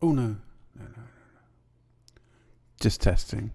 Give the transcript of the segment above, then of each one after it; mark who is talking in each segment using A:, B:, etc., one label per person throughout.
A: Oh no, no, no. Just testing.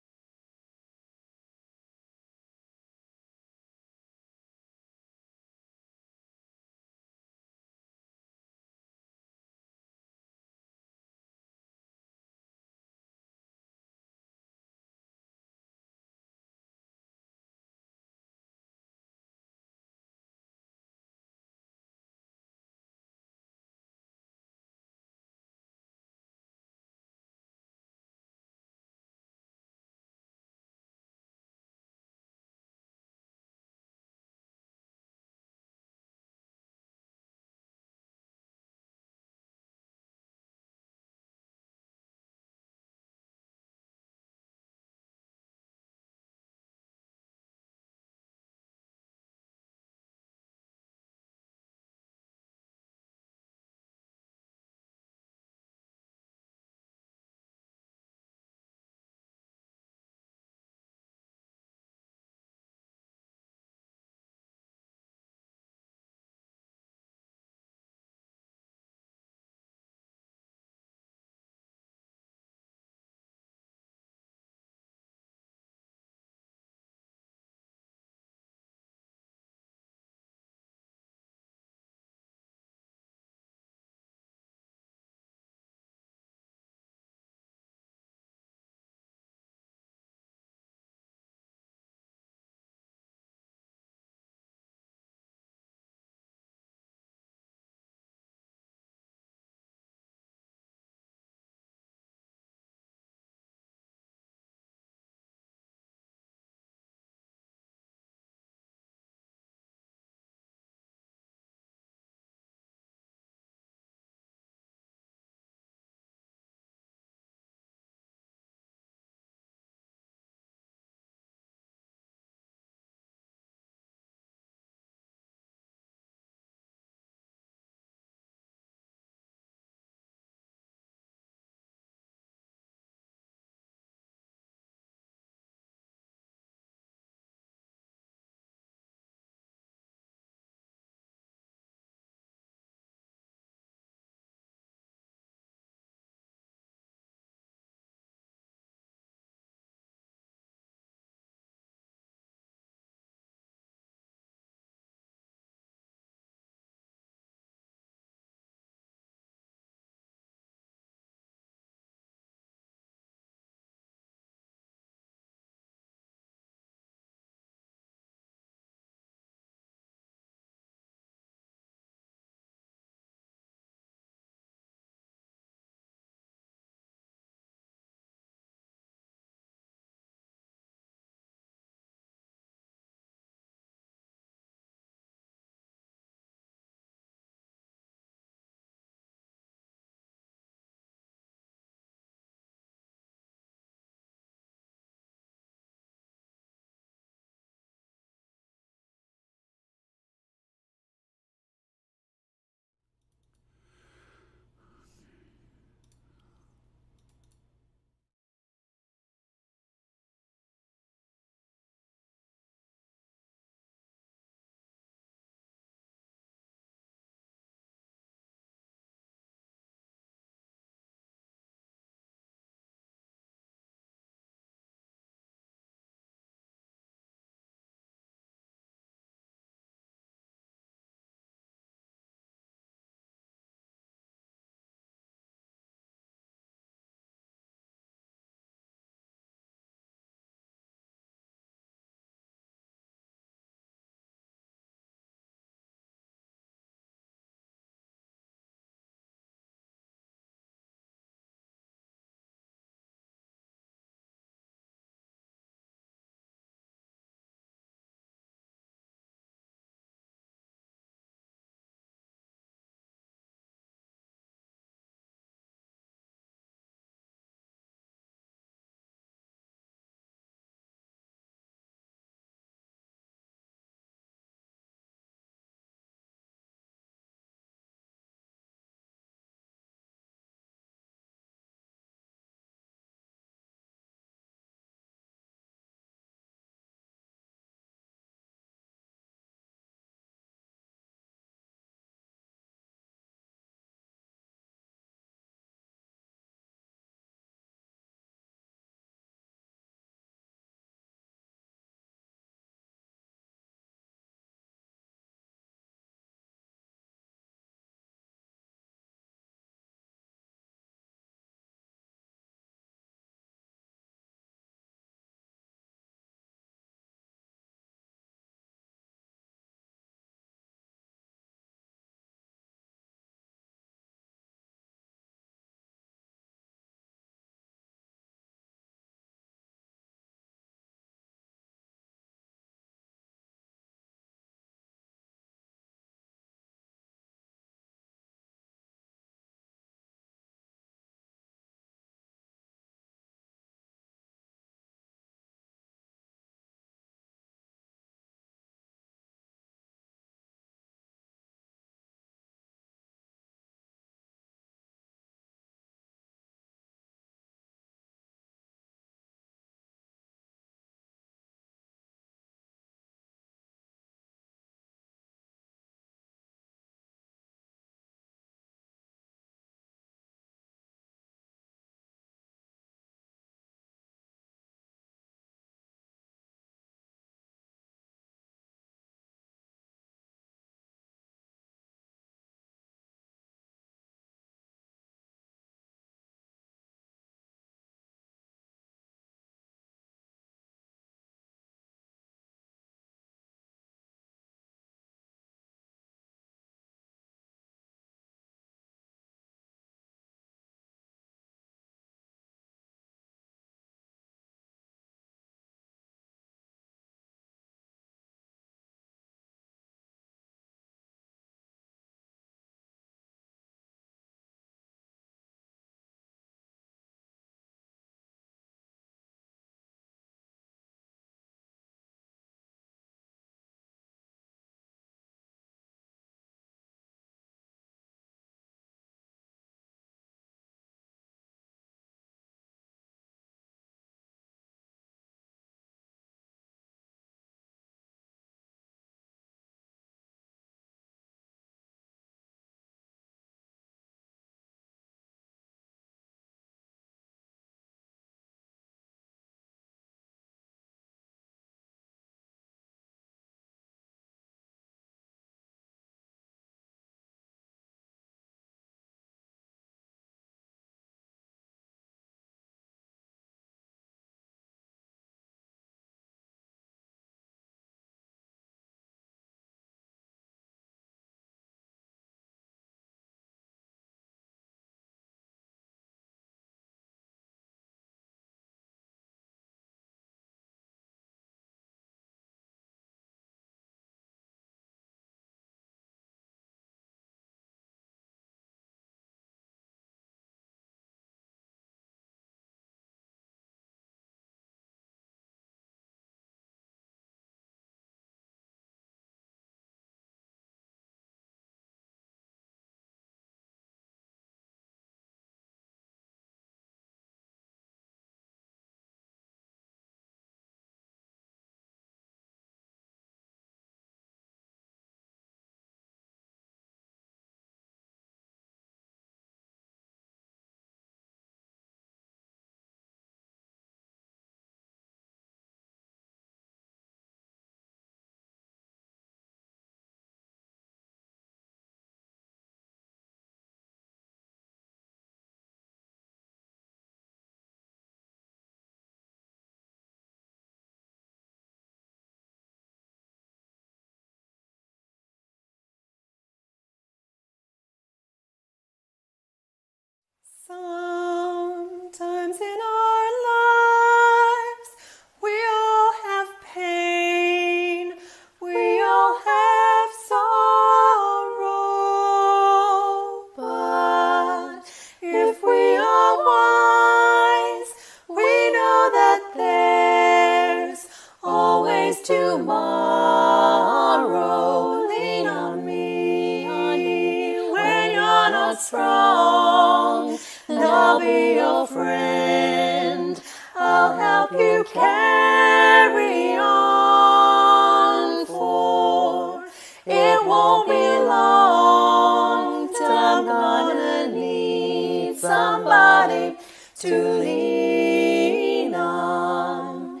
B: not strong, and I'll be your friend. I'll help you carry on, for it won't be long till I'm gonna need somebody to lean on.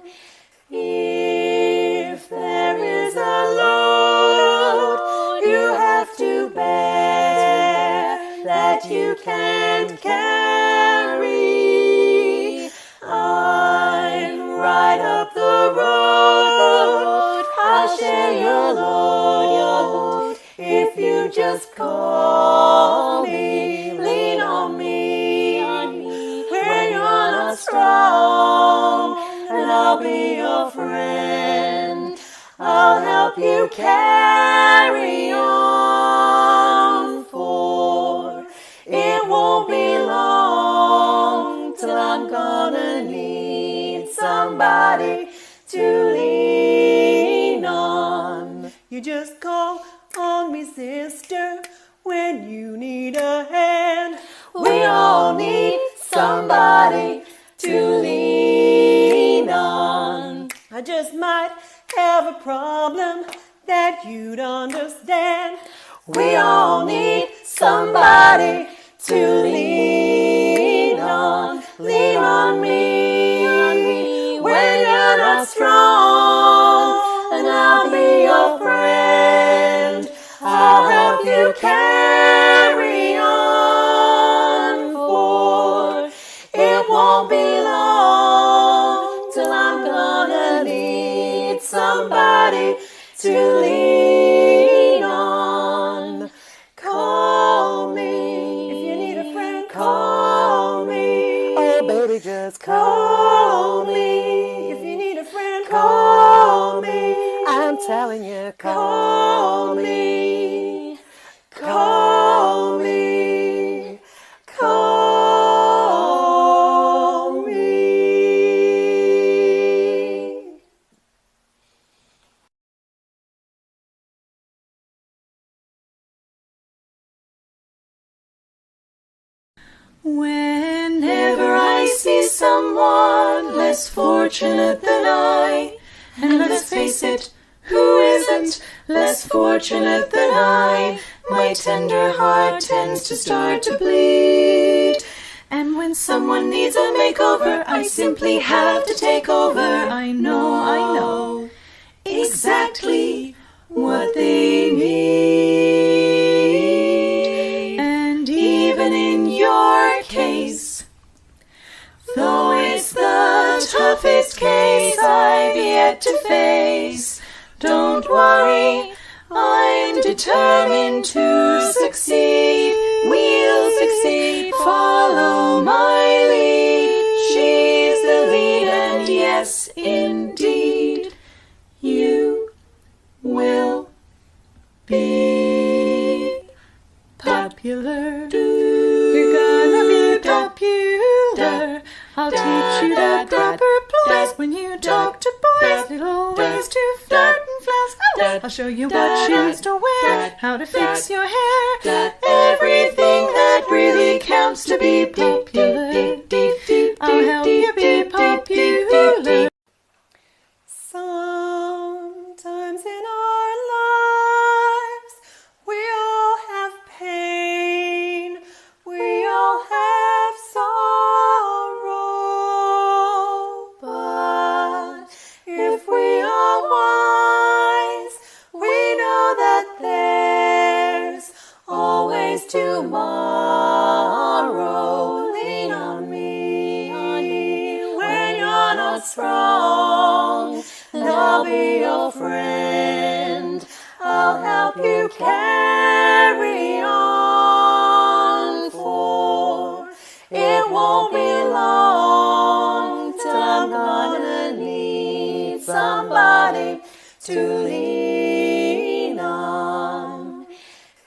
B: If there is a load you have to bear that you can't carry, I'm right up the road. I'll share your load if you just call me, lean on me when you're not strong, and I'll be your friend. I'll help you carry on, for it won't be long till I'm gonna need somebody to lean on. You just call on me, sister, when you need a hand. We all need somebody to lean on. I just might have a problem that you'd understand. We all need somebody to lean on. Lean on me when you're not strong, and I'll be your friend. I'll help you carry on, for it won't be long till I'm gonna need somebody to lean on. Call me if you need a friend. Call me. Oh, baby, just call me if you need a friend. Call me. I'm telling you, call me. Call me. Call me.
C: Whenever I see someone less fortunate than I, and let's face it, who isn't less fortunate than I, my tender heart tends to start to bleed. And when someone needs a makeover, I simply have to take over. I know exactly what they need. And even in your case, though it's the toughest case I've yet to face, don't worry, I'm determined to succeed. We'll succeed, follow my lead. She's the lead, and yes, indeed, you will be popular. You're gonna be popular. I'll teach you the proper place when you talk to boys, little ways to flirt and flounce. I'll show you what shoes to wear, how to fix your hair, everything that really counts to be popular. I'll help you be popular.
B: Sometimes in our lives we all have pain, we all have sorrow, but if we are wise, we know that there's always tomorrow. Lean on me when you're not strong, and I'll be your friend. I'll help you carry on, for it won't be long till I'm gonna need somebody to lean on.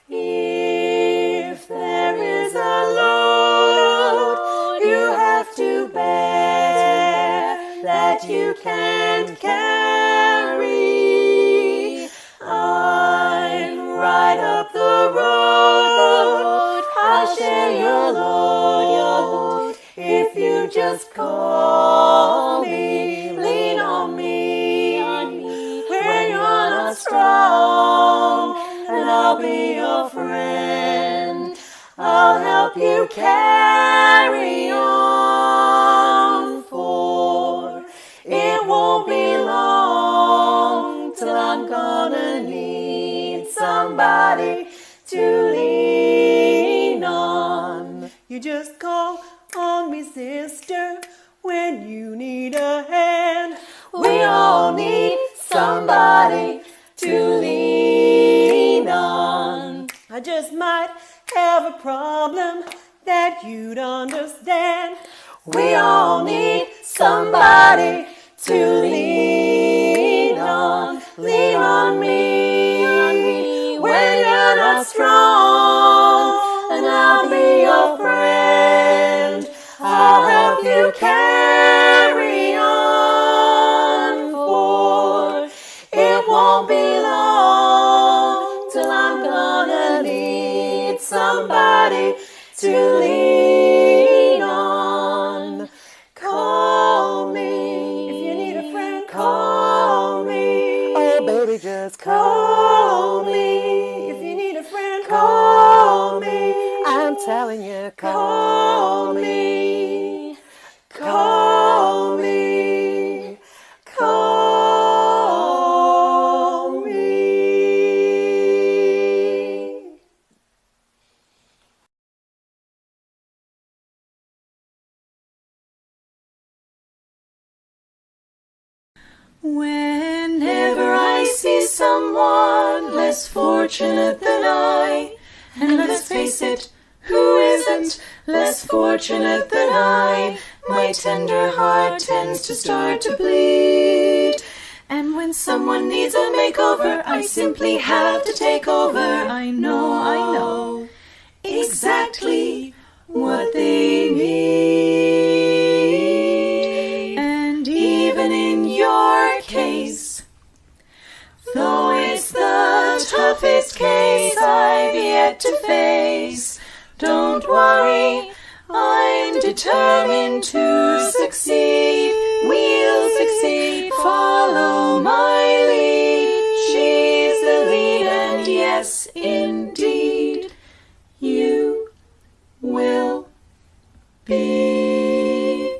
B: If there is a load you have to bear that you can't carry, I'm right up the road. I'll share just call me, lean on me, when you're not strong, and I'll be your friend. I'll help you carry on, for it won't be long till I'm gonna need somebody to lean on. You just call on me, sister, when you need a hand. We all need somebody to lean on. I just might have a problem that you'd understand. We all need somebody to lean on. Lean on me when you're not strong, and I'll be your friend. I'll help you carry on, for it won't be long till I'm gonna need somebody to lean on. Call me if you need a friend. Call me, oh baby, just call me if you need a friend. Call me, I'm telling you, call me, call me, call me.
C: Whenever I see someone less fortunate than I, and let's face it, who isn't less fortunate than I, my tender heart tends to start to bleed. And when someone needs a makeover, I simply have to take over. I know exactly what they need. And even in your case, though it's the toughest case I've yet to face, don't worry, I'm determined to succeed. We'll succeed, follow my lead. She's the lead, and yes, indeed, you will be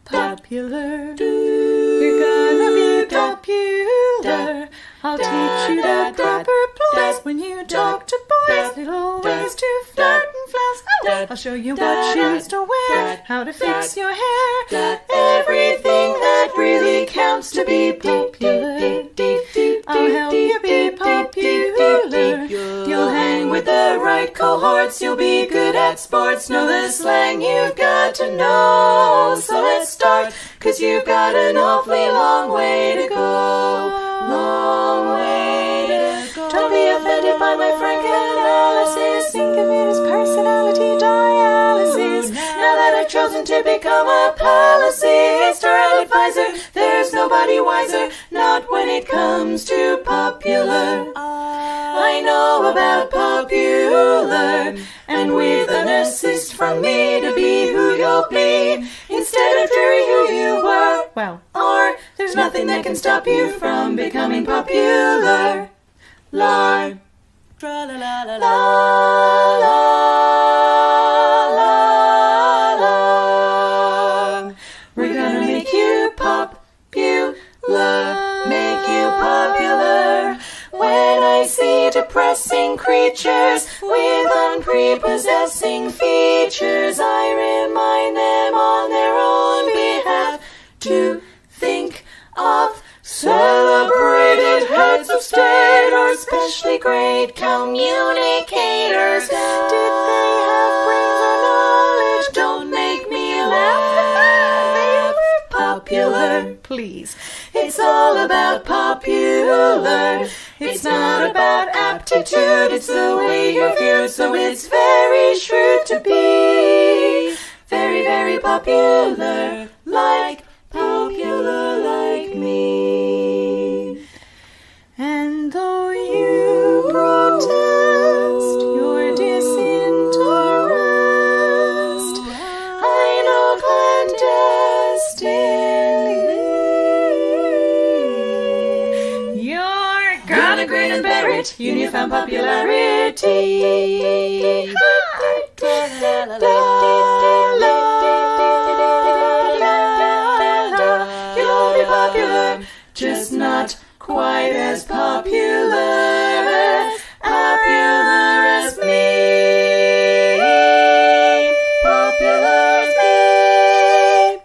C: popular. You're gonna be popular. I'll teach you the proper place when you talk to boys, little ways to flirt and flounce. I'll show you what shoes to wear, how to fix your hair, everything that really counts to be popular. I'll help you be popular. You'll hang with the right cohorts, you'll be good at sports, know the slang you've got to know. So let's start, 'cause you've got an awfully long way to go. Long way to go. Don't be offended by my frank analysis. Think of it as personality dialysis. Now that I've chosen to become a palisade or advisor, there's nobody wiser, not when it comes to popular. I know about popular, and with an assist from me to be who you'll be, instead of dreary who you were, well, or there's nothing that can stop you from becoming popular. La, tra la la la la la la la. We're gonna make you popular, make you popular. When I see depressing creatures with unprepossessing features, I remind them on their own behalf to think of celebrated heads of state or especially great communicators. Did they have brains or knowledge? Don't make me laugh. They were popular, please. It's all about popular. It's not about aptitude, it's the way you're viewed, so it's very shrewd to be very, very popular, like me. And though you protest your disinterest, I know clandestine it, you newfound popularity. You'll be popular, just not quite as popular as me. Popular as me.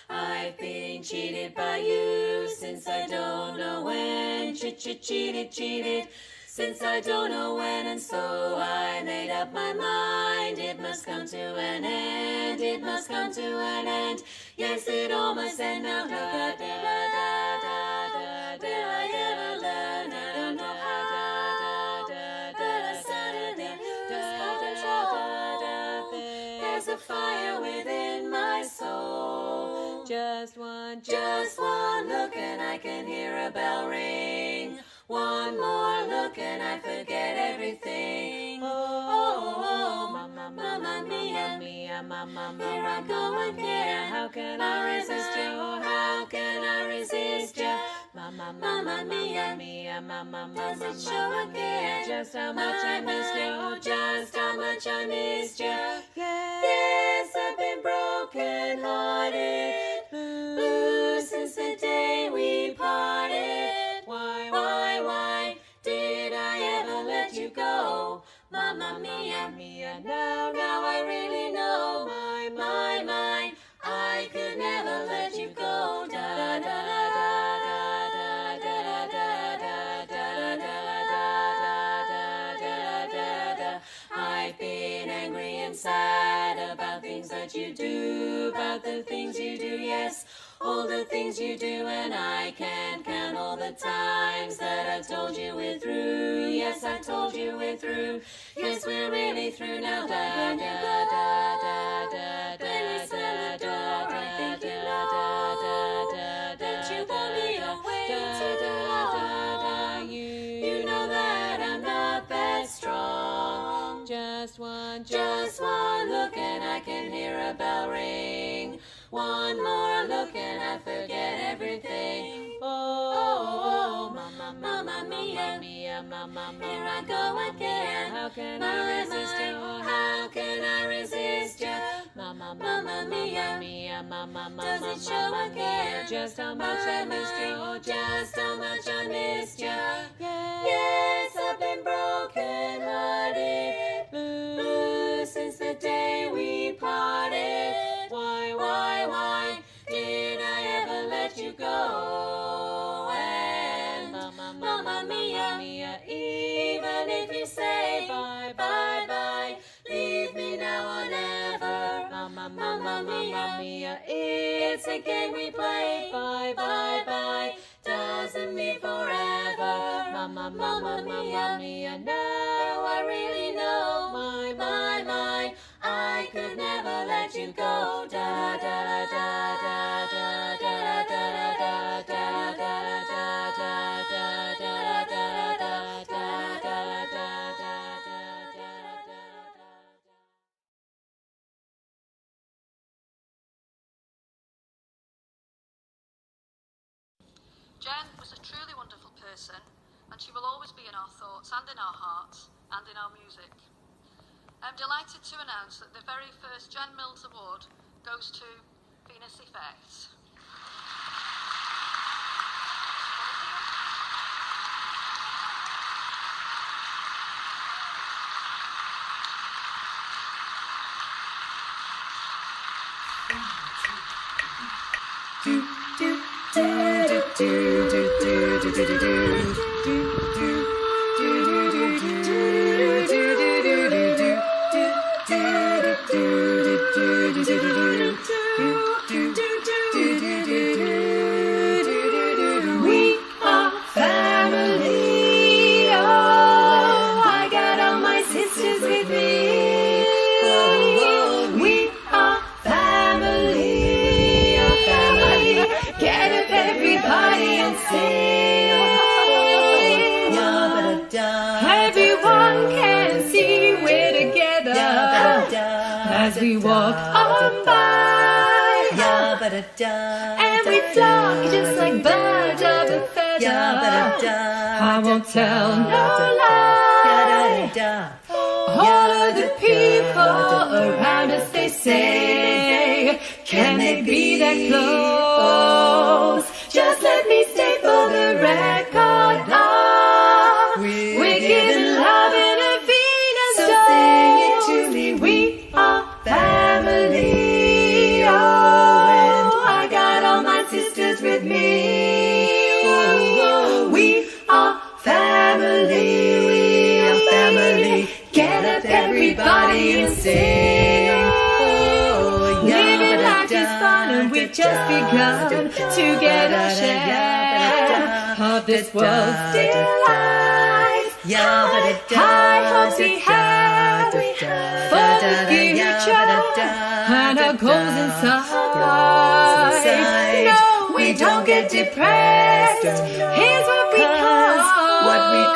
C: I've been cheated by you since I don't know when. Cheated since I don't know when, and so I made up my mind. It must come to an end. It must come to an end. Yes, it all must end now. Will I ever learn? I don't know how. But I suddenly lose control. There's a fire within my soul. Just one look and I can hear a bell ring. One more look and I forget everything. Oh, mamma mia, here I go again. How can I resist you? How can I resist you? Mamma mia, does it show again? Just how much I missed you. Just how much I missed you. Yes, I've been broken hearted, blue since the day we parted. Why did I ever let you go? Mamma mia, now I really know. My, I could never let you go. Da da da da da da da da da da. I've been angry and sad about things that you do, about the things you do, yes. All the things you do, and I can't count all the times that I've told you we're through. Yes, I told you we're through. Yes, we're really through now. Da da da da da da da da da da da. That you want me away too long. You know that I'm not that strong. Just one look and I can hear a bell ring. One more look and I forget everything. Oh, mamma mia, here I go again. How can I resist you? How can I resist you? Mamma mia, does it show again? Just how much I missed you. Just how much I missed you. Yes, I've been broken hearted, blue since the day we parted. Why did I ever let you go? And mamma mia, even if you say bye, leave me now or never. Mamma mia, it's a game we play. Bye, doesn't mean forever. Mamma mia, now I really know. My, I could never let you go. Da da da da da da da da da da da da da da
D: Jen was a truly wonderful person, and she will always be in our thoughts and in our hearts and in our music. I'm delighted to announce that the very first Jen Mills Award goes to Venus Effects.
C: We are family. Oh, I got all my sisters with me. We walk on by. And we flock just like birds of a feather. I won't tell no lie. All of the people around us, they say, can they be that close? Just let me stay for the record. We're giving love in a Venus dose. So sing it to me. We are family. Oh, I got all my sisters with me. Oh, we are family. We are family. Get up, everybody, and sing. Oh, living life is fun, and we've just begun to get a share of this world's delight. High hopes we have for the future and our goals inside. No, we don't get depressed. Here's what we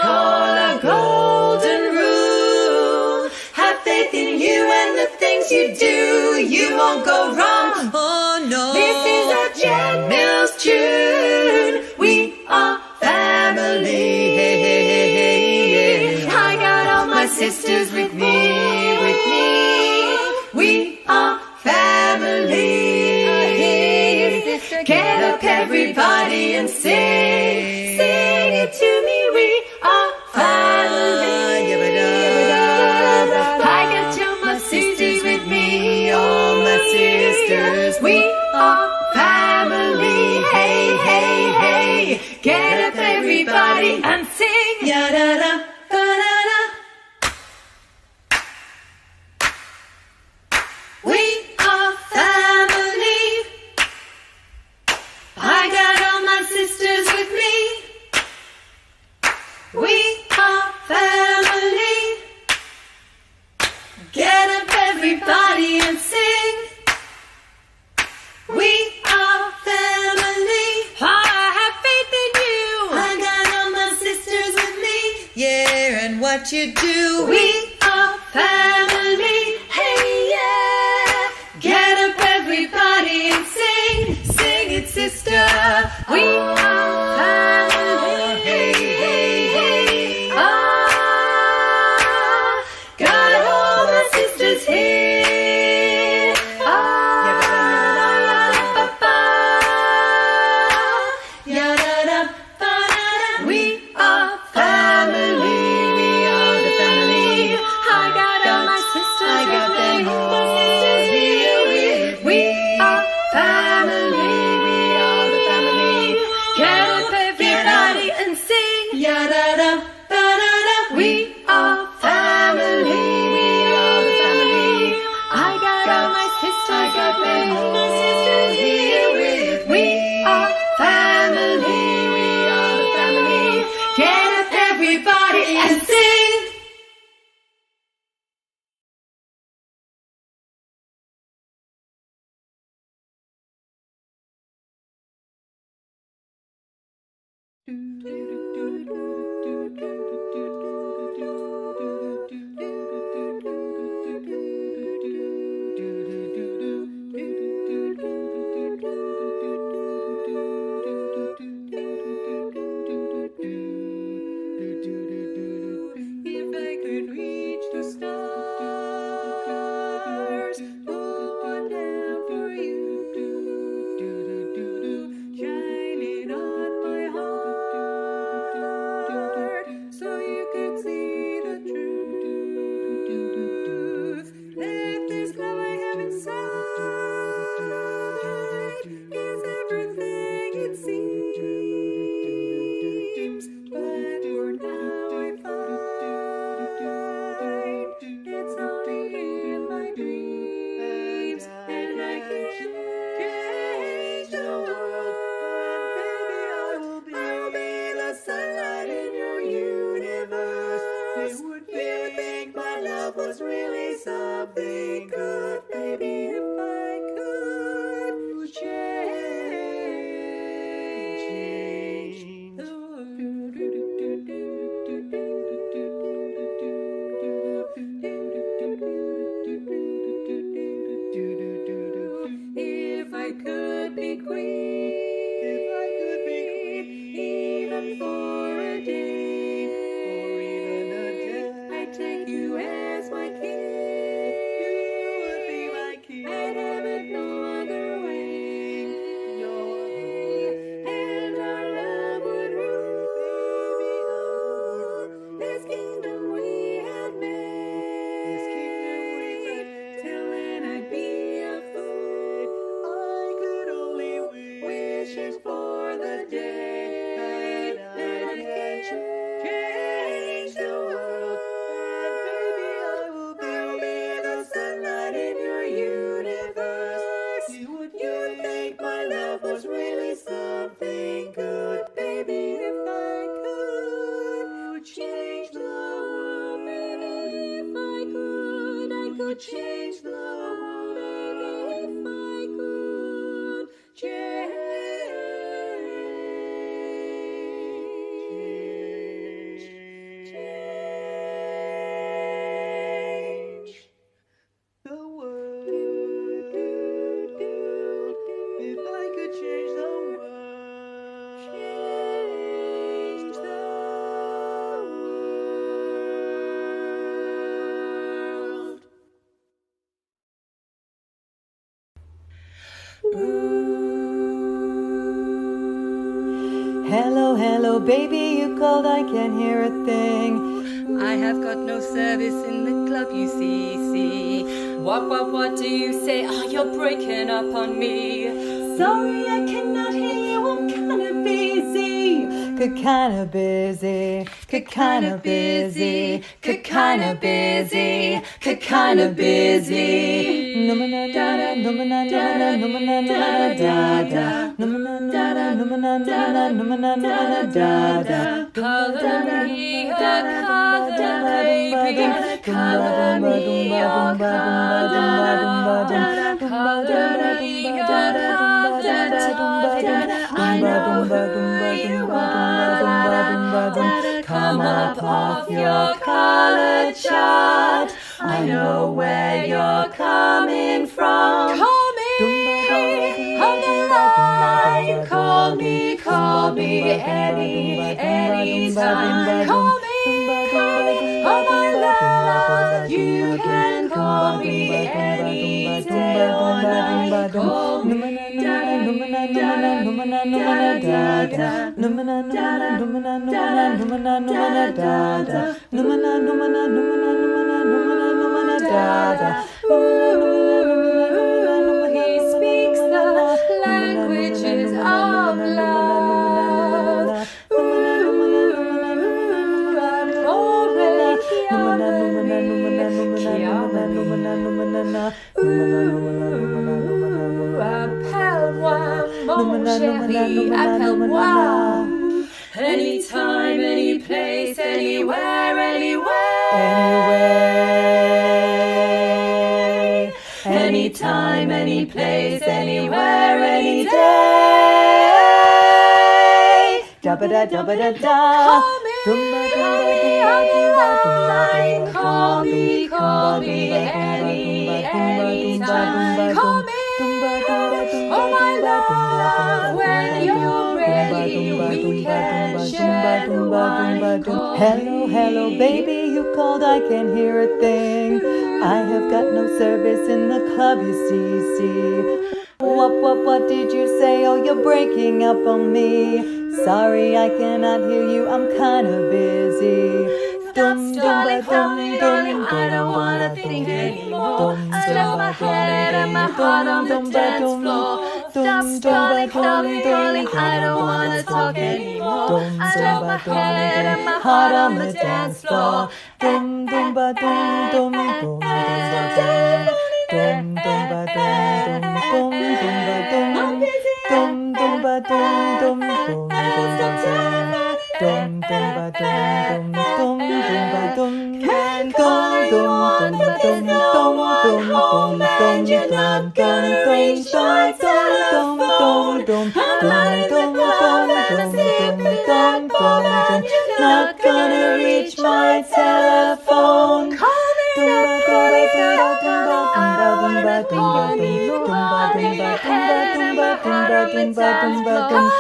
C: call a golden rule. Have faith in you and the things you do. You won't go wrong. Oh no. This is a Jen Mills tune. We are family. Hey, hey, hey, hey, hey. I got all my sisters with me, with me. We are family. Get up, everybody, and sing. Sing it to me. We are family. I got all my sisters with me. All my sisters. We are family. Hey, hey, hey. Get up, everybody, and sing. Ya-da-da, ba-da-da. We are family. I got all my sisters with me. We are family. Get up, everybody, and sing. We are family. I have faith in you. I got all my sisters with me. Yeah, and what you do. We are family. Hey, yeah. Get up, everybody, and sing. Sing it, sister. We are family. Hey, hey, hey. Got all my sisters here. We are family. We are the family. I got all my sisters. I got them all. My sisters here. We are family. We are the family. Get up, everybody, and sing. Ya-da-da, ba-da-da. We are family. We are the family. I got all my sisters. I got them all. My sisters here. We are family. We are the family. Get up, everybody, and sing. If I could reach the stars, pull one down for you, shining on my heart, so you could see the truth. That this love I have inside is everything it seems, but for now I find it's only in my dreams, and I can't change the world. Baby, I'll be the sunlight in your universe. You would think my love was really something good, baby, if I could change the world. could be queen,
B: if I could be queen,
C: even for a day,
B: or even a day,
C: I'd take you as my king.
B: you would be my king.
C: I'd have it no other way.
B: No other way.
C: And our love would rule.
B: Baby, our love would rule.
C: This kingdom we have made.
B: This kingdom we made.
C: Till then I'd be a fool.
B: I could only
C: Wishing for the day
B: that
C: that I can change the world.
B: and baby, I will
C: I'll be the sunlight in your universe.
B: You
C: You'd think my love was really something good, baby. If I could change the world, baby. If I could change the world, baby. If I could change
B: the world. If I could change the world.
C: Change the world.
E: Hello, hello, baby, you called, I can't hear a thing.
F: I have got no service in the club, you see. What do you say? Oh, you're breaking up on me.
E: Sorry, I cannot hear you, I'm kinda busy. Kinda busy, kinda busy, kinda busy, kinda busy. Numana da da, numana da da, numana da da da, numana da da, numana da da, numana da da.
F: Color me your color, baby. Color me your color. Color me your color, darling. I know who you are. Come up off your color chart. I know where you're coming from. Call me on the line. Call me anytime. Call me on my love. You can call me any day or night. Call me He speaks the languages of love. Appelle-moi. Anytime, any place, anywhere. Anytime, any place, anywhere, any day.
E: Da-ba-da, da-ba-da-da.
F: Call me on the line. Call me anytime. Call me, oh my love, when you're ready, we can share the wine.
E: Hello, hello, baby, you called, I can't hear a thing. I have got no service in the club, you see. What did you say? Oh, you're breaking up on me. Sorry, I cannot hear you, I'm kinda busy.
F: Darling, I don't wanna think anymore. I left my head and my heart on the dance floor. Darling, I don't wanna talk anymore. I left my head and my heart on the dance floor. Can't call anyone, but there's no one home, and you're not gonna reach my telephone. I'm not in the club and I'm sipping that bottle, and you're not gonna reach my telephone. Call me up, I don't wanna call anymore. I'm in your head and my heart
E: the dance floor.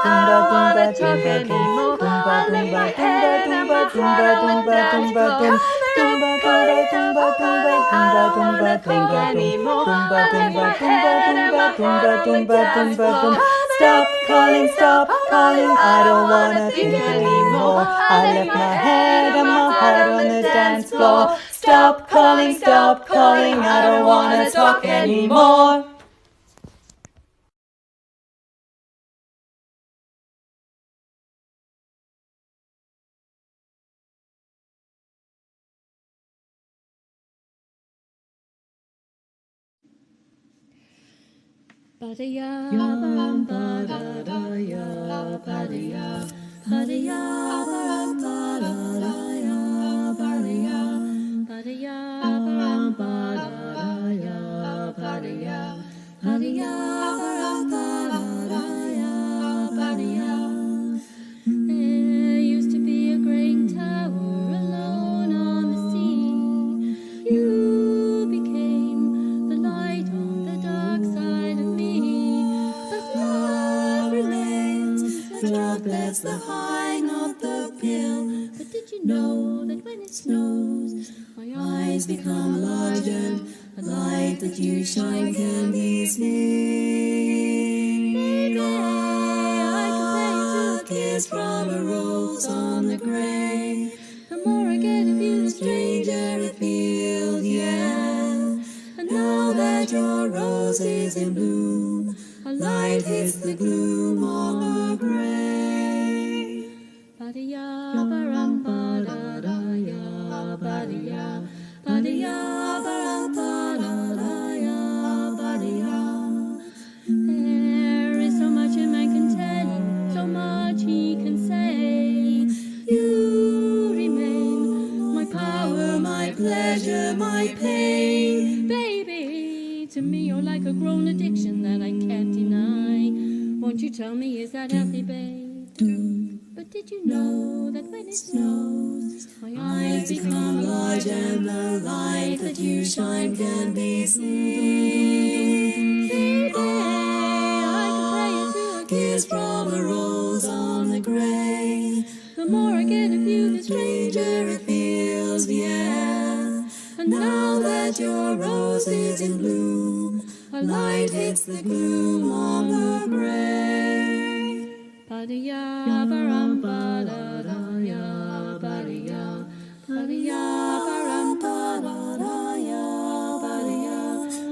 E: I don't wanna talk anymore. I left my head and my heart on the dance floor. I don't wanna think anymore. I left my head and my heart on the dance floor.
F: Stop calling, I don't wanna think anymore. I left my head and my heart on the dance floor. Stop calling, I don't wanna talk anymore.
C: Ba-da-ya, ba-ram, ba-da-da-ya, ba-da-ya, ba-da-ya, ba-ram, ba-da-da-ya, ba-da-ya, ba-da-ya, ba-ram, ba-da-da-ya, ba-da-ya, ba-da-ya, ba-ram, ba-da-da-ya, ba-da-ya. There used to be a great tower alone on the sea. You became the light on the dark side of me. But love remains, the drop that's the high, not the pill. But did you know that when it snows, my eyes become larger? A light that you shine can be seen. Baby, I compare you to a kiss from a rose on the grave. The more I get of you, the stranger it feels, yeah. And now that your rose is in bloom, a light hits the gloom on the grave. Ba-da-ya, ba-ram, ba-da-da-ya, ba-da-ya, ba-da-ya, ba-ram, ba-da-da-ya, ba-da-ya. There is so much a man can tell you, so much he can say. You remain my power, my pleasure, my pain. Baby, to me you're like a grown addiction that I can't deny. Won't you tell me, is that healthy, babe? But did you know that when it snows, my eyes become large and the light that you shine can be seen? Baby, I compare you to a kiss from a rose on the grave. The more I get of you, the stranger it feels, yeah. And now that your rose is in bloom, a light hits the gloom on the grave. Ba-da-ya, ba-ram, ba-da-da-ya, ba-da-ya, ba-da-ya, ba-ram, ba-da-da-ya, ba-da-ya,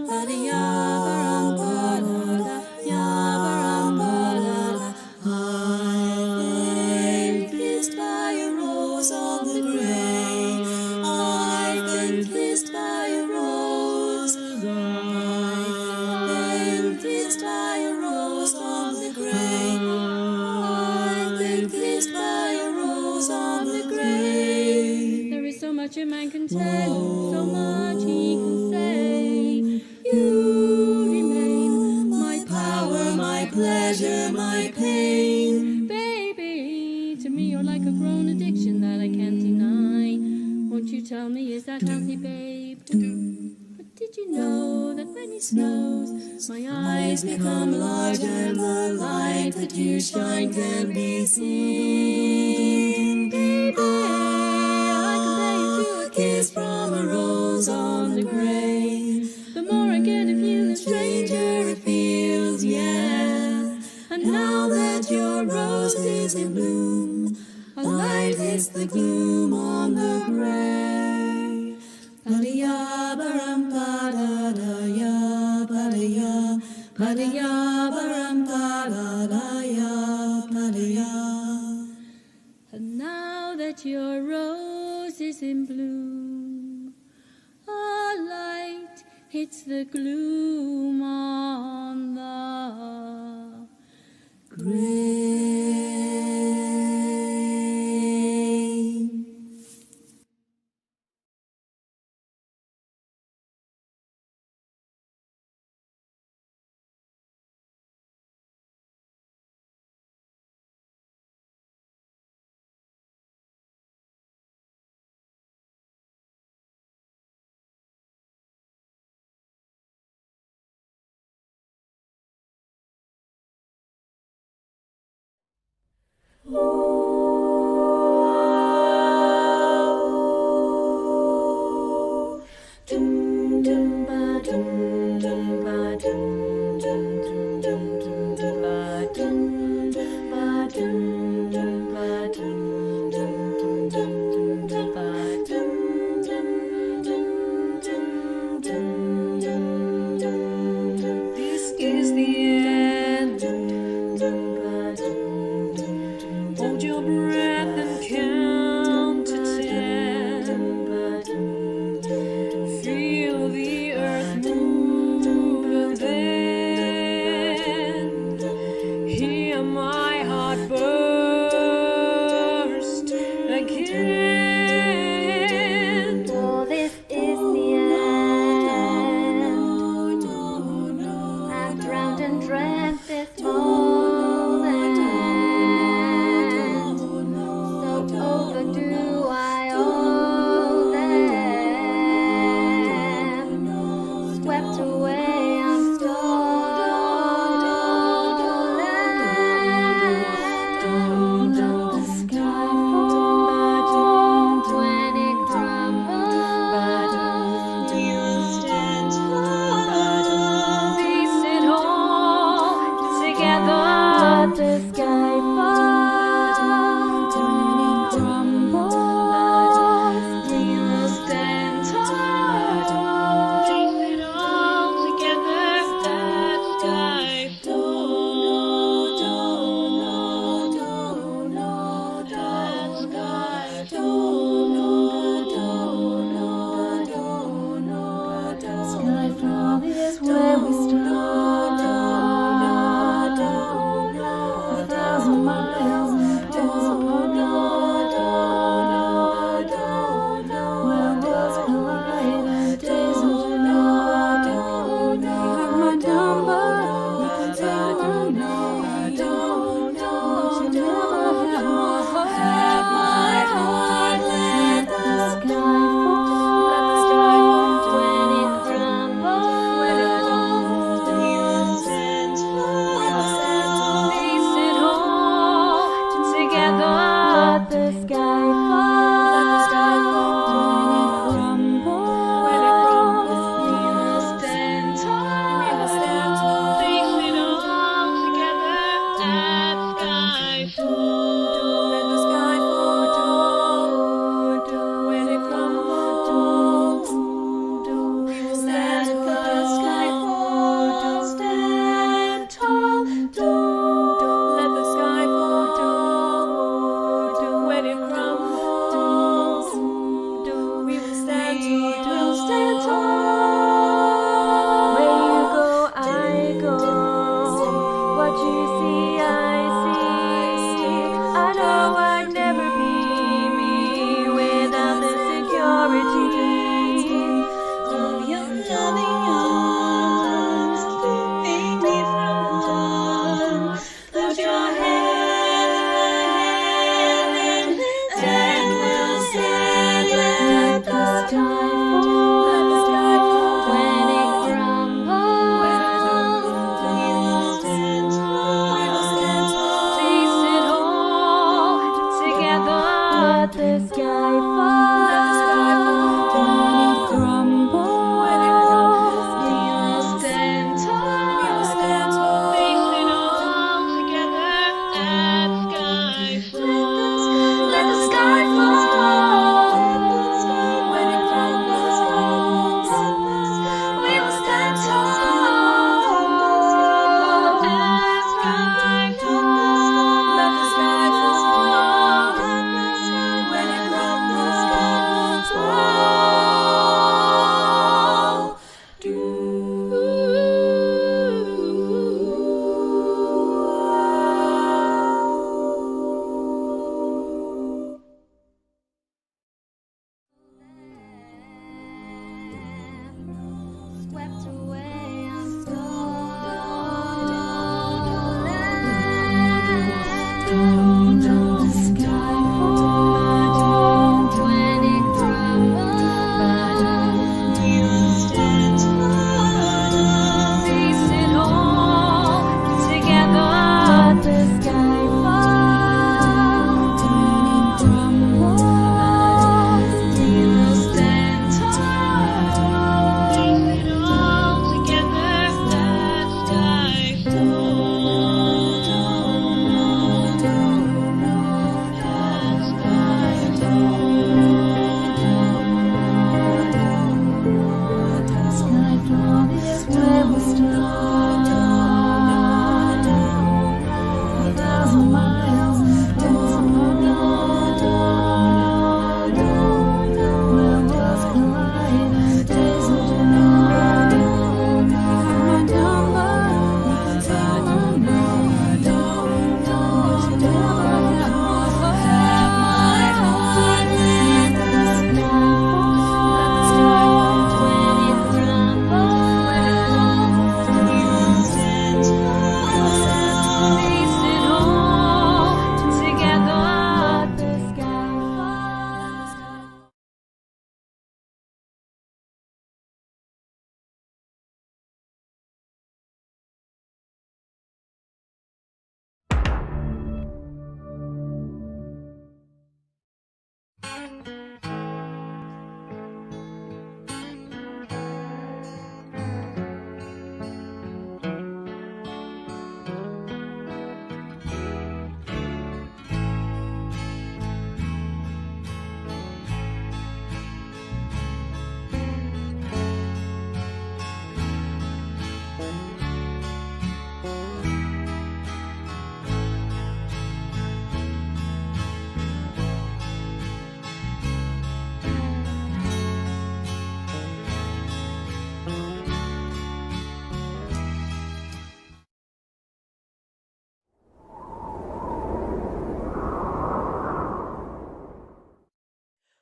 C: ba-da-ya, ba-ram, ba-da-da-ya, ba-ram, ba-da-da. I've been kissed by a rose on the grave. I've been kissed by a rose. I've been kissed by a rose on the grave. I've been kissed by a rose on the grave. There is so much a man can tell you, so much he can say. You remain my power, my pleasure, my pain. Baby, to me you're like a grown addiction that I can't deny. Won't you tell me, is that healthy, babe? But did you know that when it snows, my eyes become large and the light that you shine can be seen? Baby, I compare you to a kiss from a rose on the grave. The more I get of you, the stranger it feels, yeah. And now that your rose is in bloom, a light hits the gloom on the grave. Ba-da-ya, ba-ram, ba-da-da-ya, ba-da-ya, ba-da-ya, ba-ram, ba-da-da-ya, ba-da-ya. And now that your rose is in bloom, a light hits the gloom on the grave.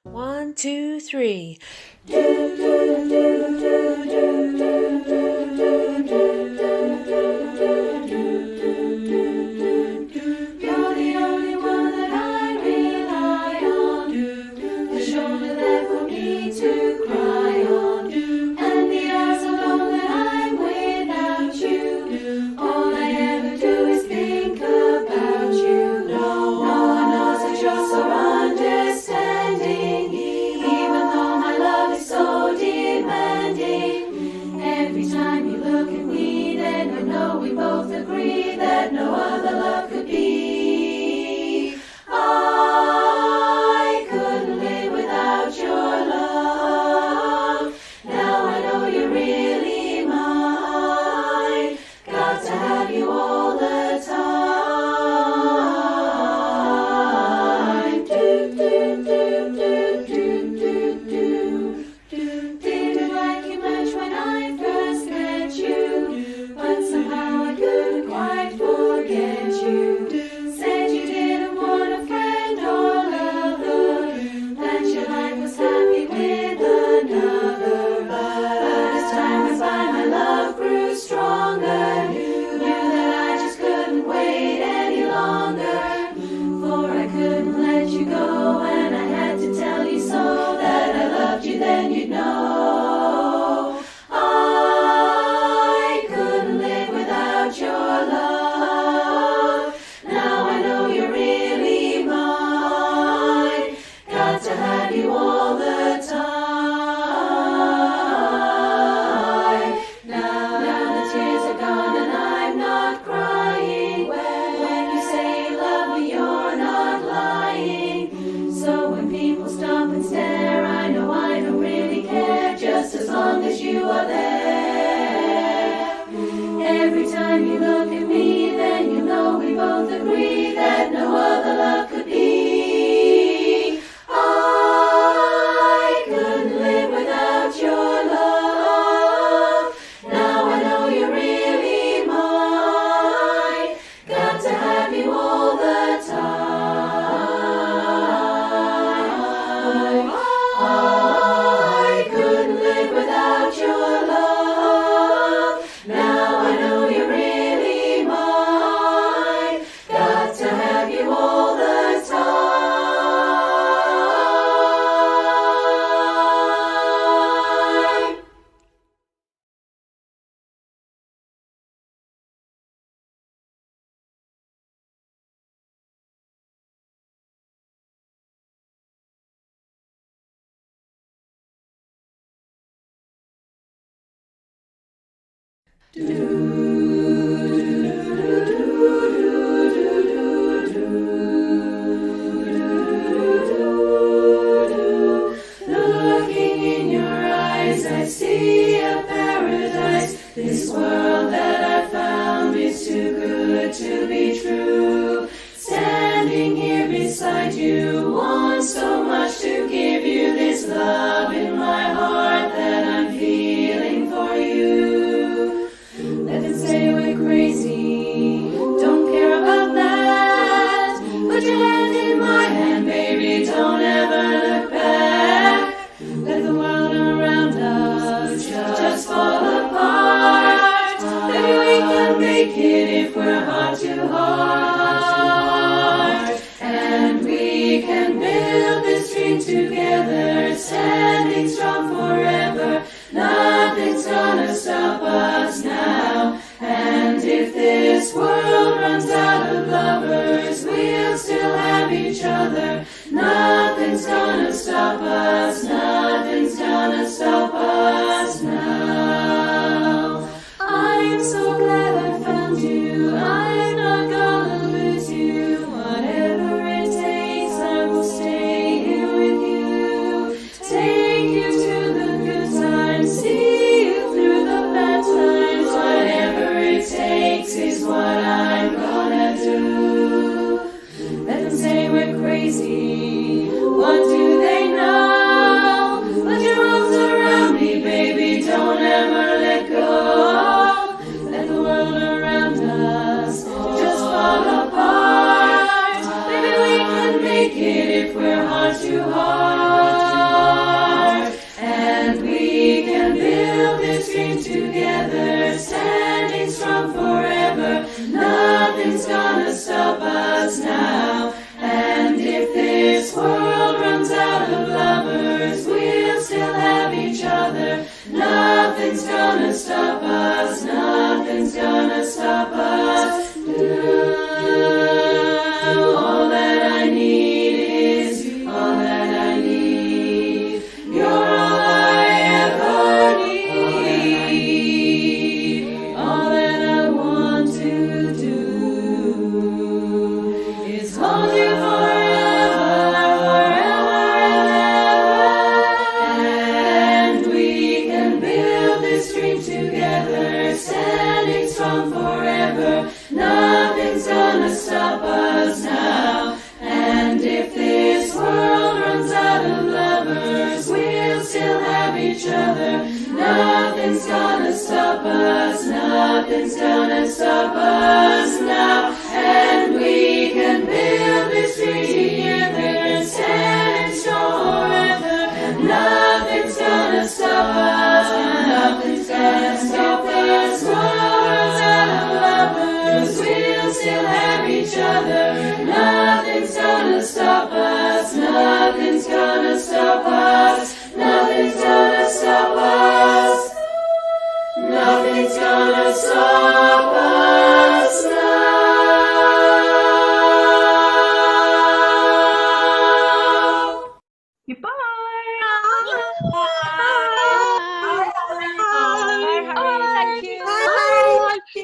B: One, two, three.
C: You're the only one that I rely on, the shoulder there for me to cry on, and the hours alone that I'm without you. All I ever do is think about you. No one knows that you're so understanding, even though my love is so demanding. Every time you look at me, then I know we both agree that no other love could be. I couldn't live without your love. Now I know you're really mine. Got to have you all the time. Do, do, do, do, do, do, do. Didn't like you much when I first met you, but somehow I couldn't quite forget you. Said you didn't want a friend or lover, that your life was happy with another. But as time went by, my love grew stronger. Knew that I just couldn't wait any longer, for I couldn't let you go, and I had to tell you so, that I loved you, then you'd know. I couldn't live without your love. Now I know you're really mine. Got to have you all the time. Now the tears are gone and I'm not crying. When you say you love me, you're not lying. So when people stop and stare, I know I don't really care, just as long as you are there. Every time you look at me, then you know we both agree that no other love could be. I couldn't live without your love. Now I know you're really mine. Got to have you all the time. I couldn't live without your love. Now I know you're really mine. Got to have you all the time. Looking in your eyes, I see a paradise. This world that I found is too good to be true. Standing here beside you, want so much to give you this love in my heart that I'm feeling for you. Let them say we're crazy, don't care about that. Put your hand in my hand, baby, don't ever look back. Let the world around us just fall apart. Maybe we can make it if we're heart to heart. And we can build this dream together, standing strong forever. Nothing's gonna stop us now. And if this world runs out of lovers, we'll still have each other. Nothing's gonna gonna stop us now. All that I need is you. All that I need. You're all I ever need. All that I want to do is hold you forever, and we can build this dream together, standing strong forever. Nothing's gonna stop us now. And if this world runs out of lovers, we'll still have each other. Nothing's gonna stop us. Nothing's gonna stop us now. And we can build this dream together, standing strong forever. And nothing's gonna stop us. Nothing's gonna stop us. World's out of lovers, we'll still have each other. Nothing's gonna stop us. Nothing's gonna stop us. Nothing's gonna stop us. Nothing's gonna stop us now.
F: Goodbye.
E: Thank you.
F: Thank you.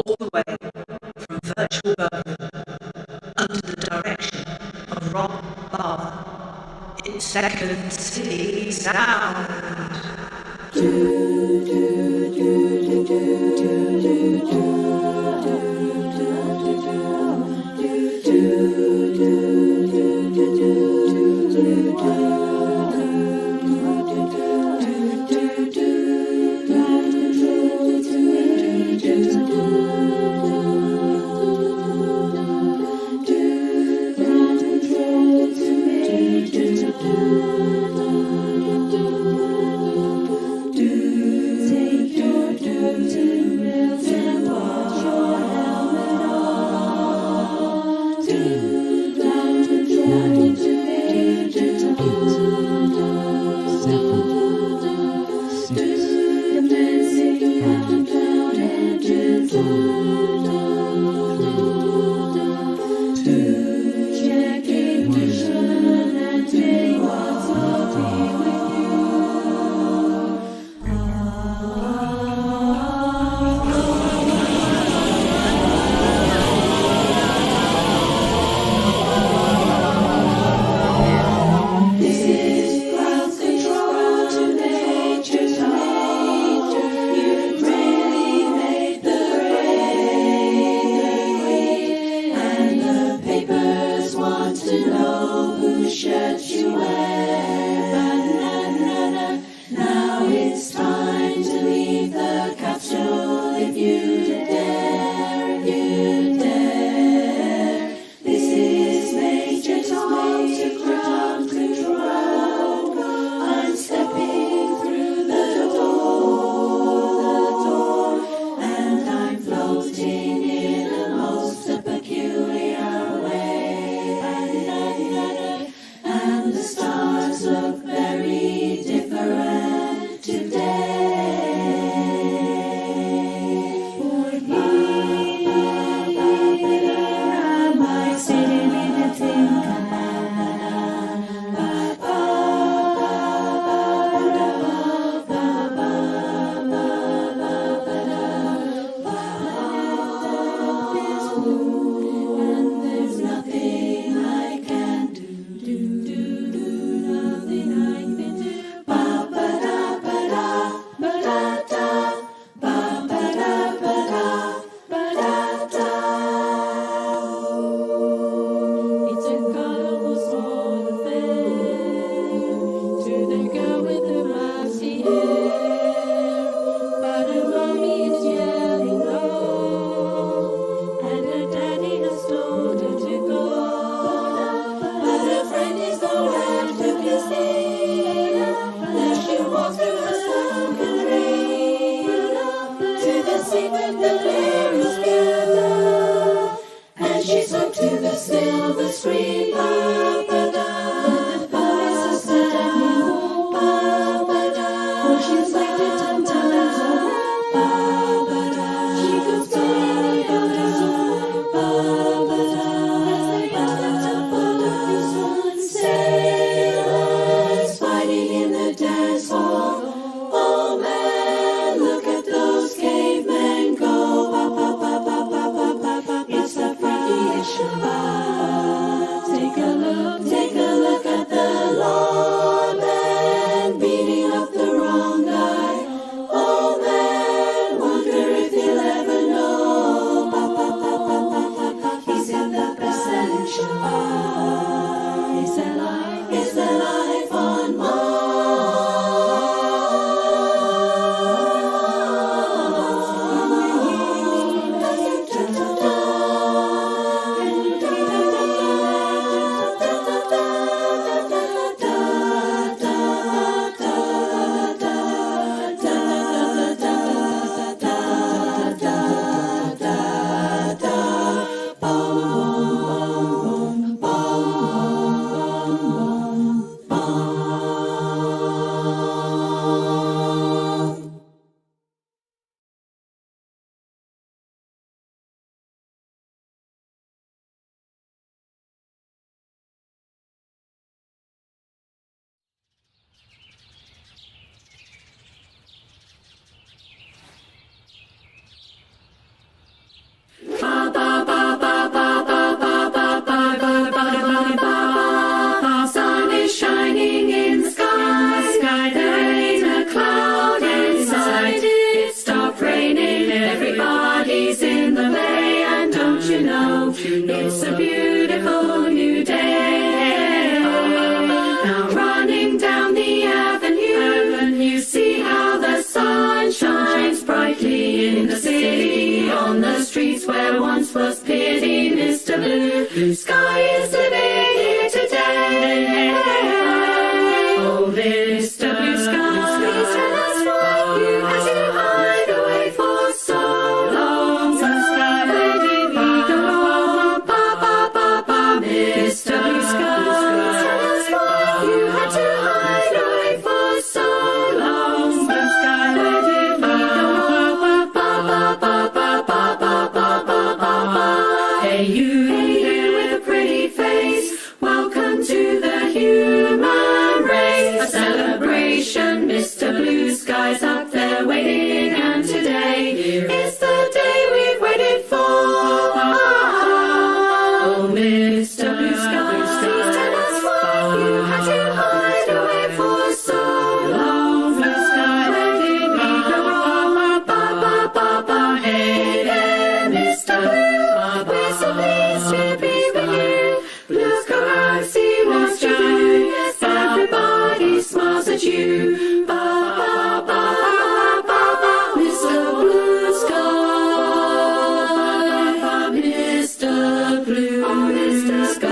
G: all the way from virtual Berkeley, under the direction of Rob Barber. It's Second City Sound.
B: Blue Sky is living here today. Oh, Mr. Blue Sky, please tell us why you had to hide away for so long. Blue Sky, where did we go? Ba, ba, ba, ba, Mr. Blue Sky, please tell us why you had to hide away for so long. Blue Sky, where did we go? Ba, ba, ba, ba, ba, ba, ba, ba, ba. Hey you there with a pretty face, welcome to the human race. A celebration, Mr. Blue Sky's up there waiting, and today is the day we've waited for. Oh, Mr. Blue Sky, please tell us why you had to hide away for so long. Blue Sky, where did we go? Ba, ba, ba, ba, hey there, Mr. Blue, we're so pleased to be with you. Blue Sky, see what you do. Yes, everybody smiles at you. Ba, ba, ba, ba, ba, ba, Mr. Blue Sky, Mr. Blue, Mr. Sky,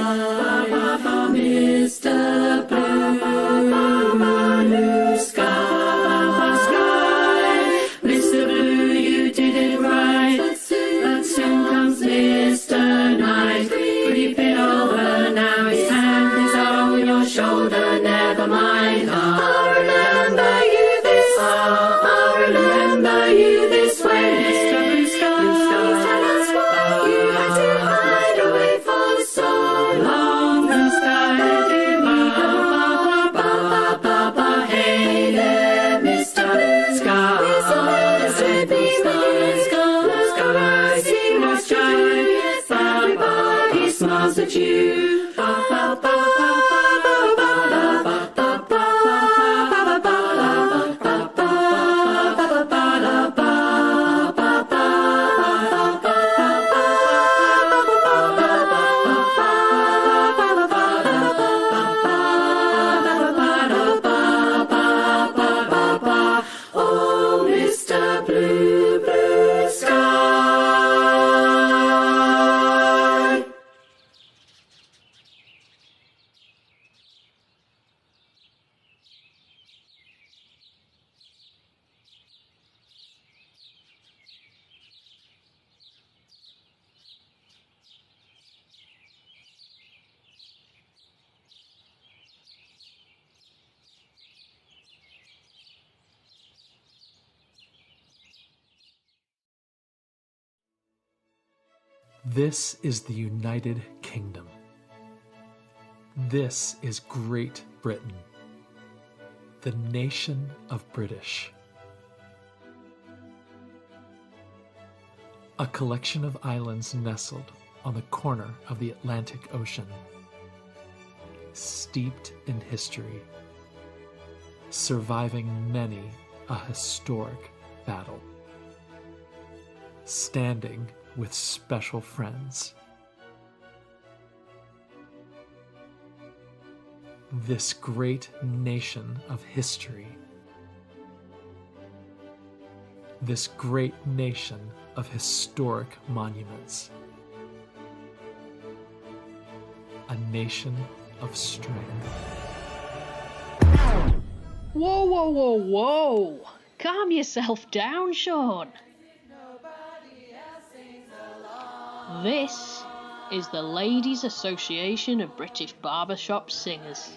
B: ba, ba, ba, Mr. Blue Sky, Mr. Blue, you did it right. But soon comes Mr. Night, creeping over now. His hand is on your shoulder. Never mind. I'll remember you this. I'll remember you this way. Mr. Blue Sky, please tell us why you had to hide away for so long. Blue Sky, where did we go? Ba, ba, ba, ba, hey there, Mr. Blue Sky. We're so pleased to be with you. Blue Sky, see what's shining. Yes, everybody smiles at you. Ba, ba, ba, ba, ba, ba, ba, ba, ba, ba, ba, ba, ba, ba, ba, ba, ba, ba, ba, ba, oh, Mr. Blue, Blue Sky.
H: This is the United Kingdom. This is Great Britain, the nation of British. A collection of islands nestled on the corner of the Atlantic Ocean, steeped in history, surviving many a historic battle, standing with special friends. This great nation of history, this great nation of historic monuments, a nation of strength.
I: Whoa, whoa, whoa, whoa! Calm yourself down, Sean. This is the Ladies' Association of British Barbershop Singers.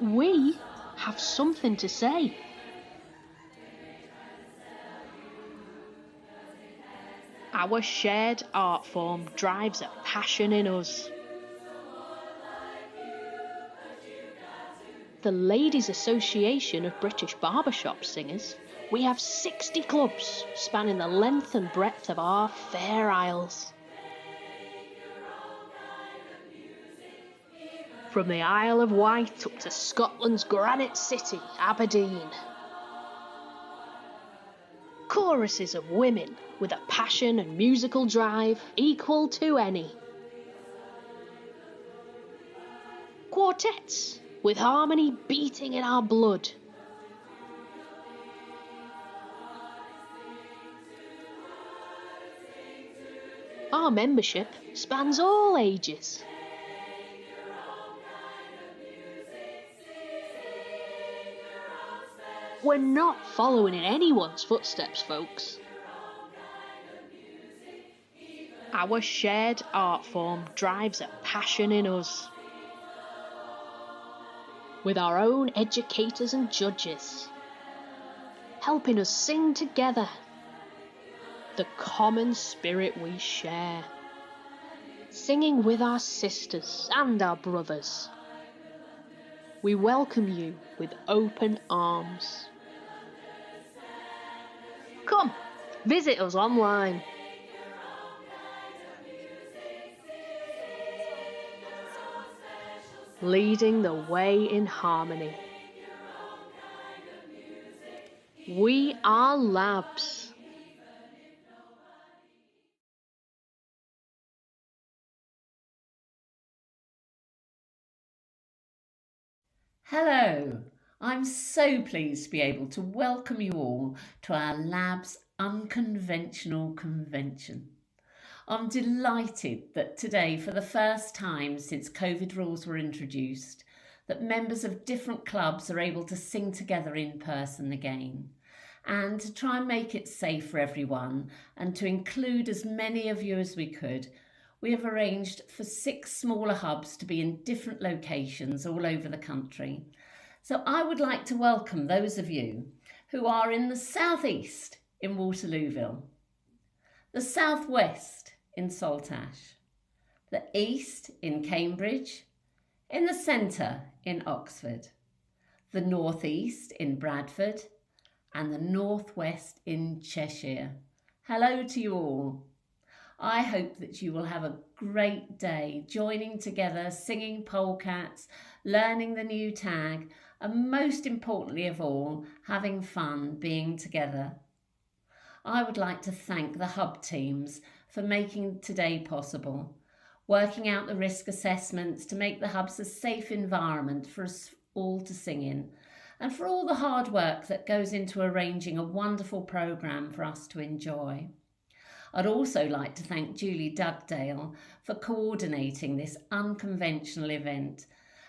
I: We have something to say. Our shared art form drives a passion in us. The Ladies' Association of British Barbershop Singers, we have 60 clubs spanning the length and breadth of our fair isles. From the Isle of Wight up to Scotland's granite city, Aberdeen. Choruses of women with a passion and musical drive equal to any. Quartets with harmony beating in our blood. Our membership spans all ages. We're not following in anyone's footsteps, folks. Our shared art form drives a passion in us. With our own educators and judges, helping us sing together the common spirit we share. Singing with our sisters and our brothers. We welcome you with open arms. Come, visit us online. Leading the way in harmony. We are LABBS.
J: Hello, I'm so pleased to be able to welcome you all to our LABBS Unconventional Convention. I'm delighted that today, for the first time since COVID rules were introduced, that members of different clubs are able to sing together in person again. And to try and make it safe for everyone and to include as many of you as we could, we have arranged for 6 smaller hubs to be in different locations all over the country. So I would like to welcome those of you who are in the southeast in Waterlooville, the southwest in Saltash, the east in Cambridge, in the centre in Oxford, the northeast in Bradford, and the northwest in Cheshire. Hello to you all. I hope that you will have a great day joining together, singing polkas, learning the new tag, and most importantly of all, having fun being together. I would like to thank the hub teams for making today possible, working out the risk assessments to make the hubs a safe environment for us all to sing in, and for all the hard work that goes into arranging a wonderful programme for us to enjoy. I'd also like to thank Julie Dugdale for coordinating this unconventional event,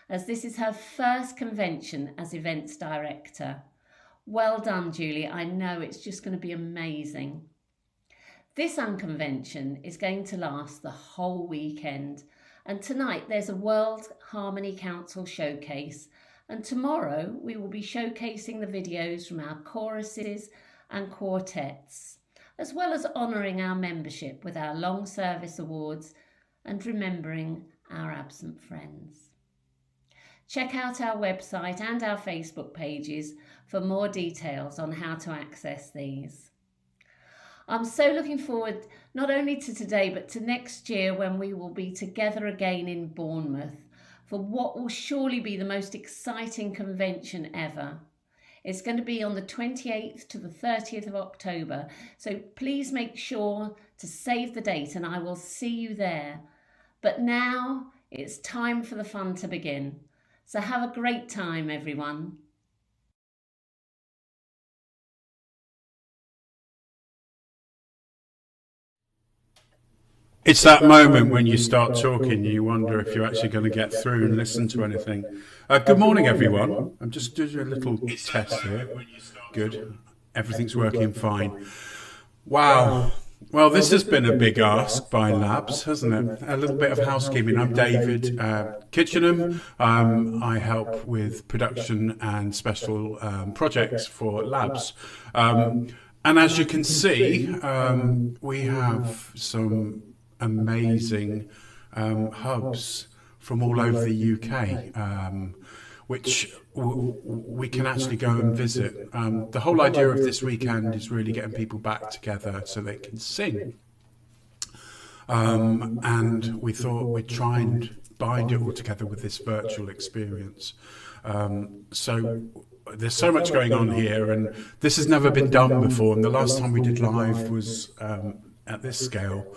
J: as this is her first convention as events director. Well done, Julie. I know it's just going to be amazing. This unconvention is going to last the whole weekend, and tonight there's a World Harmony Council showcase, and tomorrow we will be showcasing the videos from our choruses and quartets, as well as honouring our membership with our long service awards and remembering our absent friends. Check out our website and our Facebook pages for more details on how to access these. I'm so looking forward not only to today but to next year, when we will be together again in Bournemouth for what will surely be the most exciting convention ever. It's going to be on the 28th to the 30th of October, so please make sure to save the date and I will see you there. But now it's time for the fun to begin. So have a great time, everyone.
A: It's that moment when you start talking, you wonder if you're actually going to get through and listen to anything. Good morning, everyone. I'm just doing a little test here. Good. Everything's working fine. Wow. Well, this has been a big ask by LABBS, hasn't it? A little bit of housekeeping. I'm David Kitchenham. I help with production and special projects for LABBS. And as you can see, we have some amazing hubs from all over the UK, which we can actually go and visit. The whole idea of this weekend is really getting people back together so they can sing. And we thought we'd try and bind it all together with this virtual experience. So there's so much going on here, and this has never been done before. And the last time we did live was at this scale.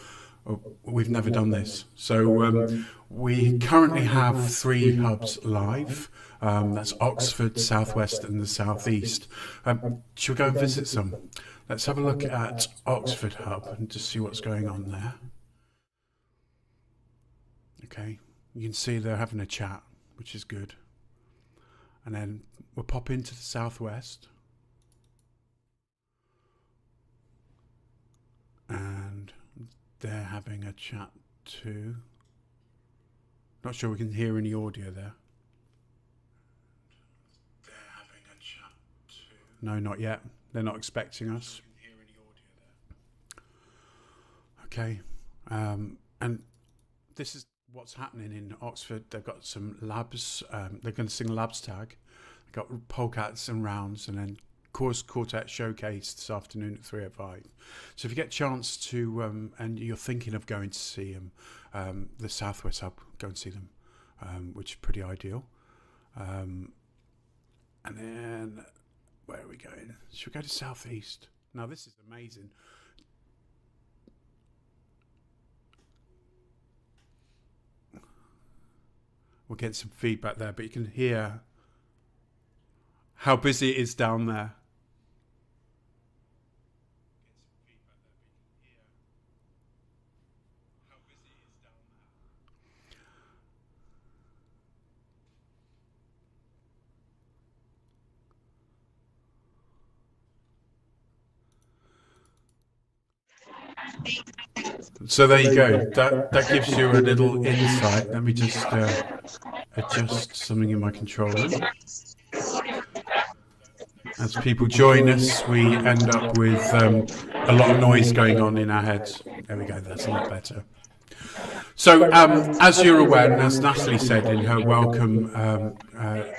A: We've never done this. So we currently have 3 hubs live. That's Oxford, Southwest and the Southeast. Shall we go and visit some? Let's have a look at Oxford Hub and just see what's going on there. Okay, you can see they're having a chat, which is good. And then we'll pop into the southwest. And they're having a chat too. Not sure we can hear any audio there. They're having a chat too. No, not yet. They're not expecting us. Okay. And this is what's happening in Oxford. They've got some LABBS. They're going to sing a LABBS tag. They've got polkas and rounds, and then Quartet showcase this afternoon at 3:05. So if you get a chance to, and you're thinking of going to see them, the Southwest Hub, go and see them, which is pretty ideal. And then, where are we going? Should we go to Southeast? Now this is amazing. We'll get some feedback there, but you can hear how busy it is down there. So there you go. That gives you a little insight. Let me just adjust something in my controller. As people join us, we end up with a lot of noise going on in our heads. There we go. That's a lot better. So, as you're aware, and as Natalie said in her welcome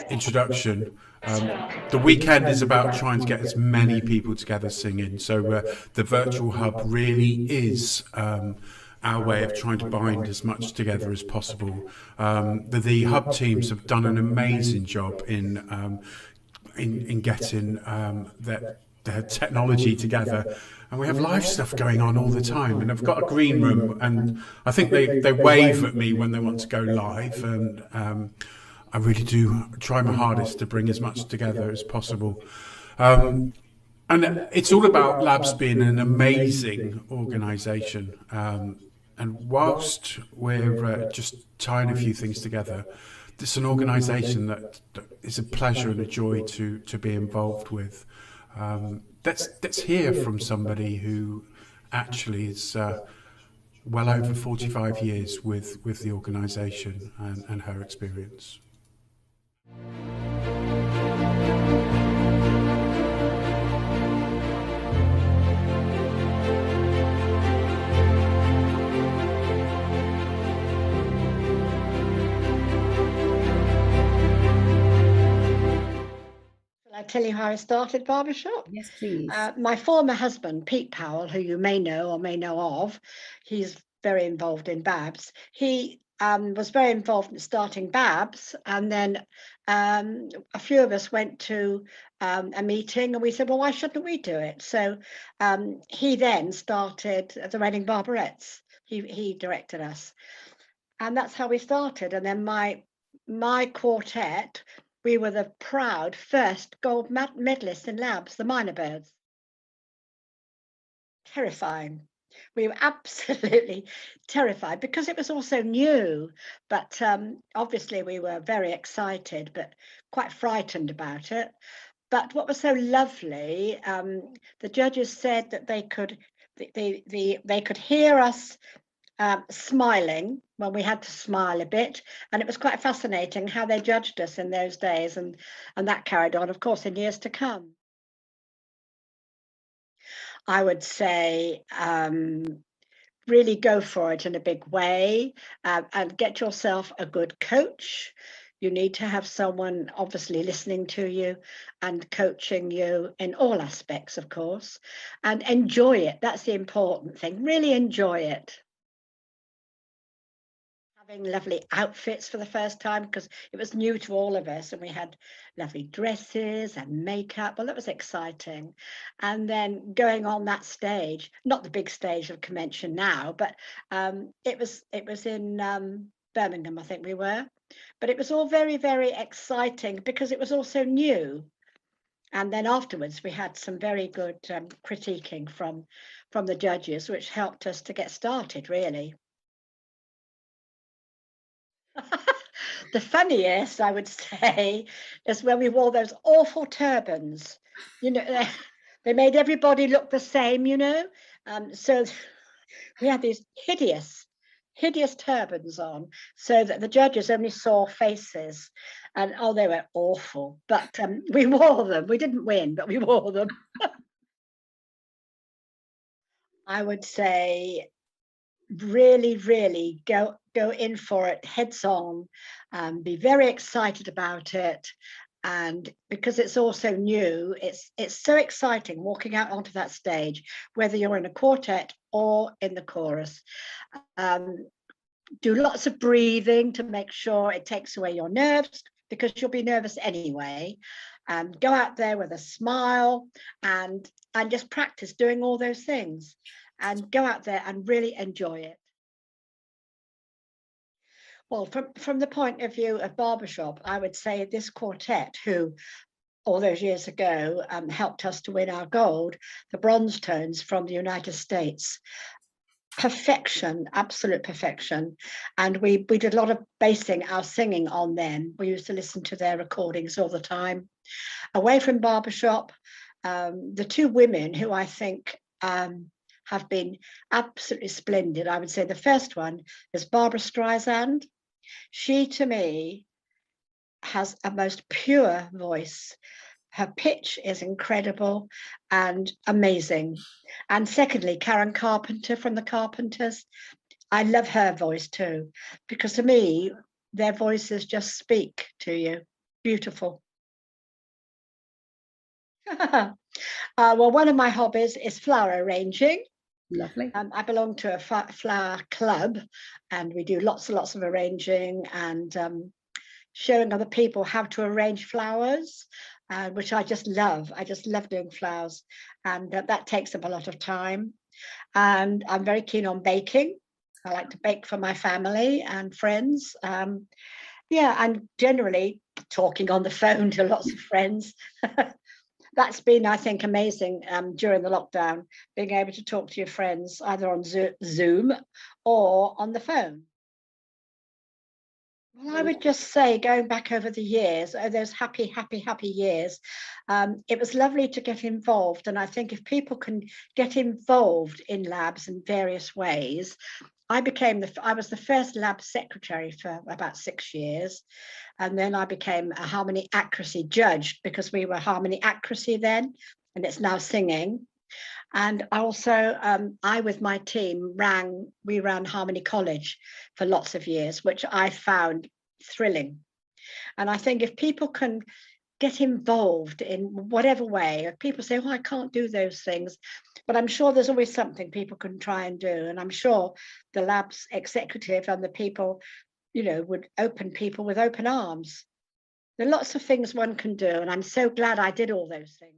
A: introduction, the weekend is about trying to get as many people together singing. So the virtual hub really is our way of trying to bind as much together as possible. The hub teams have done an amazing job in getting their technology together. And we have live stuff going on all the time. And I've got a green room, and I think they wave at me when they want to go live. And I really do try my hardest to bring as much together as possible. And it's all about LABBS being an amazing organisation. And whilst we're just tying a few things together, it's an organisation that is a pleasure and a joy to be involved with. Let's hear from somebody who actually is well over 45 years with the organisation and her experience.
K: I tell you how I started Barbershop?
F: Yes, please.
K: My former husband, Pete Powell, who you may know or may know of, he's very involved in LABBS. He was very involved in starting LABBS, and then a few of us went to a meeting, and we said, well, why shouldn't we do it? So he then started the Reading Barberettes. He directed us, and that's how we started. And then my quartet, we were the proud first gold medalists in LABBS, the Minor Birds. Terrifying. We were absolutely terrified because it was also new, but obviously we were very excited, but quite frightened about it. But what was so lovely, the judges said that they could hear us smiling when we had to smile a bit, and it was quite fascinating how they judged us in those days, and that carried on, of course, in years to come. I would say really go for it in a big way, and get yourself a good coach. You need to have someone obviously listening to you and coaching you in all aspects, of course, and enjoy it. That's the important thing. Really enjoy it. Having lovely outfits for the first time, because it was new to all of us, and we had lovely dresses and makeup. Well, that was exciting. And then going on that stage, not the big stage of Convention now, but it was in Birmingham, I think we were. But it was all very, very exciting because it was also new. And then afterwards, we had some very good critiquing from the judges, which helped us to get started, really. The funniest, I would say, is when we wore those awful turbans. You know, they made everybody look the same, you know. So we had these hideous turbans on, so that the judges only saw faces. And oh, they were awful. But we wore them. We didn't win, but we wore them. I would say really go in for it, heads on, be very excited about it. And because it's also new, it's so exciting walking out onto that stage, whether you're in a quartet or in the chorus. Do lots of breathing to make sure it takes away your nerves, because you'll be nervous anyway. Go out there with a smile and just practice doing all those things, and go out there and really enjoy it. Well, from the point of view of Barbershop, I would say this quartet, who all those years ago helped us to win our gold, the bronze tones from the United States. Perfection, absolute perfection. And we did a lot of basing our singing on them. We used to listen to their recordings all the time. Away from Barbershop, the two women who I think have been absolutely splendid. I would say the first one is Barbara Streisand. She, to me, has a most pure voice. Her pitch is incredible and amazing. And secondly, Karen Carpenter from the Carpenters. I love her voice too, because to me, their voices just speak to you. Beautiful. Well, one of my hobbies is flower arranging.
F: Lovely.
K: I belong to a flower club, and we do lots and lots of arranging and showing other people how to arrange flowers, which I just love. I just love doing flowers, and that takes up a lot of time. And I'm very keen on baking. I like to bake for my family and friends. Yeah, and generally talking on the phone to lots of friends. That's been, I think, amazing during the lockdown, being able to talk to your friends either on Zoom or on the phone. Well, I would just say, going back over the years, those happy years, it was lovely to get involved. And I think if people can get involved in LABBS in various ways, I was the first LABBS secretary for about 6 years. And then I became a harmony accuracy judge, because we were harmony accuracy then, and it's now singing. And also, I with my team we ran Harmony College for lots of years, which I found thrilling. And I think if people can get involved in whatever way, if people say, oh, I can't do those things, but I'm sure there's always something people can try and do. And I'm sure the LABBS executive and the people, you know, would open people with open arms. There are lots of things one can do, and I'm so glad I did all those things.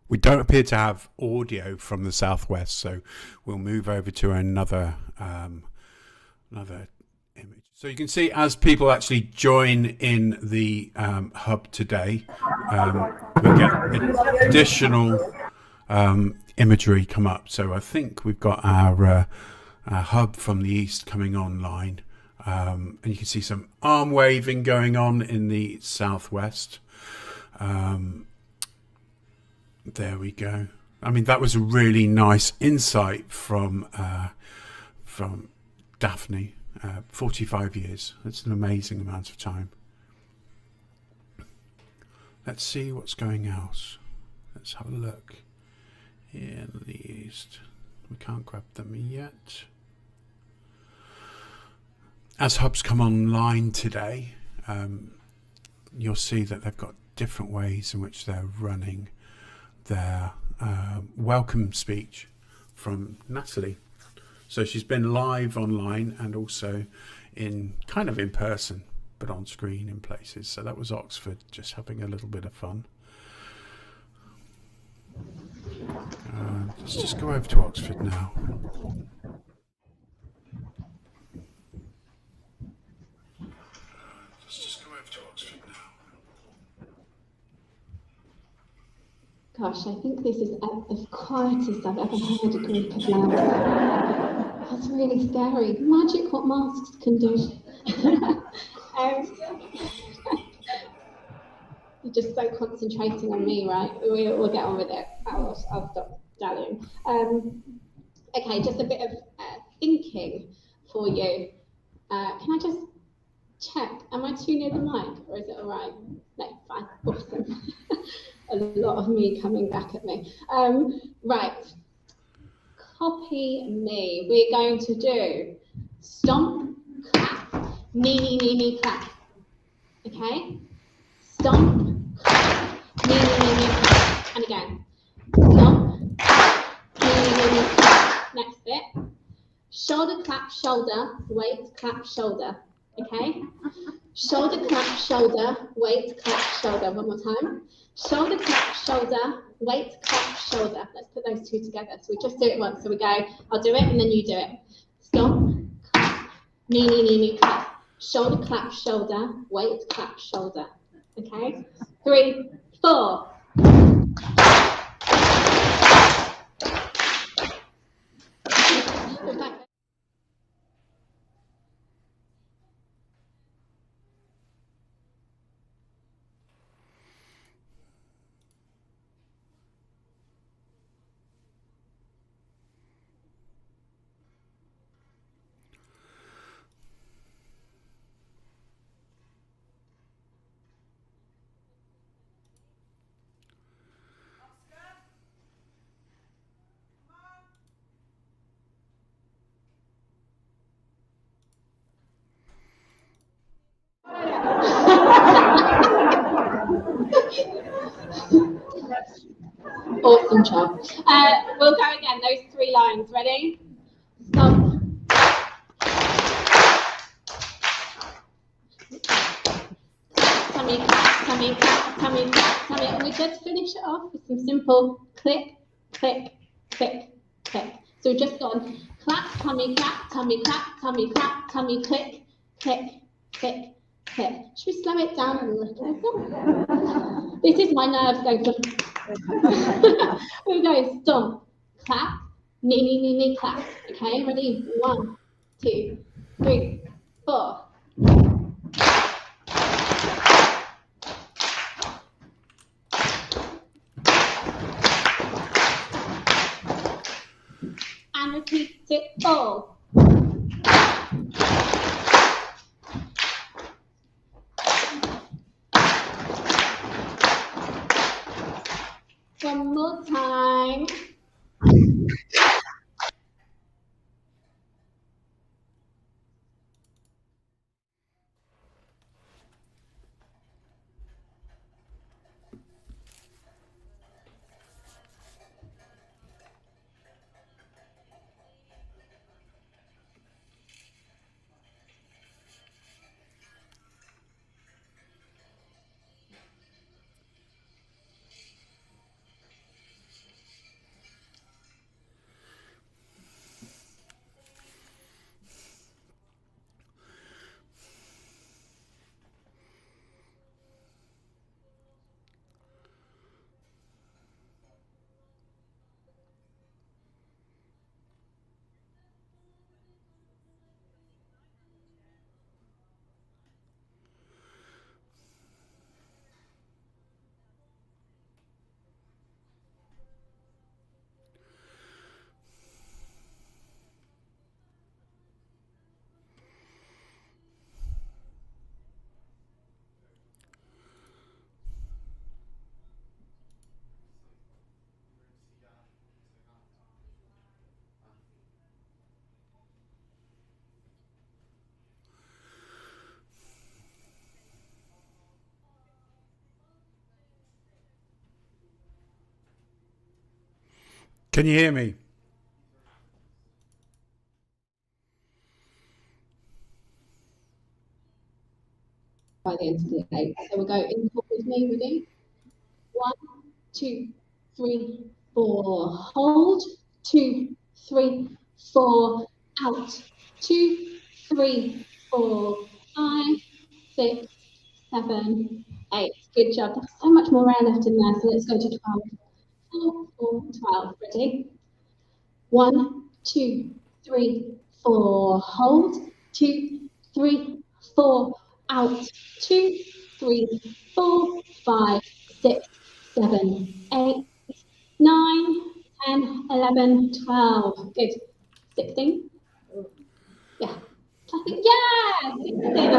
A: We don't appear to have audio from the southwest, so we'll move over to another image. So you can see, as people actually join in the hub today, we get additional imagery come up. So I think we've got our hub from the east coming online, and you can see some arm waving going on in the southwest. There we go. I mean, that was a really nice insight from Daphne. 45 years. That's an amazing amount of time. Let's see what's going else. Let's have a look. Here in the east. We can't grab them yet. As hubs come online today, you'll see that they've got different ways in which they're running their welcome speech from Natalie. So she's been live online and also in kind of in person, but on screen in places. So that was Oxford, just having a little bit of fun. Let's just go over to Oxford now.
L: Gosh, I think this is the quietest I've ever heard a group of LABBS. That's really scary. Magic what masks can do. You're just so concentrating on me, right? We'll get on with it. I'll stop dallying. Okay, just a bit of thinking for you. Can I just check? Am I too near the mic, or is it all right? No, fine. Awesome. A lot of me coming back at me. Right. Copy me. We're going to do stomp, clap, knee, clap. Okay? Stomp, clap, knee, clap. And again. Stomp, knee, clap. Next bit. Shoulder, clap, shoulder, weight, clap, shoulder. Okay? Shoulder, clap, shoulder, weight, clap, shoulder. One more time. Shoulder, clap, shoulder, weight, clap, shoulder. Let's put those two together. So we just do it once. So we go, I'll do it and then you do it. Stomp, clap, knee, clap. Shoulder, clap, shoulder, weight, clap, shoulder. Okay? 3, 4. Awesome job. We'll go again, those 3 lines. Ready? Stomp. Tummy clap, tummy clap, tummy clap, tummy. And we just finish it off with some simple click, click, click, click. So we've just gone clap, tummy clap, tummy clap, tummy clap, tummy click, click, click, click. Should we slow it down a little? This is my nerves going to... We go stomp, clap, knee, clap. Okay, ready? 1, 2, 3, 4. And repeat it all. One more time.
A: Can you hear me?
L: By the end of the day. So we'll go in with me, ready? 1, 2, 3, 4, hold, 2, 3, 4, out, 2, 3, 4, 5, 6, 7, 8. Good job. There's so much more air left in there, so let's go to 12. 4, 4, 12. Ready? 1, 2, 3, 4, hold, 2, 3, 4, out, 2, 3, 4, 5, 6, 7, 8, 9, 10, 11, 12. Good. 16? Yeah. Yeah! 16.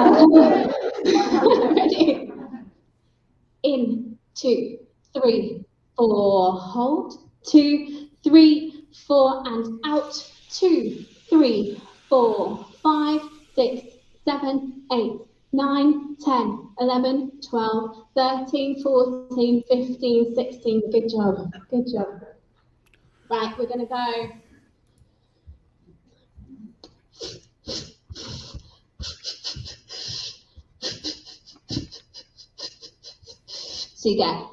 L: Ready? In, 2, 3, 4, hold, 2, 3, 4, and out, 2, 3, 4, 5, 6, 7, 8, 9, 10, 11, 12, 13, 14, 15, 16. Good job. Good job. Right, we're going to go. So you get.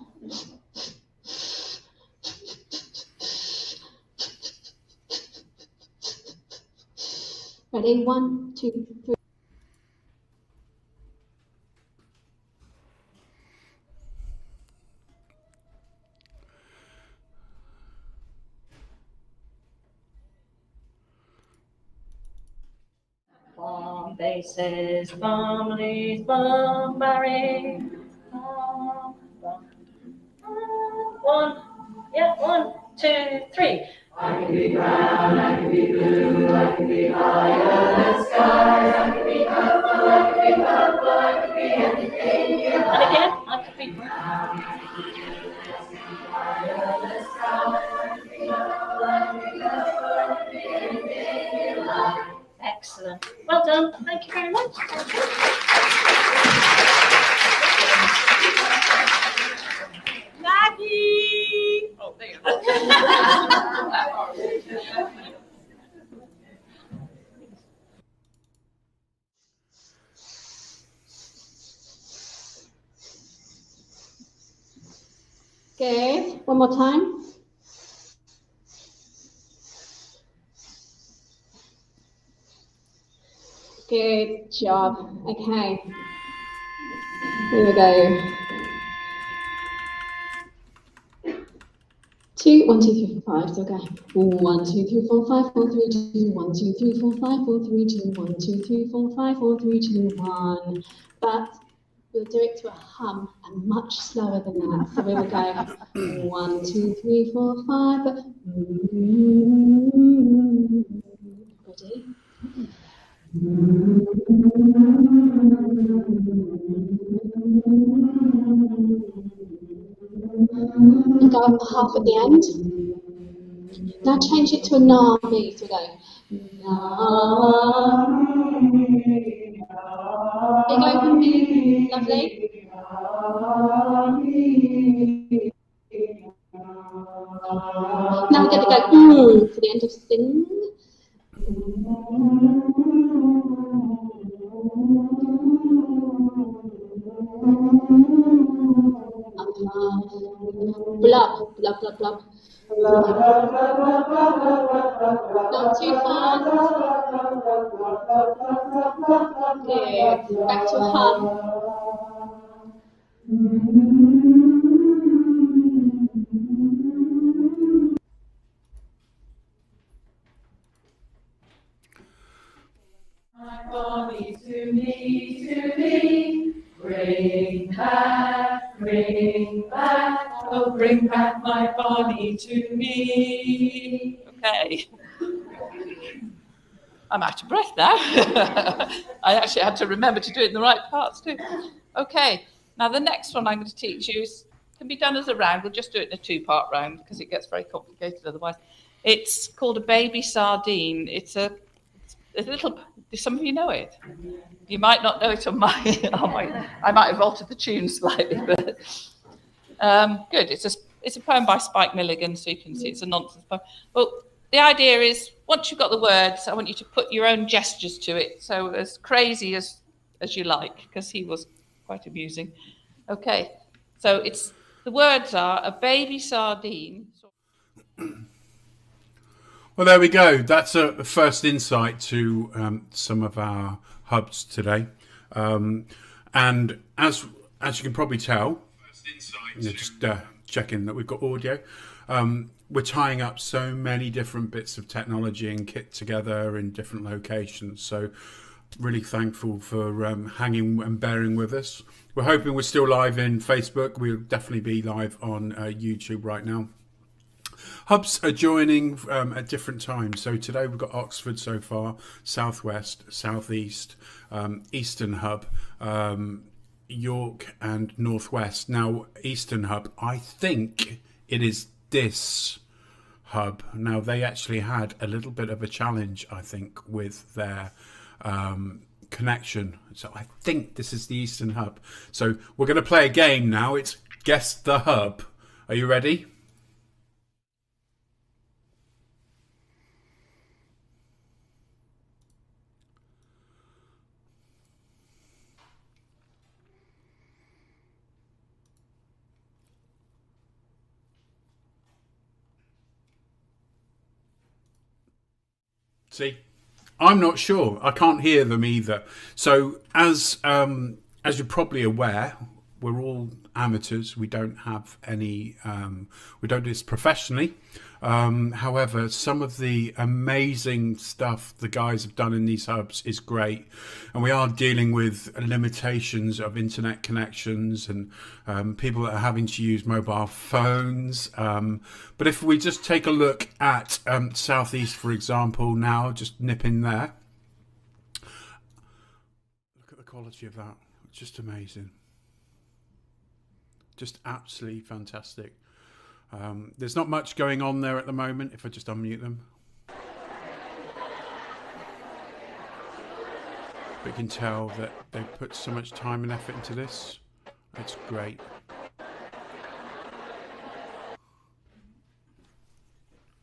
L: Ready? 1, 2, 3.
M: Bomb bases, bomb leaves, bomb Barry. Bomb, bomb. 1, yeah, 1, 2, 3. I can be brown, I can be blue, I can be higher than skies, I can be purple, I can be purple, I can be anything you like. And again, I can be brown, I can be blue, I can be higher than skies, I can be purple, I can be purple, I can be anything you like. Excellent. Well done. Thank you very much.
N: Maggie! Oh, there you go.
L: Good. One more time. Good job. Okay. Here we go. 2, 1, 2, 3, 4, 5. So go. 1, 2, 3, 4, 5, 4, 3, 2, 1, 2, 3, 4, 5, 4, 3, 2, 1, 2, 3, 4, 5, 4, 3, 2, 1. But we'll do it to a hum and much slower than that. So we will go 1, 2, 3, 4, 5. Ready? And go up half at the end. Now change it to a na-mi. So we go na. Big open B. Lovely. Now we're going to go for the end of sing. Blub, blub, blub, blub. Not too fast. Good. Back to a hum.
M: My Bonnie to me, bring back, oh bring back my Bonnie to me. Okay. I'm out of breath now. I actually had to remember to do it in the right parts too. Okay, now the next one I'm going to teach you can be done as a round. We'll just do it in a 2-part round because it gets very complicated otherwise. It's called a baby sardine. It's a little, do some of you know it? You might not know it on my, I might have altered the tune slightly, but good. It's a poem by Spike Milligan, so you can see it's a nonsense poem. Well, the idea is, once you've got the words, I want you to put your own gestures to it. So as crazy as you like, because he was quite amusing. Okay, so the words are a baby sardine.
A: Well, there we go. That's a first insight to some of our hubs today. And as you can probably tell, just checking that we've got audio. We're tying up so many different bits of technology and kit together in different locations. So really thankful for hanging and bearing with us. We're hoping we're still live in Facebook. We'll definitely be live on YouTube right now. Hubs are joining at different times. So today we've got Oxford so far, Southwest, Southeast, Eastern Hub, York and Northwest. Now, Eastern Hub, I think it is this hub. Now, they actually had a little bit of a challenge, I think, with their connection. So I think this is the Eastern Hub. So we're going to play a game now. It's Guess the Hub. Are you ready? See, I'm not sure. I can't hear them either. So as you're probably aware, we're all amateurs. We don't have any. We don't do this professionally. However, some of the amazing stuff the guys have done in these hubs is great, and we are dealing with limitations of internet connections and people that are having to use mobile phones. But if we just take a look at Southeast, for example, now just nip in there. Look at the quality of that. It's just amazing. Just absolutely fantastic. There's not much going on there at the moment if I just unmute them. But you can tell that they've put so much time and effort into this. It's great.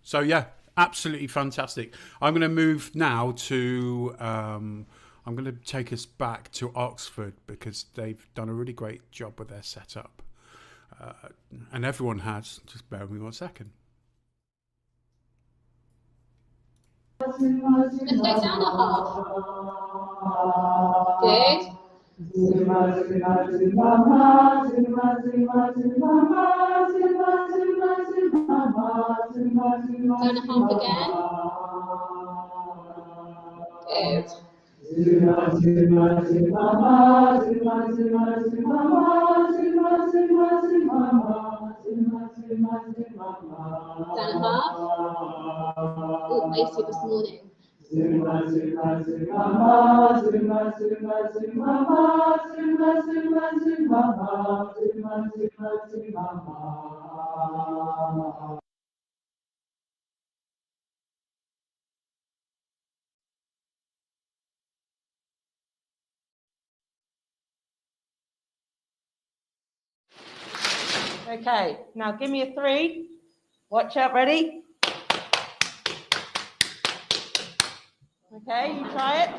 A: So yeah, absolutely fantastic. I'm going to move now to, I'm going to take us back to Oxford because they've done a really great job with their setup. And everyone has. Just bear with me 1 second.
L: Let's go down a half. Good. Down a half again. Good. Down a half. Oh, icy this morning.
O: Okay, now give me a 3. Watch out, ready? Okay, you try it.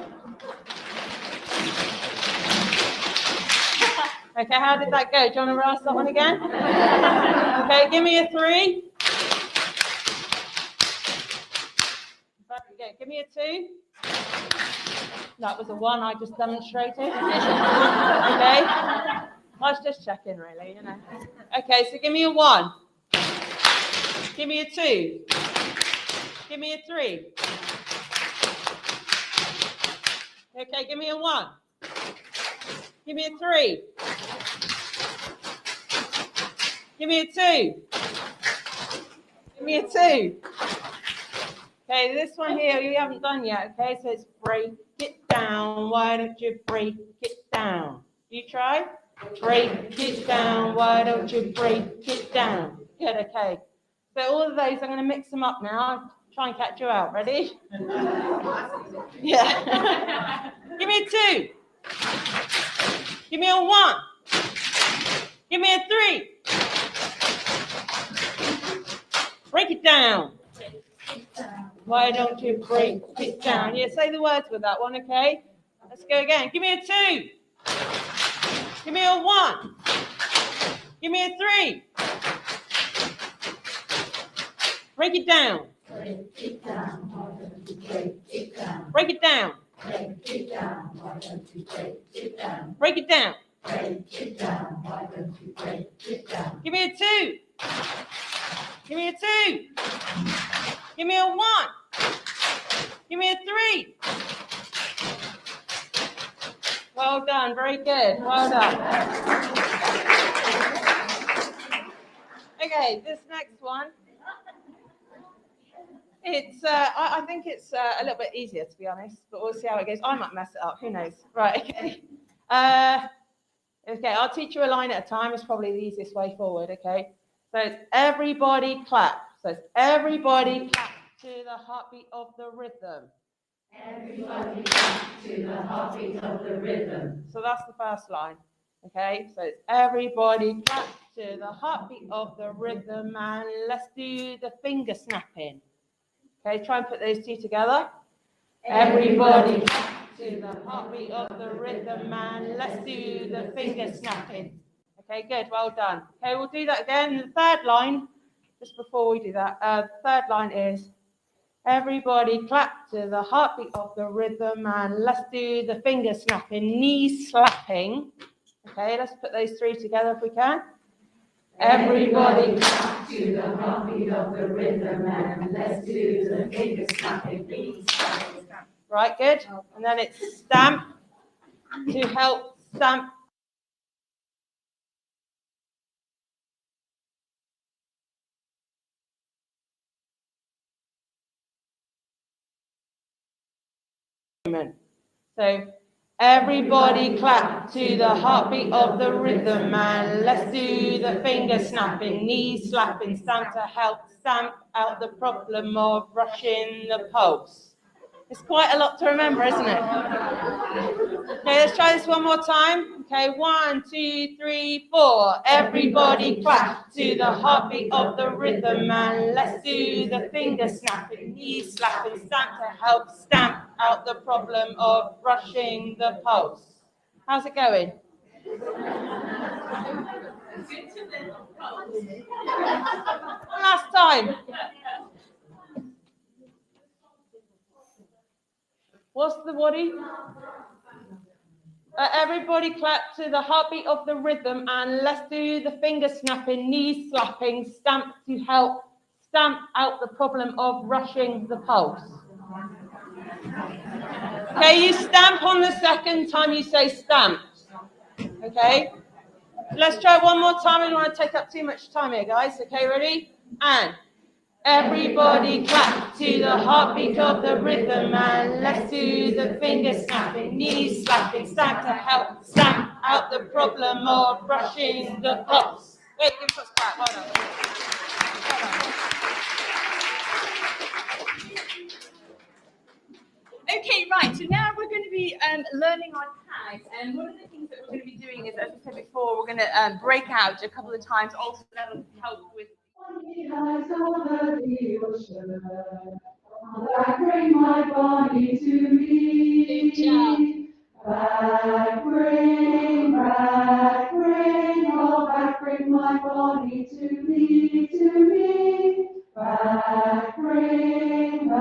O: Okay, how did that go? Do you want to ask that one again? Okay, give me a 3. Okay, give me a 2. That was a 1 I just demonstrated. Okay, I was just checking really, you know. Okay, so give me a 1. Give me a 2. Give me a 3. Okay, give me a 1. Give me a 3. Give me a 2. Give me a 2. Okay, this one here you haven't done yet. Okay, so it's break it down. Why don't you break it down? You try? Break it down. Why don't you break it down? Good, okay. So all of those, I'm going to mix them up now. Try and catch you out. Ready? Yeah. Give me a 2. Give me a 1. Give me a 3. Break it down. Why don't you break it down? Yeah, say the words with that one, okay? Let's go again. Give me a 2. Give me a 1. Give me a 3. Break it down.
B: Break it down, why don't you break it down?
O: Break it down.
B: Break it down, why don't you break it down?
O: Break it down.
B: Break it down, why don't you break it down?
O: Give me a 2. Give me a 2. Give me a 1. Give me a 3. Well done, very good. Well done. Okay, this next one. It's I think it's a little bit easier, to be honest, but we'll see how it goes. I might mess it up, who knows? Right, okay. Okay, I'll teach you a line at a time. It's probably the easiest way forward, okay? So it's everybody clap. So it's everybody clap to the heartbeat of the rhythm.
B: Everybody clap to the heartbeat of the rhythm.
O: So that's the first line, okay? So it's everybody clap to the heartbeat of the rhythm, and let's do the finger snapping. Okay, try and put those two together. Everybody clap to the heartbeat of the rhythm, and let's do the finger snapping. Okay, good, well done. Okay, we'll do that again. The third line, just before we do that, the third line is everybody clap to the heartbeat of the rhythm, and let's do the finger snapping, knee slapping. Okay, let's put those three together if we can. Everybody clap
B: to the heartbeat of the rhythm, and let's do the finger snapping, please.
O: Right, good. And then it's stamp to help stamp. So everybody clap to the heartbeat of the rhythm, and let's do the finger snapping, knee slapping, stamp to help stamp out the problem of rushing the pulse. It's quite a lot to remember, isn't it? Okay, let's try this one more time. Okay, 1, 2, 3, 4. Everybody clap to the heartbeat of the rhythm, and let's do the finger snapping, knee slapping, stamp to help stamp out the problem of rushing the pulse. How's it going? One last time. What's the body? Everybody clap to the heartbeat of the rhythm, and let's do the finger snapping, knee slapping, stamp to help stamp out the problem of rushing the pulse. Okay, you stamp on the second time you say stamp. Okay, let's try one more time. I don't want to take up too much time here, guys. Okay, ready? And everybody clap to the heartbeat of the rhythm, and let's do the finger snapping, knee slapping, stamp to help stamp out the problem of rushing the pulse. Wait, give us a clap. Well done.
P: Okay, right, so now we're going to be learning our tags, and one of the things that we're going to be doing is, as I said before, we're going to break out a couple of times, also that'll help with.
B: I bring my body to me. Back, bring, oh, back, bring my body to me, to me. Back, bring,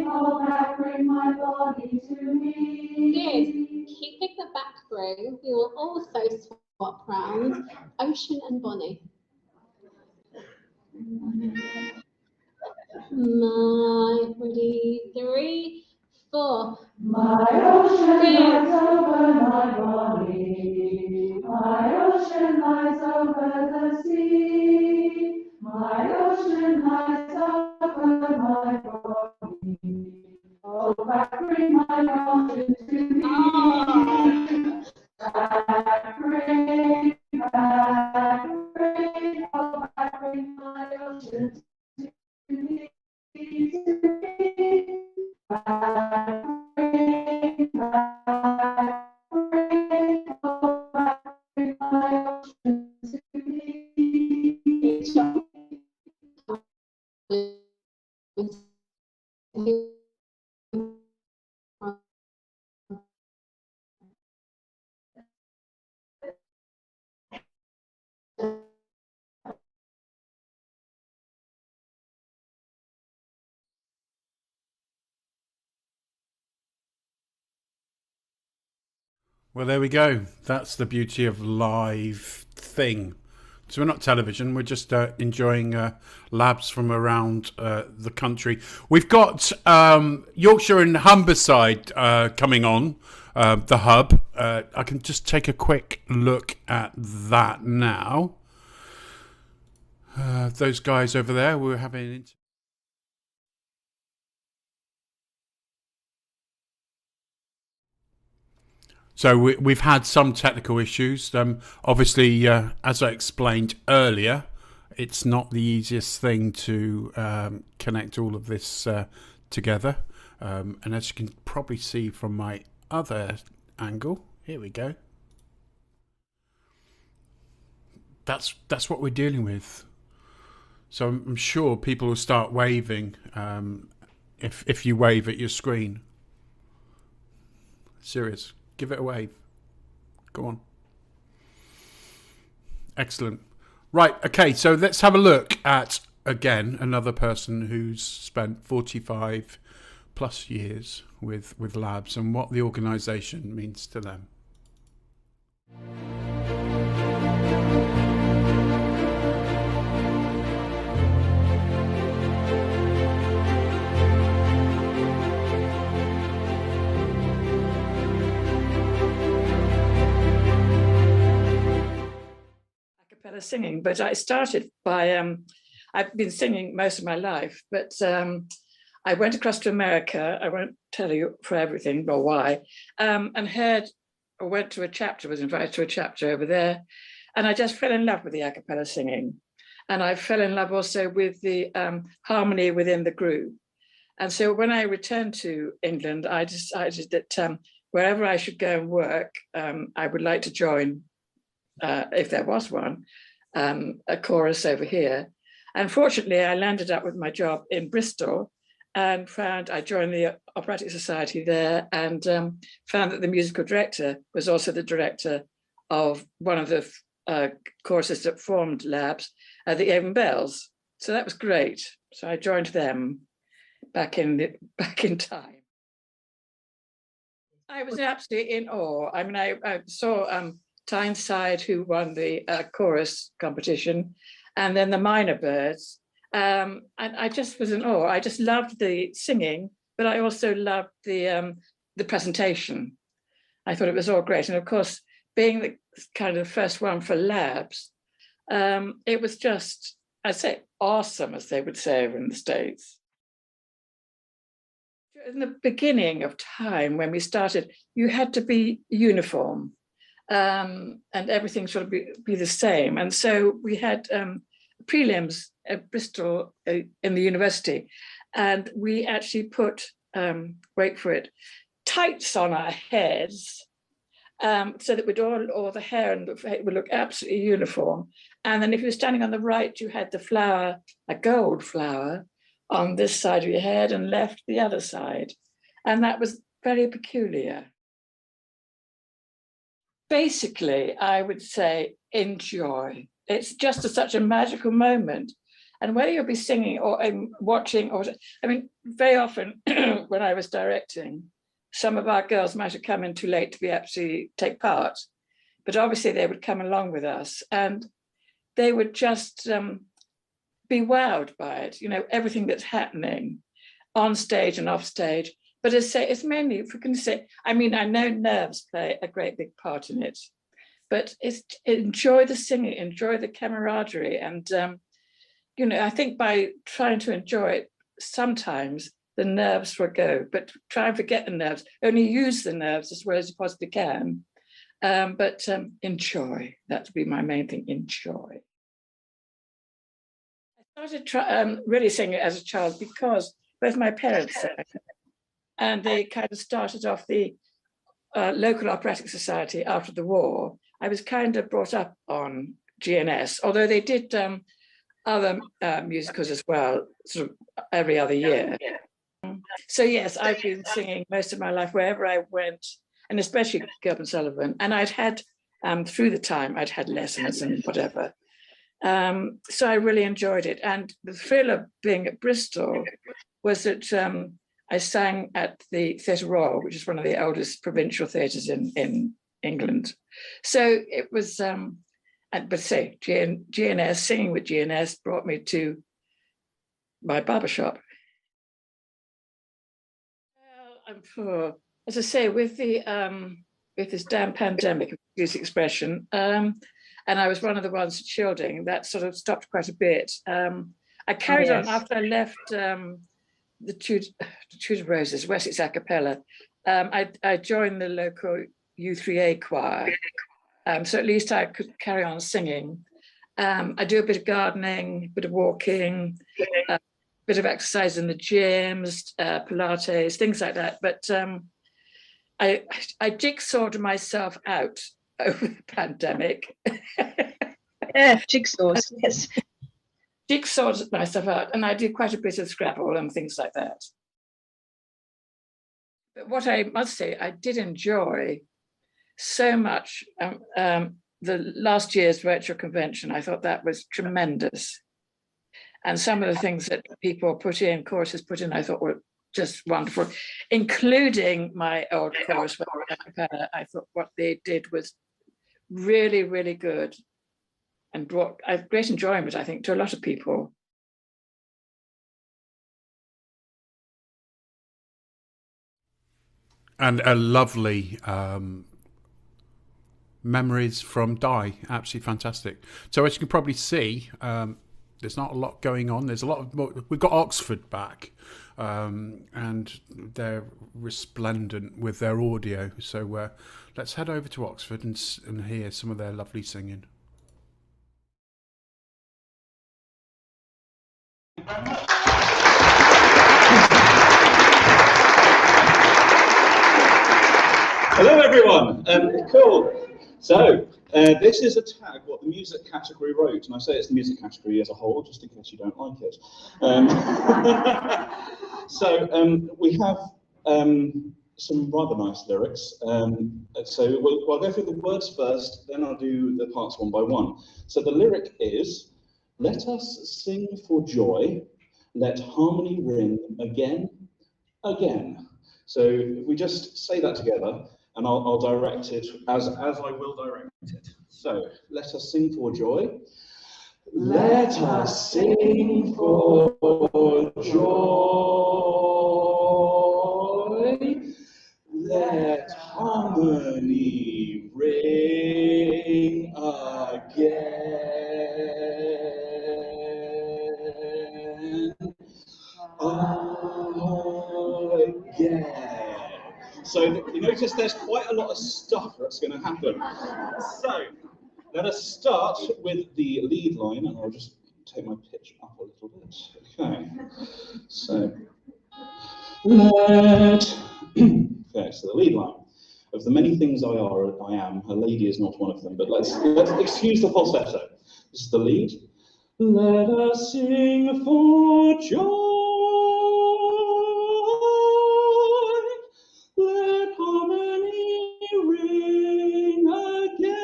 B: oh, back, bring my body to me.
L: Good. Keeping the back row, we will also swap round Ocean and Bonnie. Ready, 3, 4.
B: My ocean lies over my body. My ocean lies over the sea. My ocean lies over my body. Oh, back bring my ocean to me. Back bring, oh, back bring my ocean to me.
A: Well, there we go. That's the beauty of live thing. So we're not television. We're just enjoying labs from around the country. We've got Yorkshire and Humberside coming on, the hub. I can just take a quick look at that now. Those guys over there, we were having an interview. So we've had some technical issues. Obviously, as I explained earlier, it's not the easiest thing to connect all of this together. And as you can probably see from my other angle, here we go. That's what we're dealing with. So I'm sure people will start waving if you wave at your screen. Serious. Give it a wave. Go on. Excellent. Right, okay, so let's have a look at, again, another person who's spent 45 plus years with LABBS and what the organisation means to them.
Q: Singing, but I started by I've been singing most of my life, but I went across to America. I won't tell you for everything or why, and went to a chapter, was invited to a chapter over there, and I just fell in love with the a cappella singing, and I fell in love also with the harmony within the group. And so when I returned to England, I decided that wherever I should go and work, I would like to join, if there was one, a chorus over here. Unfortunately, I landed up with my job in Bristol and I joined the Operatic Society there, and found that the musical director was also the director of one of the choruses that formed LABBS, the Avon Bells. So that was great. So I joined them back in time. I was absolutely in awe. I mean, I saw Tyneside, who won the chorus competition, and then the Minor Birds. And I just was in awe. I just loved the singing, but I also loved the presentation. I thought it was all great. And of course, being the kind of first one for LABBS, it was just, I'd say, awesome, as they would say over in the States. In the beginning of time, when we started, you had to be uniform. And everything sort of be the same. And so we had prelims at Bristol in the university, and we actually put, wait for it, tights on our heads, so that we'd all the hair and the would look absolutely uniform. And then if you were standing on the right, you had the flower, a gold flower, on this side of your head and left the other side. And that was very peculiar. Basically, I would say enjoy. It's just such a magical moment. And whether you'll be singing or watching, I mean, very often when I was directing, some of our girls might have come in too late to be actually take part, but obviously they would come along with us and they would just be wowed by it, you know, everything that's happening on stage and off stage. But as I say, it's mainly, if we can say, I mean, I know nerves play a great big part in it, but it's enjoy the singing, enjoy the camaraderie. And, you know, I think by trying to enjoy it, sometimes the nerves will go, but try and forget the nerves, only use the nerves as well as you possibly can. But enjoy, that would be my main thing, enjoy. I started really singing as a child because both my parents sang. And they kind of started off the local operatic society after the war. I was kind of brought up on GNS, although they did other musicals as well, sort of every other year. So yes, I've been singing most of my life wherever I went, and especially Gilbert Sullivan. And I'd had, through the time, I'd had lessons and whatever. So I really enjoyed it. And the thrill of being at Bristol was that I sang at the Theatre Royal, which is one of the oldest provincial theatres in England. So it was, but say, GNS, singing with GNS brought me to my barbershop. Well, as I say, with this damn pandemic, excuse the expression, and I was one of the ones shielding, that sort of stopped quite a bit. I carried on after I left the Tudor Roses, Wessex a cappella. I joined the local U3A choir, so at least I could carry on singing. I do a bit of gardening, a bit of walking, a bit of exercise in the gyms, Pilates, things like that. But I jigsawed myself out over the pandemic.
F: Yeah, jigsaws, yes.
Q: Jigsawed myself out, and I did quite a bit of Scrabble and things like that. But what I must say, I did enjoy so much the last year's virtual convention. I thought that was tremendous. And some of the things that people put in, choruses put in, I thought were just wonderful, including my old chorus. I thought what they did was really, really good and brought great enjoyment, I think, to a lot of people.
A: And a lovely memories from Di, absolutely fantastic. So as you can probably see, there's not a lot going on. There's a lot of, we've got Oxford back, and they're resplendent with their audio. So let's head over to Oxford and hear some of their lovely singing.
R: Hello everyone, cool. So this is a tag what the music category wrote, and I say it's the music category as a whole, just in case you don't like it. So we have some rather nice lyrics. So I'll go through the words first, then I'll do the parts one by one. So the lyric is, let us sing for joy, let harmony ring again, again. So if we just say that together, and I'll direct it as I will direct it. So let us sing for joy. Let us sing for joy. Let harmony ring again. Again. So you notice there's quite a lot of stuff that's going to happen. So let us start with the lead line, and I'll just take my pitch up a little bit. Okay. So okay, so the lead line. Of the many things I am, a lady is not one of them, but let's excuse the falsetto. This is the lead. Let us sing for joy. Let harmony ring again.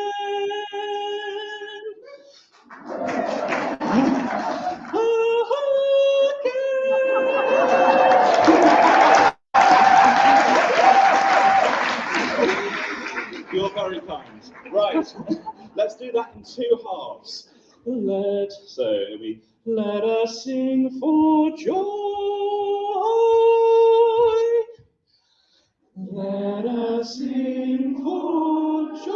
R: You're very kind. Right, let's do that in two halves. Let us sing for joy. Let us sing for joy.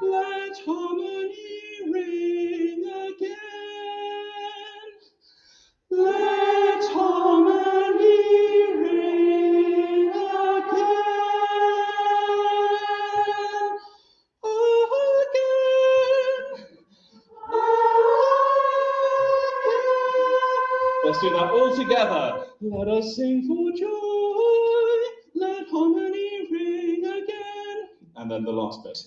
R: Let harmony ring again. Let harmony ring again. Let's do that all together. Let us sing for joy. Let harmony ring again. And then the last bit.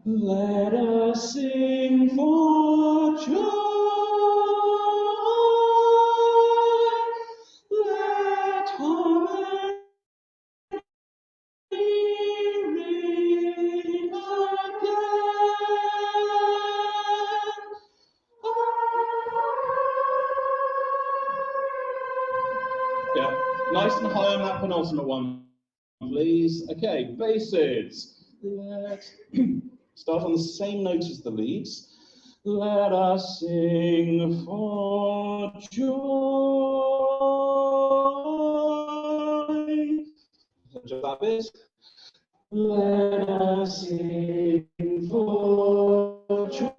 R: Let us sing for joy. Let harmony ring again. Yeah, nice nice and high on that penultimate one, please. Okay, basses. Let's start on the same note as the leads. Let us sing for joy. Just that bit. Let us sing for joy.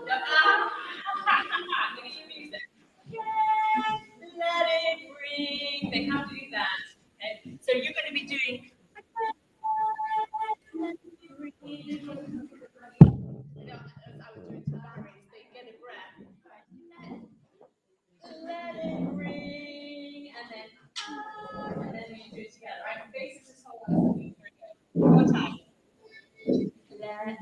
R: Let harmony begin again.
P: Let it ring. They have to do that. Okay? So you're going to be doing. Let it ring, and then you do it together, right? Basis is whole. One more time. Let.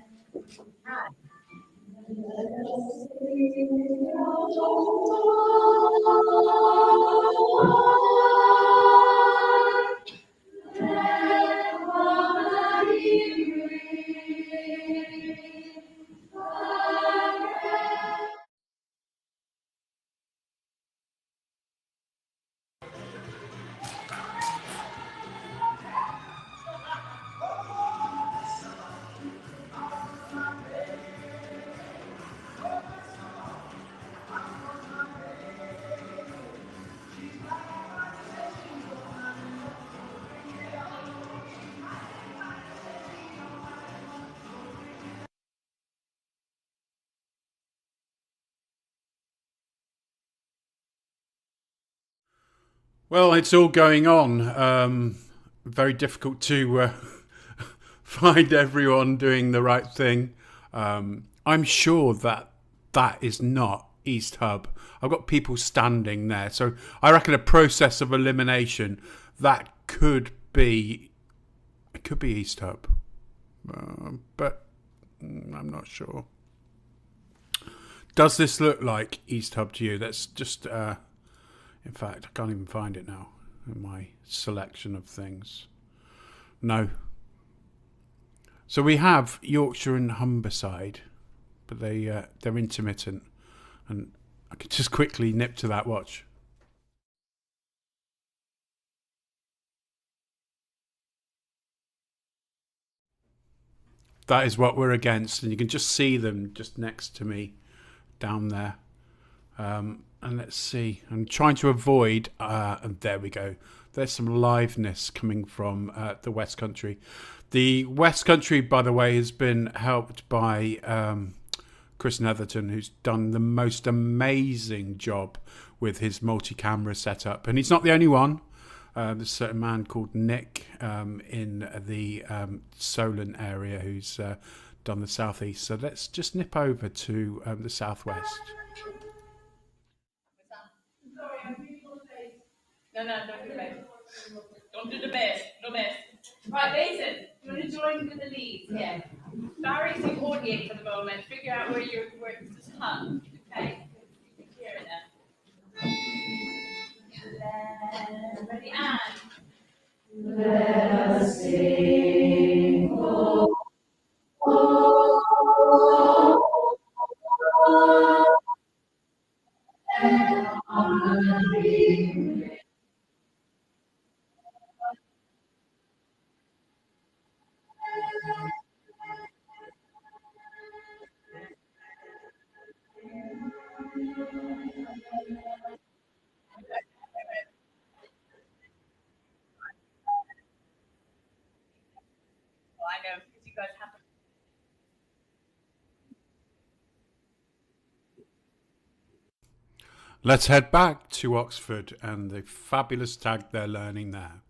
A: Well, it's all going on. Very difficult to find everyone doing the right thing. I'm sure that is not East Hub. I've got people standing there. So I reckon a process of elimination, that could be East Hub. But I'm not sure. Does this look like East Hub to you? That's just... in fact, I can't even find it now in my selection of things. No. So we have Yorkshire and Humberside, but they're intermittent. And I could just quickly nip to that. Watch. That is what we're against. And you can just see them just next to me down there. And let's see, I'm trying to avoid, and there we go. There's some liveness coming from the West Country. The West Country, by the way, has been helped by Chris Netherton, who's done the most amazing job with his multi-camera setup. And he's not the only one. There's a man called Nick in the Solent area who's done the southeast. So let's just nip over to the southwest.
P: No, don't do the bass. Don't do the bass. No bass. Right, Basin, you want to join with the leads? Yeah. Barry's in coordinate for the moment. Figure out where it's just hung. Okay? You can hear it then. Ready, and. Let us sing. I know, because you guys have to.
A: Let's head back to Oxford and the fabulous tag they're learning there.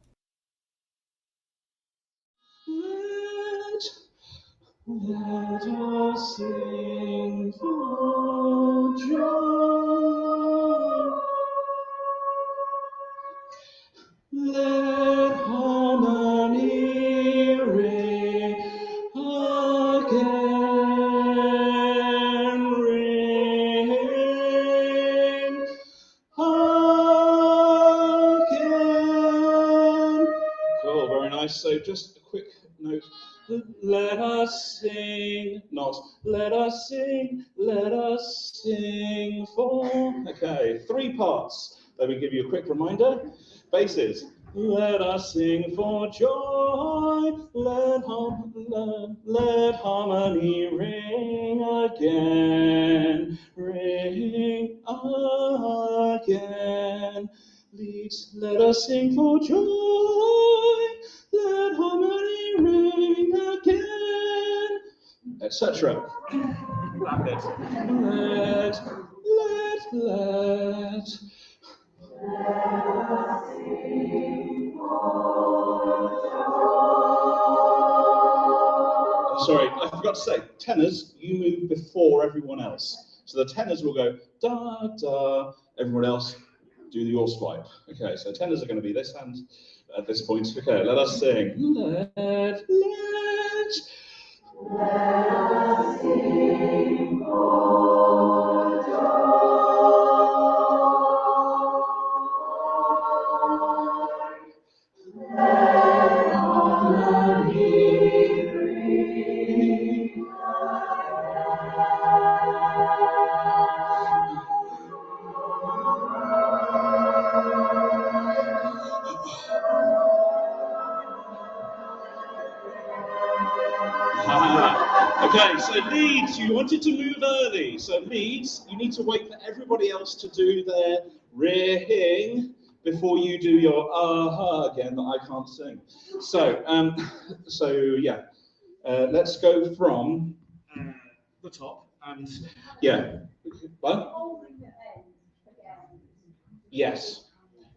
R: Let us sing for joy. Let harmony ring again, ring again. Cool, very nice. So just a quick note. Let us sing, not let us sing for. Okay, 3 parts. Let me give you a quick reminder. Basses. Let us sing for joy, let harmony ring again, ring again. Leads, let us sing for joy, let harmony ring again, etc. Let. Sorry, I forgot to say, tenors, you move before everyone else. So the tenors will go da da, everyone else do your swipe. Okay, so tenors are going to be this hand at this point. Okay, let us sing. Let us sing for Okay, so leads, you wanted to move early. So leads, you need to wait for everybody else to do their ring before you do your aha again that I can't sing. So, yeah, let's go from the top and yeah. What? Yes.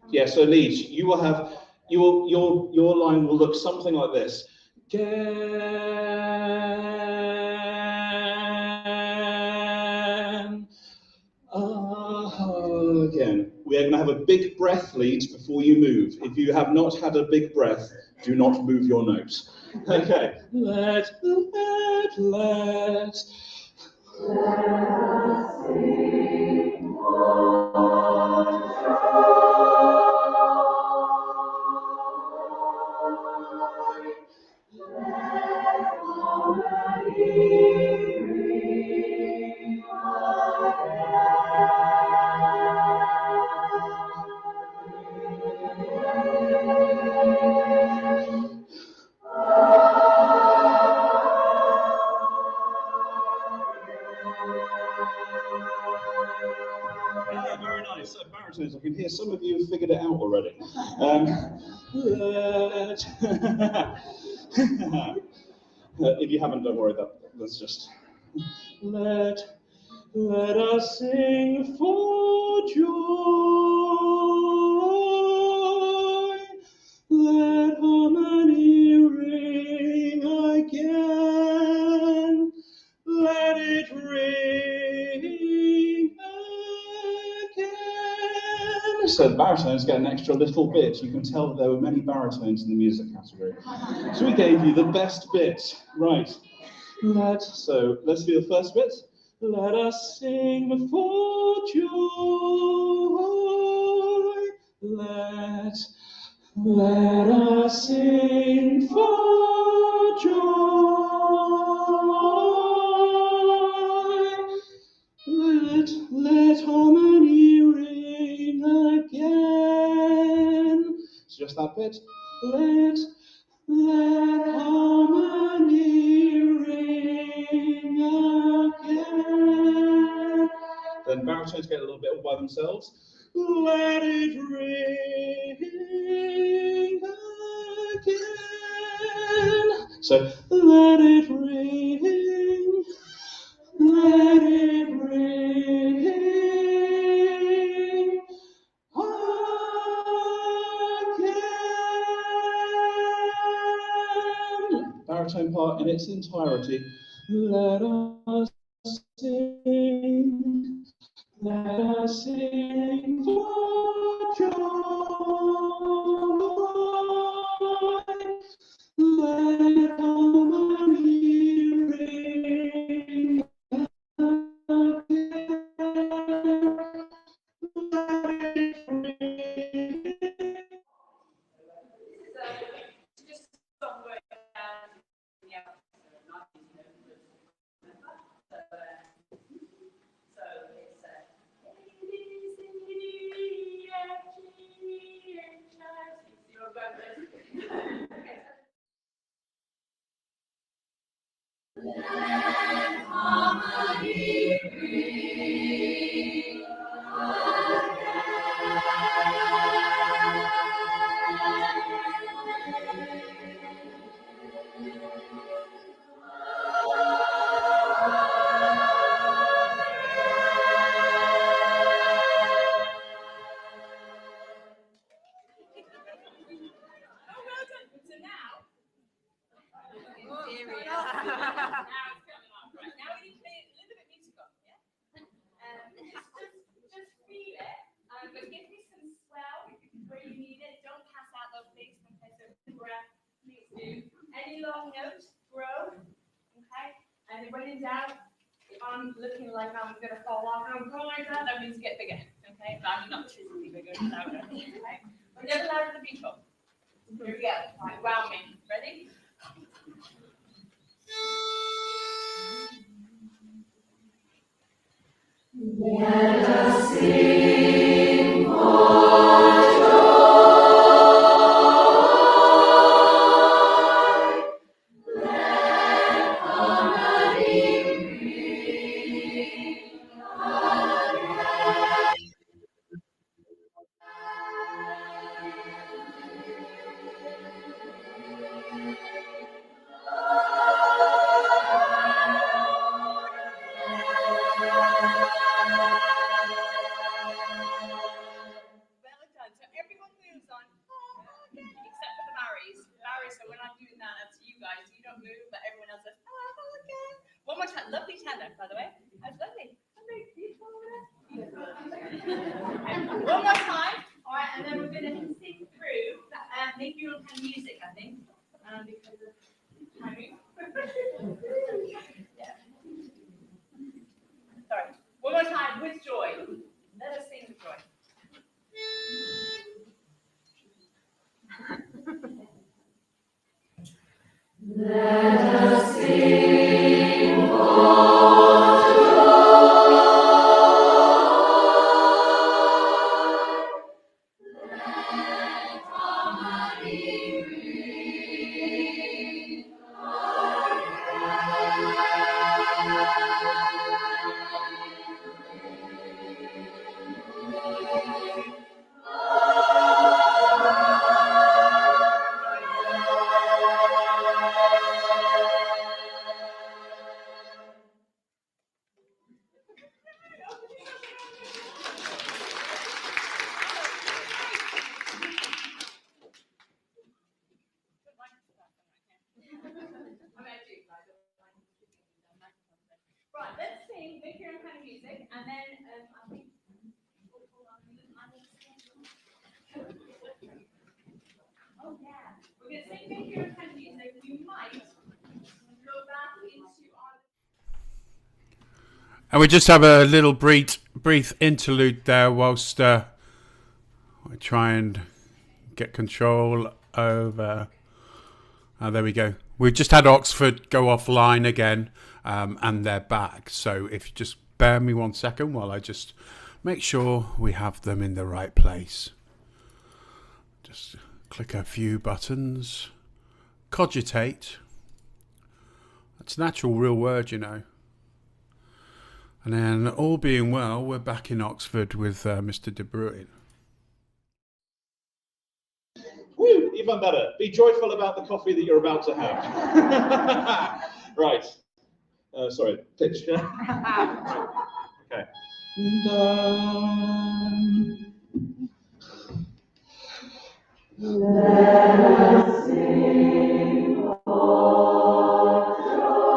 R: Yeah. So leads, you will have your line will look something like this. Again, we're going to have a big breath lead before you move. If you have not had a big breath, do not move your notes. Okay, let us sing very nice. So baritones, I can hear some of you have figured it out already. If you haven't, don't worry. That's just let us sing for joy. Let harmony ring again. Let it ring again. So the baritones get an extra little bit. You can tell that there were many baritones in the music category. So we gave you the best bit. Right. So let's do the first bit. Let us sing for joy. Let us sing for joy. Let harmony ring again. just that bit. Let harmony ring again. Then baritones get a little bit all by themselves. Let it ring again. So let it ring, let it ring again. Baritone part in its entirety. Let us sing. Let us sing for joy. Let harmony ring again. Let it ring.
P: Just somewhere down, yeah. So it's any long note, grow, okay? And then when in doubt, if I'm looking like I'm going to fall off and I'm going like that, that means get bigger, okay? But I'm not physically bigger, louder, okay? But never louder than people. Here we go. Right, round me. Ready? Let us sing for joy. Let harmony ring again. So everyone moves on, except for the Barrys. Barry, so when I'm doing that, that's you guys. You don't move, but everyone else says, again. One more time. Lovely tenor, by the way. That's lovely. One more time. All right, and then we're going to sing through make your own kind of music, I think, because of timing. Yeah. Sorry. One more time with joy. Let us sing with joy. Let us sing for joy. Let harmony ring Right, let's sing, make your own kind of music, and then I think. Oh yeah, we're going to sing, make your own kind of music. You might go back into our.
A: And we just have a little brief interlude there whilst we try and get control over. There we go. We've just had Oxford go offline again, and they're back. So if you just bear me 1 second while I just make sure we have them in the right place. Just Click a few buttons. Cogitate. That's a natural, real word, you know. And then, all being well, we're back in Oxford with Mr. De Bruin.
R: Woo, even better. Be joyful about the coffee that you're about to have. Right. Sorry, pitch. Okay.
B: Let us sing for joy.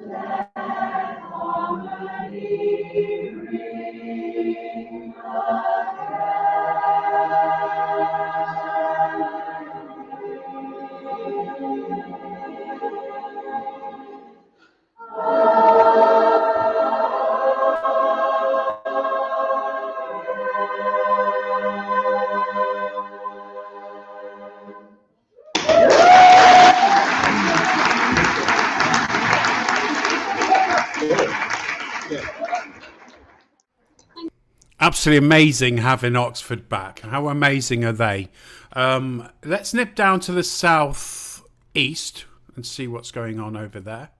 B: Let harmony ring
A: Absolutely amazing having Oxford back. How amazing are they? Let's nip down to the south east and see what's going on over there.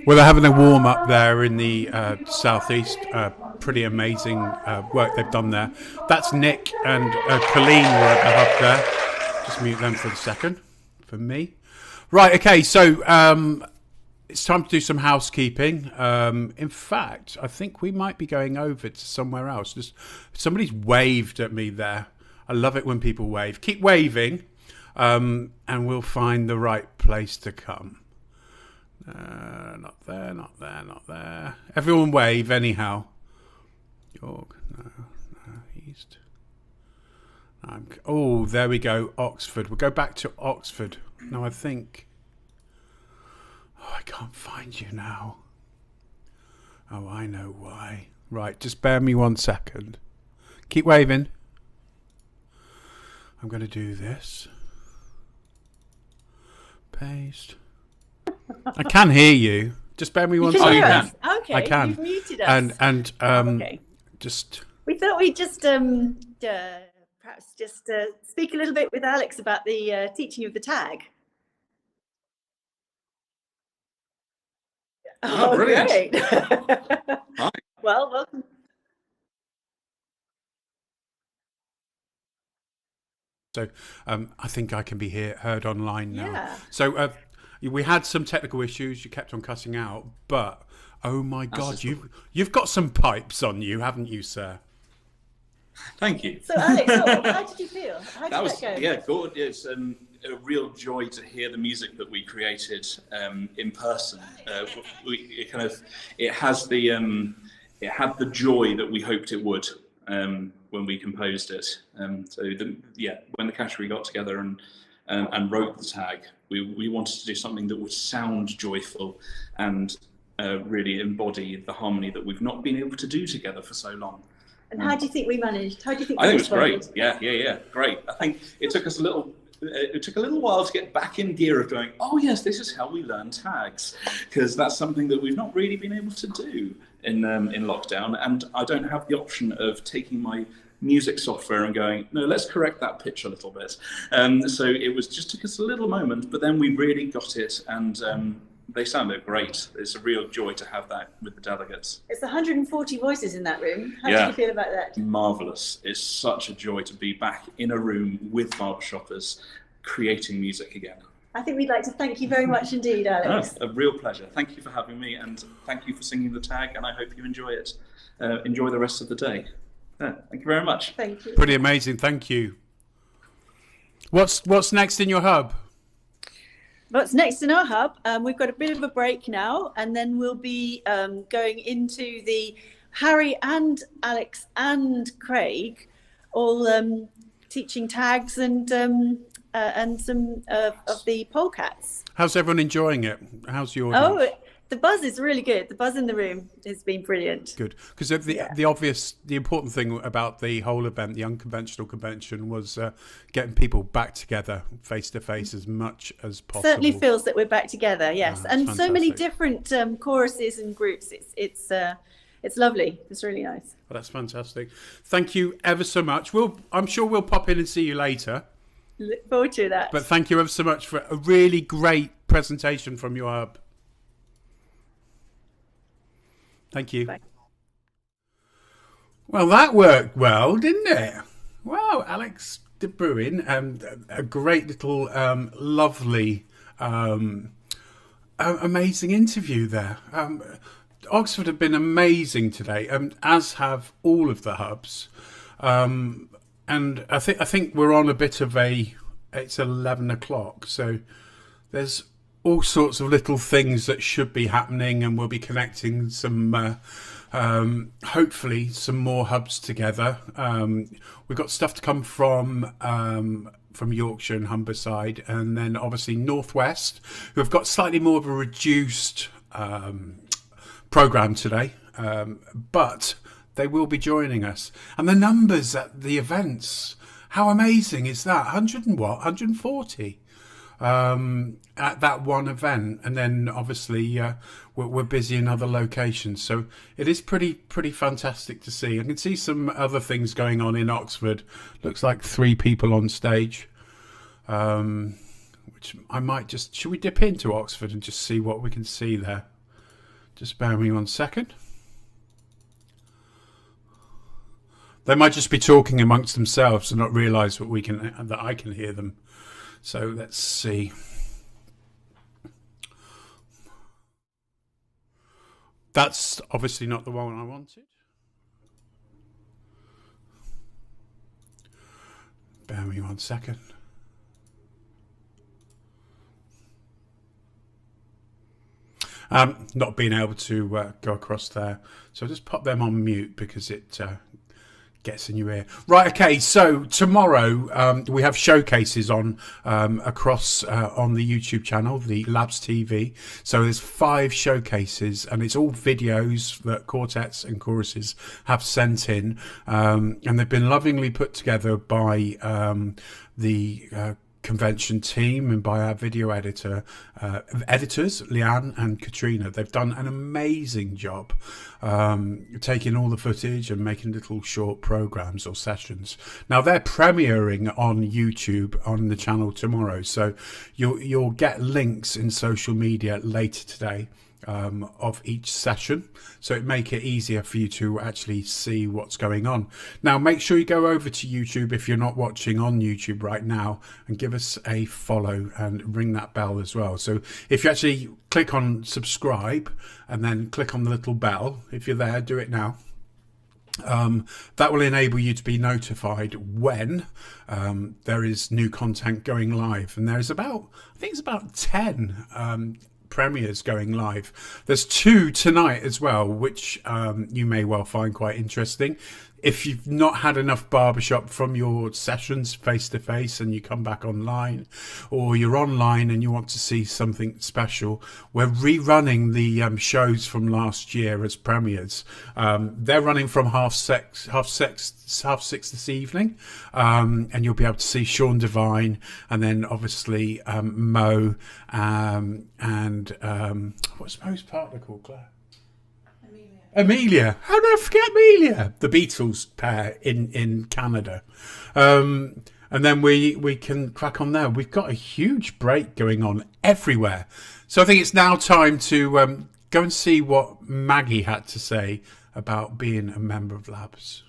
A: Well, they're having a warm up there in the southeast. Pretty amazing work they've done there. That's Nick and Colleen were at the hub there. Just mute them for a second for me. Right, okay, so it's time to do some housekeeping. In fact, I think we might be going over to somewhere else. Just somebody's waved at me there. I love it when people wave. Keep waving, and we'll find the right place to come. Not there, not there, not there. Everyone wave anyhow. York, no, east. Oh, there we go, Oxford. We'll go back to Oxford. No, I think... Oh, I can't find you now. Oh, I know why. Right, just bear me 1 second. Keep waving. I'm going to do this. Paste. I can hear you. Just bear me 1 second.
F: Oh, you can. Okay,
A: I can.
F: You've muted us.
A: And
F: okay.
A: Just.
F: We thought we'd just perhaps just speak a little bit with Alex about the teaching of the tag.
R: Oh, brilliant.
F: Great.
R: Hi.
F: Well, welcome.
A: So I think I can be heard online now.
F: Yeah.
A: So we had some technical issues. You kept on cutting out, but oh my God, you've got some pipes on you, haven't you, sir?
S: Thank you.
F: So Alex, how did you feel? How did that go?
S: Yeah, good. It's a real joy to hear the music that we created in person. It had the joy that we hoped it would when we composed it. When the category got together and wrote the tag, we wanted to do something that would sound joyful and really embody the harmony that we've not been able to do together for so long.
F: And how do you think we managed? How do you think?
S: I think it was great. Yeah, great. I think it took us a little while to get back in gear of going, oh yes, this is how we learn tags, because that's something that we've not really been able to do in lockdown. And I don't have the option of taking my music software and going, no, let's correct that pitch a little bit. So it was just took us a little moment, but then we really got it, and they sounded great. It's a real joy to have that with the delegates.
F: It's 140 voices in that room. How
S: Yeah.
F: do you feel about that?
S: Marvellous. It's such a joy to be back in a room with barbershoppers creating music again.
F: I think we'd like to thank you very much indeed, Alex.
S: A real pleasure. Thank you for having me, and thank you for singing the tag, and I hope you enjoy it. Enjoy the rest of the day. Thank you very much.
F: Thank you.
A: Pretty amazing. Thank you. What's next in your hub?
F: What's next in our hub? We've got a bit of a break now, and then we'll be going into the Harry and Alex and Craig all teaching tags and some of the polecats.
A: How's everyone enjoying it? How's your?
F: Oh, the buzz is really good. The buzz in the room has been brilliant.
A: Good, because the important thing about the whole event, the Unconventional Convention, was getting people back together face to face as much as possible.
F: Certainly feels that we're back together. Yes, and
A: fantastic.
F: so many different choruses and groups. It's lovely. It's really nice.
A: Well, that's fantastic. Thank you ever so much. I'm sure we'll pop in and see you later.
F: Look forward to that.
A: But thank you ever so much for a really great presentation from your hub. Thank you.
F: Bye.
A: Well, that worked well, didn't it? Wow, Alex de Bruin, a great little, lovely, amazing interview there. Oxford have been amazing today, as have all of the hubs. And I think we're on a bit of it's 11 o'clock, so there's all sorts of little things that should be happening, and we'll be connecting some, hopefully some more hubs together. We've got stuff to come from Yorkshire and Humberside, and then obviously Northwest, who have got slightly more of a reduced programme today, but they will be joining us. And the numbers at the events, how amazing is that? 140 at that one event, and then obviously we're busy in other locations, so it is pretty fantastic to see. I can see some other things going on in Oxford. Looks like 3 people on stage, which I might should we dip into Oxford and just see what we can see there? Just bear with me 1 second. They might just be talking amongst themselves and not realise that I can hear them. So let's see. That's obviously not the one I wanted. Bear with me 1 second. Not being able to go across there. So I'll just pop them on mute because it gets in your ear. Right, okay, so tomorrow we have showcases on across on the YouTube channel, the LABBS TV. So there's 5 showcases, and it's all videos that quartets and choruses have sent in, and they've been lovingly put together by the convention team and by our video editors Leanne and Katrina. They've done an amazing job taking all the footage and making little short programs or sessions. Now they're premiering on YouTube on the channel tomorrow, so you'll get links in social media later today of each session, so it make it easier for you to actually see what's going on. Now make sure you go over to YouTube if you're not watching on YouTube right now, and give us a follow and ring that bell as well. So if you actually click on subscribe and then click on the little bell, if you're there, do it now. That will enable you to be notified when there is new content going live, and there's I think it's about 10 premieres going live. There's 2 tonight as well, which you may well find quite interesting. If you've not had enough barbershop from your sessions face to face and you come back online, or you're online and you want to see something special, we're rerunning the shows from last year as premieres. They're running from half six this evening, and you'll be able to see Sean Devine, and then obviously Mo, and what's Mo's partner called, Claire? Amelia. How did I forget Amelia? The Beatles pair in Canada. And and then we can crack on there. We've got a huge break going on everywhere. So I think it's now time to go and see what Maggie had to say about being a member of LABBS.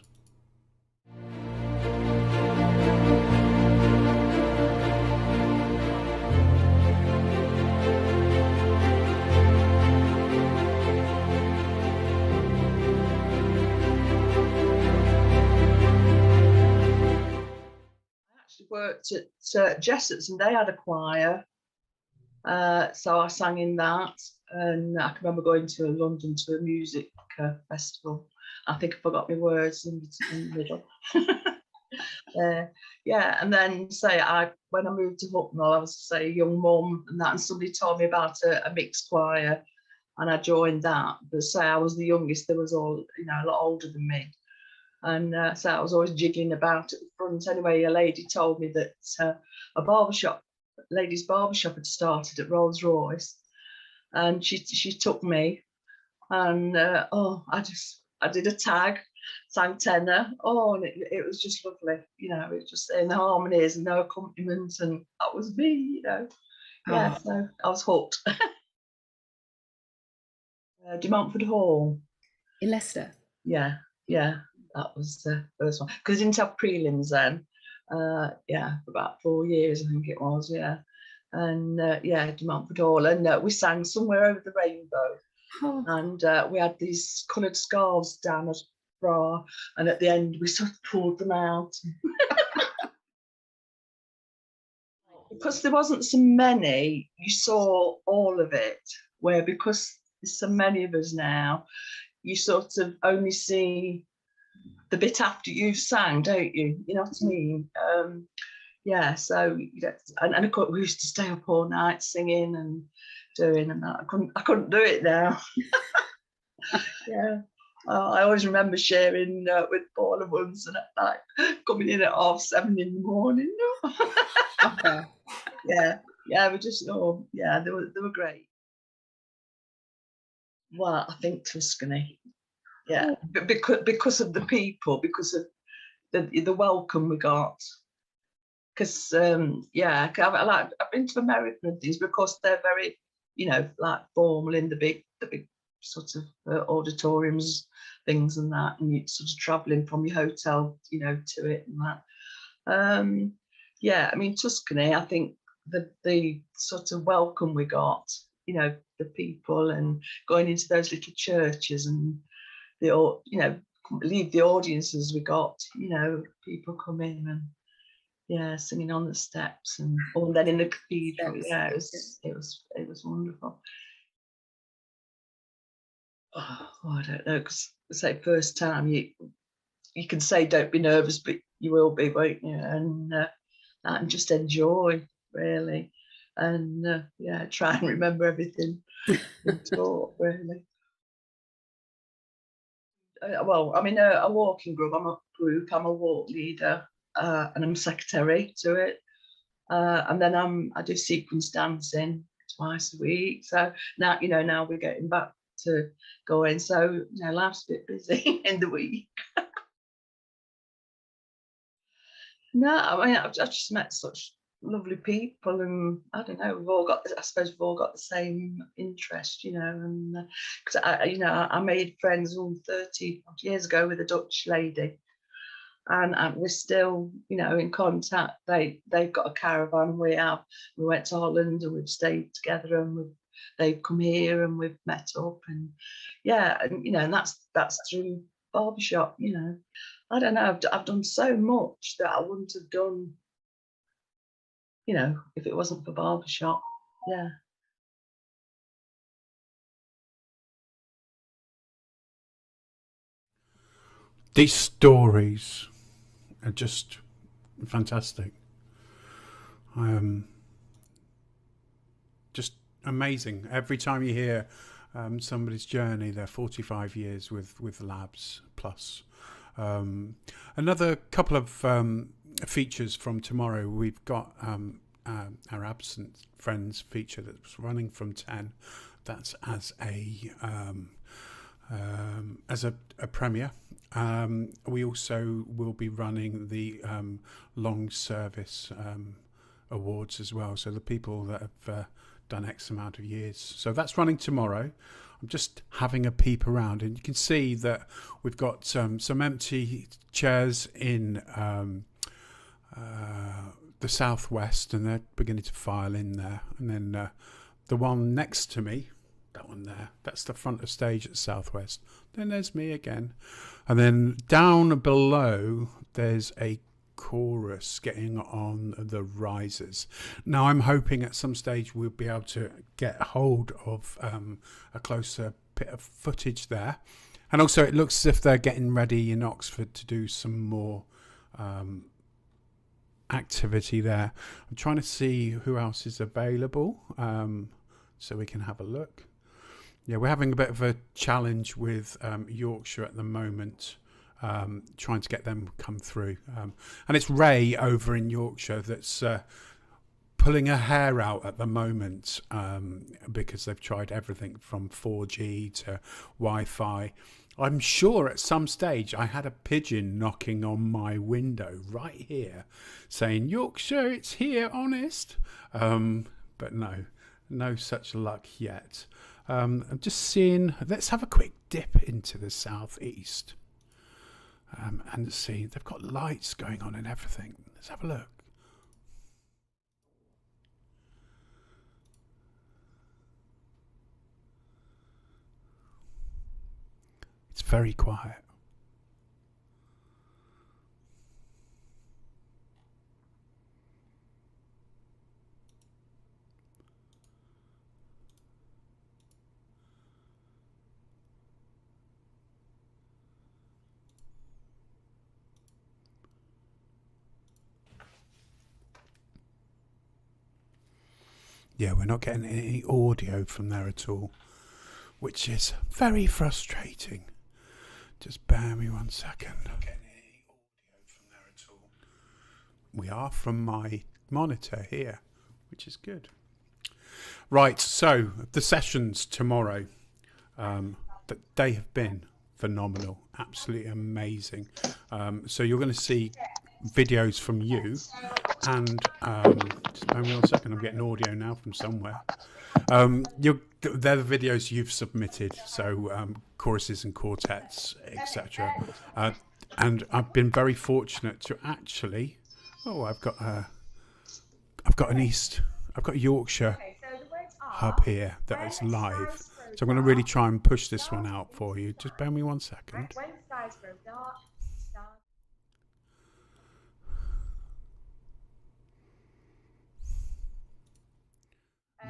T: Worked at Jessett's and they had a choir, so I sang in that, and I can remember going to London to a music festival. I think I forgot my words in the middle. Yeah, and then when I moved to Hucknall, I was a young mum and that, and somebody told me about a mixed choir, and I joined that. But I was the youngest. There was all a lot older than me. And so I was always jiggling about at the front. Anyway, a lady told me that a ladies' barbershop had started at Rolls Royce, and she took me, and I did a tag, sang tenor. And it was just lovely, it was just in the harmonies and no accompaniment, and that was me, Yeah, so I was hooked. De Montfort Hall
U: in Leicester.
T: Yeah. That was the first one, because I didn't have prelims then. For about 4 years, I think it was. Yeah, and De Montfort Hall, and we sang Somewhere Over the Rainbow, and we had these coloured scarves down as bra, and at the end we sort of pulled them out. Because there wasn't so many, you saw all of it. Where because there's so many of us now, you sort of only see the bit after you've sang, don't you? You know what I mean? So and of course we used to stay up all night singing and doing and that. I couldn't do it now. Yeah. I always remember sharing with Paula once, and at night coming in at 7:30 in the morning. We just they were great. Well, I think Tuscany. Yeah, but because of the people, because of the welcome we got. Because I've been to America and things because they're very, formal in the big sort of auditoriums, things and that, and you're sort of travelling from your hotel, to it and that. Tuscany, I think the sort of welcome we got, the people, and going into those little churches, and couldn't believe the audiences we got, people come in and singing on the steps, and then in the cathedral. It was wonderful. I don't know, because first time you can say don't be nervous, but you will be, won't you? And just enjoy, really, and try and remember everything we taught, really. I'm in a walking group. I'm a walk leader, and I'm secretary to it. And then I do sequence dancing twice a week. So now, now we're getting back to going. So, life's a bit busy in the week. No, I've just met such lovely people, and I don't know, we've all got the same interest, and because I made friends 30 years ago with a Dutch lady, and we're still in contact. They've got a caravan, we went to Holland, and we've stayed together, and they've come here and we've met up, and and that's through Barbershop. I don't know, I've done so much that I wouldn't have done if it wasn't for Barbershop. Yeah.
A: These stories are just fantastic. Just amazing. Every time you hear somebody's journey, they're 45 years with LABBS plus. Another couple of features from tomorrow. We've got our Absent Friends feature that's running from 10. That's as a premiere. we also will be running the long service awards as well. So the people that have done X amount of years. So that's running tomorrow. I'm just having a peep around, and you can see that we've got some empty chairs in the southwest, and they're beginning to file in there. And then the one next to me, that one there, that's the front of stage at southwest. Then there's me again, and then down below there's a chorus getting on the risers. Now I'm hoping at some stage we'll be able to get hold of a closer bit of footage there, and also it looks as if they're getting ready in Oxford to do some more activity there. I'm trying to see who else is available so we can have a look. Yeah, we're having a bit of a challenge with Yorkshire at the moment, trying to get them come through. And it's Ray over in Yorkshire that's pulling her hair out at the moment because they've tried everything from 4G to Wi-Fi. I'm sure at some stage I had a pigeon knocking on my window right here saying, "Yorkshire, it's here, honest." But no such luck yet. I'm just seeing, let's have a quick dip into the southeast and see, they've got lights going on and everything. Let's have a look. It's very quiet. Yeah, we're not getting any audio from there at all, which is very frustrating. Just bear me 1 second. Not getting any audio from there at all. We are from my monitor here, which is good. Right, so the sessions tomorrow, they have been phenomenal, absolutely amazing. So you're going to see videos from you, and just bear me 1 second, I'm getting audio now from somewhere. They're the videos you've submitted, so choruses and quartets, etc. And I've been very fortunate to actually, I've got a Yorkshire hub here that is live, so I'm going to really try and push this one out for you. Just bear me 1 second.
F: When skies grow dark, stars.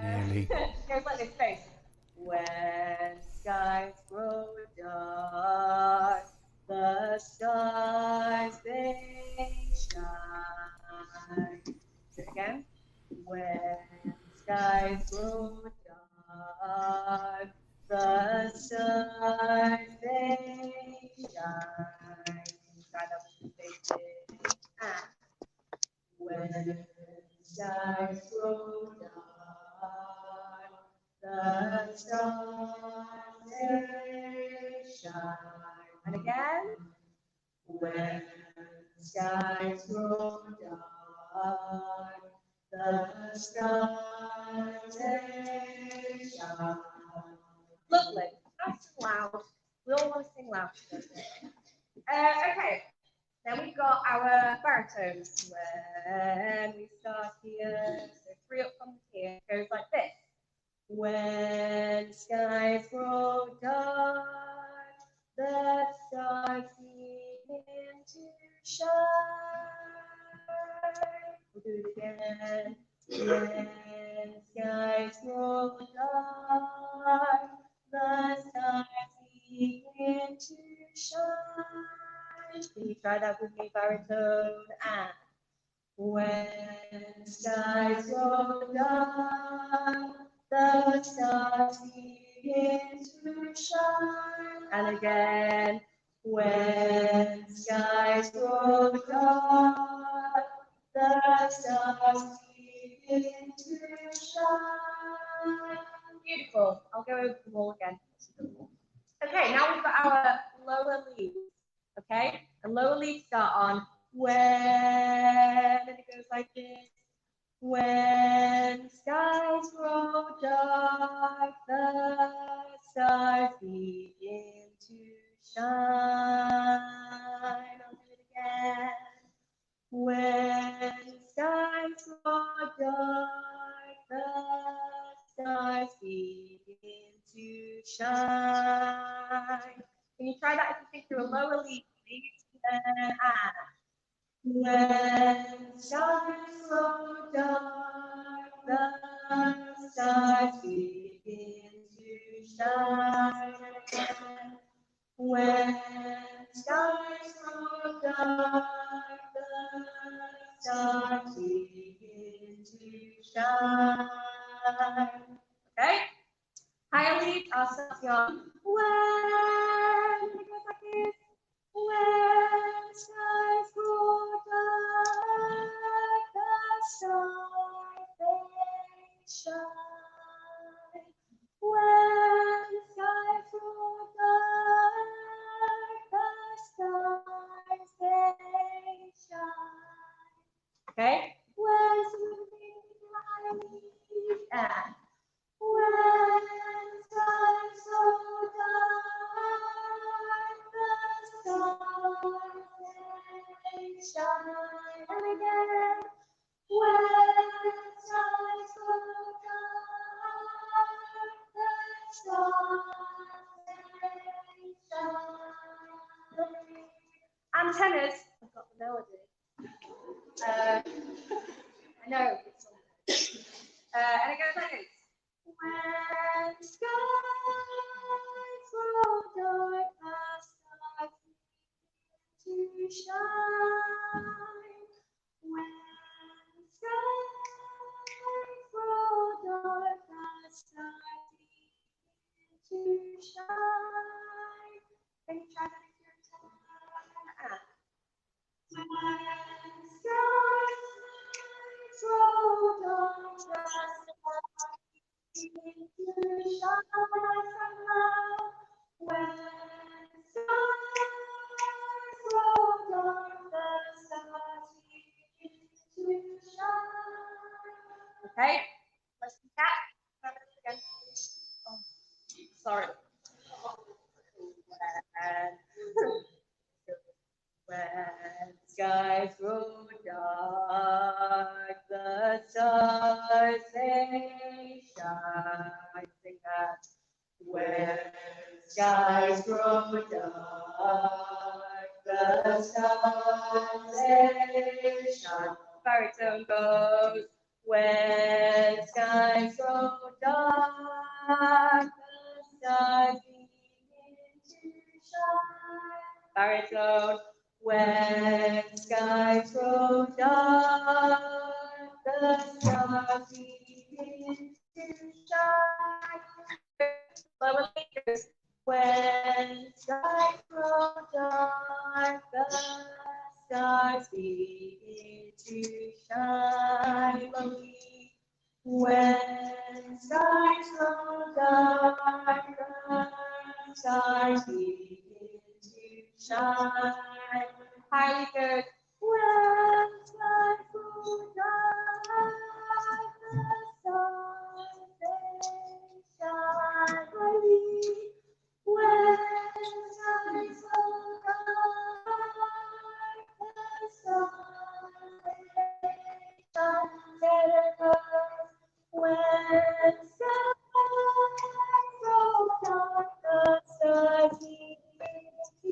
A: Nearly.
F: Goes like this, face. When skies grow dark, the stars they shine. Do it again. When skies grow dark, the stars they shine. Try that with the faces. When skies grow dark, the stars they shine. And again. When skies grow dark, the stars they shine. Lovely. Nice and loud. We all want to sing loud today. Okay. Then we've got our baritones. When we start here, so 3 up from here, it goes like this. When skies grow dark, the stars begin to shine. We'll do it again. When skies grow dark, the stars begin to shine. Can you try that with me, baritone? And when skies grow dark, the stars begin to shine. And again, when skies grow dark, the stars begin to shine. Beautiful. I'll go over them all again. Okay, now we've got our lower leads of
U: okay? And lower leads start on when, and it goes like this. When skies grow dark, the stars begin to shine. I'll do it again. When skies grow dark, the stars begin to shine. Can you try that if you think through a lower lead, please? When skies grow dark, the stars begin to shine. When skies grow dark, the stars begin to shine. Okay? Higher lead, I'll start you on. When, it goes like this. When skies grow dark, the stars they shine. When skies grow dark, the stars they shine. Okay? When and when skies grow dark, the stars they shine. And again, when skies grow dark, the stars they shine. Antennas, I've got the melody. I know it's all good. And it goes like this. When skies grow dark, the stars begin to shine. When skies grow dark, the stars begin to shine. Can you try that if you're in when skies grow dark, the stars begin to shine somehow. When skies grow dark, the stars begin to shine. Okay, let's do that. Again. Oh, sorry. When skies grow dark, the stars they shine. Sing that. When skies grow dark, the stars they shine. Baritone goes. When skies grow dark, the stars begin to shine. Baritone. When skies grow dark, the stars begin to shine. Lower leaders. When skies grow dark, the stars begin to shine. When skies grow dark, the stars begin to shine. Highly good. When skies grow dark, the stars they shine. Highly. When skies grow dark, the stars they shine. When skies grow dark, the stars begin to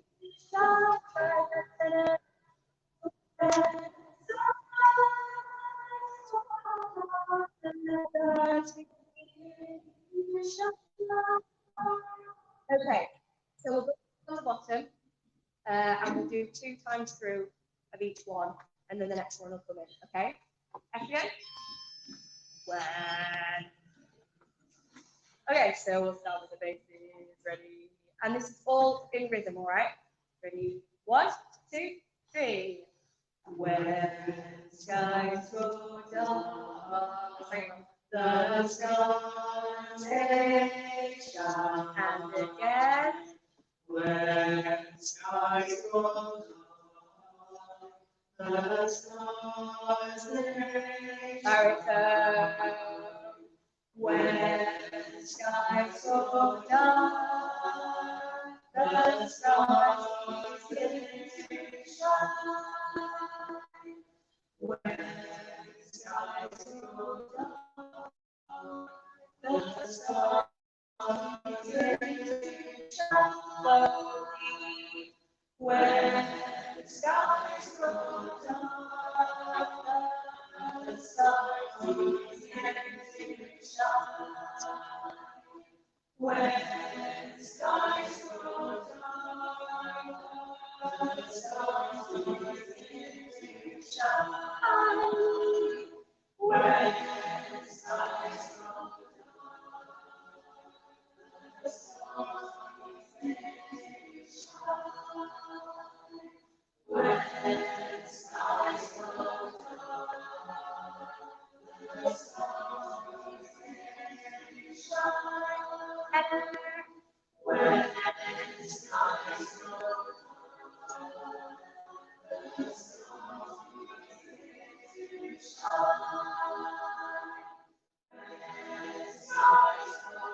U: shine. Okay, so we'll go on the bottom and we'll do 2 times through of each one, and then the next one will come in, okay? Again. When. Okay, so we'll start with the bases. Ready? And this is all in rhythm, all right? Ready? 1, 2, 3. When skies grow dark, the stars they shine. And again. When
B: skies grow dark, the stars when skies grow dark, the stars shine. When skies grow dark, the stars shine slowly. When skies grow dark, the stars begin to shine. When skies grow dark, the stars begin to shine. When skies grow dark, the stars begin to shine. When skies grow dark, the stars begin to shine. When skies grow dark, the stars begin to shine. When skies grow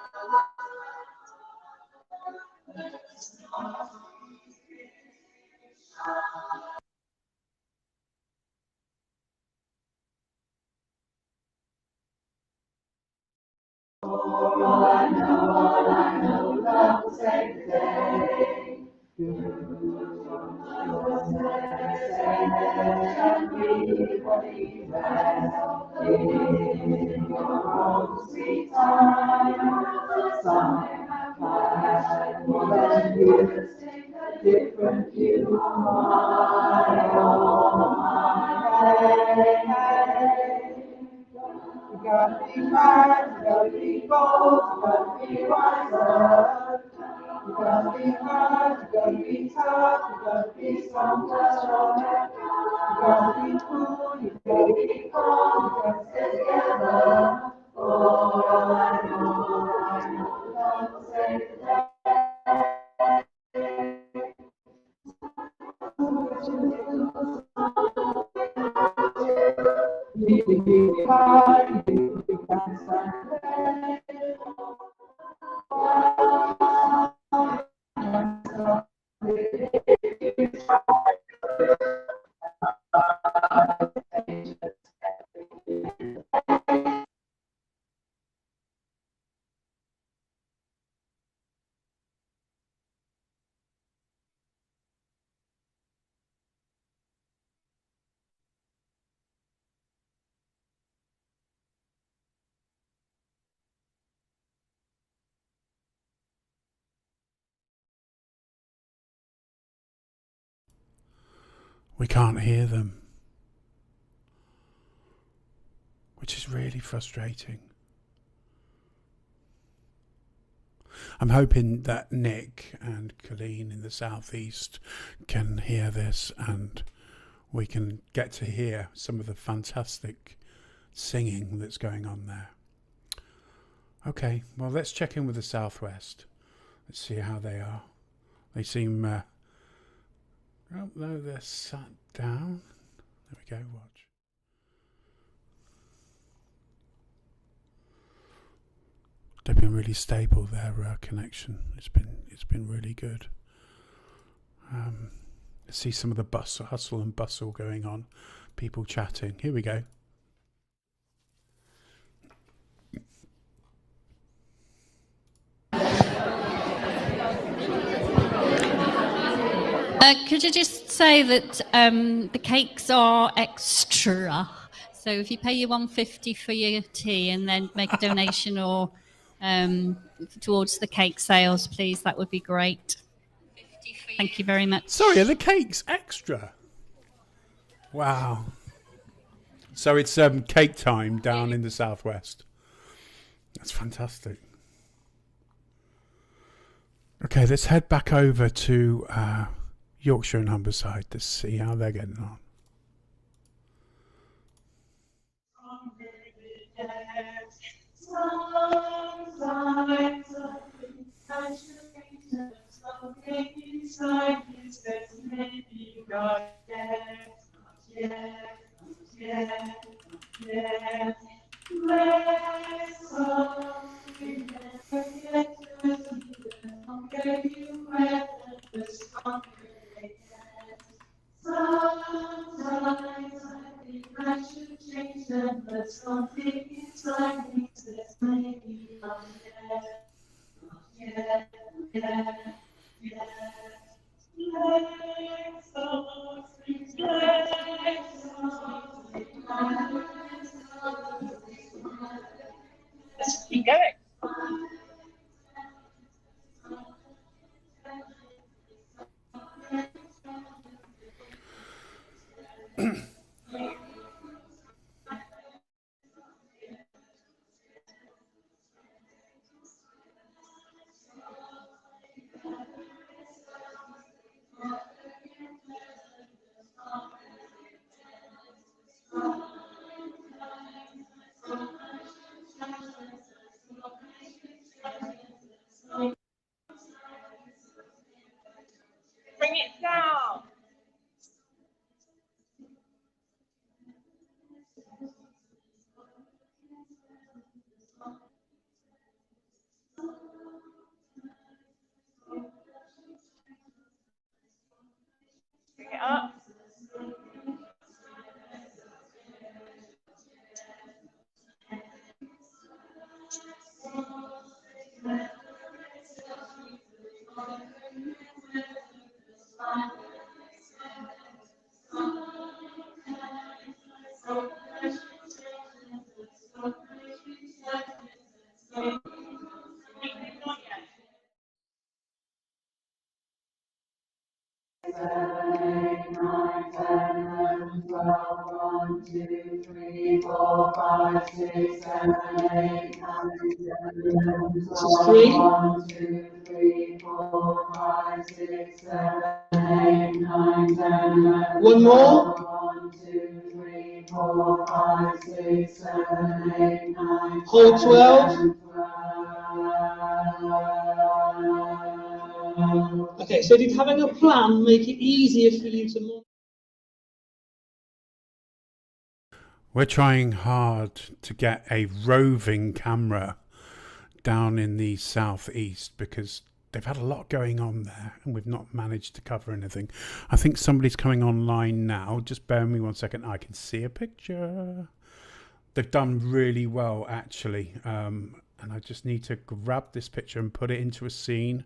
B: dark, the stars begin to shine. All I know, love will save the day. And be what he has in your sweet time. Some have had more than years, take a different view. My you gotta be bright, you gotta be bold, you gotta be wiser. You gotta be hard, you gotta be tough, you gotta be stronger. You gotta be cool, you gotta be calm, you gotta stay together. Oh, I know, love will save the day. You can be hard, you can stand.
A: We can't hear them, which is really frustrating. I'm hoping that Nick and Colleen in the southeast can hear this and we can get to hear some of the fantastic singing that's going on there. Okay, well, let's check in with the southwest. Let's see how they are. They seem... oh, no, they're sat down. There we go, watch. They've been really stable, their connection. It's been really good. Let's see some of the hustle and bustle going on. People chatting. Here we go.
D: Could you just say that the cakes are extra? So if you pay your £1.50 for your tea and then make a donation or towards the cake sales, please, that would be great. Thank you very much.
A: Sorry, are the cakes extra? Wow. So it's cake time down in the southwest. That's fantastic. Okay, let's head back over to Yorkshire and Humberside to see how they're getting on.
B: Inside
O: Keep going. Bring it down. Bring it up.
C: One more. Hold 12. Okay, so did having a plan make it easier for you to monitor?
A: We're trying hard to get a roving camera down in the southeast because they've had a lot going on there and we've not managed to cover anything. I think somebody's coming online now. Just bear with me 1 second. I can see a picture. They've done really well, actually. And I just need to grab this picture and put it into a scene.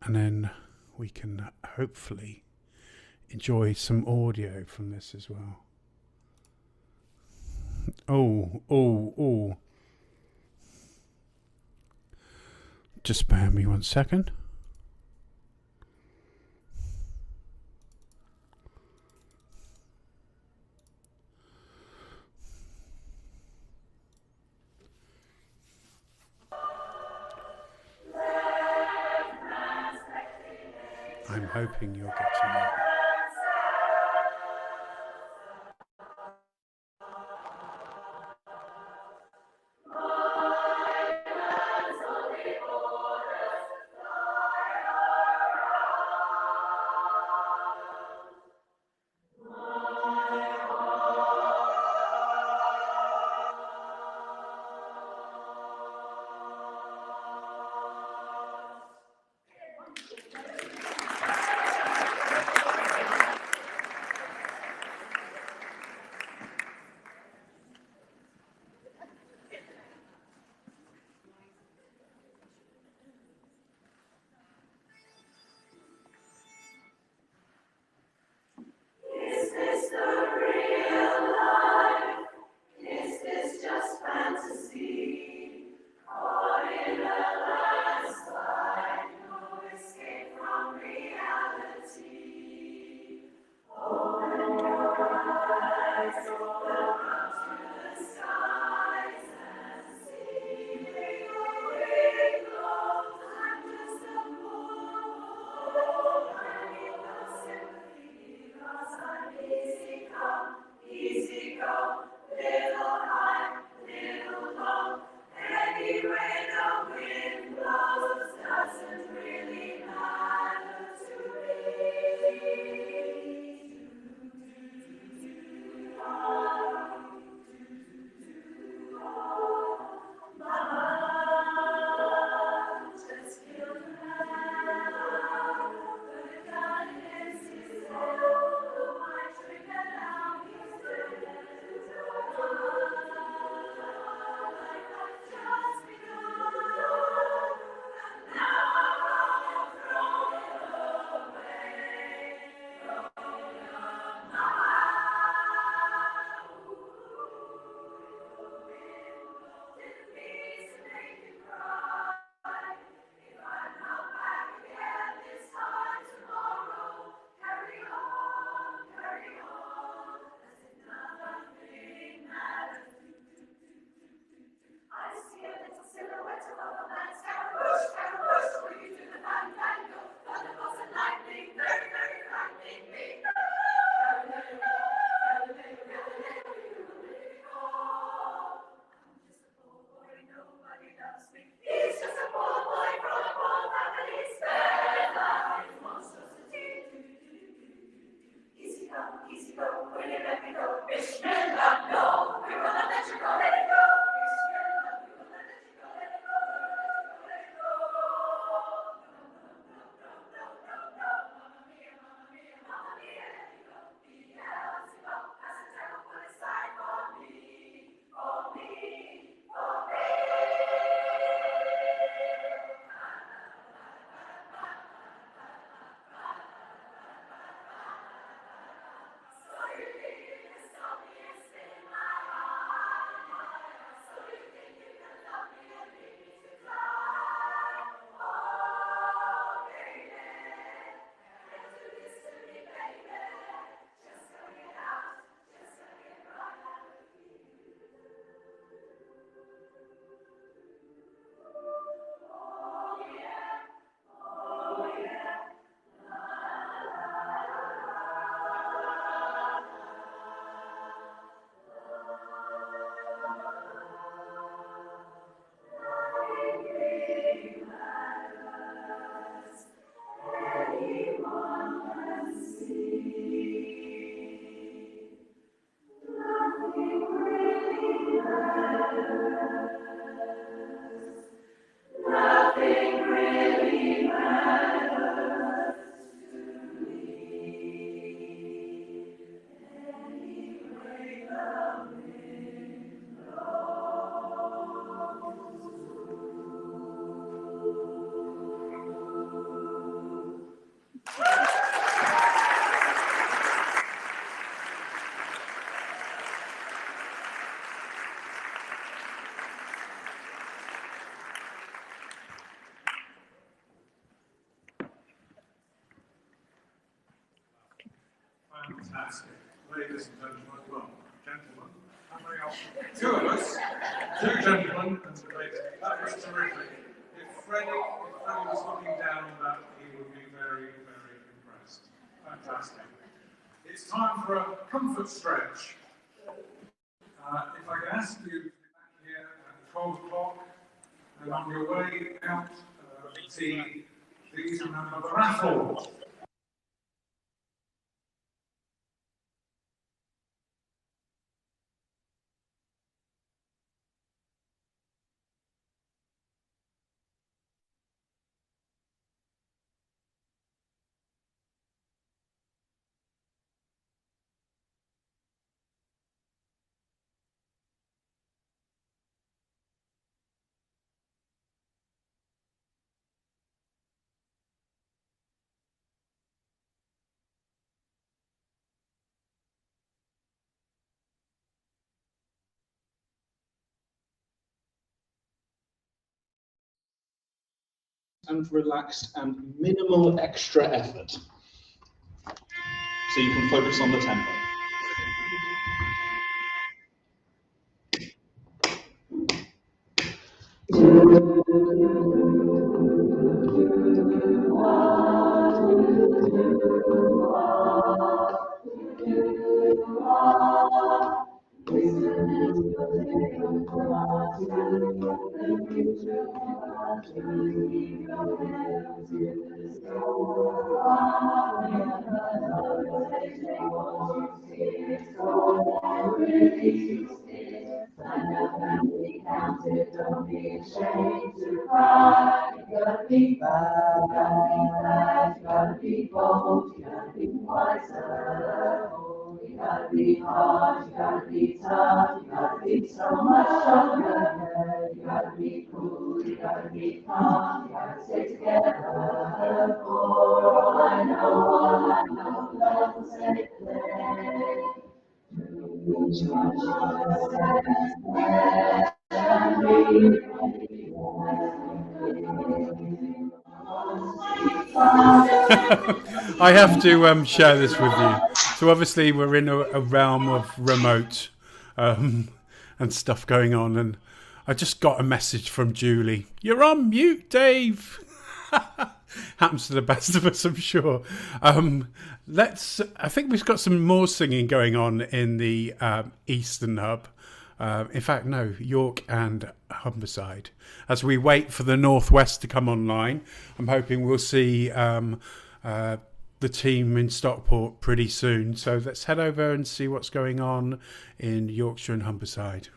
A: And then we can hopefully enjoy some audio from this as well. Oh. Just bear me 1 second. I'm hoping you're getting it. Fantastic. Ladies and gentlemen, well, gentlemen, how many of two of us, two gentlemen and the lady. That was terrific. If Freddie was looking down on that, he would be very, very impressed. Fantastic. It's time for a comfort stretch. If I can ask you to be back here at 12 o'clock and on your way out to tea, please remember the raffle.
R: And relaxed and minimal extra effort. So you can focus on the tempo. Don't be ashamed to cry. You gotta be bad, you gotta be bad, you gotta be bold, you gotta be wiser. You gotta be hard, you gotta be tough, you gotta be so much stronger. You gotta be cool, you gotta be calm, you gotta stay together. For all I know, love will set it clear.
A: I have to share this with you. So obviously we're in a realm of remote and stuff going on, and I just got a message from Julie. You're on mute, Dave. Happens to the best of us, I'm sure. I think we've got some more singing going on in the Eastern Hub. In fact, no, York and Humberside. As we wait for the Northwest to come online, I'm hoping we'll see the team in Stockport pretty soon. So let's head over and see what's going on in Yorkshire and Humberside.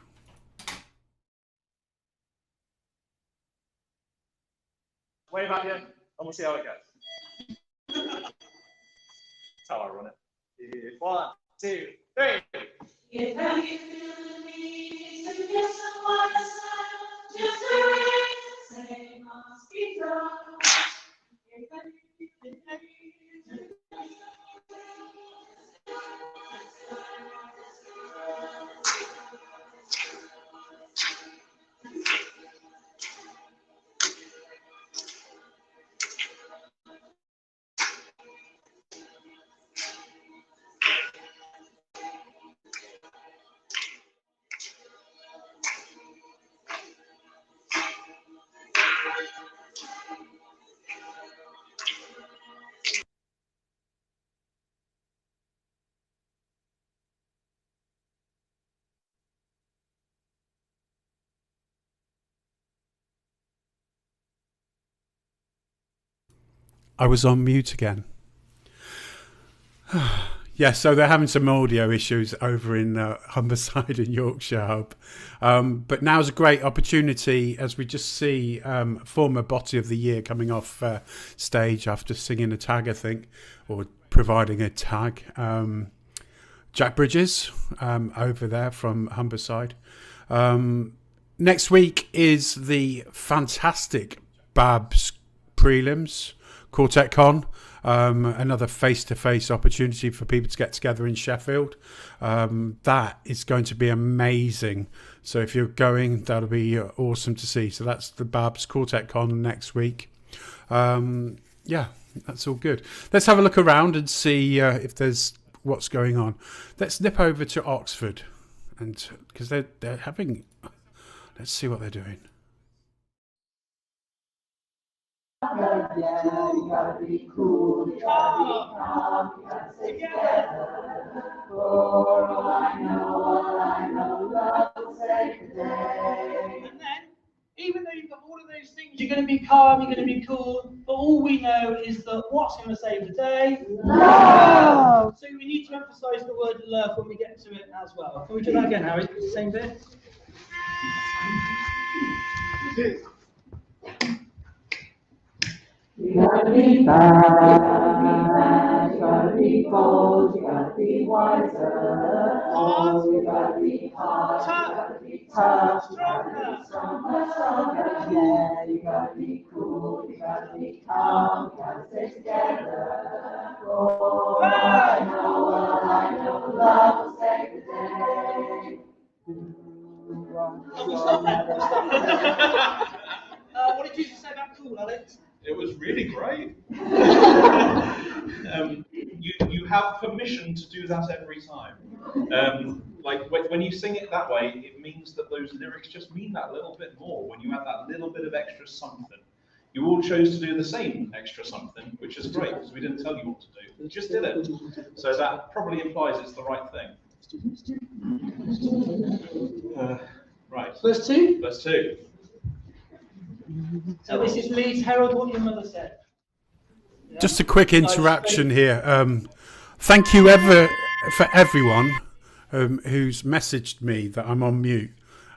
E: Wave at you, and we'll see how it goes. That's how I run it. 1, 2, 3.
B: If have you feeling me to get someone aside, just a say must be done. If have you feeling me to get
A: I was on mute again. Yeah, so they're having some audio issues over in Humberside and Yorkshire Hub. But now's a great opportunity as we just see former Bottie of the Year coming off stage after singing a tag, I think, or providing a tag. Jack Bridges over there from Humberside. Next week is the fantastic LABBS prelims, Quartet Con. Another face-to-face opportunity for people to get together in Sheffield. That is going to be amazing. So if you're going, that'll be awesome to see. So that's the LABBS Quartet Con next week. Yeah, that's all good. Let's have a look around and see if there's what's going on. Let's nip over to Oxford, and because they're having. Let's see what they're doing.
B: Yeah, you gotta be cool, you gotta be calm, you gotta stay together. For all I know, love will save the day.
C: And then, even though you've got all of those things, you're going to be calm, you're going to be cool, but all we know is that what's going to save the day? Love! So we need to emphasise the word love when we get to it as well. Can we do that again, Harry? The same bit?
B: You gotta be bad, you gotta be bold, you gotta be wiser. Oh, you gotta be hard, you gotta be tough, you gotta be stronger. Yeah, you gotta be cool, you gotta be calm, you gotta stay together. Oh, I know, love will save the day.
C: What did you say about cool, Alex?
R: It was really great. You have permission to do that every time. Like when you sing it that way, it means that those lyrics just mean that little bit more. When you add that little bit of extra something, you all chose to do the same extra something, which is great because we didn't tell you what to do. We just did it. So that probably implies it's the right thing. Right.
C: Verse 2?
R: Verse 2.
C: So this is Leeds Herald, what your mother said. Yeah.
A: Just a quick interaction here. Thank you for everyone who's messaged me that I'm on mute,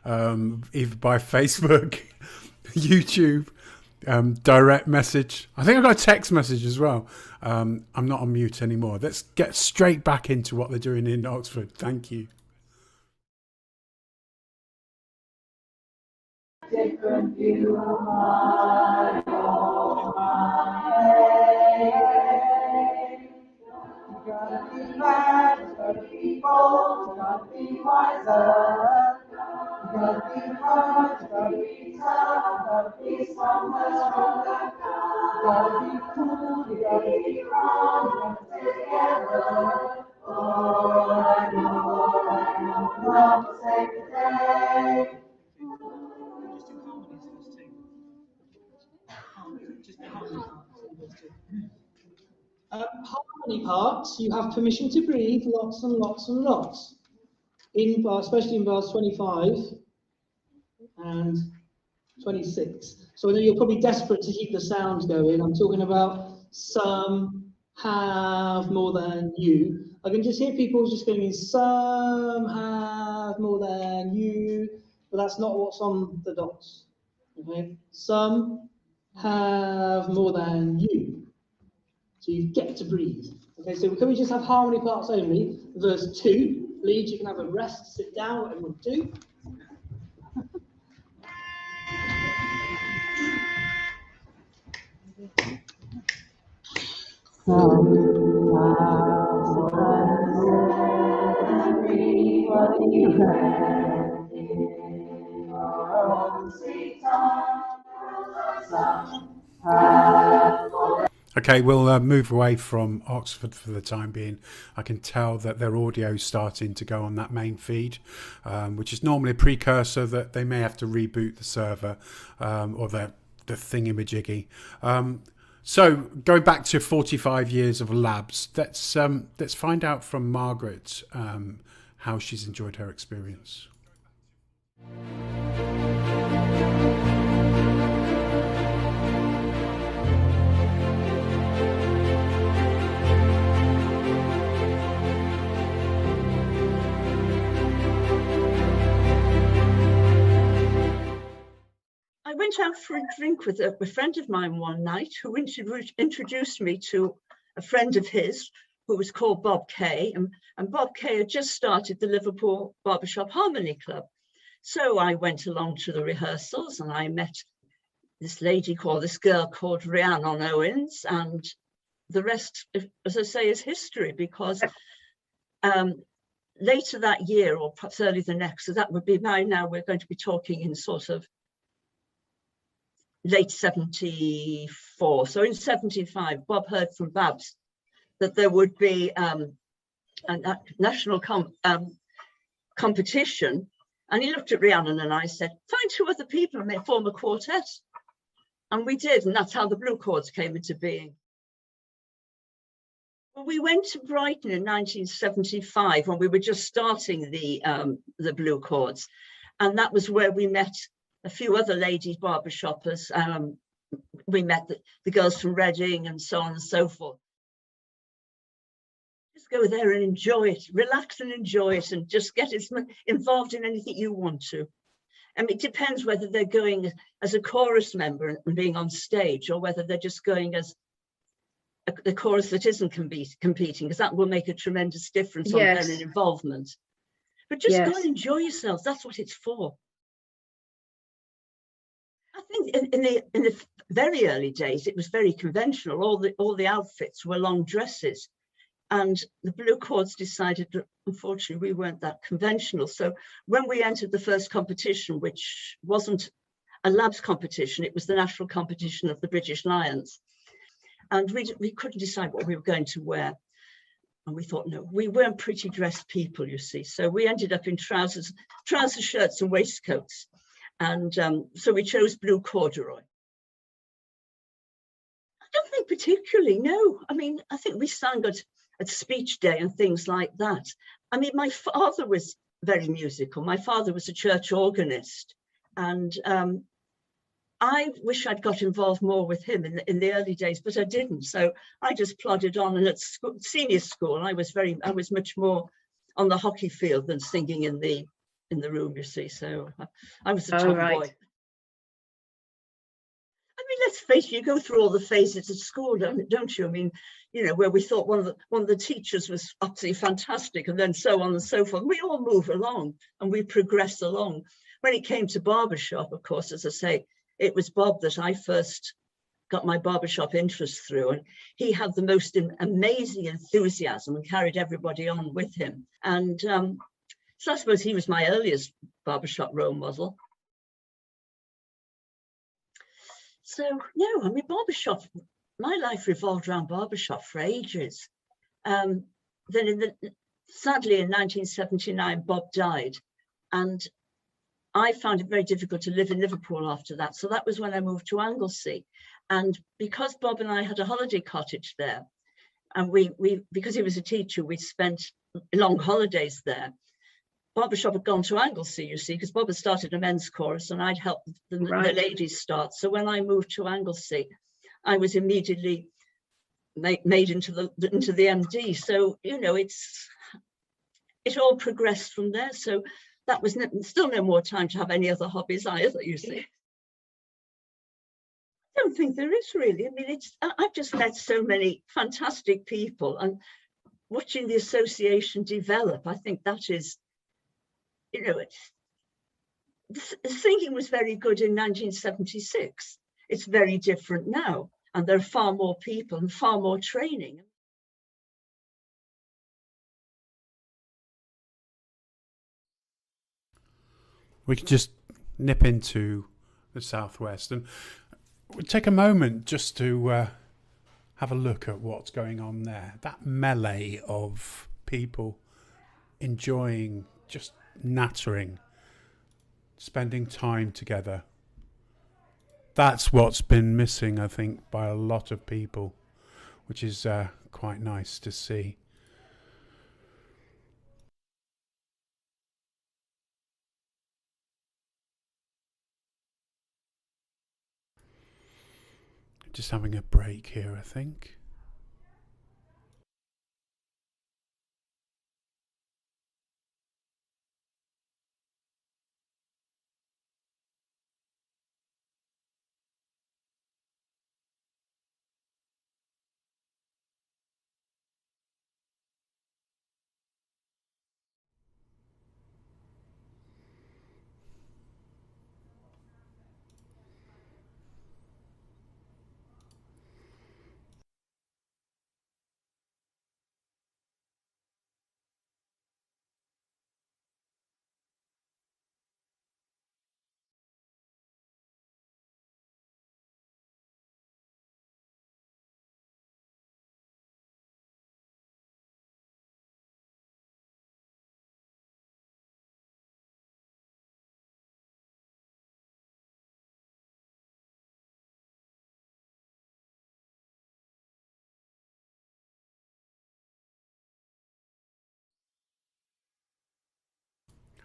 A: either by Facebook, YouTube, direct message. I think I got a text message as well. I'm not on mute anymore. Let's get straight back into what they're doing in Oxford. Thank you.
B: Different view of my own You gotta be mad, you gotta be bold, you gotta be wiser. You gotta be hard, you gotta be tough, you gotta be stronger. You gotta be cool, you gotta be calm, you gotta stay together. Oh, I know, love will save the day.
C: Harmony parts, you have permission to breathe lots and lots and lots. Especially in bars 25 and 26. So I know you're probably desperate to keep the sound going. I'm talking about some have more than you. I can just hear people just going in, some have more than you, but that's not what's on the dots. Okay, some have more than you. So you get to breathe. Okay, so can we just have harmony parts only? Verse 2, Leeds, you can have a rest, sit down, and we'll do.
A: Okay, we'll move away from Oxford for the time being. I can tell that their audio is starting to go on that main feed, which is normally a precursor that they may have to reboot the server or the thingamajiggy. So going back to 45 years of LABBS, let's find out from Margaret how she's enjoyed her experience.
G: I went out for a drink with a friend of mine one night who introduced me to a friend of his who was called Bob Kay. And Bob Kay had just started the Liverpool Barbershop Harmony Club. So I went along to the rehearsals and I met this girl called Rhiannon Owens. And the rest, as I say, is history, because later that year, or perhaps early the next, so that would be now we're going to be talking in sort of late 74. So in 75, Bob heard from LABBS that there would be competition, and he looked at Rhiannon and I said, find 2 other people and they form a quartet. And we did, and that's how the Blue Chords came into being. Well, we went to Brighton in 1975 when we were just starting the Blue Chords, and that was where we met a few other ladies barbershoppers. We met the girls from Reading and so on and so forth. Just go there and enjoy it, relax and enjoy it, and just get involved in anything you want to. I mean, it depends whether they're going as a chorus member and being on stage, or whether they're just going as the chorus that isn't competing, because that will make a tremendous difference on their involvement. But just go and enjoy yourselves. That's what it's for. I think in the very early days, it was very conventional. All the outfits were long dresses, and the Blue Chords decided that unfortunately we weren't that conventional. So when we entered the first competition, which wasn't a LABBS competition, it was the national competition of the British Lions, and we couldn't decide what we were going to wear. And we thought, no, we weren't pretty dressed people, you see. So we ended up in trousers, shirts and waistcoats. And so we chose blue corduroy. I don't think particularly, no. I mean, I think we sang at speech day and things like that. I mean, my father was very musical. My father was a church organist. And I wish I'd got involved more with him in the early days, but I didn't. So I just plodded on. And at school, senior school, I was much more on the hockey field than singing in the room, you see. So I was a tomboy. Right. I mean, let's face it, you go through all the phases at school, don't you? I mean, you know, where we thought one of the teachers was absolutely fantastic, and then so on and so forth. We all move along and we progress along. When it came to barbershop, of course, as I say, it was Bob that I first got my barbershop interest through, and he had the most amazing enthusiasm and carried everybody on with him. And so I suppose he was my earliest barbershop role model. So no, I mean, barbershop, my life revolved around barbershop for ages. Then sadly in 1979, Bob died, and I found it very difficult to live in Liverpool after that. So that was when I moved to Anglesey. And because Bob and I had a holiday cottage there, and because he was a teacher, we spent long holidays there. Barbershop had gone to Anglesey, you see, because Bob had started a men's chorus and I'd helped the ladies start. So when I moved to Anglesey, I was immediately made into the MD. So, you know, it all progressed from there. So that was still no more time to have any other hobbies either, you see. I don't think there is really. I mean, I've just met so many fantastic people, and watching the association develop, I think that is, you know, singing was very good in 1976. It's very different now, and there are far more people and far more training.
A: We could just nip into the southwest and we'll take a moment just to have a look at what's going on there. That melee of people enjoying, just nattering, spending time together. That's what's been missing, I think, by a lot of people, which is quite nice to see. Just having a break here, I think.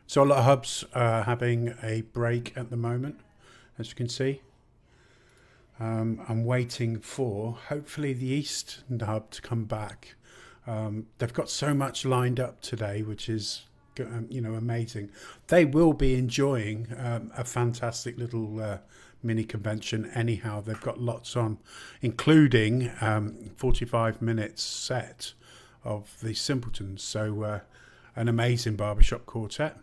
A: So a lot of hubs are having a break at the moment, as you can see. I'm waiting for hopefully the East hub to come back. They've got so much lined up today, which is amazing. They will be enjoying a fantastic little mini convention anyhow. They've got lots on, including 45 minutes set of the Simpletons. So an amazing barbershop quartet,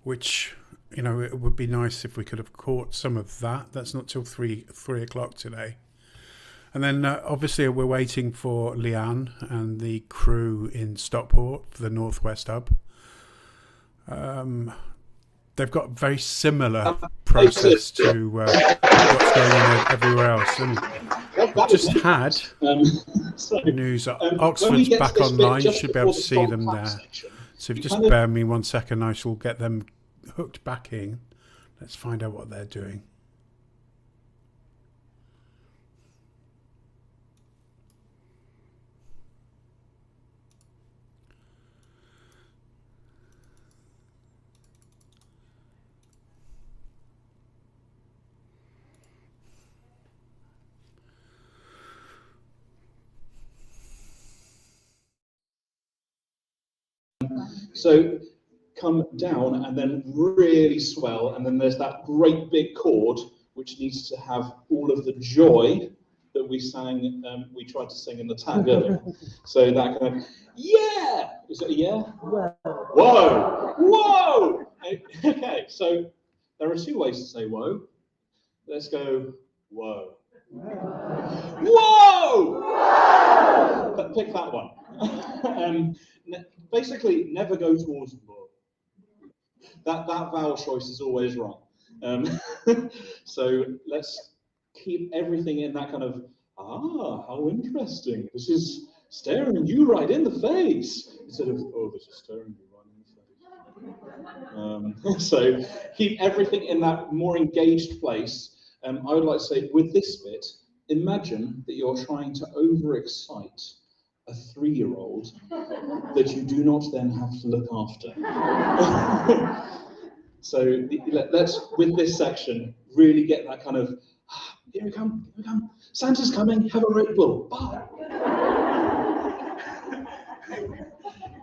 A: which, it would be nice if we could have caught some of that. That's not till 3 o'clock today. And then obviously we're waiting for Leanne and the crew in Stockport for the Northwest Hub. They've got a very similar process to what's going on everywhere else. And I've just had news that Oxford's back online. You should be able to see them there. So if you just bear me 1 second, I shall get them hooked back in. Let's find out what they're doing.
R: So come down and then really swell, and then there's that great big chord which needs to have all of the joy that we sang, we tried to sing in the tag earlier. So that kind of, yeah! Is it a yeah? Whoa! Whoa! Whoa! Okay, so there are 2 ways to say whoa. Let's go whoa. Whoa! Whoa! Pick that one. Basically, never go towards the whoa. That vowel choice is always wrong. So let's keep everything in that kind of, how interesting. This is staring you right in the face. Instead of, this is staring you right in the face. So keep everything in that more engaged place. I would like to say, with this bit, imagine that you're trying to overexcite a 3-year-old that you do not then have to look after. So let's, with this section, really get that kind of, here we come, Santa's coming, have a Red Bull, bye.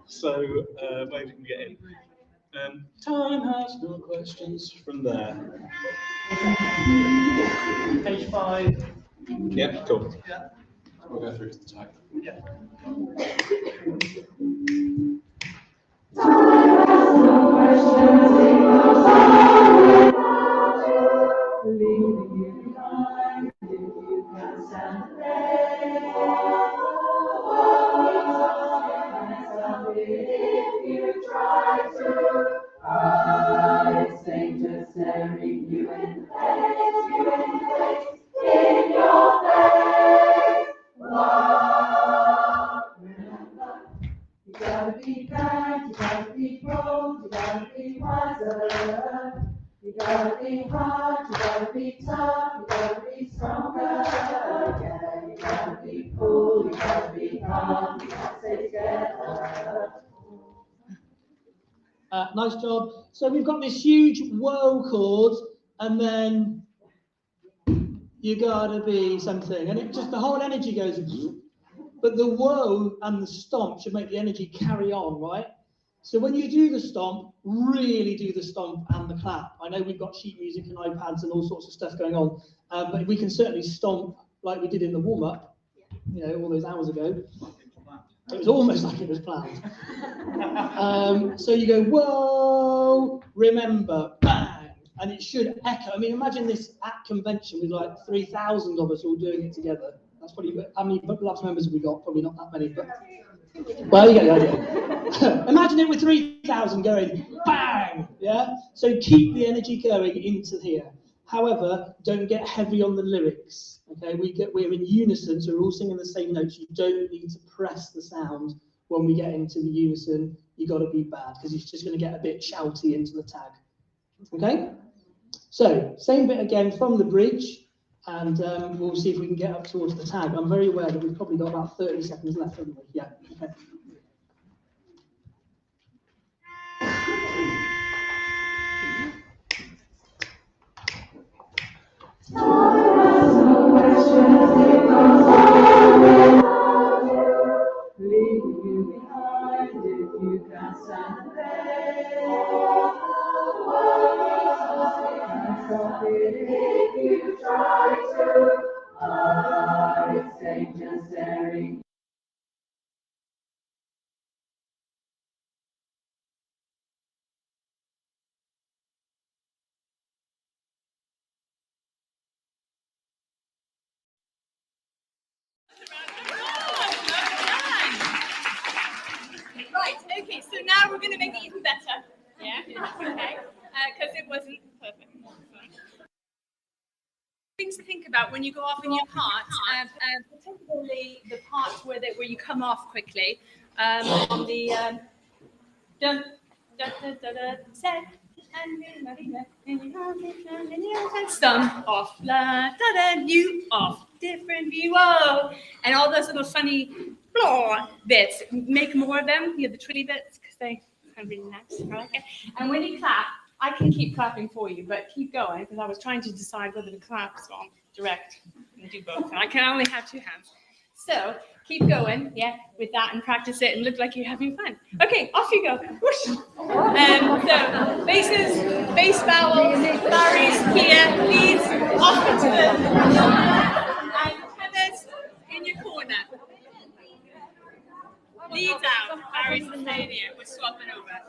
R: So maybe we can get in. Time has no questions from there.
C: Page 5.
R: Yeah, cool.
C: Yeah.
R: We'll go through to the tag.
C: Yeah.
B: You gotta be kind, you gotta be bold, you gotta be wiser. You gotta be hard, you gotta be tough, you gotta be stronger. Yeah, you gotta be cool, you gotta be calm, you gotta stay together.
C: Nice job. So we've got this huge whoa chord, and then you gotta be something, and it just, the whole energy goes. But the whoa and the stomp should make the energy carry on, right? So when you do the stomp, really do the stomp and the clap. I know we've got sheet music and iPads and all sorts of stuff going on, but we can certainly stomp like we did in the warm-up, all those hours ago. It was almost like it was planned. So you go, whoa, remember, bang, and it should echo. I mean, imagine this at convention with like 3,000 of us all doing it together. That's probably, how many LABBS members have we got? Probably not that many, but, well, you get the idea. Imagine it with 3,000 going, bang, yeah? So keep the energy going into here. However, don't get heavy on the lyrics, okay? We're in unison, so we're all singing the same notes. You don't need to press the sound when we get into the unison. You got to be bad, because it's just going to get a bit shouty into the tag, okay? So, same bit again from the bridge. And we'll see if we can get up towards the tag. I'm very aware that we've probably got about 30 seconds left, haven't we? Yeah. Okay.
B: Leave you behind if you can't stand the pain. Stop it if you try to. It's dangerous staring.
P: Right, okay, so now we're going to make it even better. Yeah, okay, because it wasn't perfect. Things to think about when you go off in your part, particularly the parts where you come off quickly. On the dun dun dun dun dun set and stump off la da da you off different view oh and all those little funny blah bits. Make more of them. You have the twitty bits because they kind of really nice. I like it. And when you clap, I can keep clapping for you, but keep going because I was trying to decide whether to clap on direct and do both. And I can only have two hands. So keep going, yeah, with that and practice it and look like you're having fun. Okay, off you go. Whoosh. So basses, bass vowels, barries here, leads, off into the and feathers in your corner. Leads out, barries and here. We're swapping over.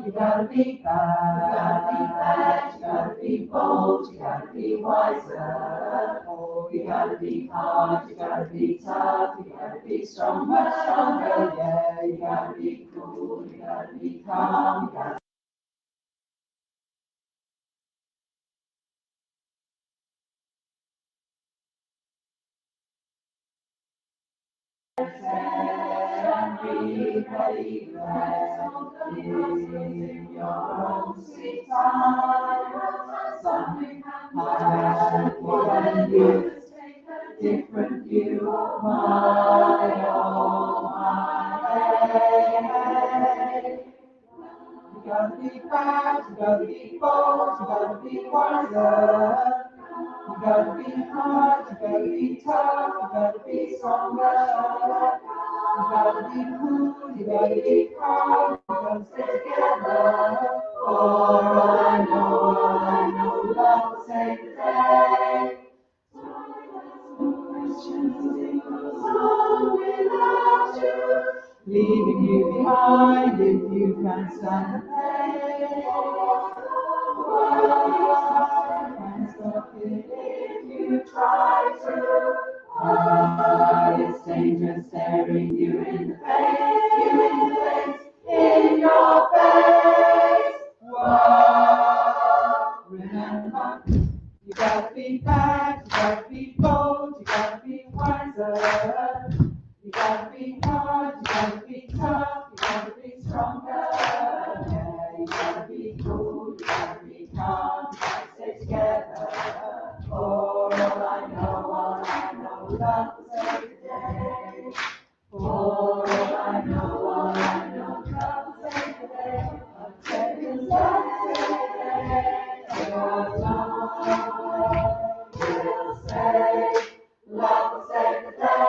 B: You gotta be bad, you gotta be bold, you gotta be wiser. Oh, you gotta be hard, you gotta be tough, you gotta be stronger, stronger, yeah. You gotta be cool, you gotta be calm, you gotta and be ready in your own sweet time. Something happened when you take a different view of my hey. You gotta be fast, you gotta be bold, you gotta be wiser. You gotta be hard, you gotta be tough, you gotta be stronger. You gotta be cool, you gotta be calm, you gotta stay together. For all I know, love will save the day. Without you, leaving you behind if you can't stand the pain. Can't stop it if you try to. It's dangerous staring you in the face, in your face. Whoa, remember, you gotta be bad, you gotta be bold, you gotta be wiser. You gotta be hard, you gotta be tough, you gotta be stronger. Yeah, you gotta be cool, you gotta be calm, you gotta stay together. Oh, all I know, love will save the day. Oh, all I know, love will save the day. Love will save the day. Love will save the day.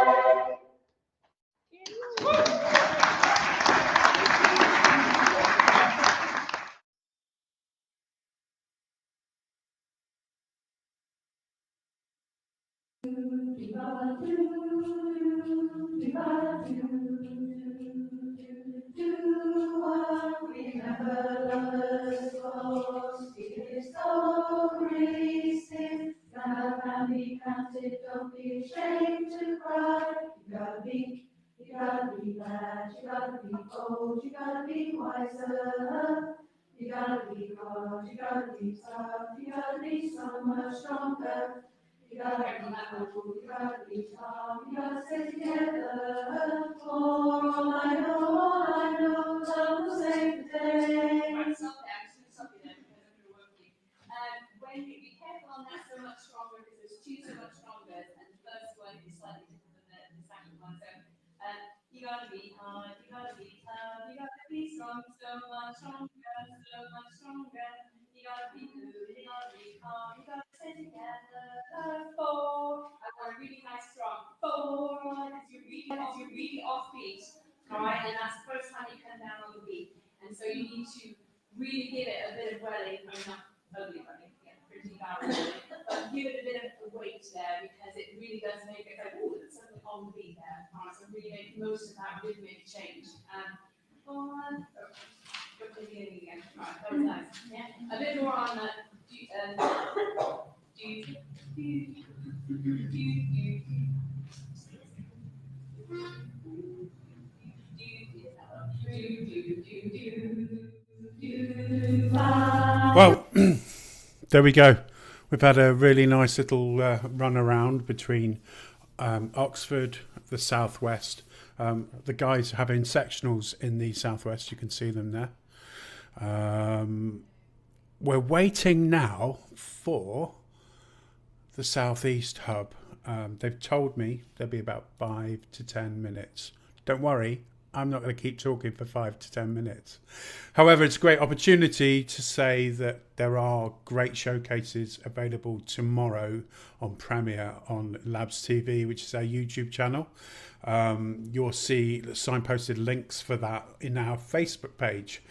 B: Don't be ashamed to cry. You gotta be bad, you gotta be bold, you gotta be wiser. You gotta be hard, you gotta be tough, you gotta be so much stronger. You You gotta be careful, you gotta be calm, you gotta stay together. For all I know, love will save the day. Right, stop there. I'm just going to stop you there because I'm going to work with you. When you be careful on that, so much stronger because there's two so much stronger, and the first one is slightly different than the second one. So you gotta be hard, you gotta be tough, you gotta be strong, so much stronger, so much stronger. You gotta be good, you gotta be calm, you gotta stay together. Four. I want a really nice strong four. Because you're really offbeat. Alright, and that's the first time you come down on the beat. And so you need to really give it a bit of welling, or not ugly running, pretty bad running, but give it a bit of weight there because it really does make it like, oh, there's something on the beat there. Alright, so really make most of that rhythmic change. One. Go to the beginning again. Right, that was nice. Yeah. A bit more on that.
A: Well, there we go. We've had a really nice little run around between Oxford, the southwest. The guys having sectionals in the southwest, you can see them there. We're waiting now for the southeast hub. They've told me there'll be about 5 to 10 minutes. Don't worry, I'm not going to keep talking for 5 to 10 minutes. However, it's a great opportunity to say that there are great showcases available tomorrow on Premiere on LABBS TV, which is our YouTube channel. You'll see signposted links for that in our Facebook page,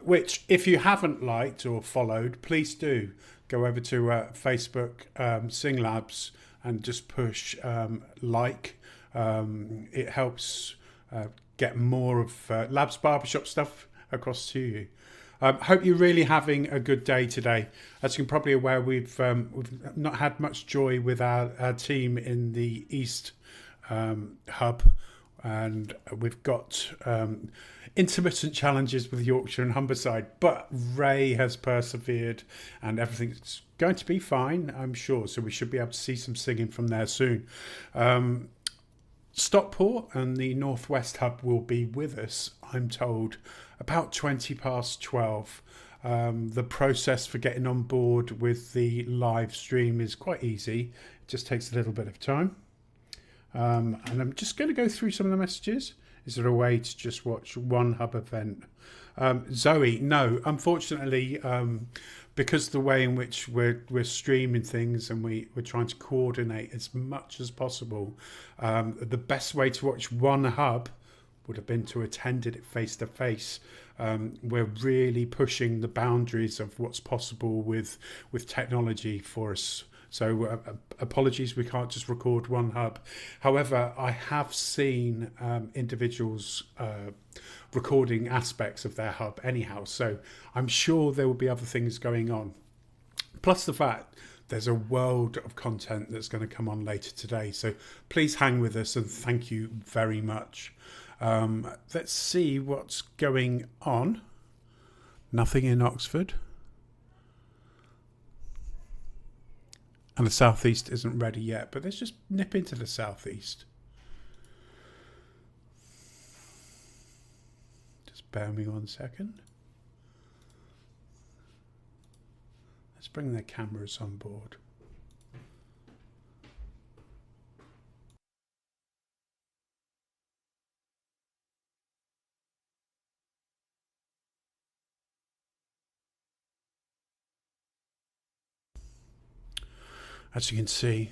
A: which if you haven't liked or followed, please do go over to Facebook, Sing LABBS, and just push like. It helps get more of LABBS Barbershop stuff across to you. Hope you're really having a good day today. As you can probably aware, we've not had much joy with our team in the East hub, and we've got intermittent challenges with Yorkshire and Humberside, but Ray has persevered and everything's going to be fine, I'm sure, so we should be able to see some singing from there soon. Stockport and the Northwest hub will be with us, I'm told, about 20 past 12. The process for getting on board with the live stream is quite easy. It just takes a little bit of time. And I'm just going to go through some of the messages. Is there a way to just watch one hub event? Zoe, no, unfortunately, because the way in which we're streaming things and we're trying to coordinate as much as possible, the best way to watch one hub would have been to attend it face to face. We're really pushing the boundaries of what's possible with technology for us. So apologies, we can't just record one hub. However, I have seen individuals recording aspects of their hub anyhow. So I'm sure there will be other things going on. Plus the fact there's a world of content that's going to come on later today. So please hang with us and thank you very much. Let's see what's going on. Nothing in Oxford. And the southeast isn't ready yet, but let's just nip into the southeast. Just bear me 1 second. Let's bring their cameras on board. As you can see,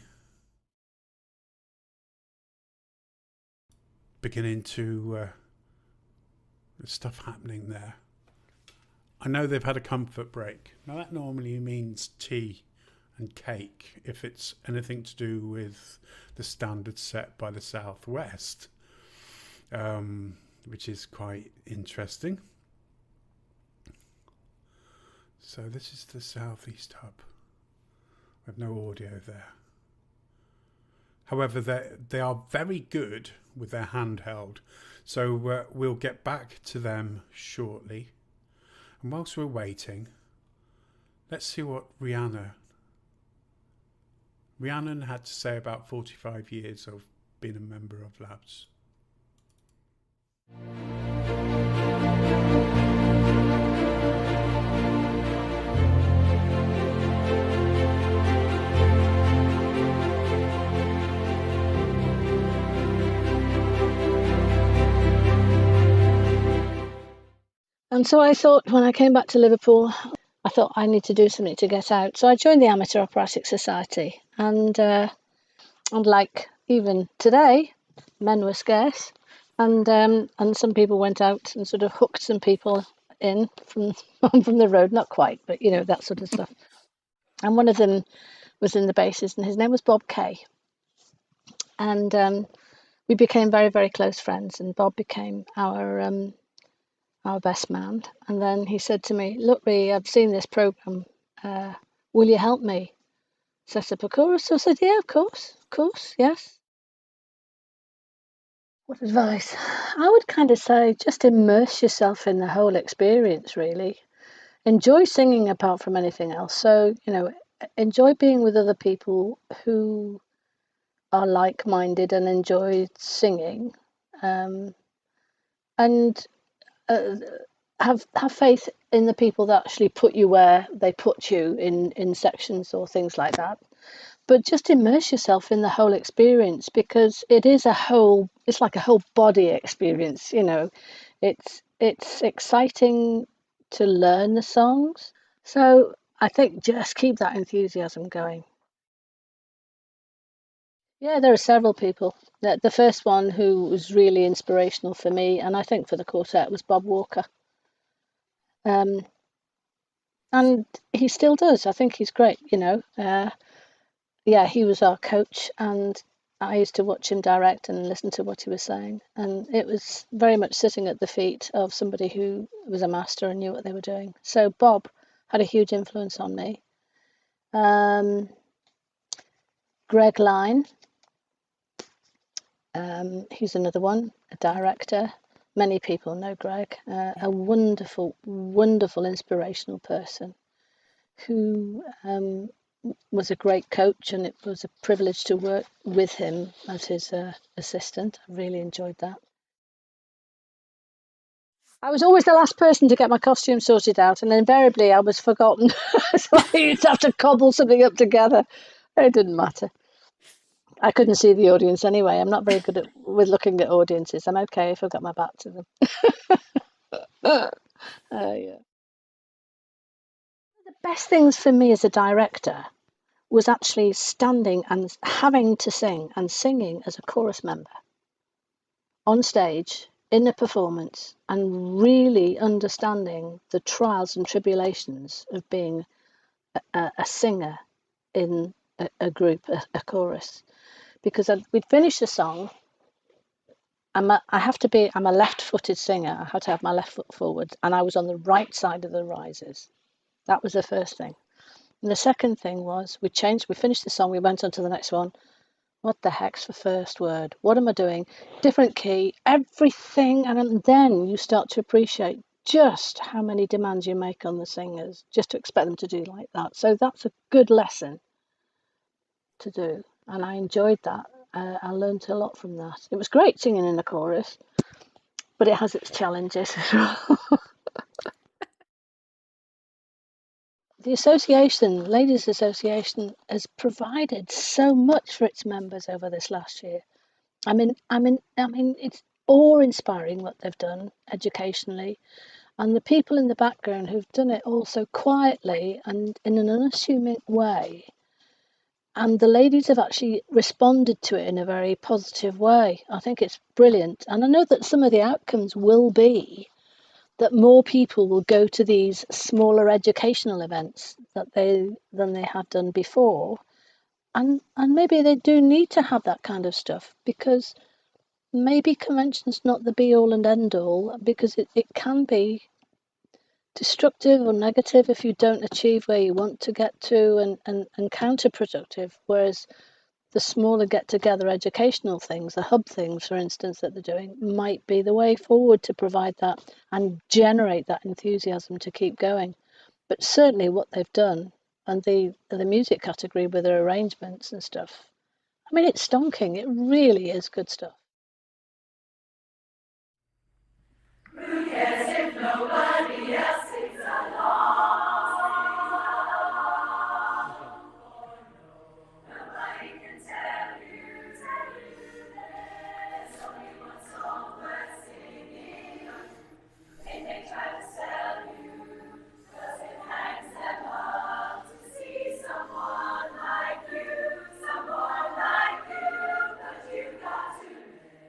A: beginning to there's stuff happening there. I know they've had a comfort break. Now that normally means tea and cake if it's anything to do with the standard set by the Southwest, which is quite interesting. So this is the Southeast hub. We have no audio there. However, they are very good with their handheld. So we'll get back to them shortly. And whilst we're waiting, let's see what Rihanna Rhiannon had to say about 45 years of being a member of LABBS.
H: And so I thought, when I came back to Liverpool, I thought I need to do something to get out. So I joined the Amateur Operatic Society, and like even today, men were scarce, and some people went out and sort of hooked some people in from from the road, not quite, but you know, that sort of stuff. And one of them was in the basses, and his name was Bob Kay, and we became very, very close friends, and Bob became our best man. And then he said to me, "Look, Ree, I've seen this program. Will you help me set up a chorus?" So I said, "Yeah, of course, yes." What advice? I would kind of say just immerse yourself in the whole experience, really. Enjoy singing apart from anything else. So, you know, enjoy being with other people who are like-minded and enjoy singing. And have faith in the people that actually put you where they put you in sections or things like that. But just immerse yourself in the whole experience, because it's like a whole body experience, you know. It's exciting to learn the songs. So I think just keep that enthusiasm going. Yeah, there are several people. The first one who was really inspirational for me, and I think for the quartet, was Bob Walker. And he still does. I think he's great, you know. Yeah, he was our coach, and I used to watch him direct and listen to what he was saying. And it was very much sitting at the feet of somebody who was a master and knew what they were doing. So Bob had a huge influence on me. Greg Line, he's another one, a director. Many people know Greg, a wonderful, wonderful, inspirational person who was a great coach, and it was a privilege to work with him as his assistant. I really enjoyed that. I was always the last person to get my costume sorted out, and invariably I was forgotten. So I used to have to cobble something up together. It didn't matter. I couldn't see the audience anyway. I'm not very good with looking at audiences. I'm okay if I've got my back to them. Yeah. The best things for me as a director was actually standing and having to sing and singing as a chorus member on stage in a performance, and really understanding the trials and tribulations of being a singer in a group, a chorus. Because we'd finish the song. I'm a left-footed singer. I had to have my left foot forward, and I was on the right side of the risers. That was the first thing. And the second thing was we finished the song, we went on to the next one. What the heck's the first word? What am I doing? Different key, everything. And then you start to appreciate just how many demands you make on the singers, just to expect them to do like that. So that's a good lesson to do. And I enjoyed that. I learned a lot from that. It was great singing in the chorus, but it has its challenges as well. The association, Ladies Association, has provided so much for its members over this last year. I mean, it's awe-inspiring what they've done educationally, and the people in the background who've done it all so quietly and in an unassuming way. And the ladies have actually responded to it in a very positive way. I think it's brilliant, and I know that some of the outcomes will be that more people will go to these smaller educational events than they have done before. And maybe they do need to have that kind of stuff, because maybe convention's not the be all and end all, because it can be destructive or negative if you don't achieve where you want to get to, and counterproductive. Whereas the smaller get-together educational things, the hub things, for instance, that they're doing, might be the way forward to provide that and generate that enthusiasm to keep going. But certainly what they've done, and the music category with their arrangements and stuff. I mean, it's stonking. It really is good stuff.
B: Yes, if nobody else sings along, nobody can tell you there's only one song worth singing. They may try to sell you, 'cause it hangs them up to see someone like you, but you've got to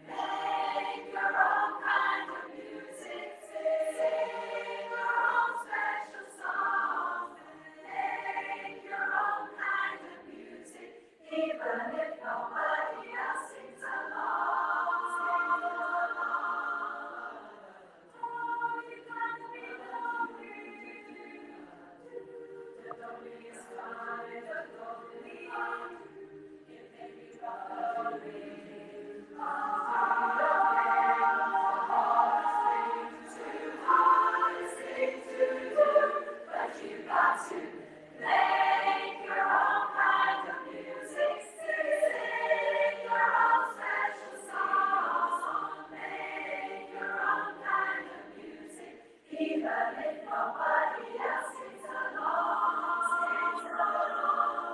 B: make your own kind of music, sing your own special song, make your own kind of music, even if nobody else sings along. Oh, you gotta be lonely, the loneliest kind of lonely, it may be lonely. But you got to make your own kind of music, sing your own special song, make your own kind of music, even if nobody else sings along, sings along.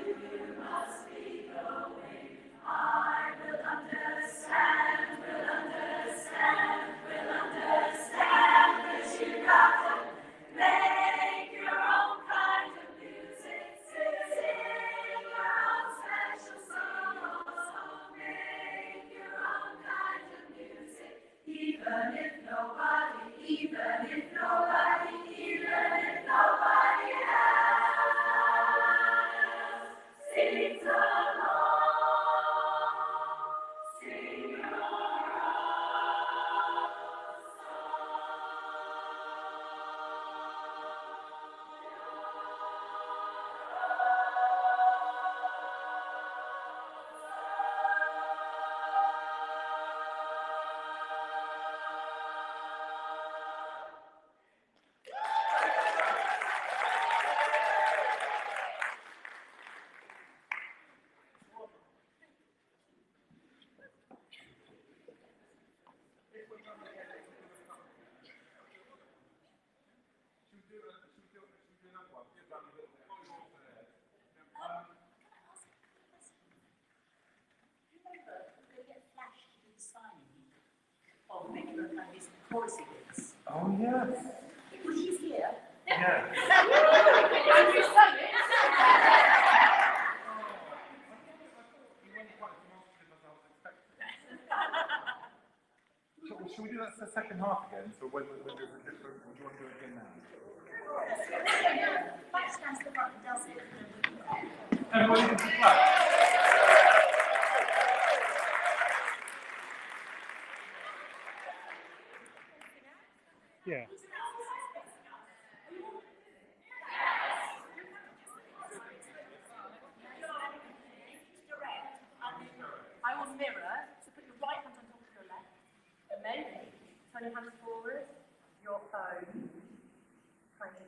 B: You must be going. I will understand, will understand, will understand that you got to make your own kind of music, sing your own special song, make your own kind of music, even if nobody else sings along, sing your own
I: Oh, yes.
B: Because she's here.
I: Yeah.
B: And you sang it.
I: Should we do that the second half again? So when there's a different, would you want to do it again now?
B: That's the part that does it.
I: Everybody can clap. Yeah.
V: I will mirror, so put your right hand on top of your left, and then turn your hands forward, your own kind of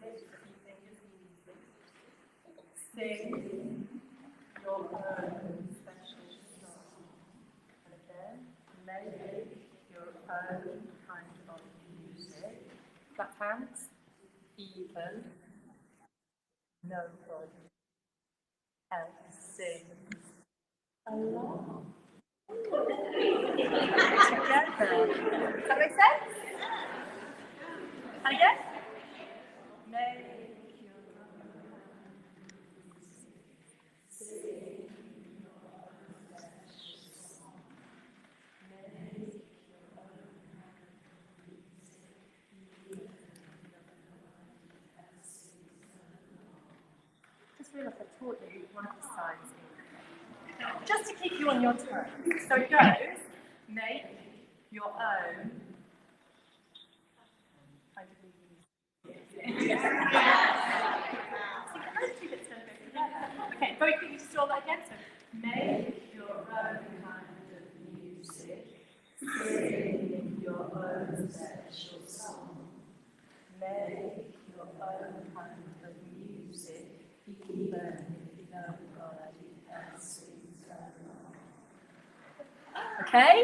V: music, a few fingers music. Sing your own special song. And then make your own kind of music. Clap hands, even, nobody else sings along. Together. Does that make sense? And again? Make your sing. Just realised I taught you one of the signs. Just to keep you on your toes. So it goes, make your own kind of music. Okay, very quickly, just do all that again. So make your own kind
B: Sing your own special song. Make your own kind of music, even if nobody else sings along. Okay?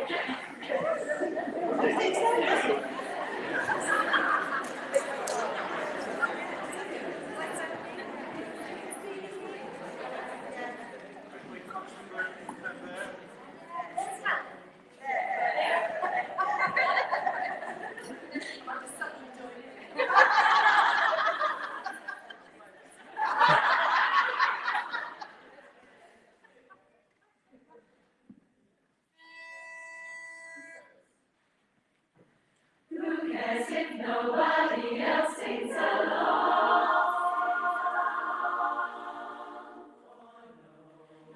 B: Who cares if nobody else sings along?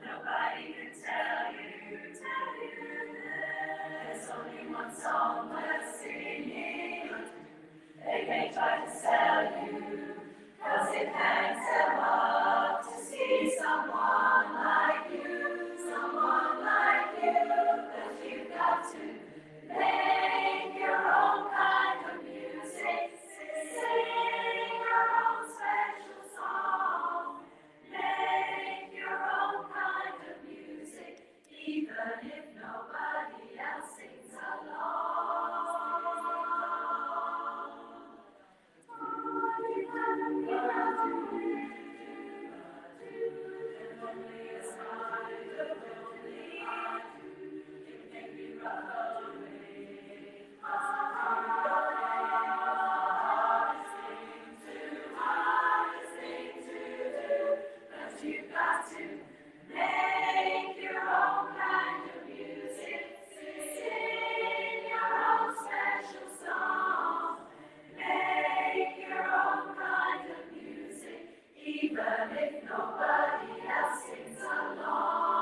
B: Nobody can tell you there's only one song worth singing. They may try to sell you, 'cause it hangs them up to see someone like you, but you've got to make your own kind of music, sing your own special song, make your own kind of music, even if nobody else sings along. You've got to make your own kind of music, sing your own special song, make your own kind of music, even if nobody else sings along.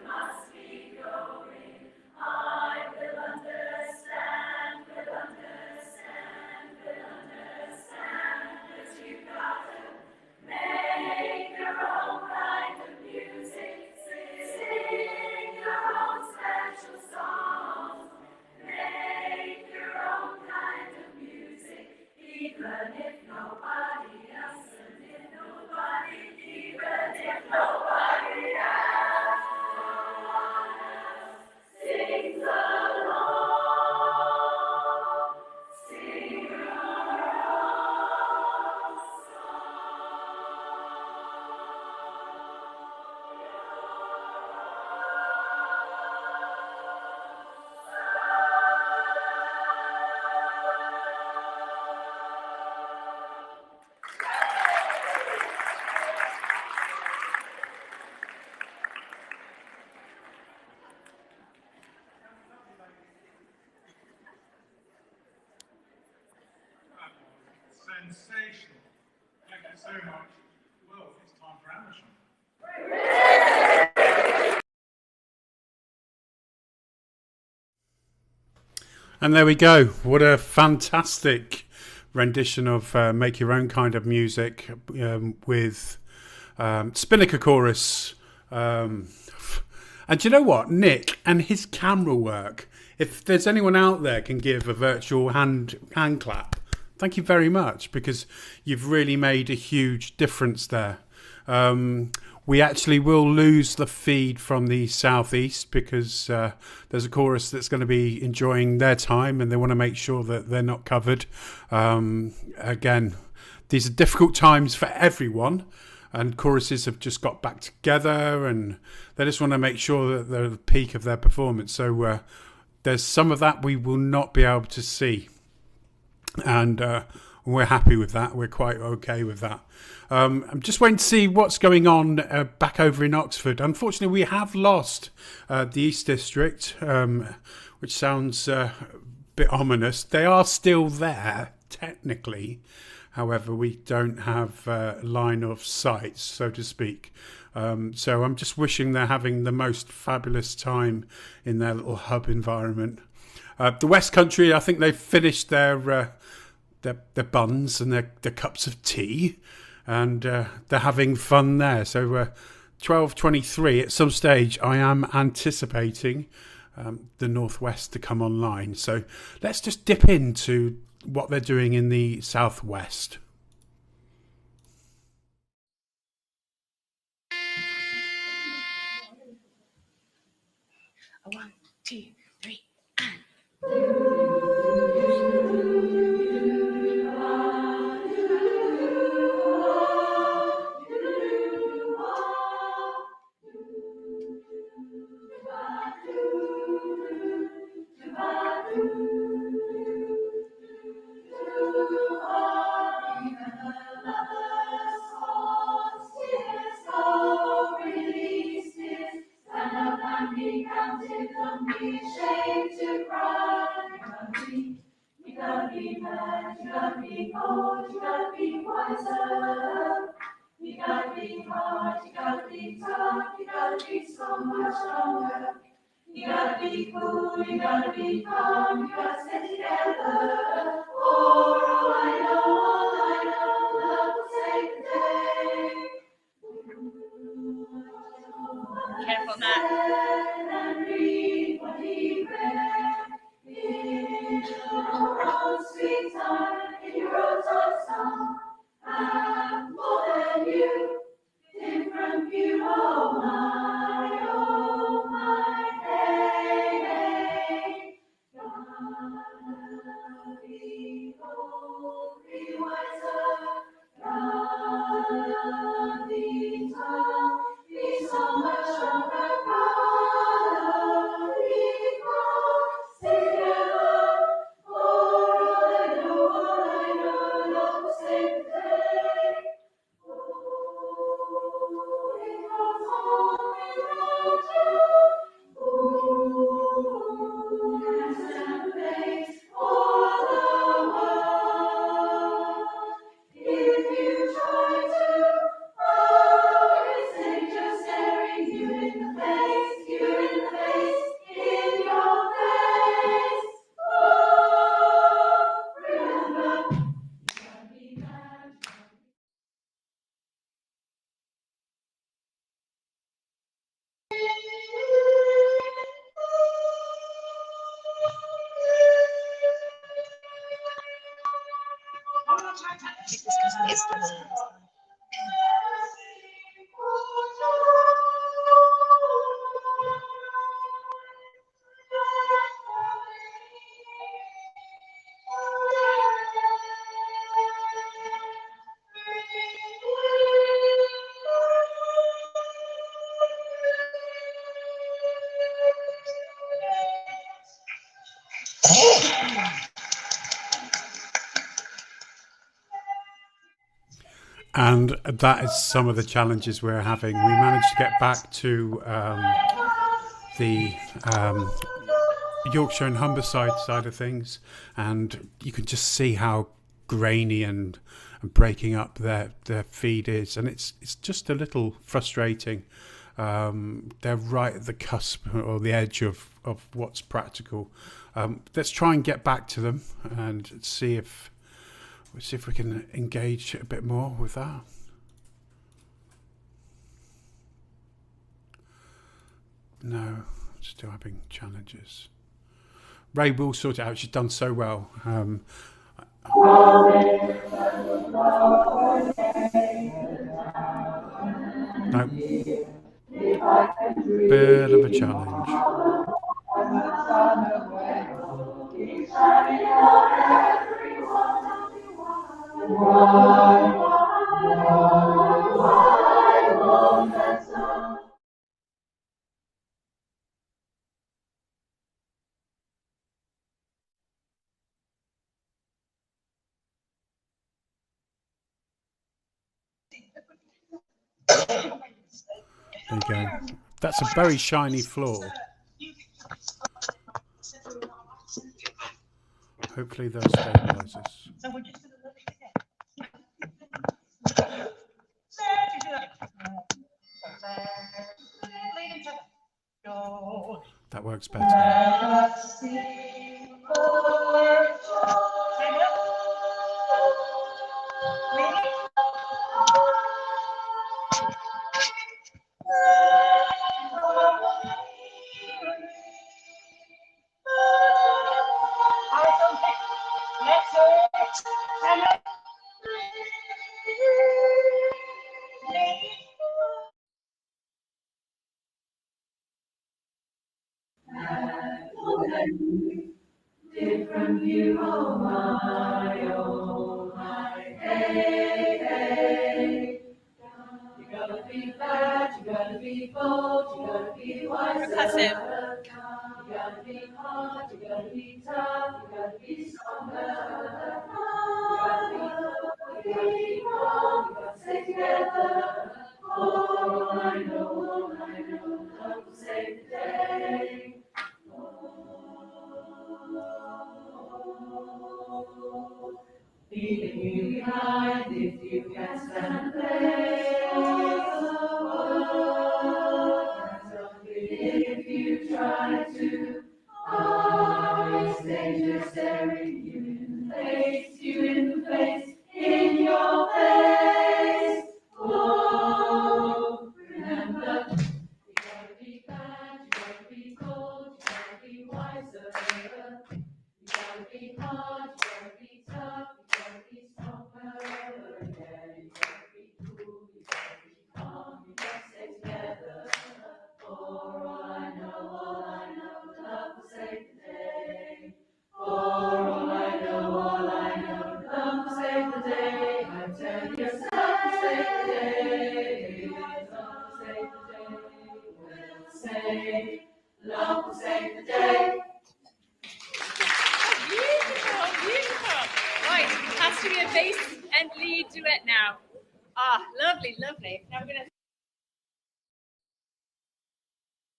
B: Must be going. I will understand, but you've got to make your own kind of music, sing your own special song, make your own kind of music, even if nobody else, even if nobody else sings along, sing your own
A: Sensational. Thank you so much. Well, it's time for Amazon. And there we go. What a fantastic rendition of Make Your Own Kind of Music with Spinnaker Chorus. And you know what? Nick and his camera work. If there's anyone out there can give a virtual hand clap, thank you very much, because you've really made a huge difference there. We actually will lose the feed from the southeast because there's a chorus that's going to be enjoying their time and they want to make sure that they're not covered. Again, these are difficult times for everyone, and choruses have just got back together and they just want to make sure that they're at the peak of their performance. So there's some of that we will not be able to see. And we're happy with that. We're quite okay with that. I'm just waiting to see what's going on back over in Oxford. Unfortunately, we have lost the East District, which sounds a bit ominous. They are still there, technically. However, we don't have line of sight, so to speak. So I'm just wishing they're having the most fabulous time in their little hub environment. The West Country, I think they've finished their buns and their cups of tea, and they're having fun there. So 12:23, at some stage, I am anticipating the Northwest to come online. So let's just dip into what they're doing in the Southwest.
B: One, two, three,
J: You gotta be cool, you gotta be calm, you gotta stay together. For all I know, love will save the day.
B: Careful, Matt.
J: And read what he read in your own sweet time, in your own song. I'm more than you, different view, oh my, oh my, hey, hey. Gotta be bold, be wiser, gotta be tough, be so much stronger, gotta be strong, stay together, for all I know, love will save the day. If you try to overthink, just staring you in the face, in your face. Oh, remember, you gotta be mad.
A: And that is some of the challenges we're having. We managed to get back to the Yorkshire and Humberside side of things, and you can just see how grainy and breaking up their feed is, and it's just a little frustrating. They're right at the cusp or the edge of what's practical. Let's try and get back to them and see if we can engage a bit more with that. No, still having challenges. Ray will sort it out. She's done so well. No. Bit of a challenge. There you go. That's a very shiny floor. Hopefully those stabilizers. That works better.
B: Different view of my own life. Hey, hey. You gotta be bad, you gotta be bold, you gotta be wise.
P: Percussive.
B: You gotta be hard, you gotta be tough, you gotta be stronger. You gotta be cool, you gotta be calm, you gotta stay together. All I know, love will save the day. Leaving you behind if you can't stand the pace of work. If you try to, it's danger staring you in the face, you in the face, in your face. Oh, remember, you gotta be bad, you gotta be cold, you gotta be wiser. You gotta be hard, you gotta be tough, you gotta be stronger. Yeah, you gotta be cool, you gotta be calm, you gotta stay together. For all I know, love will save the day. For all I know, love will save the day. I tell you, love will save the day. Love will save the day. We'll say, love will save the day.
P: Beautiful, beautiful. Right, it has to be a bass and lead duet now. Ah, lovely, lovely. Now we're going to.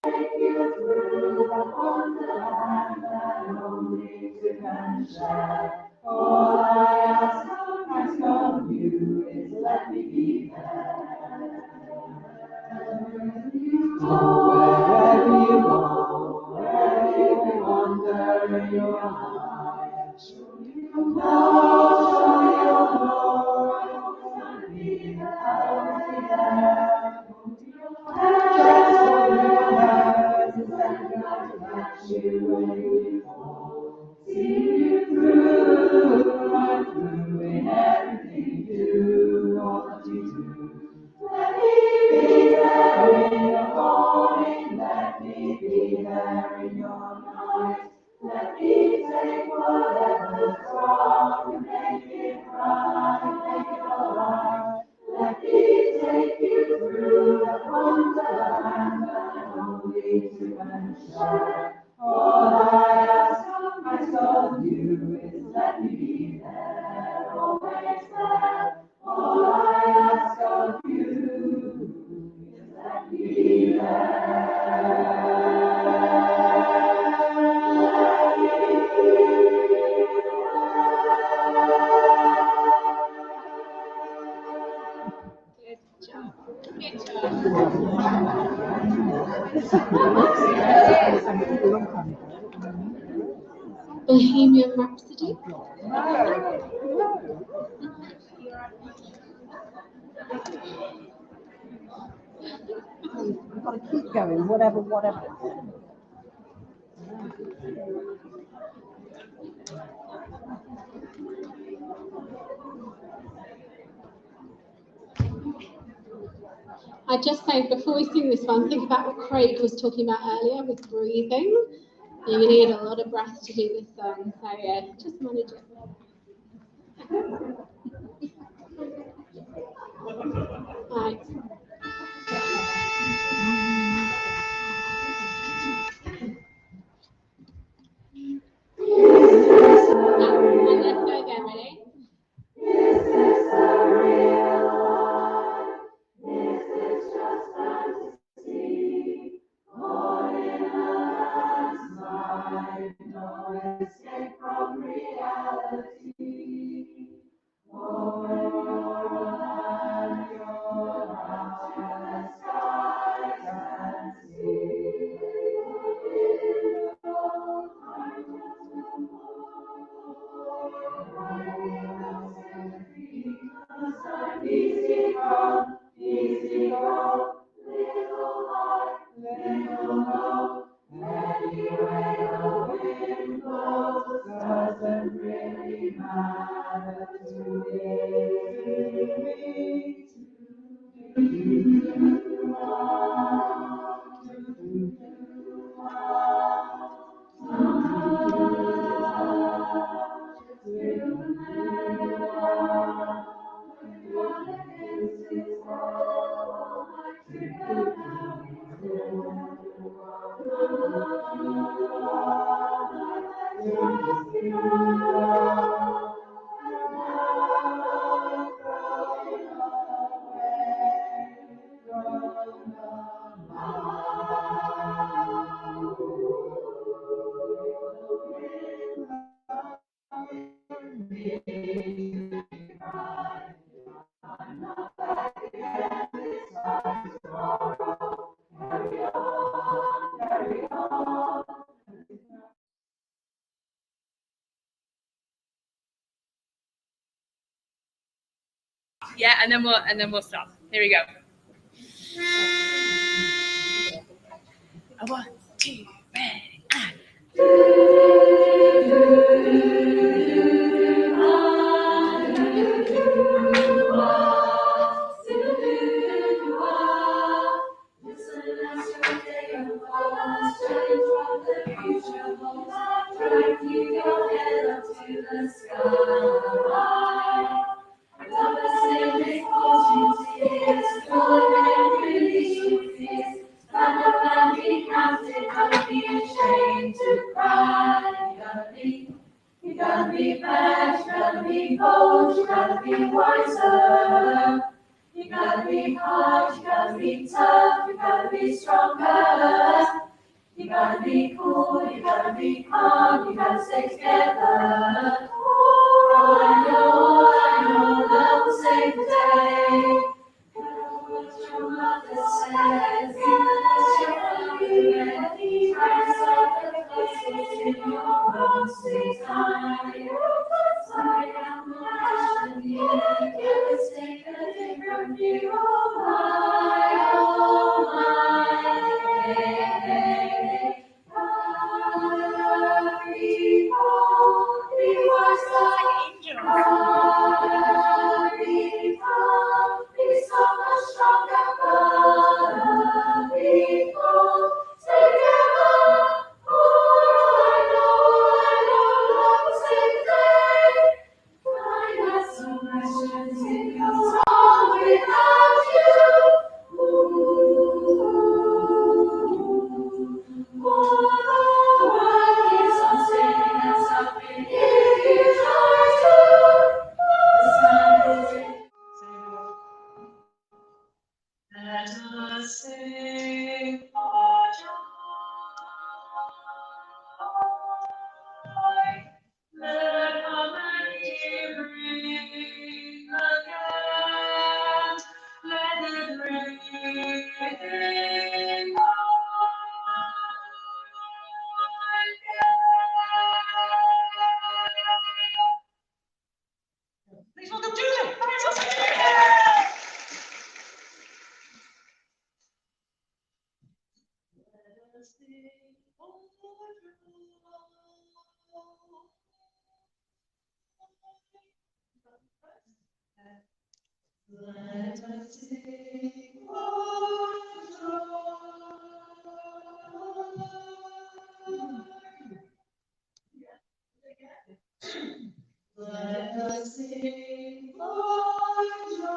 B: Take you through the wonderland that only two can share. All I ask of you is let me be there. Wherever you go, wherever you wander in your life, show you know, I'll be there. Just hold your hands and let me catch you when you fall. See you through, right through in everything you do, all that you do. Let me be there in your morning, let me be there in your night. Let me take whatever's wrong and make it right, make it alright. Let me take you through the wonderland that only two can share. All I ask of you is let me be there, always there. All I ask of you is let me be there.
L: Bohemian Rhapsody.
F: You've got to keep going, whatever.
L: I just say before we sing this one, think about what Craig was talking about earlier with breathing. You're going to need a lot of breath to do this song, so yeah, just manage it. Right. And let's go again, ready?
B: Is this a real life? Is this just fantasy? Or in a landslide, no escape from reality? Oh, and your
J: Anyway the wind blows doesn't really matter to me.
P: Yeah, and then we'll stop. Here we go. A 1, 2, ready, and.
J: You gotta be fast, you gotta be bold, you gotta be wiser. You gotta be hard, you gotta be tough, you gotta be stronger. You gotta be cool, you gotta be calm, you gotta stay together. Oh, I know, love will save the day. What your mother says, it's your ready. Try to stop the places in your own sweet time. I am the passion, you can take a different view of my, oh my, hey. Be so much stronger, gotta be cool together. I know, love will save the day. I got some questions in your song without you. The world keeps on spinning and stopping if you try to. The sun is in. Let us sing for joy. Let harmony ring again. Let it ring again. Please welcome Julie. Let us sing for joy. Let us sing for joy.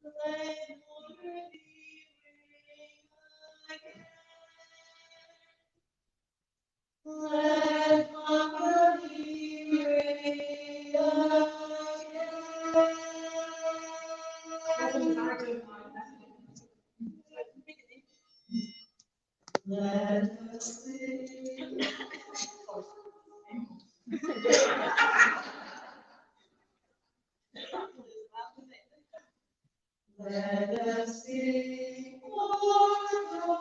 J: Let harmony ring again. Let harmony ring again. Let us sing. Let us sing for joy.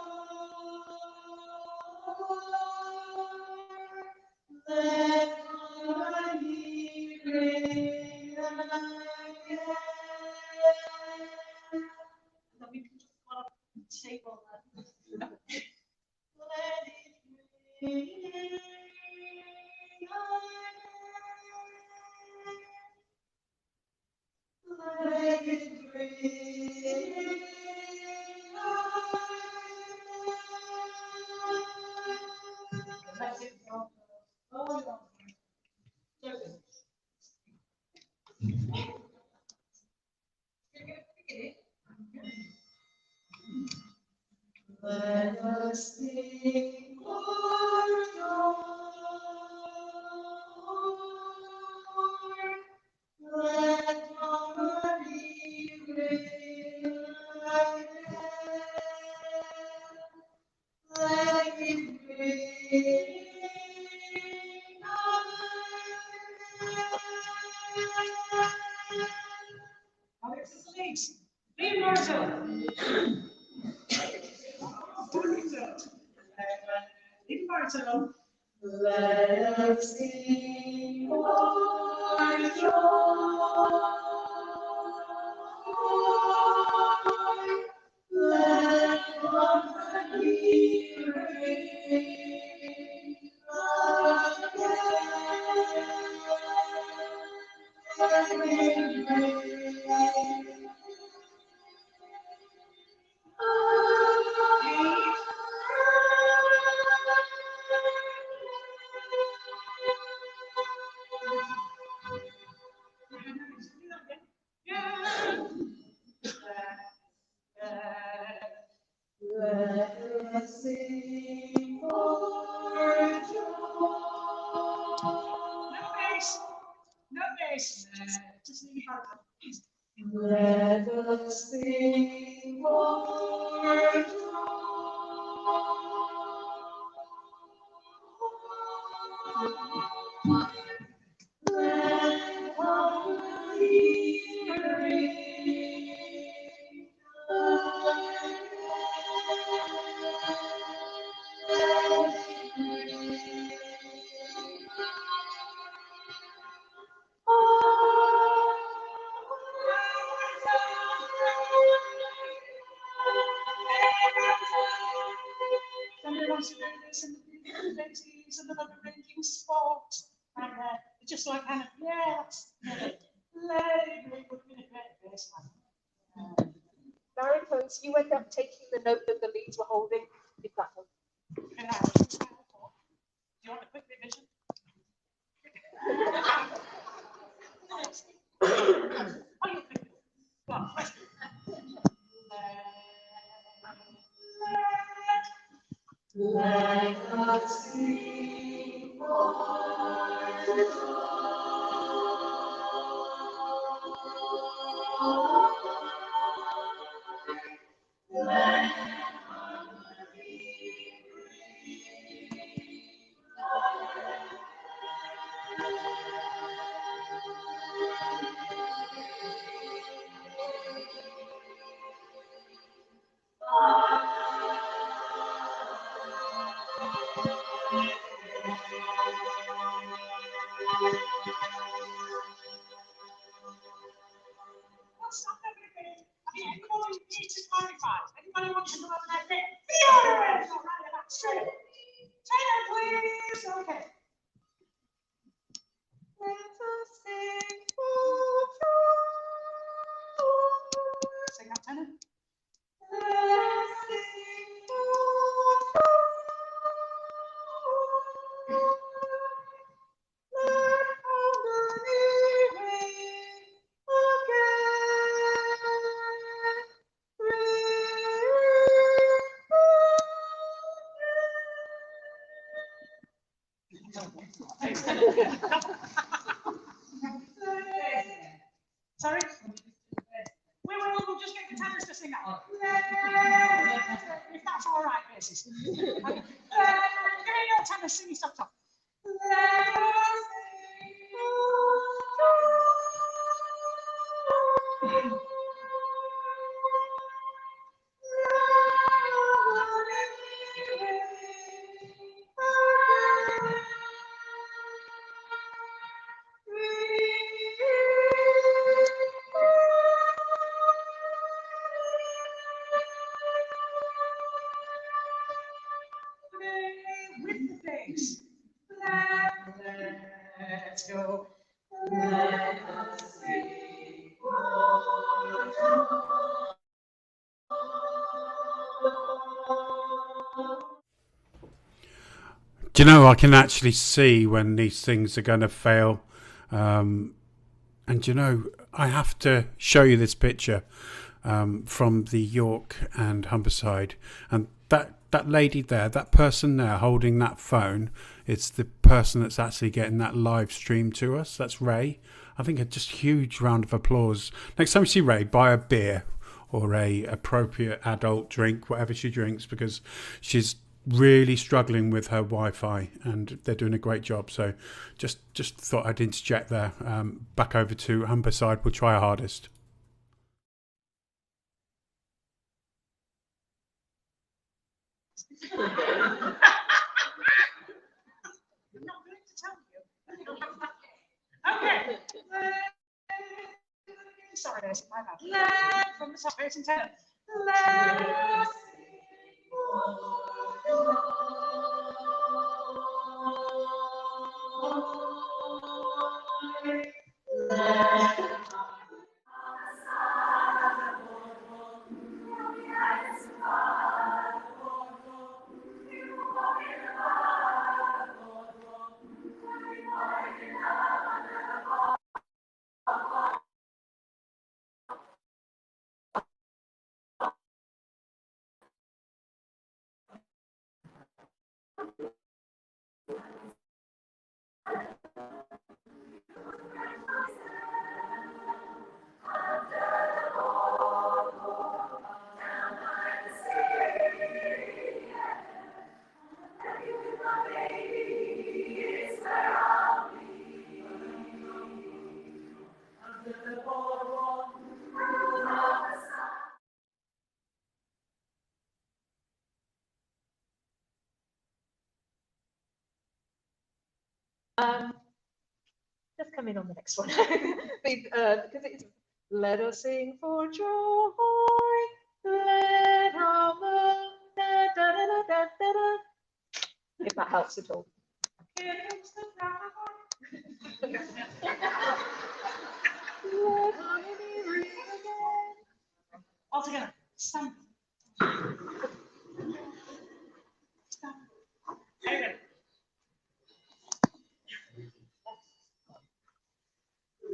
J: Let harmony ring again.
U: sing all that. Let it rain. Let it rain. Let it go. Oh, let us sing for joy. Let harmony reign. Let it rain. Alex, please. Leave Marshall. Leave Marshall. Let us sing for joy. Let harmony reign again. Let us sing for joy. No bass. Just leave it. Let us sing for joy. Let harmony reign. Somebody wants to do this and the ladies and the ranking sport. And just like Hannah, yes.
V: Barricades, you end up taking the note that the leads were holding. Did that one?
U: Do you want a quick revision? Let us sing for joy. Let stop everything. Anybody needs to clarify? Anybody wants to come up and say, Fiona! Straight. Taylor, please. Okay. Let us sing for joy. Sing that, Taylor. Let us sing for joy. Let harmony reign Sorry? We'll just get the tenors to sing that. If that's all right, basis. Give me your tenor singing stuff. Let us sing.
E: with the bass. Let's go. Let us sing for joy.
A: Do you know, I can actually see when these things are going to fail. And you know, I have to show you this picture from the York and Humberside. And that lady there, that person there holding that phone, it's the person that's actually getting that live stream to us. That's Ray. I think a just huge round of applause. Next time you see Ray, buy a beer or a appropriate adult drink, whatever she drinks, because she's really struggling with her Wi-Fi and they're doing a great job. So just thought I'd interject there. Back over to Humberside. We'll try our hardest.
E: I'm not going to tell you. Okay. Sorry, guys, my bad. From the top, 8 and 10. Let's just come in on the next one. Because it's let us sing for joy. Let our da, da, da, da, da, da, da. If that helps at all. Here comes the crowd. Let harmony ring again. All together. Stand. Stand. Okay.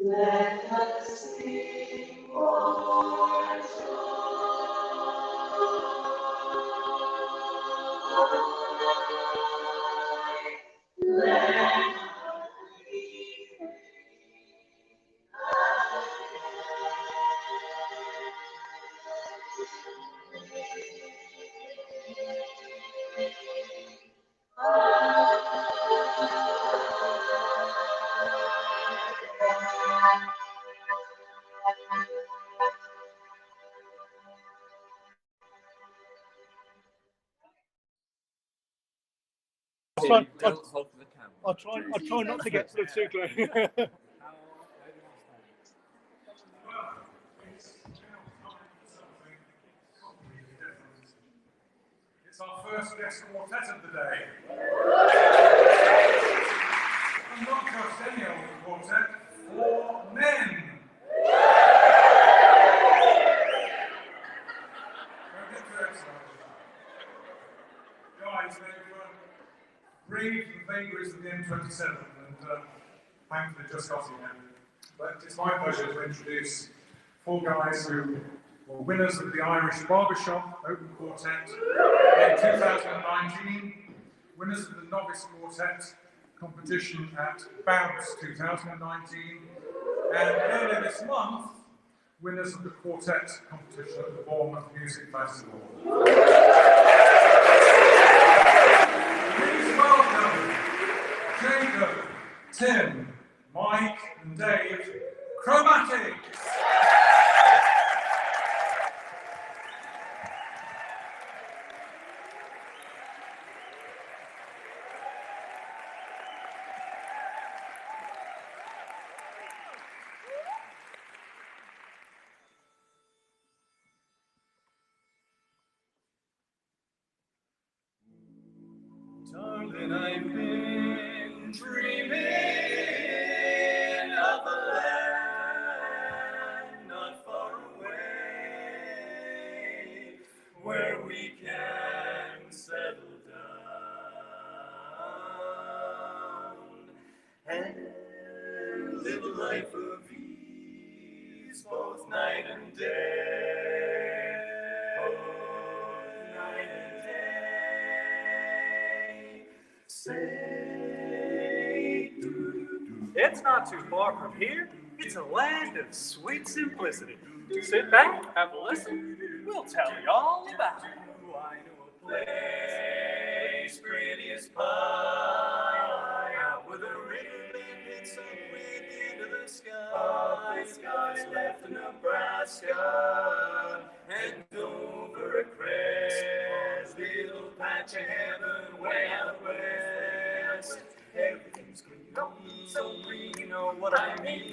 E: Let us sing for joy. Let
I: I'll try not to get too close.
K: It's our first guest quartet of the day. And not just any old quartet, 4 men. Don't get too excited. Guys, they've braved the vagaries of the M27 and thankfully just got here. But it's my pleasure to introduce 4 guys who were winners of the Irish Barbershop Open Quartet in 2019, winners of the Novice Quartet competition at LABBS 2019, and earlier this month, winners of the Quartet competition at the Bournemouth Music Festival. Please welcome Jacob, Tim, Mike and Dave, Chromatic.
J: Darling, I've been dreaming of a land not far away, where we can settle down and live a life of ease, both night and day. Both night and day. Say,
E: It's not too far from here. It's a land of sweet simplicity. Sit back, have a listen. We'll tell you all about it.
J: I know a place pretty as pie, out with a river and sun with into the sky. The skies left in Nebraska and over a crest, little patch of heaven way out west. Everything's green, so green, you know what I mean,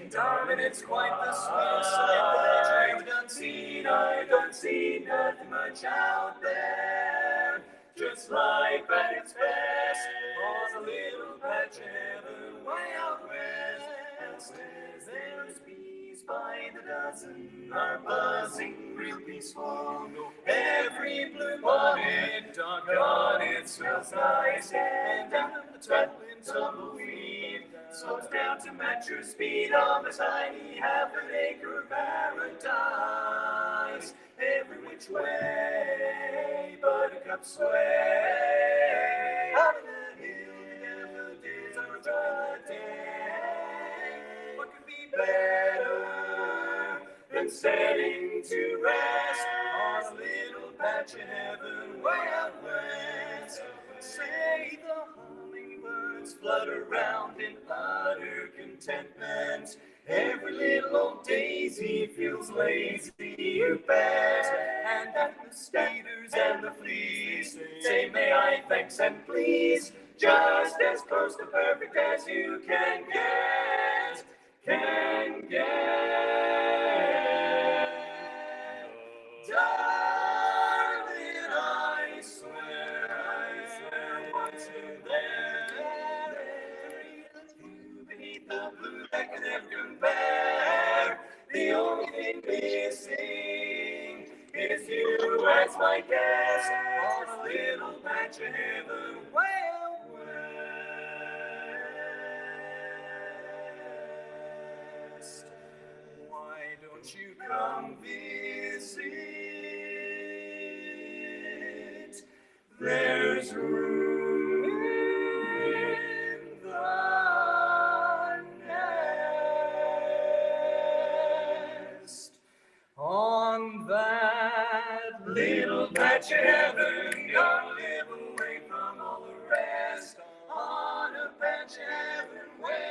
J: darling, it's quite the sweetest sight that I've done seen. I don't see nothing much out there, just life at its best, on a little patch of heaven way out west. There's bees by the dozen, are buzzing real peaceful. Every blue bonnet, doggone it smells nice, and down the rattling tumbleweed slows down to match your speed on the tiny half-an-acre paradise. Every which way, buttercups sway. Out on the hill, the days are a day. What could be better than setting to rest on a little patch of heaven way out west? Say the hummingbirds flutter around in utter contentment. Every little old daisy feels lazy, you bet. And the mosquitoes and the fleas say, may I, thanks and please, just as close to perfect as you can get, can get. Darling, I swear, once you're there, beneath the blue that can never compare. The only thing missing is you as my guest on a little patch of heaven way out west. Why don't you come visit? There's room in the nest. On that little patch of heaven, gonna live away from all the rest. On a patch of heaven way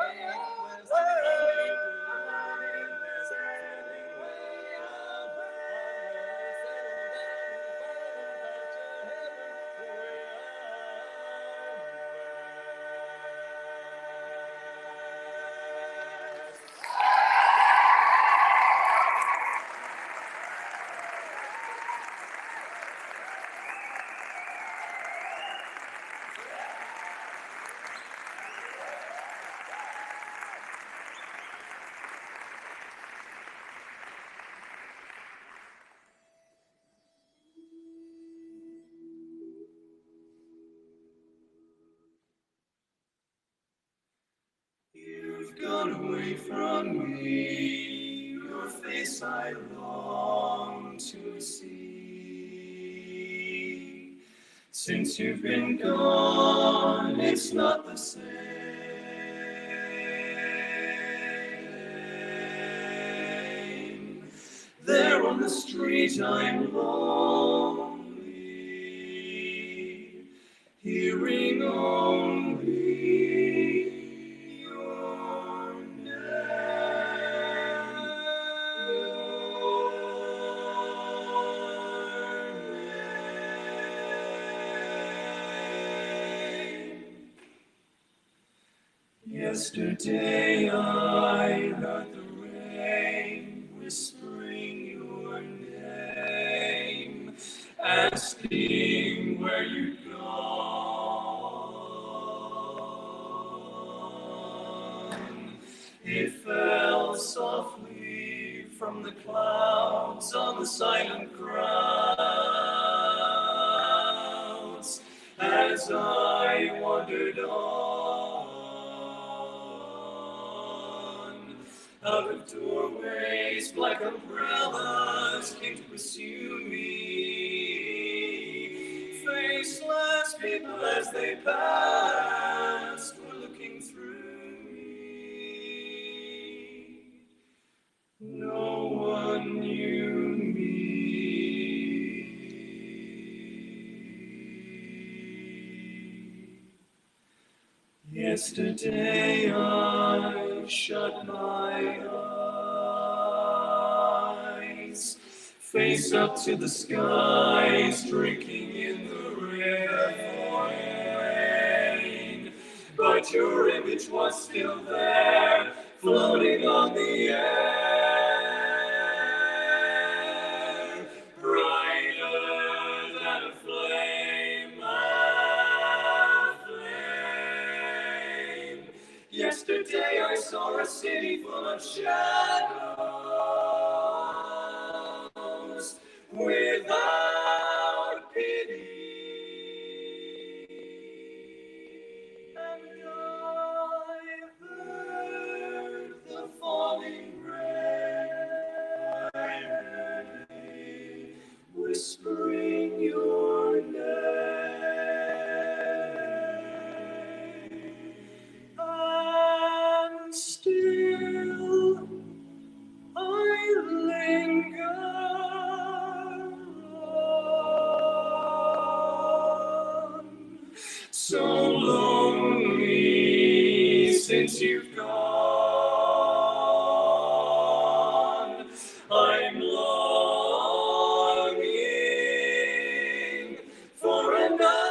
J: out west. You've gone away from me, your face I long to see. Since you've been gone, it's not the same. There on the street I'm lonely, hearing only yesterday I heard the rain whispering your name asking where you'd gone. It fell softly from the clouds on the silent crowds as I wandered on. Out of doorways, black umbrellas came to pursue me. Faceless people as they passed were looking through me. No one knew me. Yesterday I shut my eyes, face up to the skies, drinking in the rain. But your image was still there, floating on the air, brighter than a flame, a flame. Yesterday I saw a city full of shadows, without pity. And I heard the falling rain, whispering your name. And still I linger on. So lonely since you've gone. I'm longing for another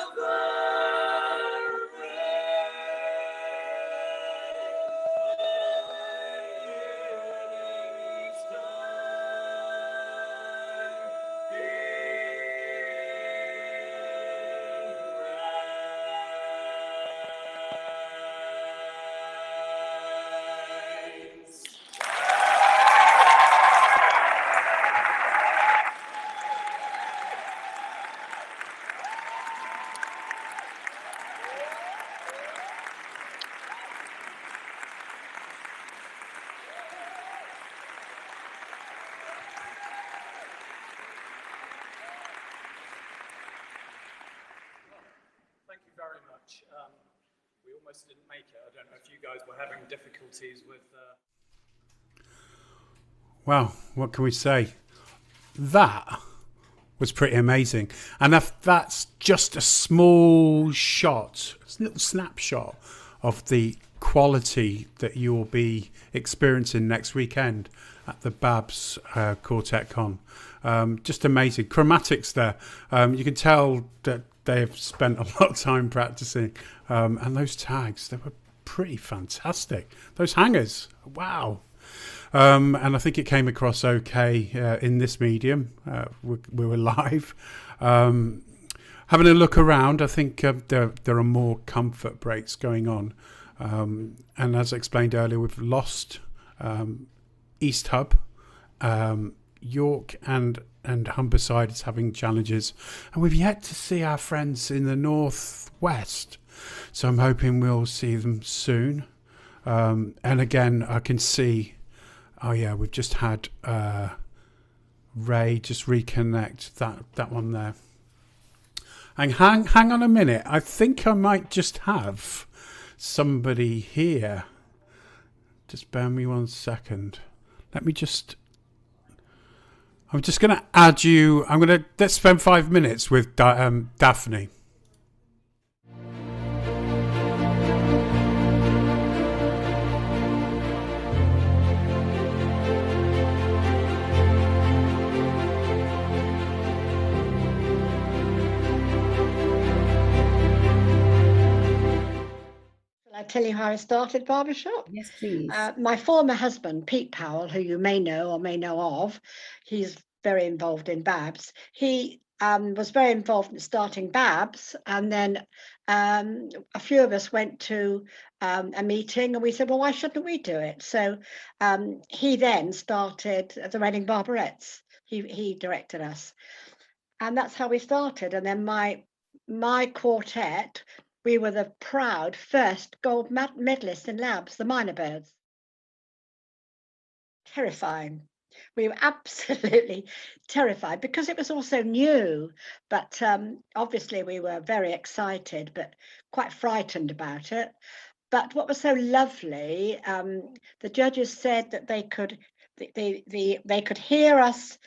E: Thank you very much. We almost didn't make it. I don't know if you guys were having difficulties with...
A: Well, what can we say? That was pretty amazing. And if that's just a small shot, a little snapshot of the quality that you will be experiencing next weekend at the LABBS Quartet Con. Just amazing. Chromatic's there. You can tell that they've spent a lot of time practicing. And those tags, they were pretty fantastic. Those hangers, wow. And I think it came across okay in this medium. We were live. Having a look around, I think there are more comfort breaks going on. And as I explained earlier, we've lost East Hub, York and Humberside is having challenges. And we've yet to see our friends in the northwest. So I'm hoping we'll see them soon. And again, I can see... Oh yeah, we've just had Ray just reconnect that one there. And hang on a minute. I think I might just have somebody here. Just bear me 1 second. I'm just going to add you. Let's spend 5 minutes with Daphne.
M: I tell you how I started Barbershop?
N: Yes, please.
M: My former husband, Pete Powell, who you may know or may know of, he's very involved in LABBS. He was very involved in starting LABBS, and then a few of us went to a meeting, and we said, well, why shouldn't we do it? So he then started the Reading Barberettes. He directed us, and that's how we started. And then my quartet, we were the proud first gold medalists in LABBS, the Minor Birds. Terrifying. We were absolutely terrified because it was also new, but obviously we were very excited, but quite frightened about it. But what was so lovely, the judges said that they could hear us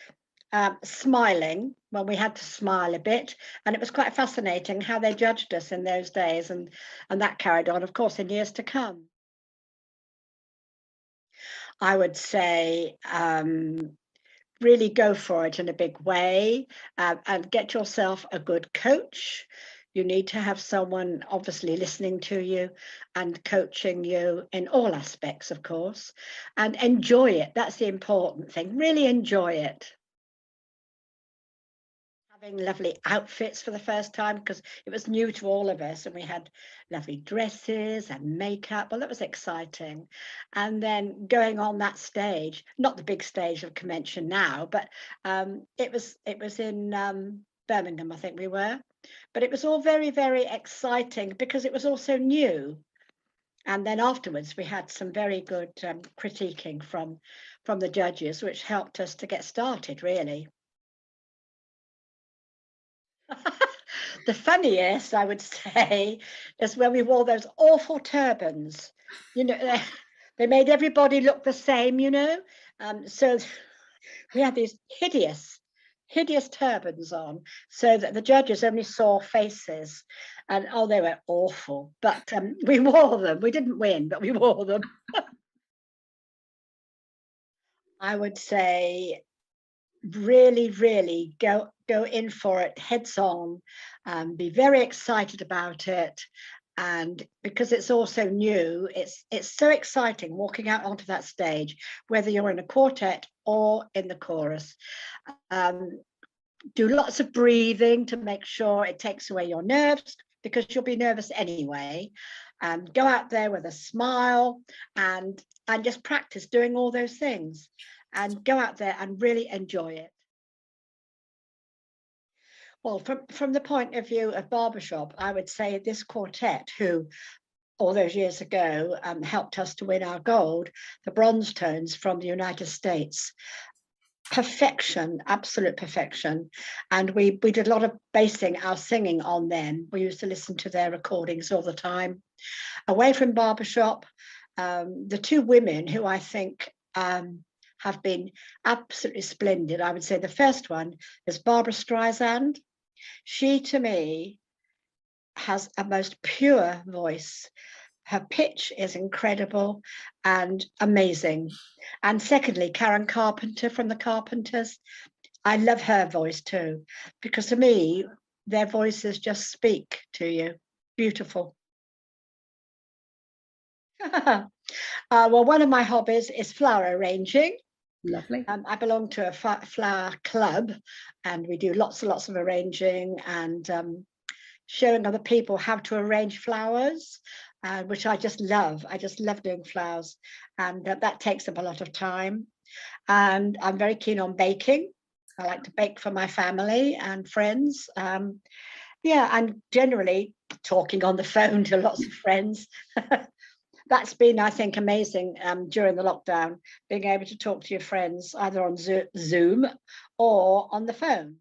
M: smiling when we had to smile a bit, and it was quite fascinating how they judged us in those days, and that carried on, of course, in years to come. I would say really go for it in a big way, and get yourself a good coach. You need to have someone obviously listening to you and coaching you in all aspects, of course, and enjoy it. That's the important thing. Really enjoy it. Having lovely outfits for the first time, because it was new to all of us, and we had lovely dresses and makeup. Well, that was exciting. And then going on that stage, not the big stage of convention now, but it was in Birmingham, I think we were. But it was all very, very exciting because it was also new. And then afterwards, we had some very good critiquing from the judges, which helped us to get started, really. The funniest, I would say, is when we wore those awful turbans. You know, they made everybody look the same, you know. So we had these hideous turbans on, so that the judges only saw faces, and oh, they were awful. But we wore them. We didn't win, but we wore them. I would say, really, really go in for it, heads on, be very excited about it. And because it's also new, it's so exciting walking out onto that stage, whether you're in a quartet or in the chorus. Do lots of breathing to make sure it takes away your nerves, because you'll be nervous anyway. Go out there with a smile and just practice doing all those things, and go out there and really enjoy it. Well, from the point of view of Barbershop, I would say this quartet, who all those years ago helped us to win our gold, the bronze tones from the United States. Perfection, absolute perfection. And we did a lot of basing our singing on them. We used to listen to their recordings all the time. Away from Barbershop, the two women who I think have been absolutely splendid. I would say the first one is Barbara Streisand. She, to me, has a most pure voice. Her pitch is incredible and amazing. And secondly, Karen Carpenter from the Carpenters. I love her voice too, because to me, their voices just speak to you. Beautiful. Well, one of my hobbies is flower arranging.
F: Lovely.
M: I belong to a flower club, and we do lots and lots of arranging and showing other people how to arrange flowers, which I just love. I just love doing flowers, and that takes up a lot of time. And I'm very keen on baking. I like to bake for my family and friends. Yeah, and generally talking on the phone to lots of friends. That's been, I think, amazing during the lockdown, being able to talk to your friends either on Zoom or on the phone.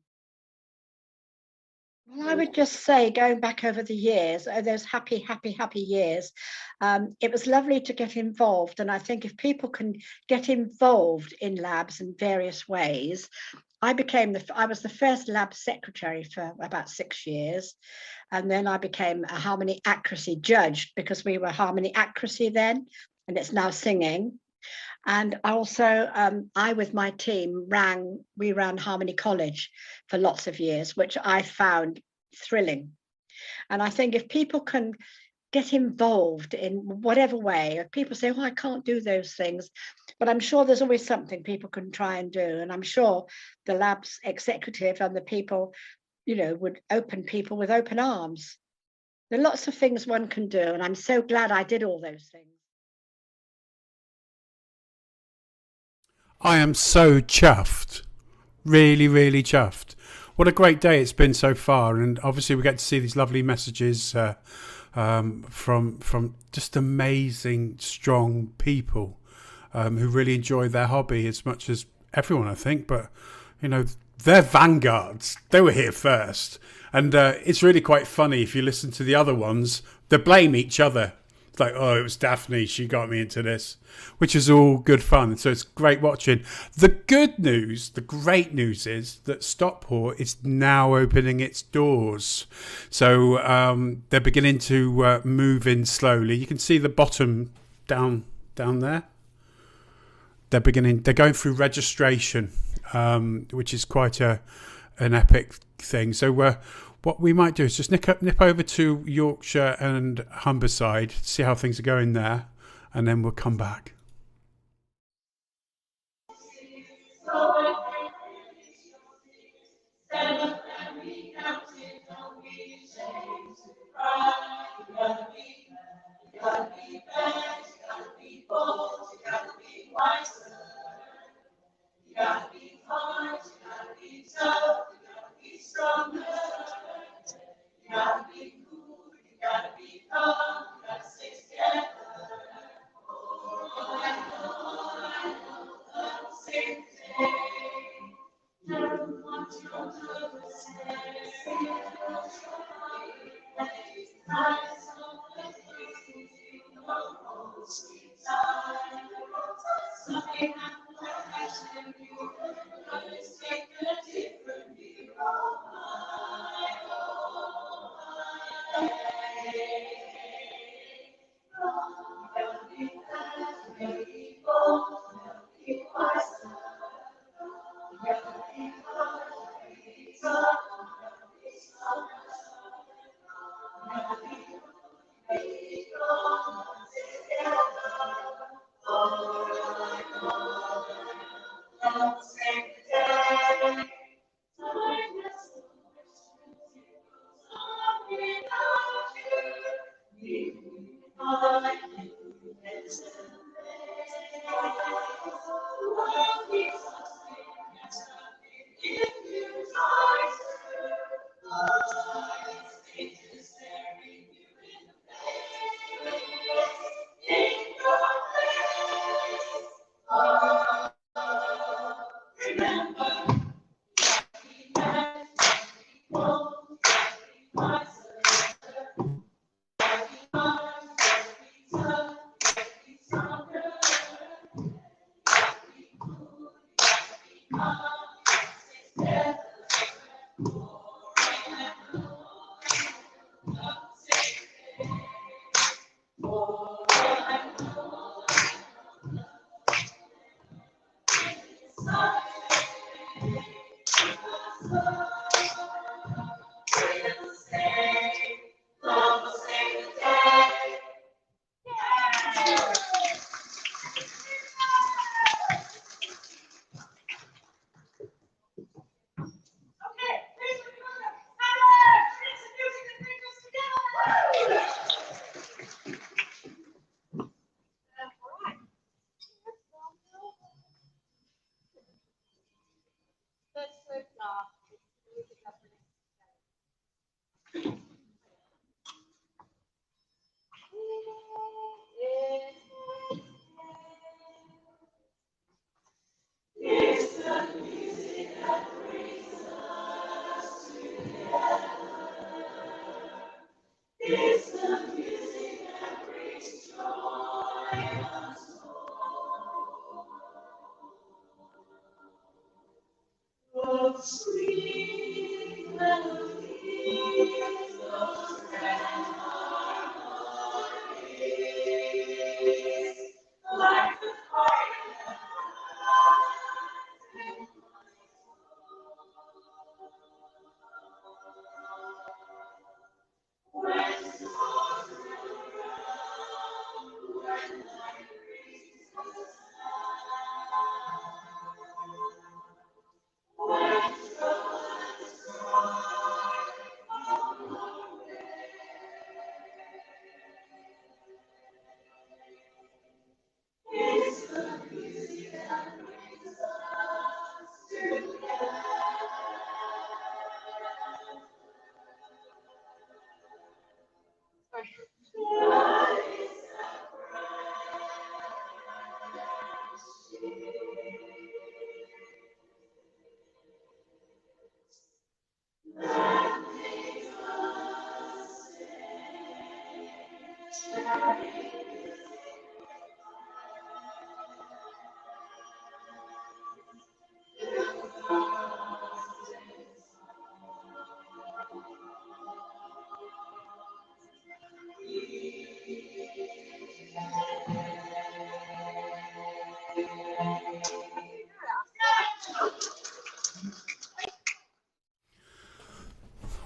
M: Well, I would just say, going back over the years, those happy years, it was lovely to get involved. And I think if people can get involved in LABBS in various ways, I was the first LABBS secretary for about 6 years. And then I became a harmony accuracy judge, because we were harmony accuracy then, and it's now singing. And also, I with my team we ran Harmony College for lots of years, which I found thrilling. And I think if people can get involved in whatever way, if people say, well, I can't do those things, but I'm sure there's always something people can try and do. And I'm sure the LABBS executive and the people you know, would open people with open arms. There are lots of things one can do, and I'm so glad I did all those things.
A: I am so chuffed. Really, really chuffed. What a great day it's been so far. And obviously we get to see these lovely messages from just amazing, strong people who really enjoy their hobby as much as everyone, I think. But, you know, they're vanguards. They were here first. And it's really quite funny if you listen to the other ones, they blame each other. It's like, oh, it was Daphne, she got me into this, which is all good fun. So it's great watching. The good news, the great news is that Stockport is now opening its doors. So they're beginning to move in slowly. You can see the bottom down there. They're going through registration, which is quite an epic thing. So what we might do is just nip over to Yorkshire and Humberside, see how things are going there, and then we'll come back.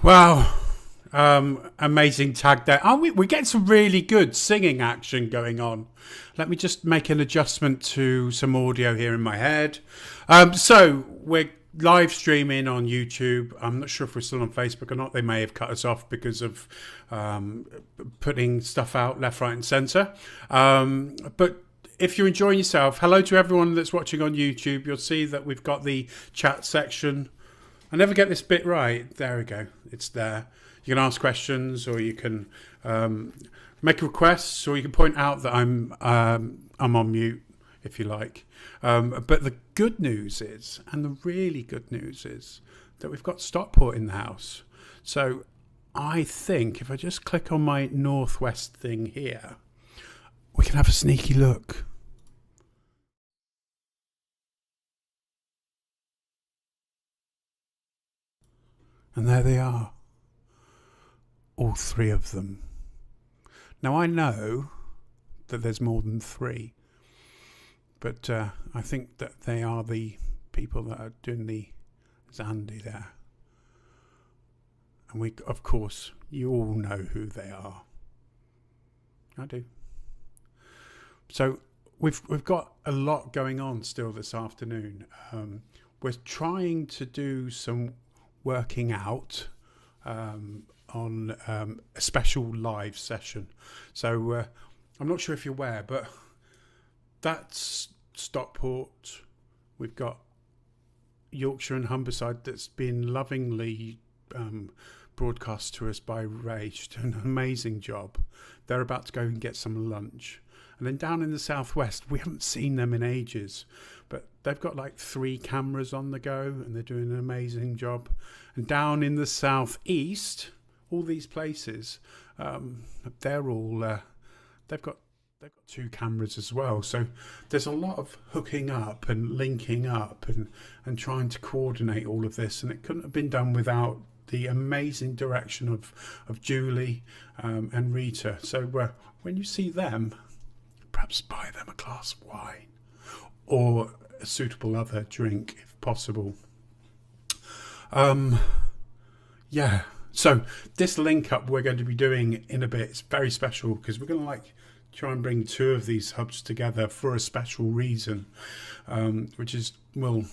A: Wow. Amazing tag there. We're getting some really good singing action going on. Let me just make an adjustment to some audio here in my head. So we're live streaming on YouTube. I'm not sure if we're still on Facebook or not. They may have cut us off because of putting stuff out left, right and centre. But if you're enjoying yourself, hello to everyone that's watching on YouTube. You'll see that we've got the chat section. I never get this bit right. There we go. It's there. You can ask questions, or you can make requests, or you can point out that I'm on mute if you like. But the good news is, and the really good news is, that we've got Stockport in the house. So I think if I just click on my northwest thing here, we can have a sneaky look. And there they are. All three of them. Now I know that there's more than three, but I think that they are the people that are doing the Zandy there. And we, of course, you all know who they are. I do. So we've got a lot going on still this afternoon. We're trying to do some working out on a special live session. So I'm not sure if you're aware, but that's Stockport. We've got Yorkshire and Humberside that's been lovingly broadcast to us by Ray. She's done an amazing job. They're about to go and get some lunch. And then down in the southwest, we haven't seen them in ages, but they've got like 3 cameras on the go and they're doing an amazing job. And down in the southeast, all these places, they're all they've got 2 cameras as well. So there's a lot of hooking up and linking up and trying to coordinate all of this, and it couldn't have been done without the amazing direction of Julie and Rita. So when you see them, perhaps buy them a glass of wine or a suitable other drink if possible. Yeah. So this link up we're going to be doing in a bit. It's very special because we're going to try and bring 2 of these hubs together for a special reason, which is, well,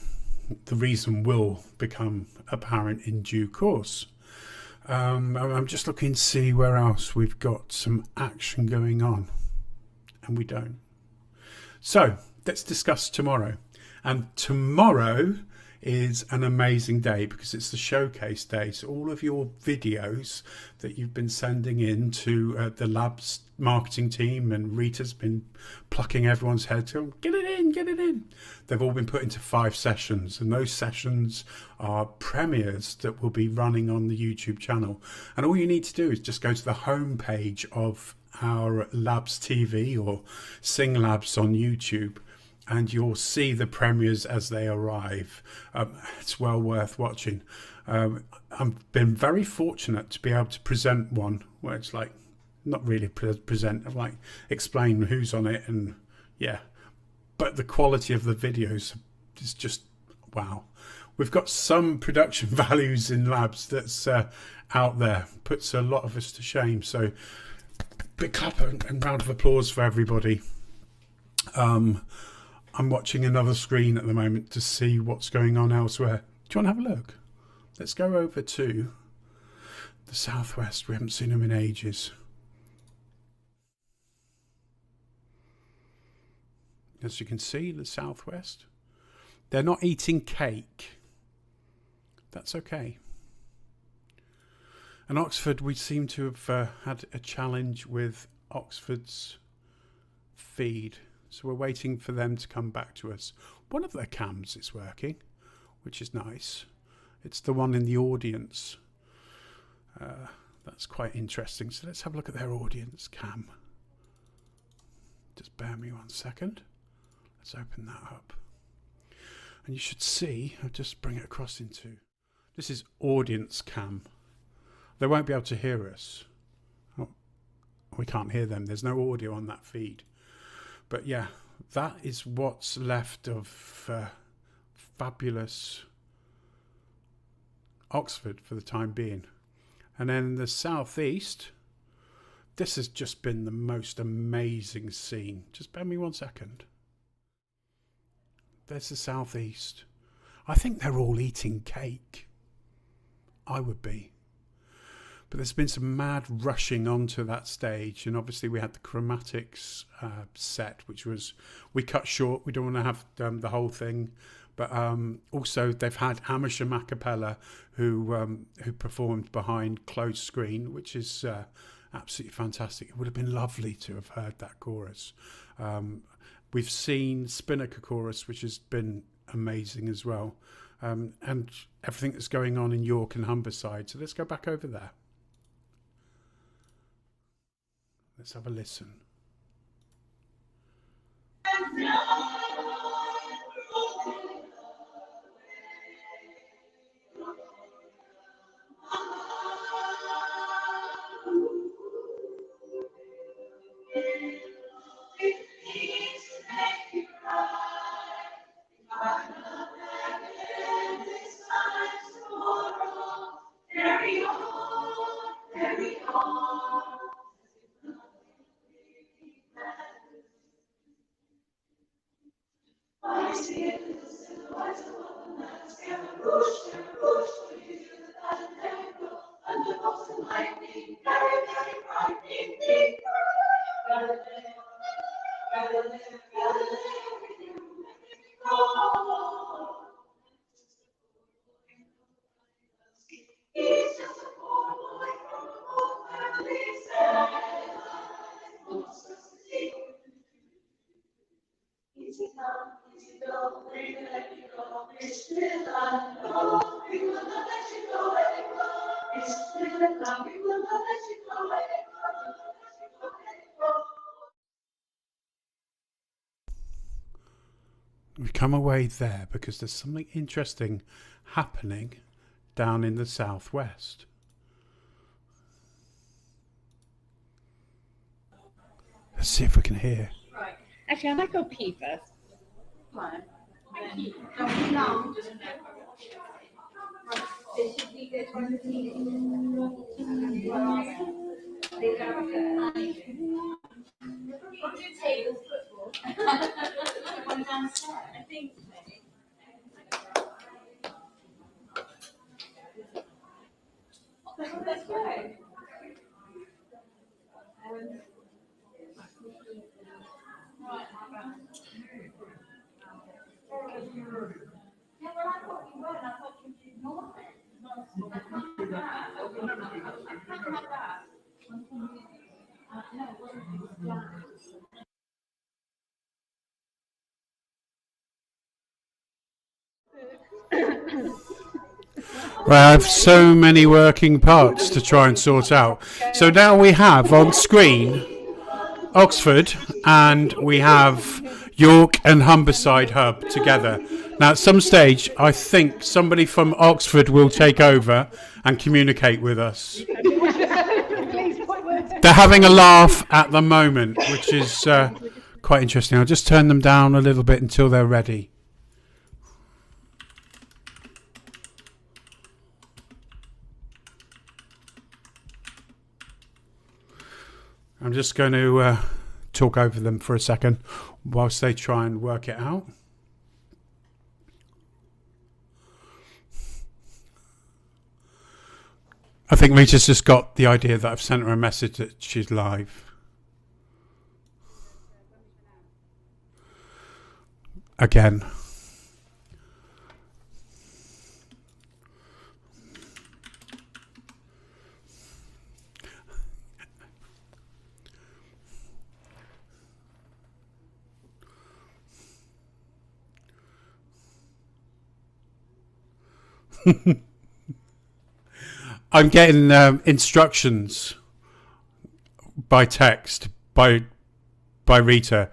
A: the reason will become apparent in due course. I'm just looking to see where else we've got some action going on, and we don't. So let's discuss tomorrow. And tomorrow is an amazing day because it's the showcase day. So all of your videos that you've been sending in to the LABBS marketing team, and Rita's been plucking everyone's head to get it in, get it in. They've all been put into 5 sessions, and those sessions are premieres that will be running on the YouTube channel. And all you need to do is just go to the home page of our LABBS TV or Sing LABBS on YouTube, and you'll see the premieres as they arrive. It's well worth watching. I've been very fortunate to be able to present one where it's like, not really present, like explain who's on it, and yeah. But the quality of the videos is just wow. We've got some production values in LABBS that's out there. Puts a lot of us to shame. So big clap and round of applause for everybody. I'm watching another screen at the moment to see what's going on elsewhere. Do you want to have a look? Let's go over to the southwest. We haven't seen them in ages. As you can see, the southwest, they're not eating cake. That's okay. And Oxford, we seem to have had a challenge with Oxford's feed. So we're waiting for them to come back to us. One of their cams is working, which is nice. It's the one in the audience. That's quite interesting. So let's have a look at their audience cam. Just bear me 1 second. Let's open that up. And you should see, I'll just bring it across into, this is audience cam. They won't be able to hear us. Oh, we can't hear them. There's no audio on that feed. But yeah, that is what's left of fabulous Oxford for the time being. And then in the southeast, this has just been the most amazing scene. Just bear me 1 second. There's the southeast. I think they're all eating cake. I would be. But there's been some mad rushing onto that stage, and obviously we had the Chromatics set, which was, we cut short. We don't want to have the whole thing, but also they've had Amersham a cappella who performed behind closed screen, which is absolutely fantastic. It would have been lovely to have heard that chorus. We've seen Spinnaker chorus, which has been amazing as well, and everything that's going on in York and Humberside. So let's go back over there. Let's have a listen. We come away there because there's something interesting happening down in the southwest. Let's see if we can hear.
O: Right. Actually, I might go pee first. Fine. I think maybe. That's right.
A: Well, I have so many working parts to try and sort out. So now we have on screen Oxford and we have York and Humberside Hub together. Now at some stage I think somebody from Oxford will take over and communicate with us. They're having a laugh at the moment, which is quite interesting. I'll just turn them down a little bit until they're ready. I'm just going to talk over them for a second whilst they try and work it out. I think Rita's just got the idea that I've sent her a message that she's live. Again. I'm getting instructions by text by Rita.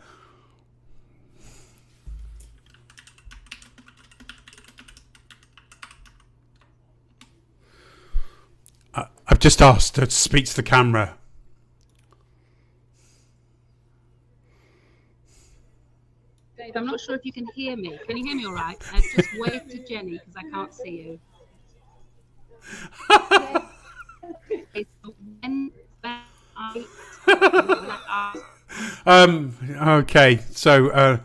A: I've just asked her to speak to the camera.
N: Dave, I'm not sure if you can hear me. Can you hear me all right? Just wave to Jenny because I can't see you.
A: Okay, so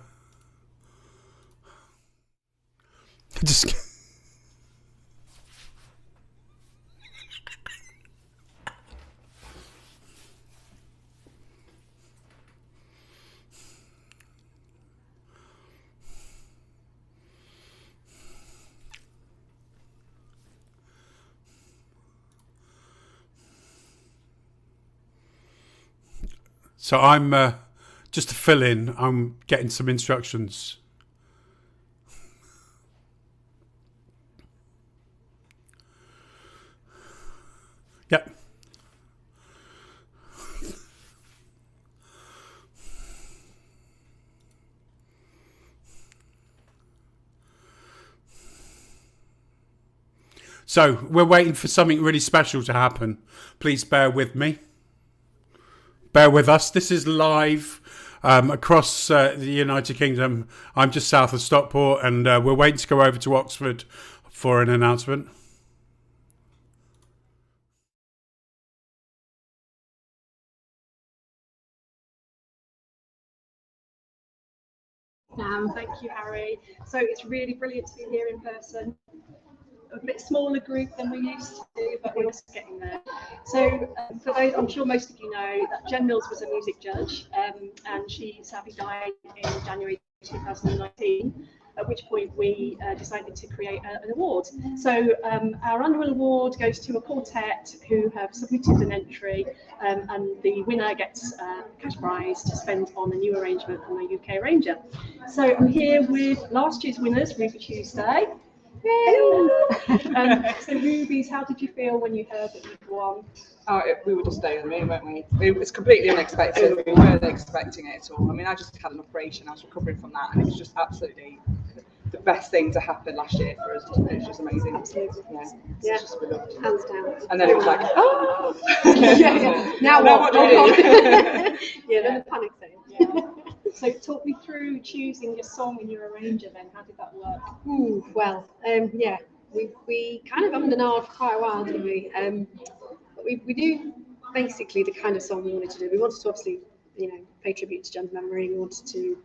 A: just so I'm just to fill in. I'm getting some instructions. Yep. So we're waiting for something really special to happen. Please bear with me. Bear with us. This is live across the United Kingdom. I'm just south of Stockport, and we're waiting to go over to Oxford for an announcement.
Q: Thank you, Harry. So it's really brilliant to be here in person. A bit smaller group than we used to, but we're also getting there. So for those, I'm sure most of you know that Jen Mills was a music judge, and she sadly died in January 2019, at which point we decided to create an award. So our annual award goes to a quartet who have submitted an entry, and the winner gets a cash prize to spend on a new arrangement from a UK arranger. So I'm here with last year's winners, Ruby Tuesday. So Rubies, how did you feel when you heard that you'd won?
S: Oh, we were just over the moon, weren't we? It was completely unexpected. We weren't expecting it at all. I mean, I just had an operation. I was recovering from that, and it was just absolutely the best thing to happen last year for us. It was just amazing.
Q: Absolutely.
S: Yeah. Just beloved.
Q: Hands down.
S: And then it was like, oh!
Q: yeah. Now what do we do? Yeah, then the panic thing. Yeah. So talk me through choosing your song and your arranger then. How did that work?
W: Ooh, well, yeah, we kind of ummed and ahed for quite a while, didn't we? But we knew basically the kind of song we wanted to do. We wanted to obviously, pay tribute to Jen's memory. We wanted to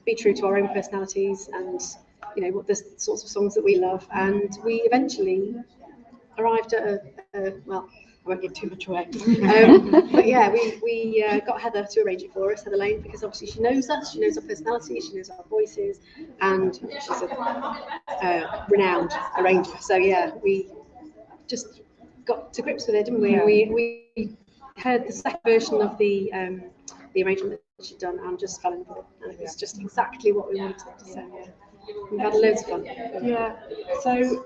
W: be true to our own personalities and, what the sorts of songs that we love. And we eventually arrived at well, I won't give too much away. But yeah, we got Heather to arrange it for us, Heather Lane, because obviously she knows us, she knows our personalities, she knows our voices, and she's a renowned arranger. So yeah, we just got to grips with it, didn't we?
S: Yeah.
W: We heard the second version of the arrangement that she'd done and just fell in love with it. And it was just exactly what we wanted. So yeah, we've had loads of fun.
Q: Yeah. So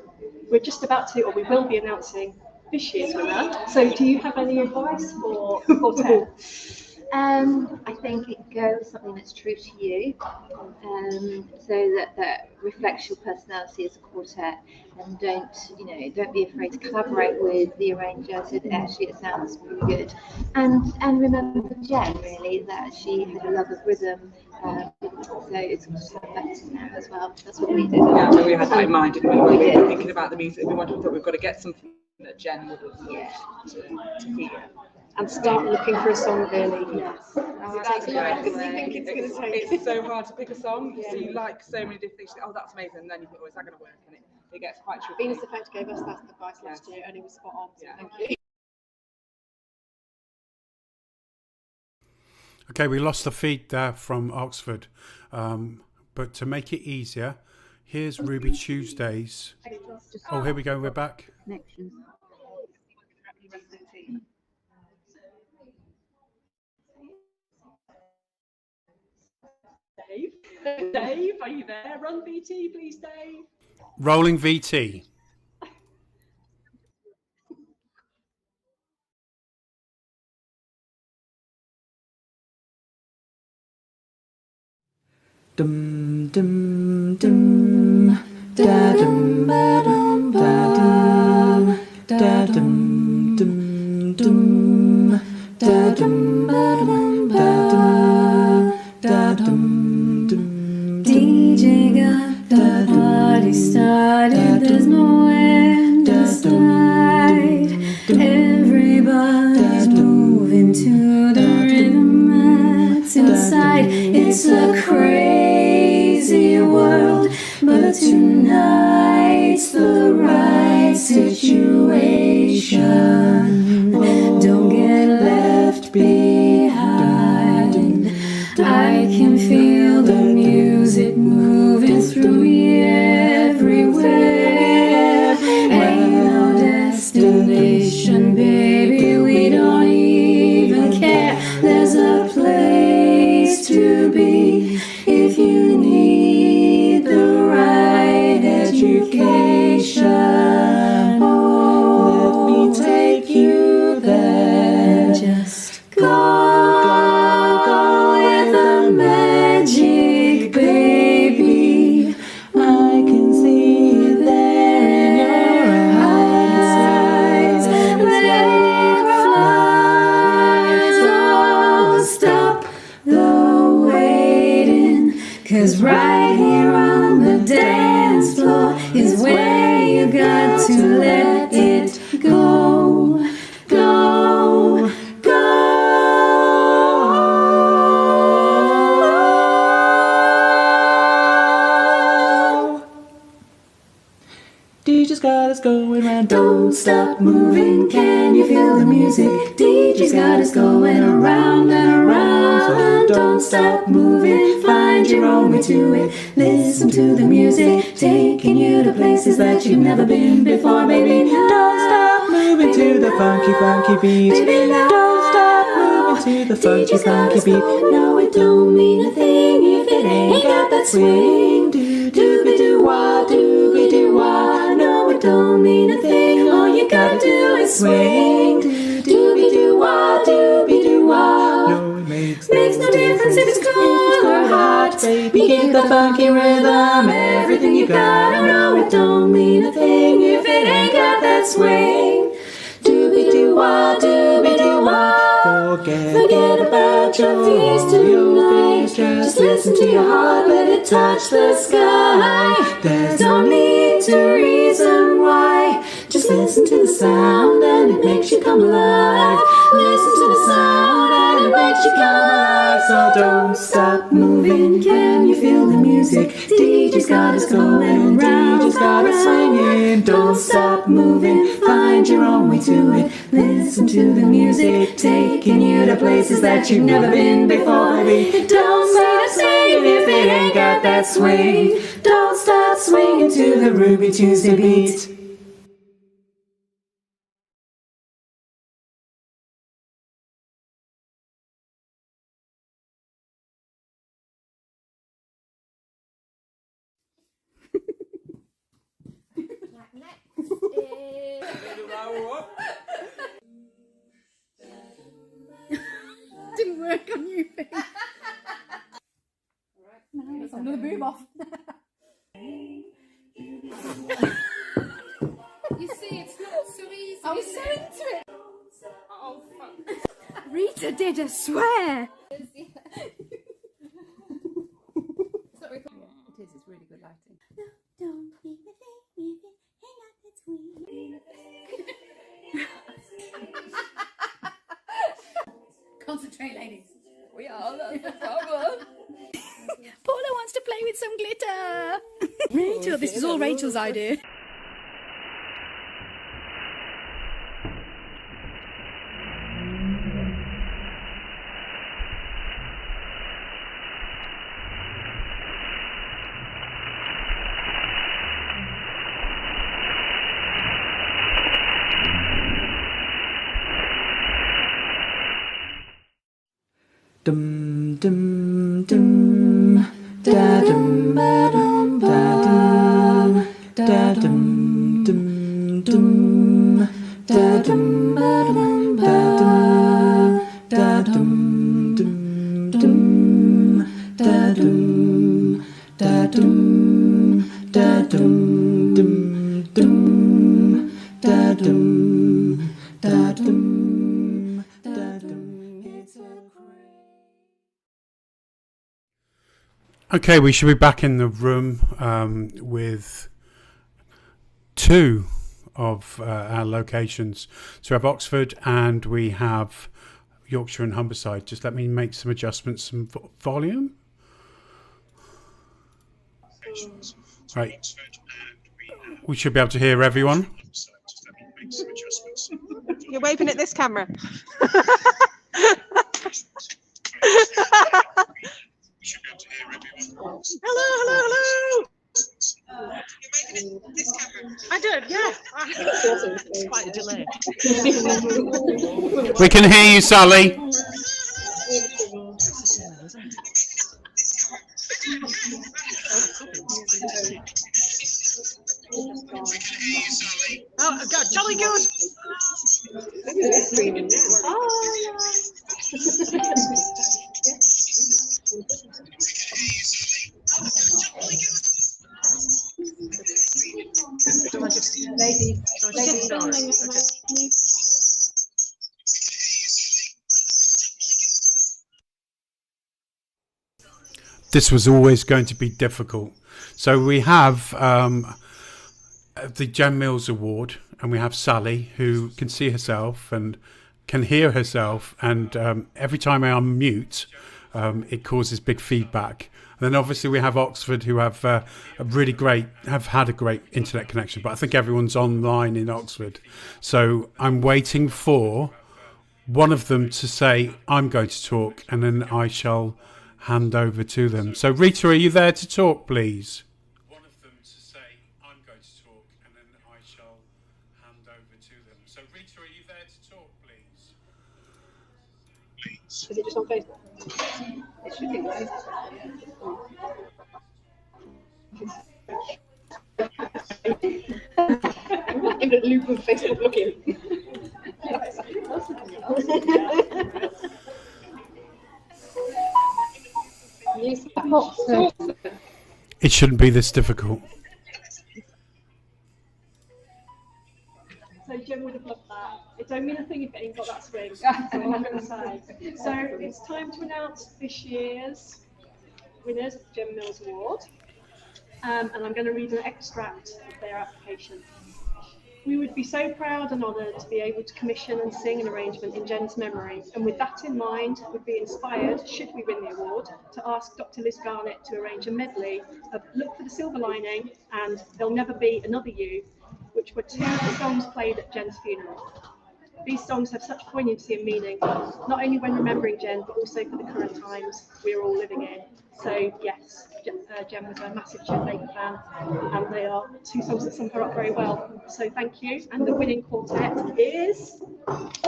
Q: we're just about to, or we will be announcing this year's winner. So do you have any advice for Quartet?
X: I think it goes something that's true to you, so that reflects your personality as a quartet, and don't be afraid to collaborate with the arranger so that actually it sounds really good. And remember Jen, really, that she had a love of rhythm, so it's good to have that in there as well. That's what we did.
S: Yeah, we had that in mind, didn't we?
X: We
S: We
X: did.
S: were thinking about the music. We thought we've got to get something that Jen would have loved to hear.
W: And start looking for a song early.
S: Yes.
W: That's
S: Right.
W: you think it's going to take.
S: It's so hard to pick a song. You see, like so many different things. Oh, that's amazing. And then you think, oh, is that going to work? And it gets quite tricky.
W: Venus Effect gave us that advice last year, and it was spot on. So thank you.
A: Okay, we lost the feed there from Oxford, but to make it easier, here's Ruby Tuesdays. Oh, here we go. We're back.
X: Connections.
Q: Dave, are you there? Run VT, please, Dave.
A: Rolling VT.
F: Dum dum dum da dum ba dum ba dum da dum dum dum da dum ba dum ba dum da dum dum. DJ got the party started. There's no end in sight.
B: It's a crazy world, but tonight's the right situation. Don't get left behind. I can feel the music moving through you everywhere. Ain't no destination, baby, we don't even care. There's a place to be if you need the right education. Oh, let me take you there. Just go with the magic, baby. I can see it there in your eyes. Let it fly. Don't stop the waiting, 'cause right here on the dance floor is where you got to let it go. Go, go.
F: DJ's got us going round.
B: Don't stop moving, can you feel the music? DJ's got us going around and around. Don't stop moving, find your own way to it. Listen to the music, taking you to places that you've never been before, baby.
F: Don't stop moving to the funky, funky beat. Don't stop moving to the funky, funky beat.
B: No, it don't mean a thing if it ain't got that swing. Dooby-doo-wah, dooby-doo-wah. No, it don't mean a thing. All you gotta do is swing. Dooby-doo-wah, dooby-doo-wah.
F: No, it makes
B: no difference if it's cold or hot.
F: baby.
B: Give the funky rhythm everything you got. Oh no, it don't mean a thing if it ain't got that swing. Dooby-doo-wah, dooby-doo-wah.
F: Forget
B: about your fears tonight. Just listen to your heart, let it touch the sky. There's no need to reason why. Just listen to the sound and it makes you come alive. Listen to the sound and it makes you come alive. So don't stop moving, can you feel the music? DJ's got us going round,
F: DJ's got us swinging.
B: Don't stop moving, find your own way to it. Listen to the music, taking you to places that you've never been before, baby. Don't stop singing if it ain't got that swing. Don't stop swinging to the Ruby Tuesday beat.
D: Didn't work on you, babe. It's another boom off.
N: You see, it's not so easy.
D: I was so into it.
N: Oh, fuck.
D: Rita did, I swear.
N: It is, it's really good lighting.
B: Don't be a thing if it ain't got that swing.
D: Concentrate, ladies.
N: We are, that's the problem.
D: Paula wants to play with some glitter. Rachel, this is all Rachel's idea.
F: Dum dum dum da dum ba dum da dum da dum dum dum da dum ba dum da dum da dum dum dum da dum da dum da dum dum dum da dum da dum da dum.
A: Okay, we should be back in the room with two of our locations. So we have Oxford and we have Yorkshire and Humberside. Just let me make some adjustments, some volume. Right. We should be able to hear everyone.
O: You're waving at this camera. Hello, hello, hello. I did, yeah. Quite a delay.
A: We can hear you, Sally.
O: Oh, God, jolly good.
A: This was always going to be difficult. So we have the Jen Mills Award, and we have Sally, who can see herself and can hear herself, and every time I unmute, it causes big feedback. And then obviously we have Oxford, who have had a great internet connection, but I think everyone's online in Oxford. So I'm waiting for one of them to say, I'm going to talk, and then I shall hand over to them. So Rita, are you there to talk, please? One of them to say, I'm going to talk, and then I shall hand over to them. So Rita, are you there to talk, please?
W: Is it just on Facebook? It should be right. In a loop of Facebook looking.
A: It shouldn't be this difficult.
Q: So Jen would have loved that. It don't mean a thing if it ain't got that swing. That's all I'm going to say. So it's time to announce this year's winners of the Jen Mills Award. And I'm going to read an extract of their application. We would be so proud and honoured to be able to commission and sing an arrangement in Jen's memory, and with that in mind, would be inspired, should we win the award, to ask Dr. Liz Garnett to arrange a medley of Look for the Silver Lining and There'll Never Be Another You, which were two of the songs played at Jen's funeral. These songs have such poignancy and meaning, not only when remembering Jen, but also for the current times we are all living in. So yes, Jen was a massive Chet Baker fan, and they are two songs that sum her up very well. So thank you. And the winning quartet is Soundhouse.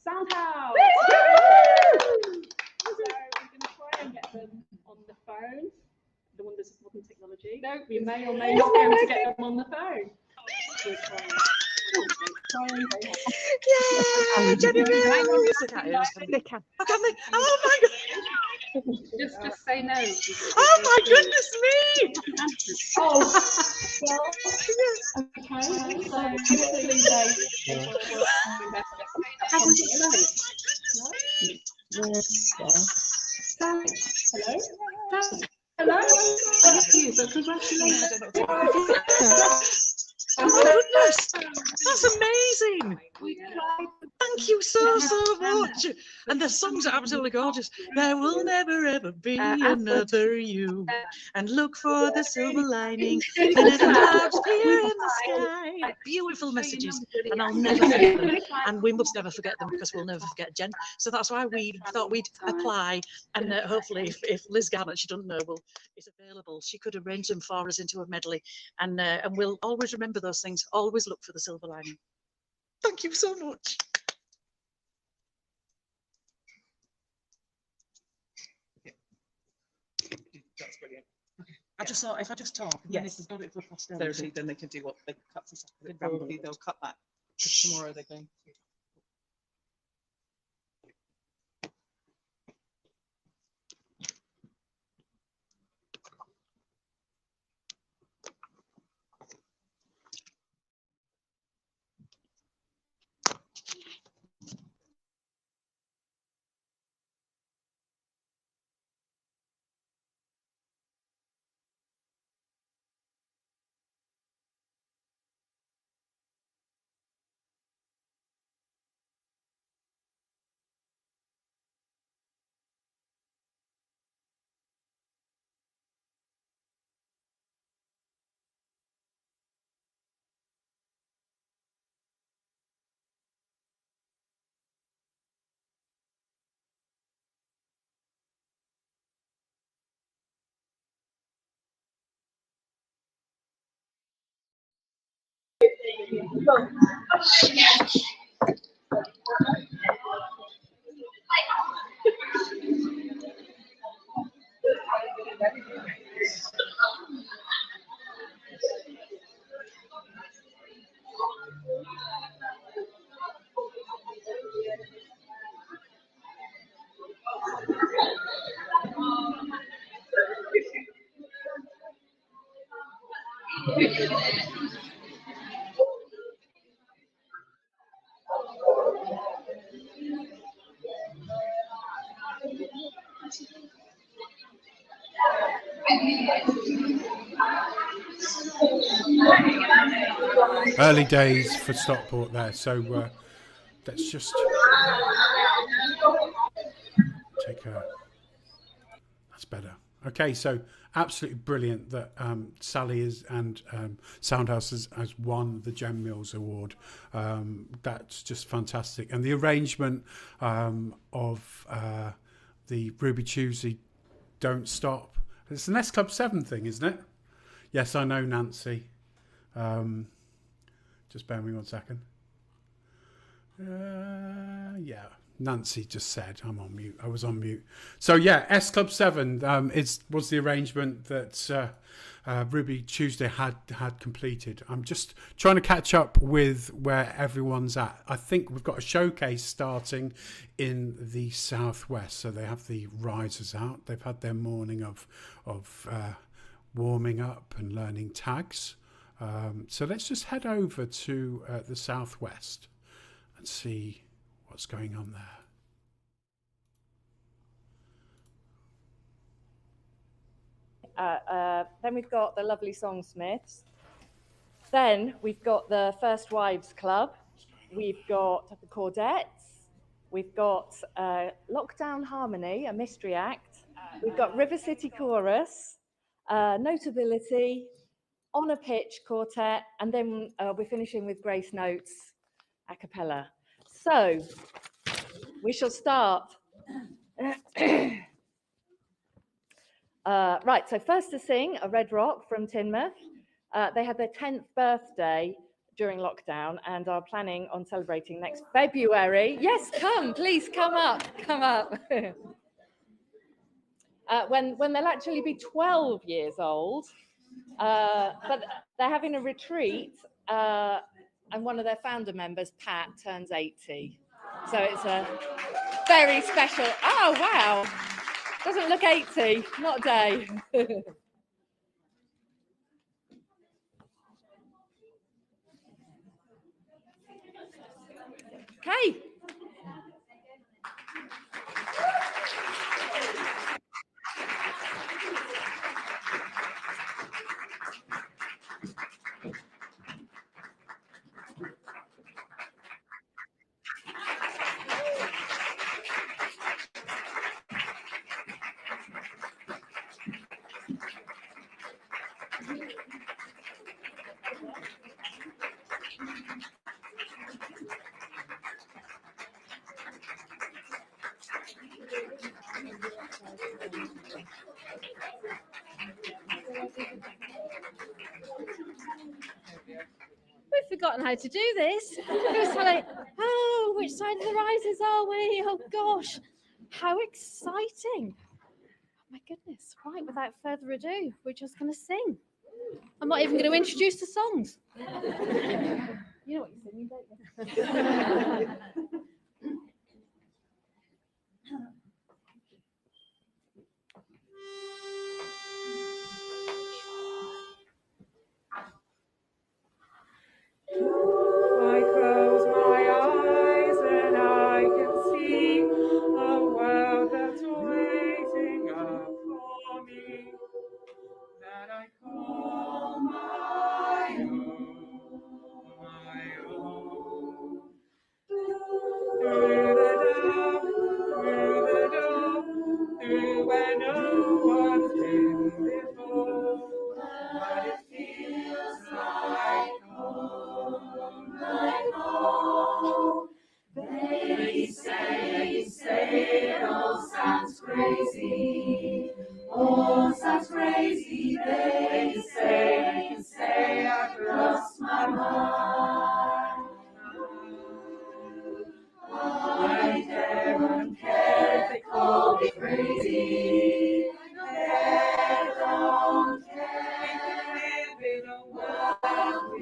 Q: So I'm going to try and get them on the phone. The wonders of modern technology. No, we may or may not be able to get them on the phone.
O: Yeah, Jenny Mills! They can. Oh my God!
N: Just say no.
O: Oh my goodness me!
Q: Oh, well, okay. So hopefully they will Hello? So congratulations.
O: Oh my goodness! That's amazing! Thank you so much. And the songs are absolutely gorgeous. There will never ever be another you. And look for the silver lining. And the clouds appear in the sky. Beautiful messages. And I'll never forget them. And we must never forget them because we'll never forget Jen. So that's why we thought we'd apply. And hopefully, if Liz Garnett, she doesn't know, is available, she could arrange them for us into a medley. And we'll always remember those things. Always look for the silver lining. Thank you so much.
C: That's brilliant.
O: Okay. I just thought if I just talk, and then if they've got it for posterity,
C: Then they can do what they cut this up. Probably they'll cut that tomorrow. They're going.
A: Early days for Stockport there, so let's just take a. That's better. Okay, so absolutely brilliant that Sally is and Soundhouse has won the Gem Mills Award. That's just fantastic, and the arrangement of the Ruby Tuesday, Don't Stop. It's an S Club 7 thing, isn't it? Yes, I know, Nancy. Just bear with me 1 second. Yeah, Nancy just said I'm on mute. I was on mute. So yeah, S Club 7 was the arrangement that Ruby Tuesday had completed. I'm just trying to catch up with where everyone's at. I think we've got a showcase starting in the southwest. So they have the risers out. They've had their morning of warming up and learning tags. So let's just head over to the southwest and see what's going on
G: there. Then we've got the lovely Songsmiths. Then we've got the First Wives Club. We've got the Chordettes. We've got Lockdown Harmony, a mystery act. We've got River City Chorus, Notability, On a Pitch Quartet, and then we're finishing with Grace Notes a cappella. So we shall start. Right, so first to sing a Red Rock from Teignmouth. They had their 10th birthday during lockdown and are planning on celebrating next February. Yes, come, please come up, come up. When they'll actually be 12 years old, but they're having a retreat, and one of their founder members, Pat, turns 80. So it's a very special. Oh, wow. Doesn't look 80, not a day. Okay.
H: We've forgotten how to do this. It was like, oh, which side of the risers are we? Oh gosh, how exciting. Oh my goodness. Right, without further ado, we're just going to sing. I'm not even going to introduce the songs. You know what you're singing, don't you?
O: I close my eyes and I can see a world that's waiting up for me, that I call my own, my own.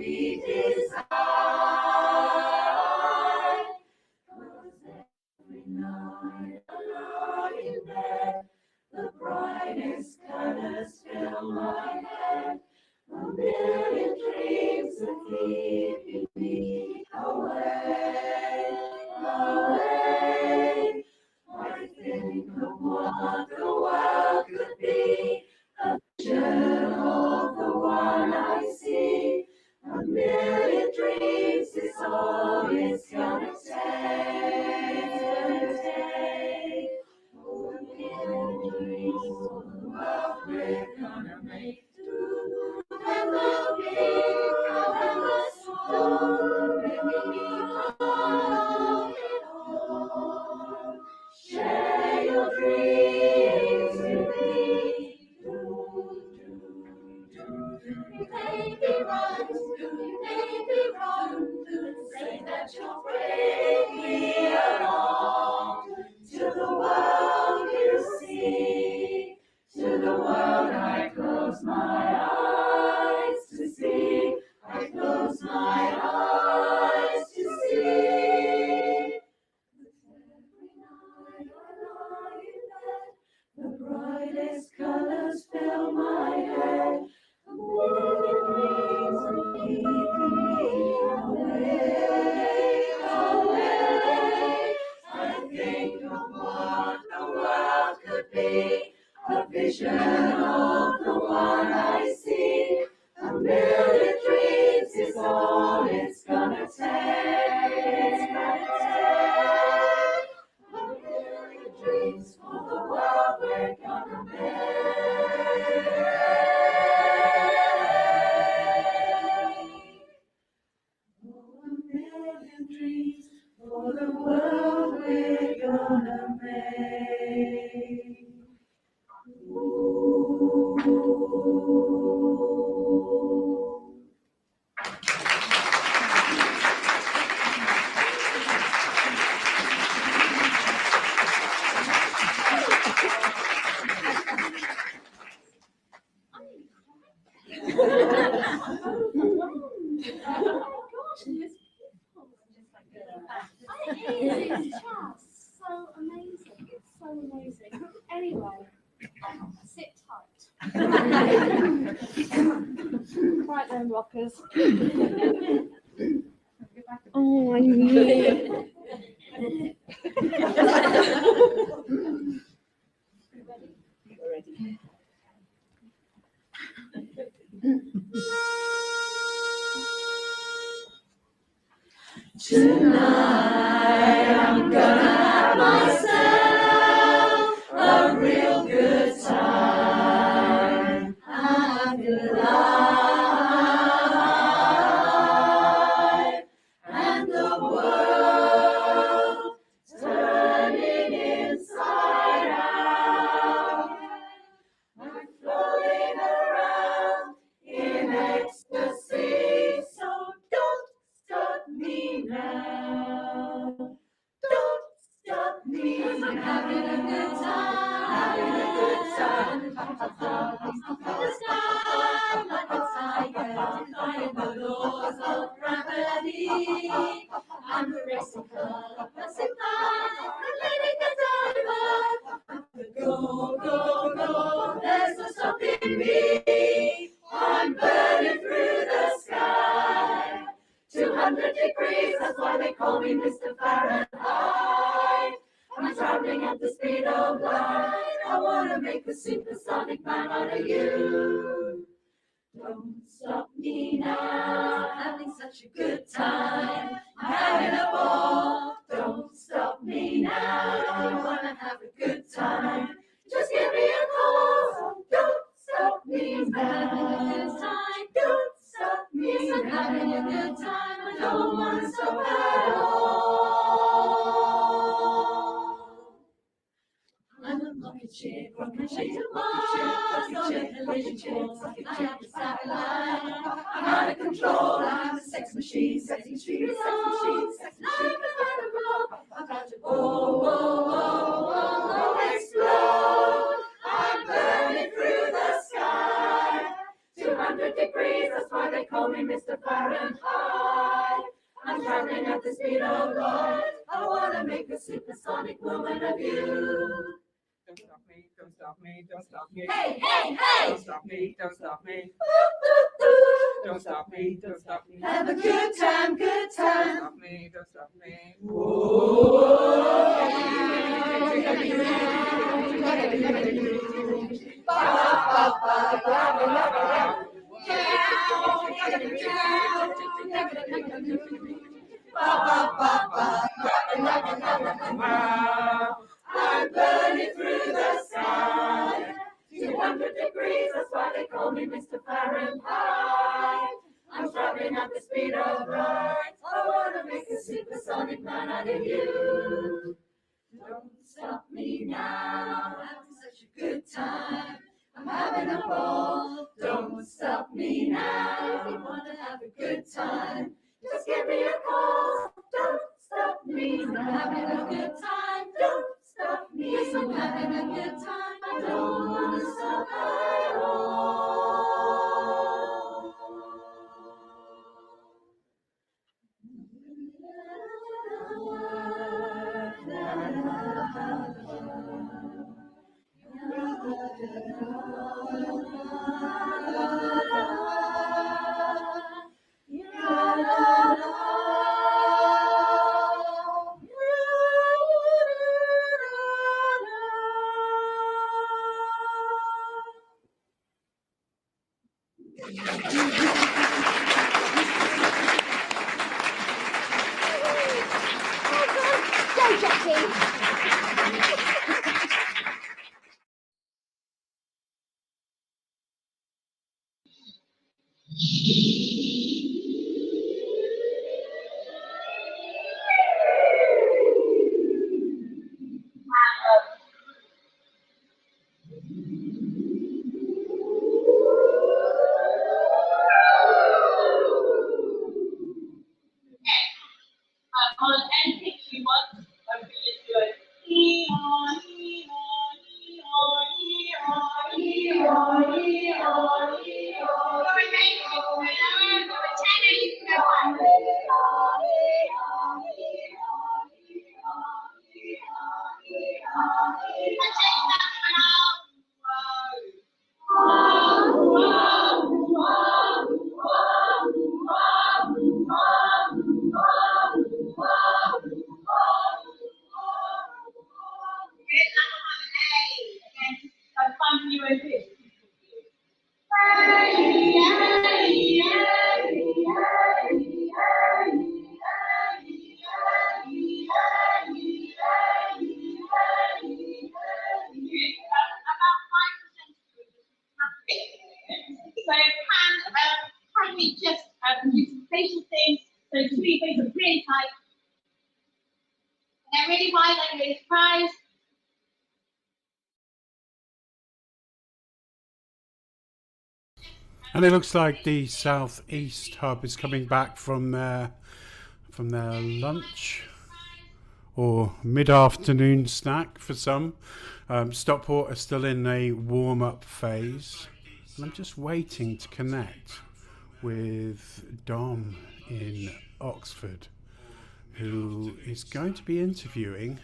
J: we desire. 'Cause every night I lie in bed, the brightest colors fill my head. A million dreams are keeping me away, away. I think of what the world could be, a vision of the one I see. A million dreams is all it's gonna take. Oh, a million dreams for the world we're gonna make. However big, however small, bringing you all in all. Share your dreams with me. You may be right, you may be wrong, say that you'll bring me along to the world you see, to the world I close my eyes to see, I close my eyes to see. Every night I lie in bed, the brightest colors fill my head. A million dreams are keeping me away, away. I think of what the world could be, a vision of the one I see. A million dreams is all it's gonna take. A million dreams for the world we're gonna make. Oh, a million dreams for the world we're gonna make.
H: It's just so amazing. It's so amazing. Anyway, sit tight. Right then, rockers. Oh, I need. Ready?
J: Tonight I'm gonna have myself a real good time. I feel alive, and the world turning inside out. I'm floating around in ecstasy, so don't stop me now. Don't stop me. I'm having a good time. Having a good time. The sky like a tiger, defying the laws of gravity. I'm a racing car, passing by, and letting the diver. Go, go, go. There's no stopping me. I'm burning through the sky. 200 degrees, that's why they call me Mr. Fahrenheit. I'm traveling at the speed of light. I want to make a supersonic man out of you. Don't stop me now, having such a good time. I'm having a ball. Don't stop me now, if you want to have a good time. Just give me a call. Don't stop me now. I'm having a good time. Don't stop me. Yes, I'm having a good time. I don't want to stop at all. I'm a rocket ship, rocket ship to Mars, on a collision course. I have the satellite. I'm out of control. I'm a sex machine, sex machine, sex machine, sex machine. I'm about to whoa, explode. I'm burning through the sky. 200 degrees, that's why they call me
B: me Mr. Fahrenheit. I'm traveling at the speed of light. I wanna make a supersonic woman of you.
S: Don't stop me, don't stop me, don't stop me.
B: Hey, hey, hey!
S: Don't stop me, don't stop me. Don't stop me, don't stop me.
B: Have a good time, good
S: Don't
B: time.
S: stop me, don't stop me.
B: I'm burning through the sky. 200 degrees, that's why they call me Mr. Fahrenheit. I'm traveling at the speed of light. I wanna make a supersonic man out of you. Don't stop me now. I'm having such a good time. I'm having a ball. Don't stop me now. If you wanna have a good time, just give me a call. Don't stop me. I'm having a good time. Don't stop me. Yes, I'm having a good time. I don't wanna stop at all.
D: Go, Jackie.
J: On any pitch you want, I'm going to do it. I'm finding you in this. Can we just do some facial things? So two face are really tight. And they're really wide, like really surprised.
A: And it looks like the Southeast Hub is coming back from their lunch or mid-afternoon snack for some. Stockport are still in a warm-up phase, and I'm just waiting to connect with Dom in Oxford, who is going to be interviewing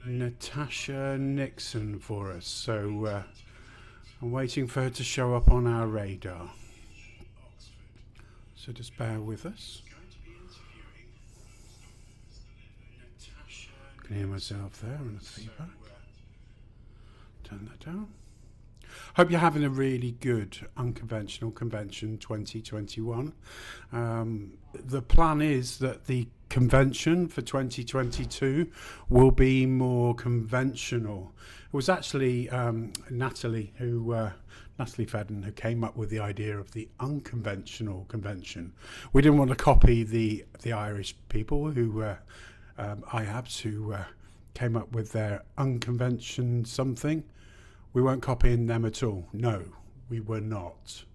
A: Natasha Nixon for us. So I'm waiting for her to show up on our radar. So just bear with us. I can hear myself there on the feedback. Turn that down. Hope you're having a really good Unconventional Convention 2021. The plan is that the convention for 2022 will be more conventional. It was actually Natalie Fedden who came up with the idea of the Unconventional Convention. We didn't want to copy the Irish people who IABS who came up with their unconvention something. We weren't copying them at all. No, we were not.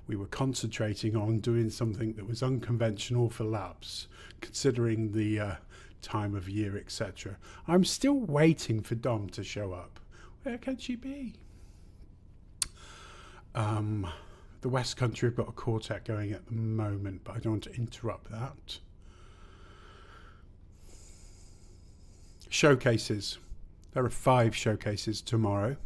A: We were concentrating on doing something that was unconventional for LABBS, considering the time of year, etc. I'm still waiting for Dom to show up. Where can she be? the West Country have got a quartet going at the moment, but I don't want to interrupt that. Showcases. There are 5 showcases tomorrow,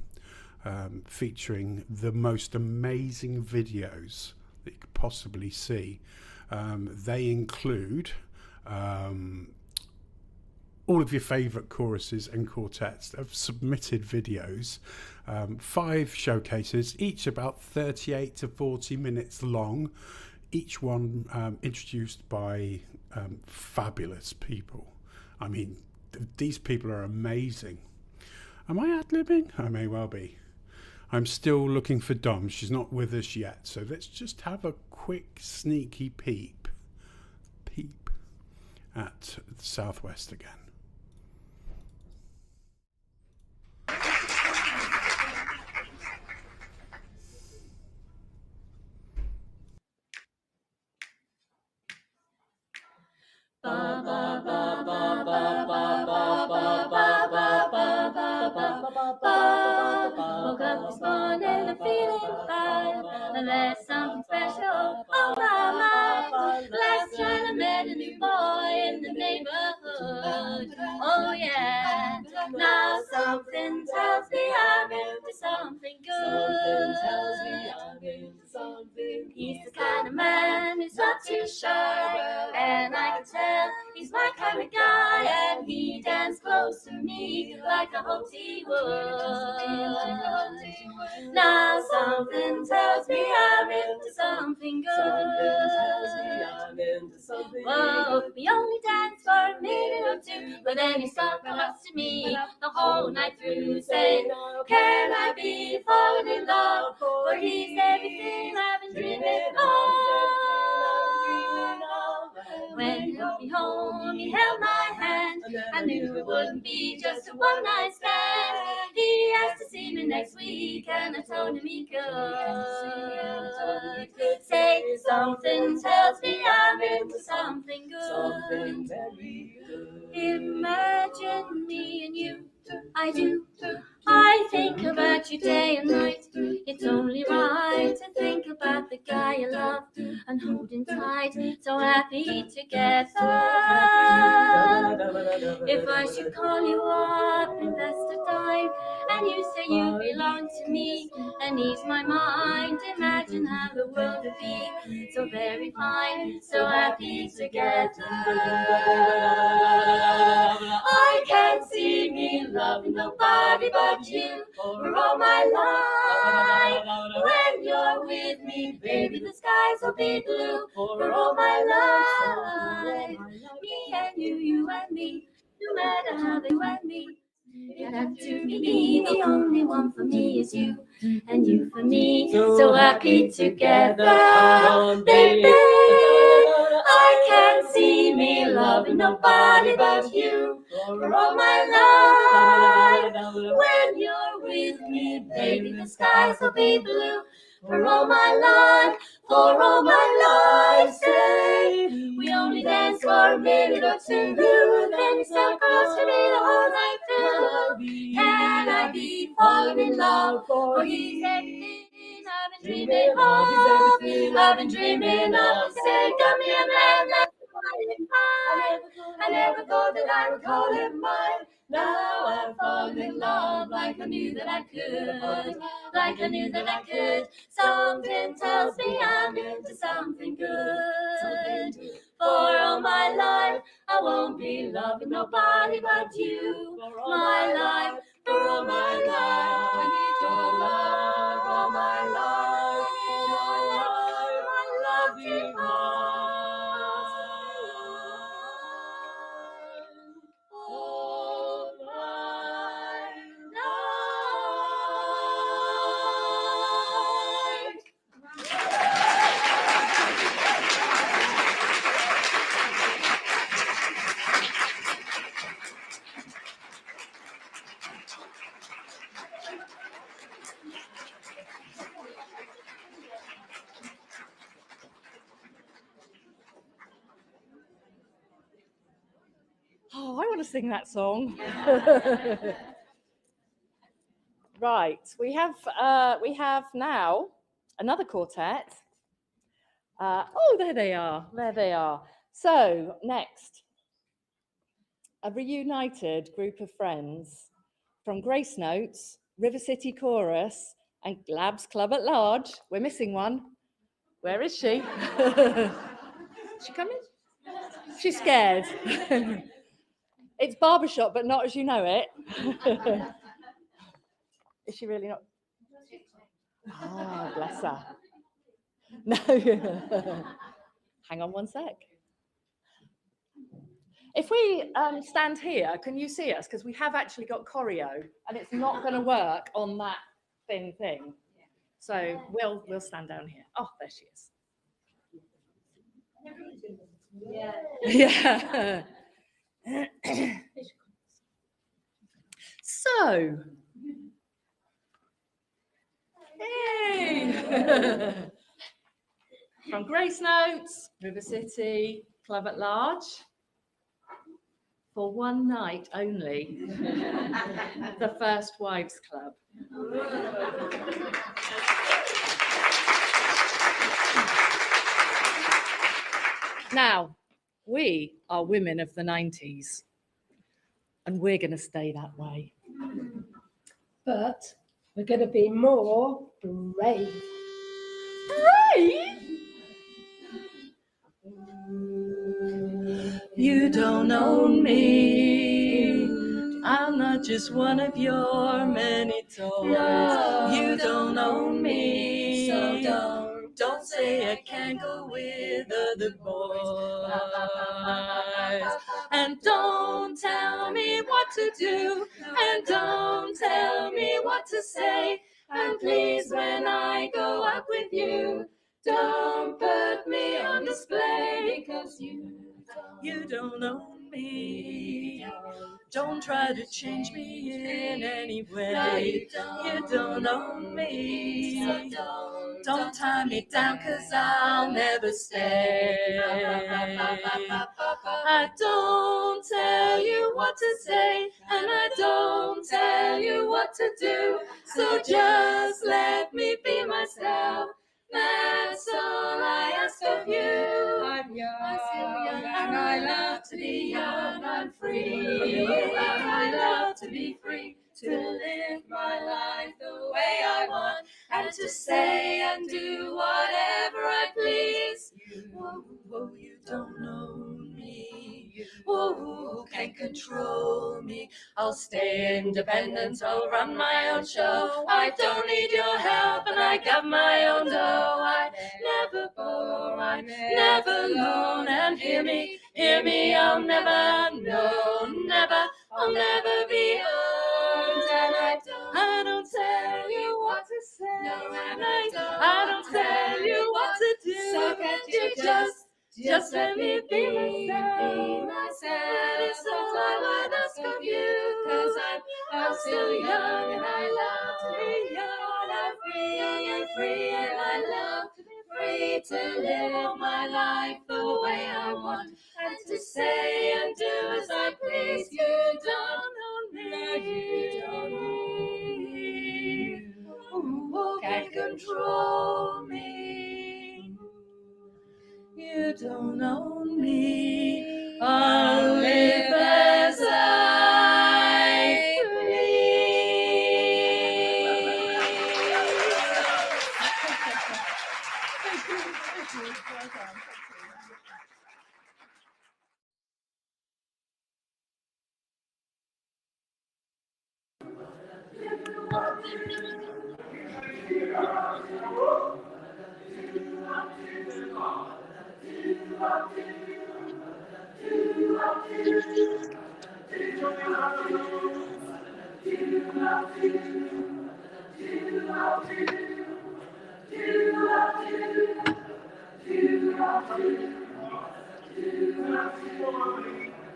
A: featuring the most amazing videos that you could possibly see. They include all of your favourite choruses and quartets that have submitted videos. 5 showcases, each about 38 to 40 minutes long, each one introduced by fabulous people. I mean, these people are amazing. Am I ad-libbing? I may well be. I'm still looking for Dom. She's not with us yet, so let's just have a quick sneaky peep at the Southwest again.
B: Woke up this morning and feeling fine, and there's something special on my mind. Last night I met a new boy in the neighborhood. Oh yeah, now something tells me I'm into something good. He's the kind of man who's not too shy, and I can tell he's my kind of guy, and he danced close to me like I hoped he would. Now something tells me I'm into something good. Whoa, we only danced for a minute or 2, but then he stuck close to me the whole night through, saying, can I be falling in love? For he's everything I've been dreaming of. When he took me home, he held my hand. I knew it wouldn't be just a one-night stand. He asked to see me next week, and I told him he could. Say something tells me I'm into something good. Imagine me and you, I do. I think about you day and night. It's only right to think about the guy you love and hold him tight, so happy together. If I should call you up, invest a dime, and you say you belong to me and ease my mind, imagine how the world would be so very fine, so happy together. I can't see me loving nobody but you for all my life. When you're with me, baby, the skies will be blue for all my life. Me and you, you and me, no matter how they and me. You have to be me, the only one for me is you, and you for me, so happy together, baby. I can't see me loving nobody but you for all my life. When you're with me, baby, the skies will be blue for all my life, for all my life. Say, we only dance for a minute or 2, then you stuck close to me the whole night through. Can I be falling in love? For he's everything I've been dreaming of. I've been dreaming of. Say, come here, man, let's find mine. I never thought that I would call him mine. Now I've fallen in love like I knew that I could, like I knew that I could. Something tells me I'm into something good. For all my life, I won't be loving nobody but you. For all my life, for all my life, I need your love. For all my life, for my life, I love you more. All my life.
G: Oh, I want to sing that song. Right, we have now another quartet. Oh, there they are. There they are. So next, a reunited group of friends from Grace Notes, River City Chorus, and LABBS Club at Large. We're missing one. Where is she? She coming? She's scared. It's Barbershop, but not as you know it. Is she really not? Ah, bless her. No. Hang on one sec. If we stand here, can you see us? Because we have actually got choreo, and it's not going to work on that thin thing. So we'll stand down here. Oh, there she is. Yeah. So, hey. From Grace Notes, River City, Club at Large, for one night only, the First Wives Club. Now, we are women of the 90s, and we're going to stay that way.
L: But we're going to be more brave.
G: Brave? You don't own me. I'm not just one of your many toys. No. You don't own me. So don't say I can't go with other boys. And don't tell me what to do. And don't tell me what to say. And please, when I go out with you, don't put me on display, because you don't own me. Don't try to change me in any way. No, you don't own me. So don't tie me down, 'cause I'll never stay. I don't tell you what to say, and I don't tell you what to do. So just let me be myself. That's all I ask of you. I'm young, and I love to be young and free. And I love to be free, to live my life the way I want, and to say and do whatever I please. Whoa, you don't know me. Whoa, can't control me. I'll stay independent, I'll run my own show. I don't need your help, and I got my own dough. I never bore, I'm never alone. And hear me, I'll never know, never, I'll never be owned. And I don't tell you what to say, no, and I don't tell you what to do. So can't you just let me be myself. That is all I would ask of you, 'cause I'm still young and I love to be young. I'm free and I love to be free, to live my life the way I want, and to say and do as I please. You don't own me. You don't own me. Who can control me? You don't own me. I'll live as I please.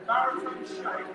K: Marathon shape.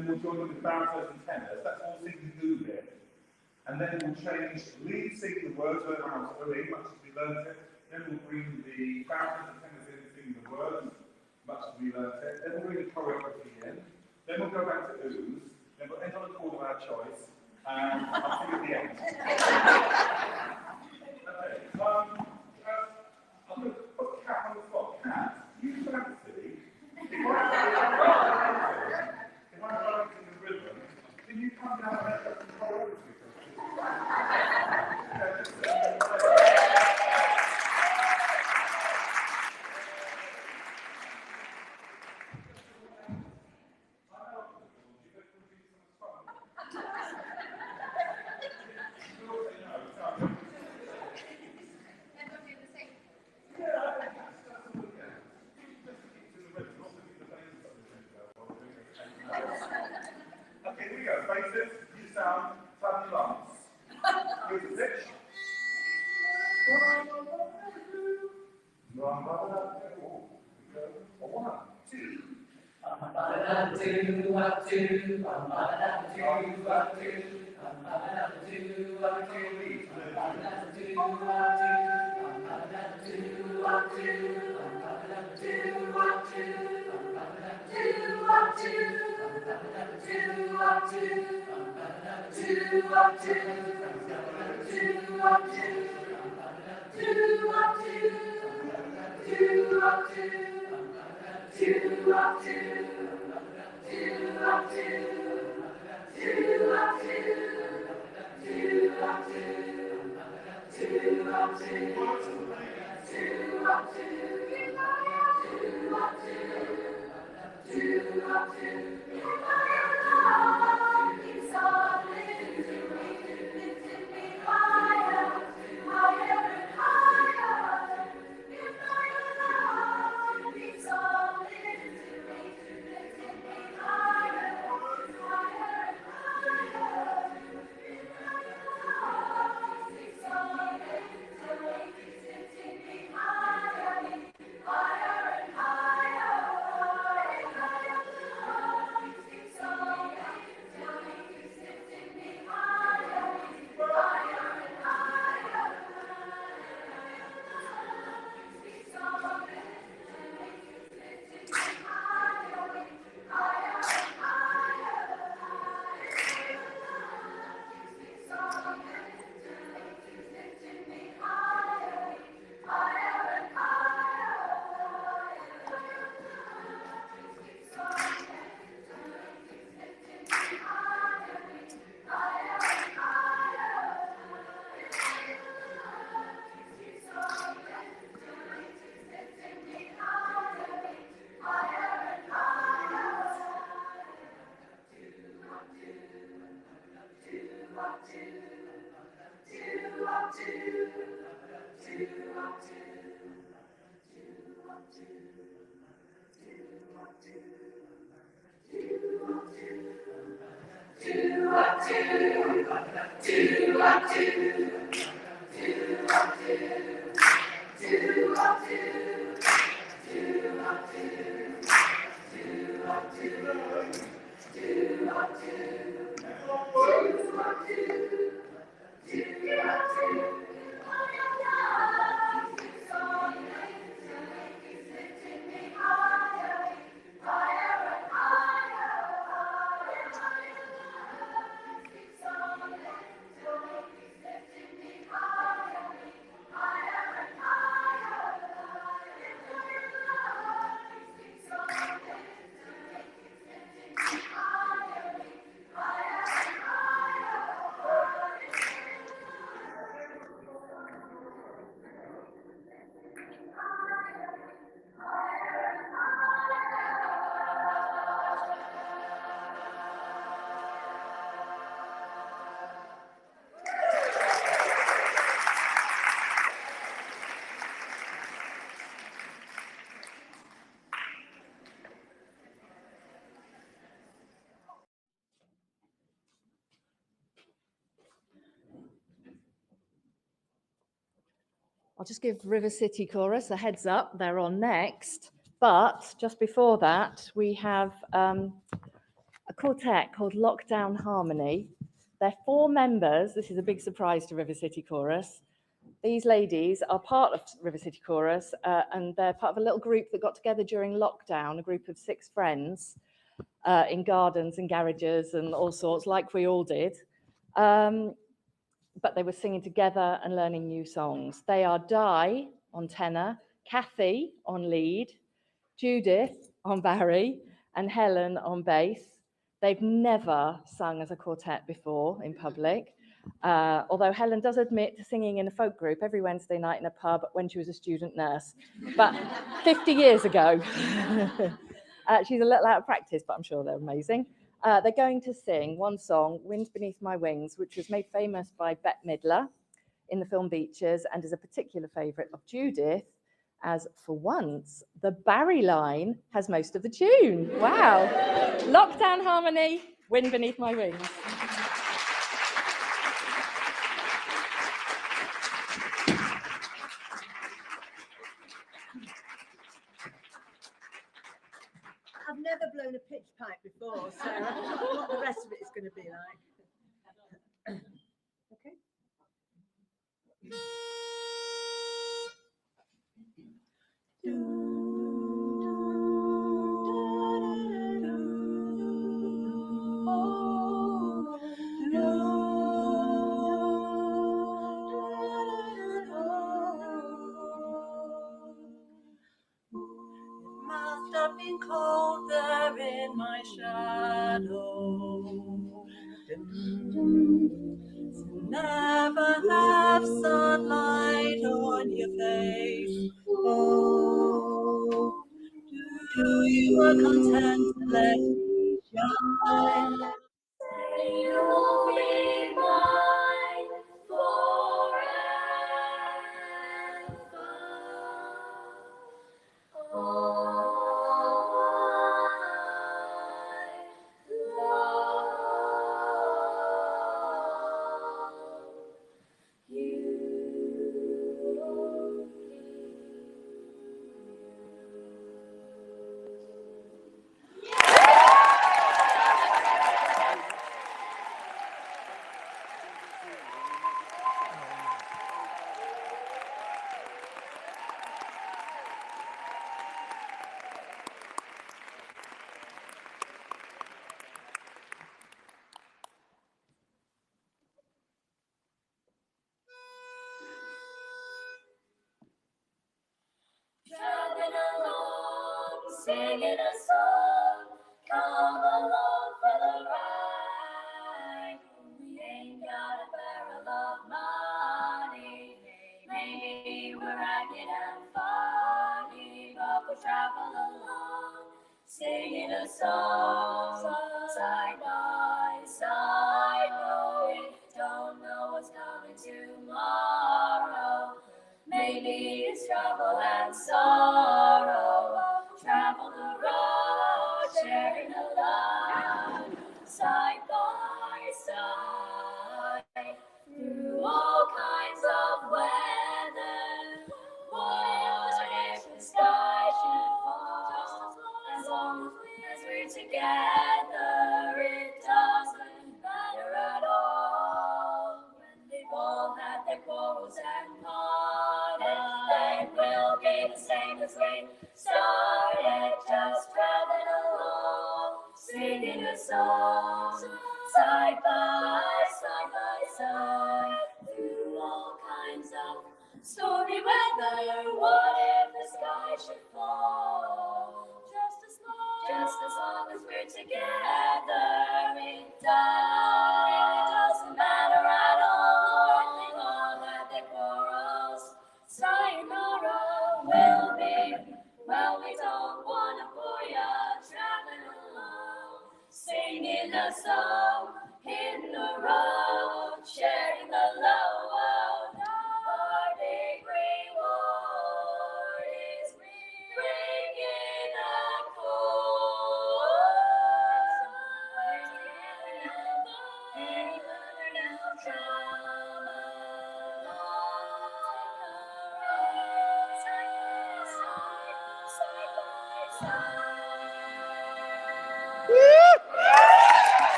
I: then we'll join in with baritons and tenors. That's all singing the ooh bit. And then we'll change lead singing the words where the house oohing, much as we learnt it. Then we'll bring the baritons and tenors in singing the words, much as we learnt it. Then we'll bring the choreography in. Then we'll go back to oohs. Then we'll end on a chord of our choice. And I'll see you at the end. Okay. I'm going to put Kath on the spot. Kath, you fancy, if I'm writing the rhythm, can you come down and make up some choreography? Okay, here we go. Basis, you sound, sudden lumps. Here's the pitch. One, two.
G: I'll just give River City Chorus a heads up, they're on next. But just before that, we have a a quartet called Lockdown Harmony. They're 4 members. This is a big surprise to River City Chorus. These ladies are part of River City Chorus, and they're part of a little group that got together during lockdown, a group of 6 friends in gardens and garages and all sorts, like we all did. But they were singing together and learning new songs. They are Di on tenor, Kathy on lead, Judith on Barry, and Helen on bass. They've never sung as a quartet before in public, although Helen does admit to singing in a folk group every Wednesday night in a pub when she was a student nurse, but 50 years ago. She's a little out of practice, but I'm sure they're amazing. They're going to sing one song, Wind Beneath My Wings, which was made famous by Bette Midler in the film Beaches and is a particular favourite of Judith, as for once, the Barry line has most of the tune. Wow. Lockdown Harmony, Wind Beneath My Wings.
P: I've never blown a pitch pipe before, so I don't know what the rest of it is going to be like. Okay.
J: Must have been cold there in my shadow. To never have sunlight on your face. Oh, do you are content to let me shine? Say you'll be mine forever. Traveling along, singing a song, come along for the ride. We ain't got a barrel of money, maybe we're acting and funny, but we'll travel along, singing a song, side by side, knowing don't know what's coming tomorrow. Maybe it's trouble and sorrow. Travel the road, sharing a love, side by side, through all kinds of weather. What if the sky should fall? As long as we're together, it doesn't matter at all. When they've all had their quarrels and then we'll be the same as we started, just traveling along, singing a song, side by side, through all kinds of stormy weather. What if the sky should fall? Just as long as we're together, it doesn't matter at all. They all had their quarrels. Sayonara will be, well, we don't want to bore ya, traveling along, singing a song, hitting the road, sharing the load. Our big reward is bringing a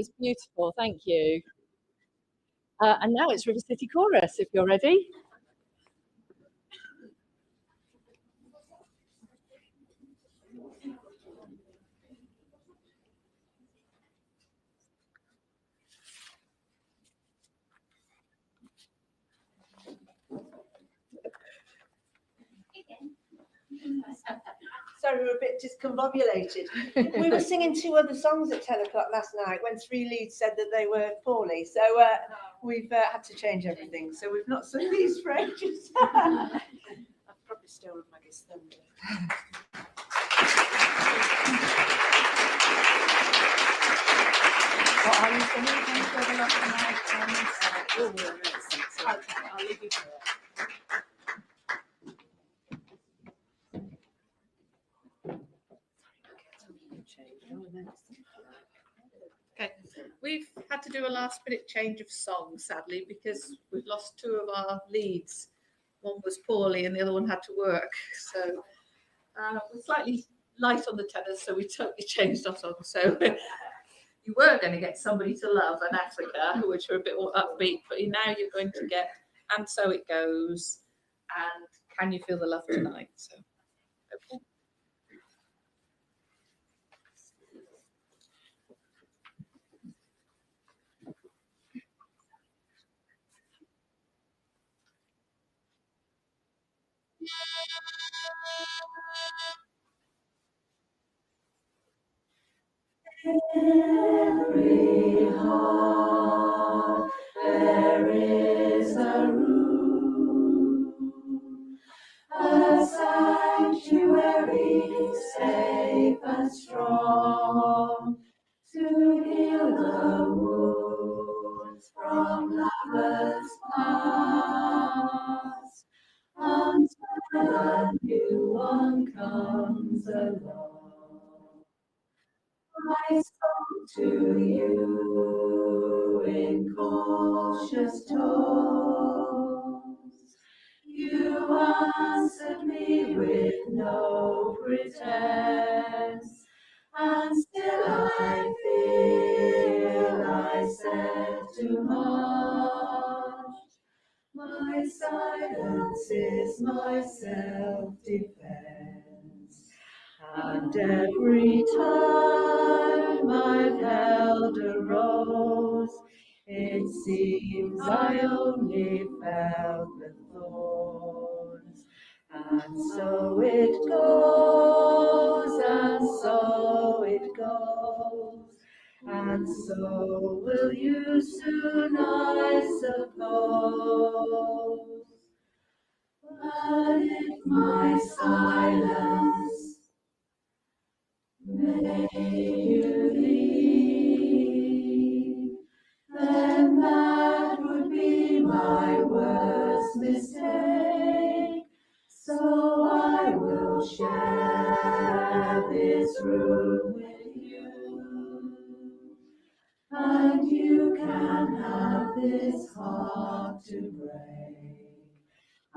G: was beautiful. Thank you. And now it's River City Chorus, if you're ready.
P: Sorry, we're a bit discombobulated. We were singing 2 other songs at 10 o'clock last night when 3 leads said that they were poorly. So we've had to change everything. So we've not sung these for ages. I've probably stolen Maggie's thunder.
G: What are you singing? Can you go the last night? Okay, I'll leave you to it.
C: Okay, we've had to do a last-minute change of song, sadly, because we've lost 2 of our leads. One was poorly and the other one had to work. So we're slightly light on the tenors, so we totally changed our song. So you were going to get Somebody to Love and Africa, which are a bit more upbeat, but now you're going to get And So It Goes and Can You Feel the Love Tonight? So, okay.
B: Every heart there is a room, a sanctuary safe and strong, to heal the wounds from lovers past, until a new one comes along. I spoke to you in cautious tones. You answered me with no pretense, and still I feel I said too much. My silence is my self-defense. And every time I've held a rose, it seems I only felt the thorns. And so it goes, and so it goes, and so will you soon, I suppose. But if my silence made you leave, then that would be my worst mistake. So I will share this room with you, and you can have this heart to break.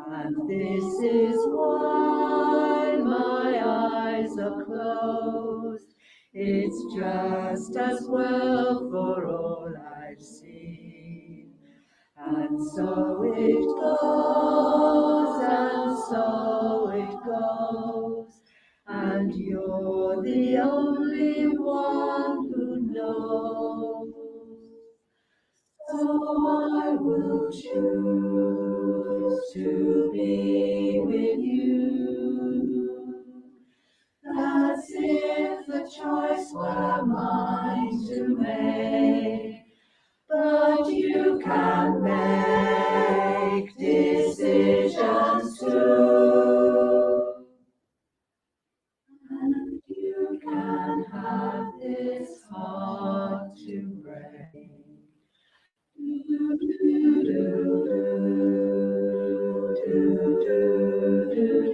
B: And this is why my eyes are closed. It's just as well for all I've seen. And so it goes, and so it goes, and you're the only one who knows. So I will choose to be with you. That's if the choice were mine to make. But you can make decisions too. And you can have this heart to break. Do, do, do, do, do, do, do,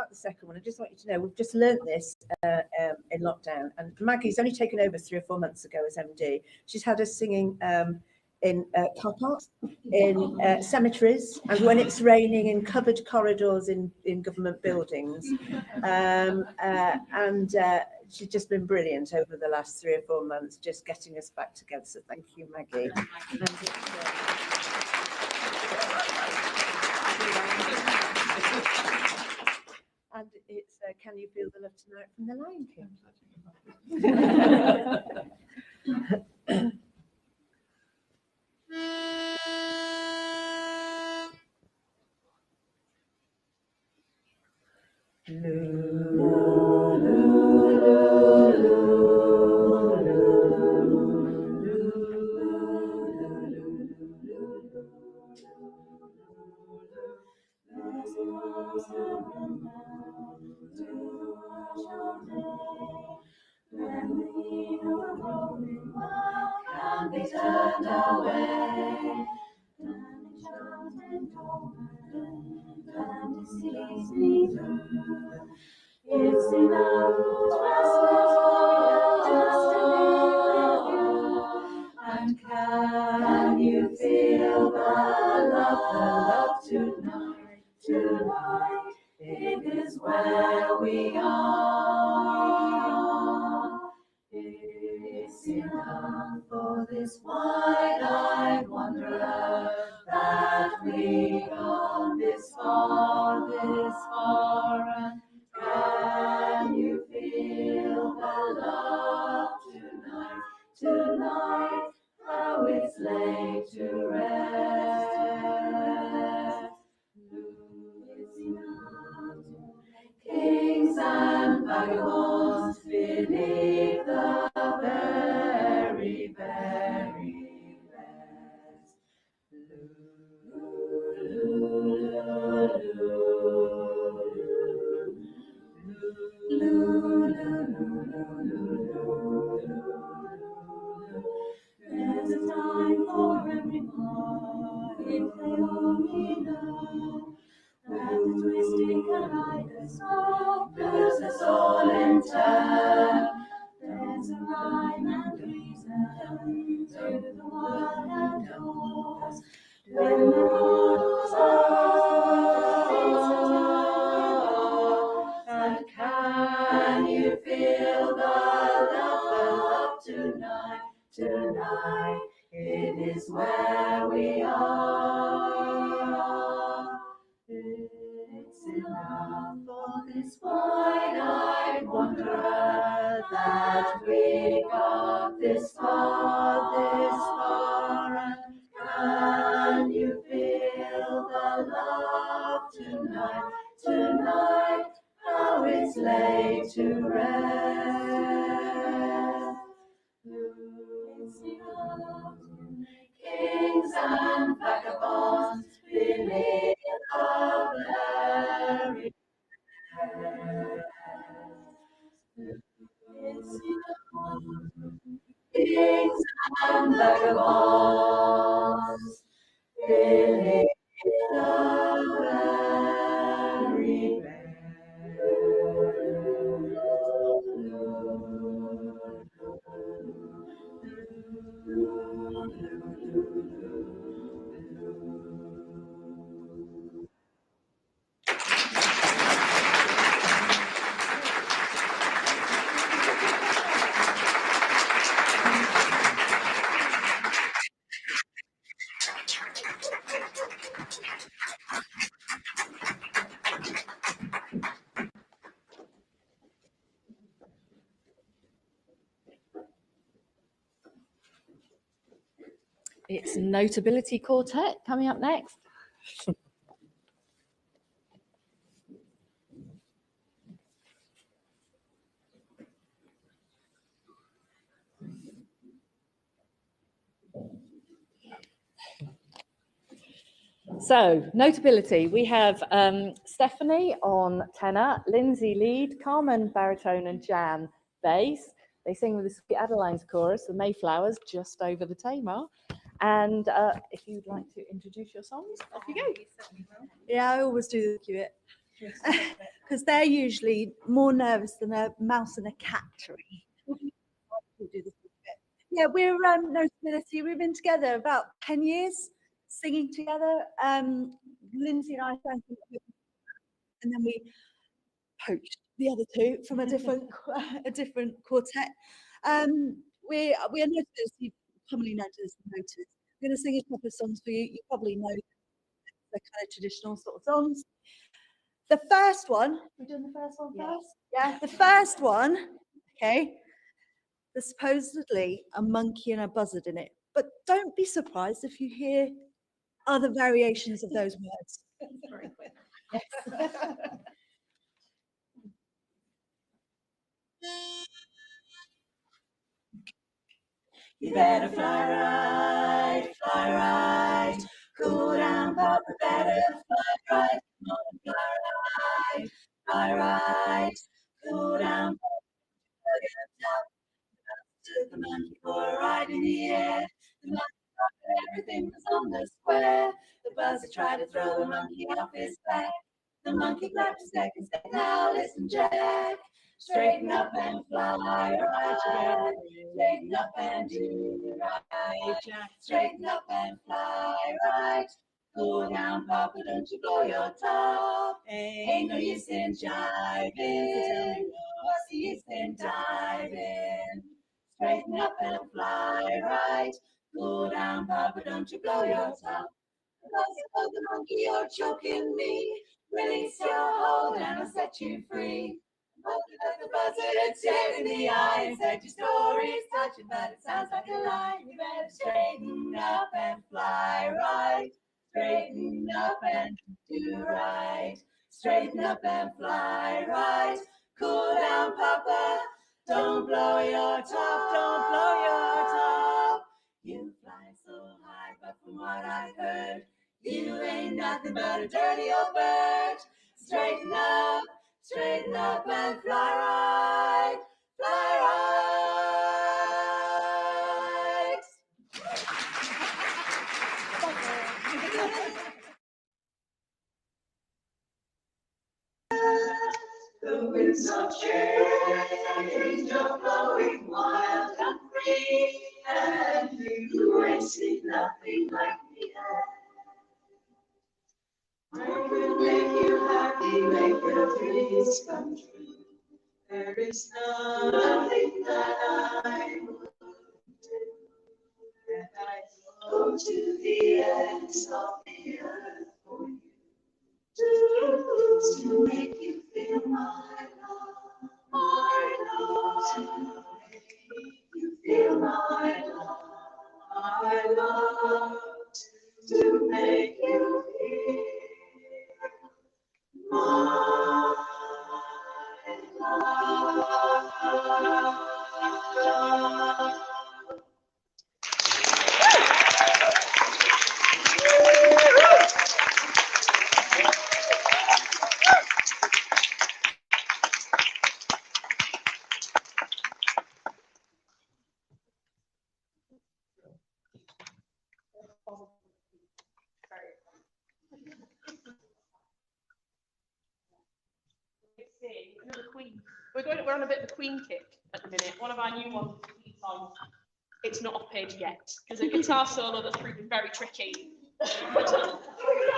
P: about the second one, I just want you to know we've just learnt this in lockdown, and Maggie's only taken over 3 or 4 months ago as MD. She's had us singing in car parks, in cemeteries, and when it's raining, in covered corridors in government buildings. She's just been brilliant over the last 3 or 4 months, just getting us back together. So thank you, Maggie. And it's Can You Feel the Love Tonight from The Lion King.
B: Can be turned away, and it sees me through. It's enough just to be with you. And can you feel the love tonight? Tonight, it is where we are. It's enough for this wide-eyed wanderer that we've gone this far, and can you feel the love tonight? Tonight, how it's laid to rest. It's enough to kings and vagabonds beneath the very, very best. There's a time for everyone, if they only know that the twisting kaleidoscope moves us all in turn. There's a rhyme and reason to the world outdoors. When the road and can you feel the love tonight? Tonight, it is where we are. It's enough for this wide-eyed wanderer that we got this far, and can you feel the love tonight? Tonight, how it's laid to rest. It's enough to make kings and vagabonds beneath the very It's enough to make kings and vagabonds beneath the very
G: It's Notability Quartet coming up next. So, Notability, we have Stephanie on tenor, Lindsay lead, Carmen baritone and Jan bass. They sing with the Sweet Adelines chorus, the Mayflowers, just over the Tamar. And if you'd like to introduce your songs, off you go.
P: Yeah, I always do the cue it.
R: because they're usually more nervous than a mouse and a cat tree. Yeah, we're Notability. We've been together about 10 years, singing together. Lindsay and I sang, and then we poached the other two from a different quartet. We are Notability, commonly known as Notas. I'm going to sing a couple of songs for you. You probably know the kind of traditional sort of songs. The first one, we're doing the first one first? Yeah, the first one, okay, there's supposedly a monkey and a buzzard in it, but don't be surprised if you hear other variations of those words. Yes.
B: You better fly right, cool down, Papa, better fly right, come on, fly right, cool down, Papa, took the monkey for a ride in the air, the monkey thought everything was on the square, the buzzard tried to throw the monkey off his back, the monkey clapped his neck and said, now listen, Jack, straighten up and fly right, straighten up and do right, Jack, straighten up and fly right, cool down, Papa, don't you blow your top, ain't no use in jiving, what's the use in diving, straighten up and fly right, cool down, Papa, don't you blow your top, because you hold the monkey, you're choking me, release your hold and I'll set you free. The buzzard stared in the eye and said, your story's touching, but it sounds like a lie. You better straighten up and fly right. Straighten up and do right. Straighten up and fly right. Cool down, Papa. Don't blow your top. Don't blow your top. You fly so high, but from what I've heard, you ain't nothing but a dirty old bird. Straighten up and fly right, fly right. The winds of change are blowing wild and free, and you ain't seen nothing like the air. I will make you happy, make your dreams come true. There is nothing that I would do, and I go to the ends of the earth for you, to make you feel my love, to make you feel my love, to make you feel my love.
Q: We're on a bit of a Queen kick at the minute. One of our new ones, songs. It's not off page yet. There's a guitar solo that's proving very tricky. We're not doing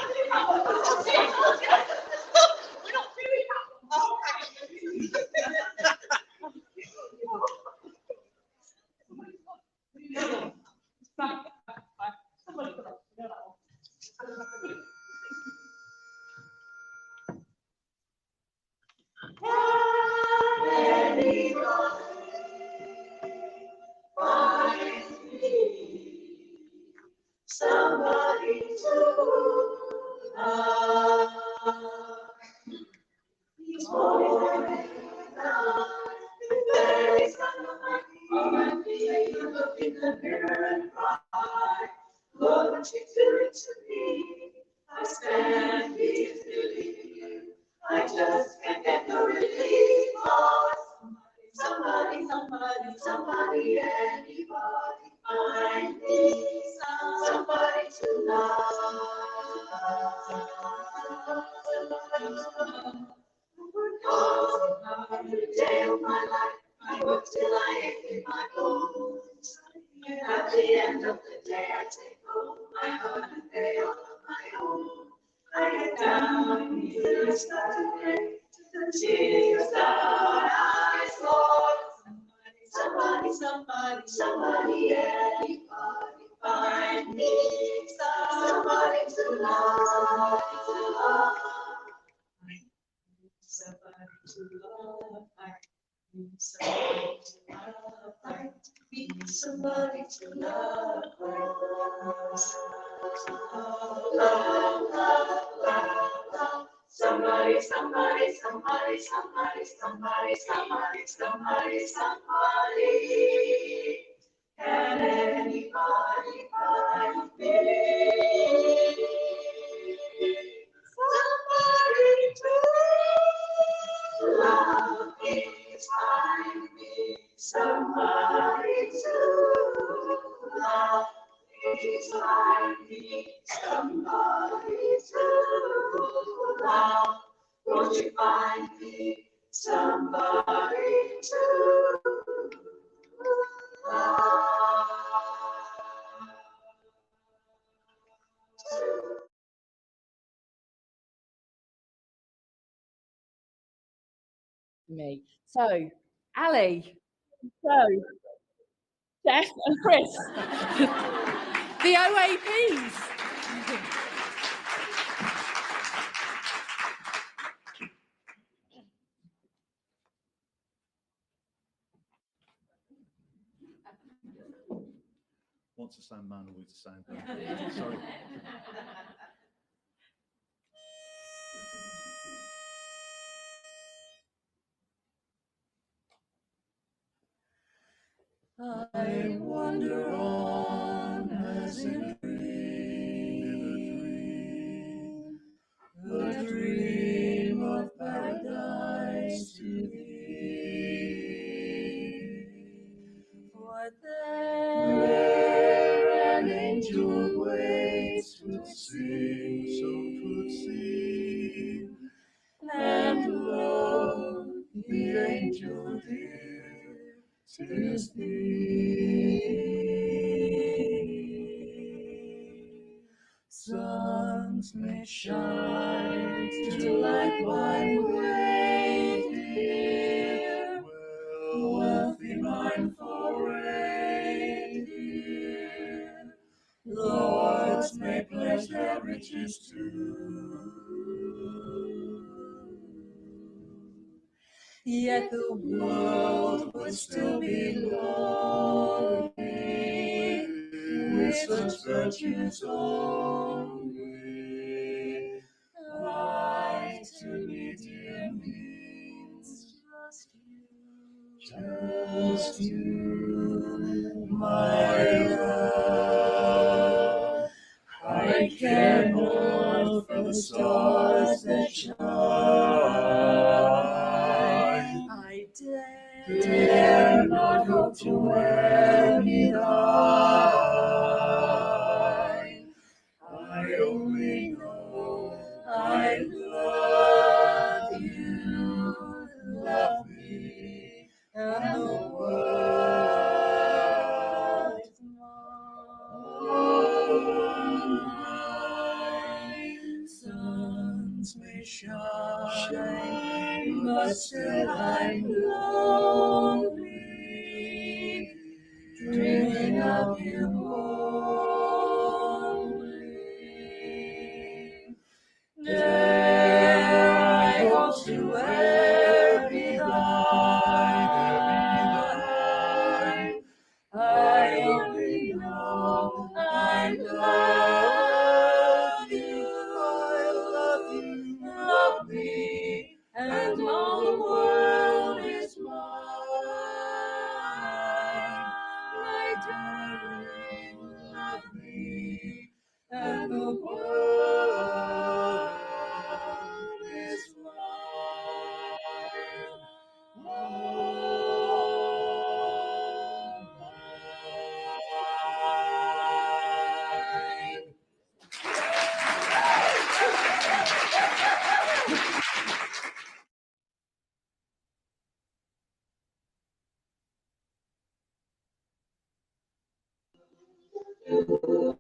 B: Somebody to love. There is nothing you look in the mirror and cry. Lord, what you doing to me? I stand here to leave you. I just can't get no relief. Oh, somebody, anybody, find me somebody to love.
J: every day of my life. I work till I hit my bones. At the end of the day, I take home my holiday all on my own. I get down here and start to pray. The tears that I fall. Somebody, somebody, somebody, anybody, find me somebody to love. Somebody to love. I need somebody to love. I need somebody to love. Love, love, love, love. Somebody, somebody, somebody, somebody, somebody, somebody, somebody, somebody. Can anybody find me? Somebody to love, please find me. Somebody to love, please find me. Somebody to love, won't you find me? Somebody to love.
G: Me. So, Ali, so, Jeff and Chris.
D: The OAPs.
E: Once a sound man, always a sound man. Sorry.
J: I wander on as in a dream of paradise to thee. For there an angel waits to sing, so 'twould seem, and lo, the angel dear, 'tis thee. Suns may shine till I find way, dear. Wealth be mine foray, dear. Lords may pledge their riches too. Yet the world would still be lonely with such virtues only. I to me, dear, means just you, my love. I care not for the stars that shine. I dare not hope to e'er be thine. I only know I love you, love me, and the world is mine. Suns may shine, but still I'm lonely, dreaming of you only. Dare I hope to e'er be thine. I only know I love you, love me, and all the world is mine, my darling. No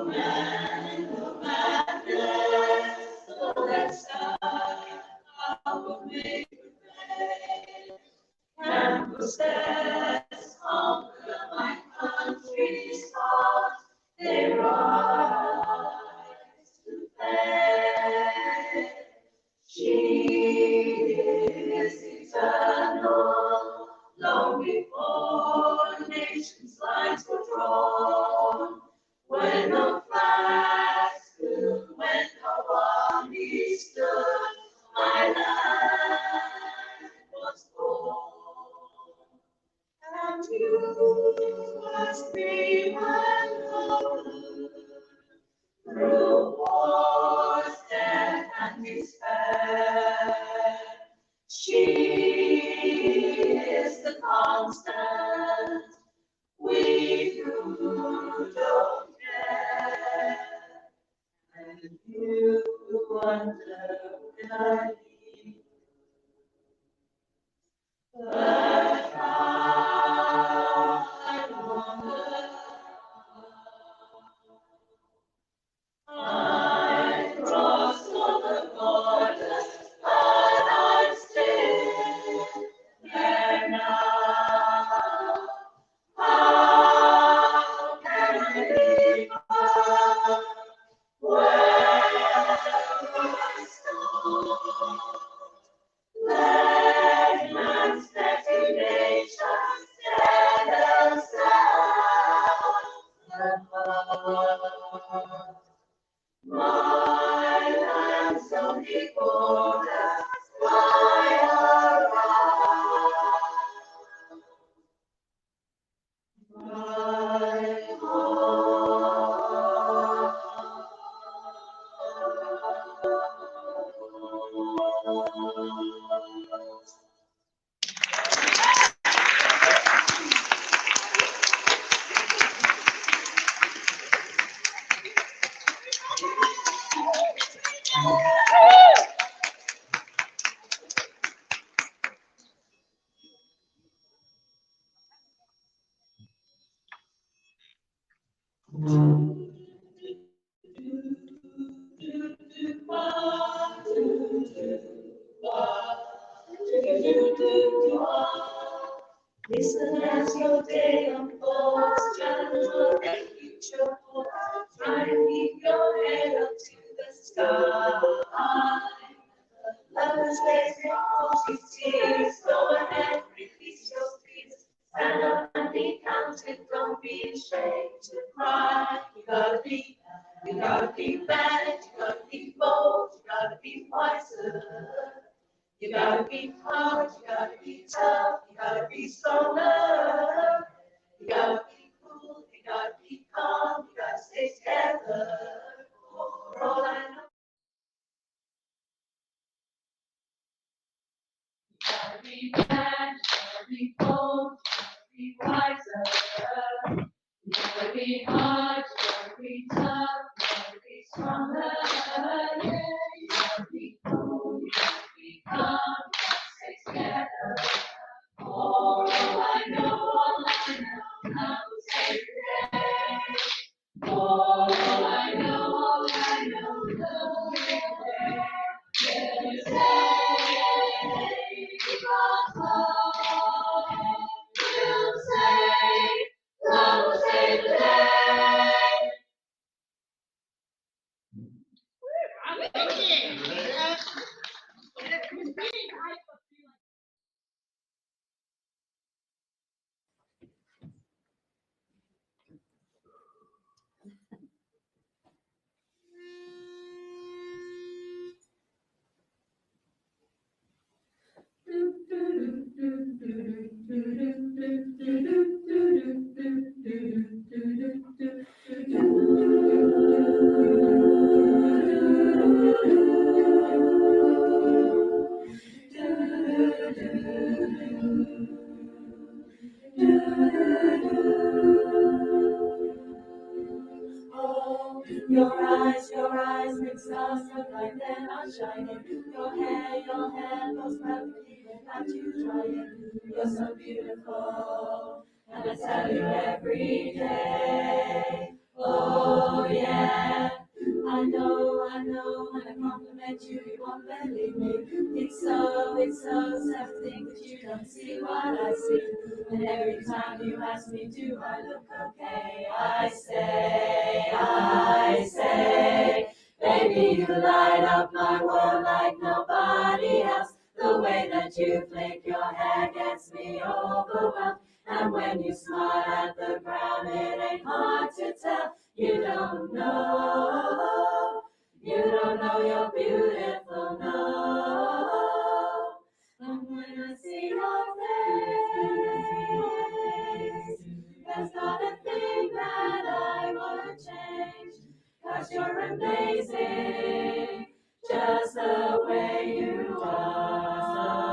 J: man, no madness, so let's our make can possess, conquer my country's heart, they rise to play. She is eternal, long before nations' lines were drawn. When no flags flew, when no army stood, my land was born. And you must be my Lord, through wars, death, and despair. She is the constant, we who don't care. And you wonder when I leave, but I wonder. I crossed all the borders, but I'm still there now. How can I be back where I start? Let man's petty nations tear themselves apart. My land's only borders lie around my heart. Listen as your day unfolds, generate future hope. Try and keep your head up to the sky. Lovers lays your tears, go ahead, release your fears. Stand up and be counted, don't be ashamed to cry. You gotta be bad, you gotta be bold, you gotta be wiser. You gotta be hard, you gotta be tough, you gotta be stronger. You gotta be cool, you gotta be calm, you gotta stay together. For all I know. You gotta be bad, you gotta be bold, you gotta be wiser. You gotta be hard, you gotta be tough, you gotta be stronger. Yeah, you gotta be cool, you gotta be calm, you gotta stay together. All I know, I will say today. All I know, love you say, because love will say. stars look like they're not shining. Your hair goes perfectly without you trying. You're so beautiful, and I tell you every day. Oh yeah, I know, when I compliment you, you won't believe me. It's so something that you don't see what I see. And every time you ask me, do I look okay? I say, baby, you light up my world like nobody else. The way that you flick your hair gets me overwhelmed. And when you smile at the ground, it ain't hard to tell. You don't know you're beautiful, no. And when I see your face, there's not a thing that I would change. 'Cause you're amazing, just the way you are.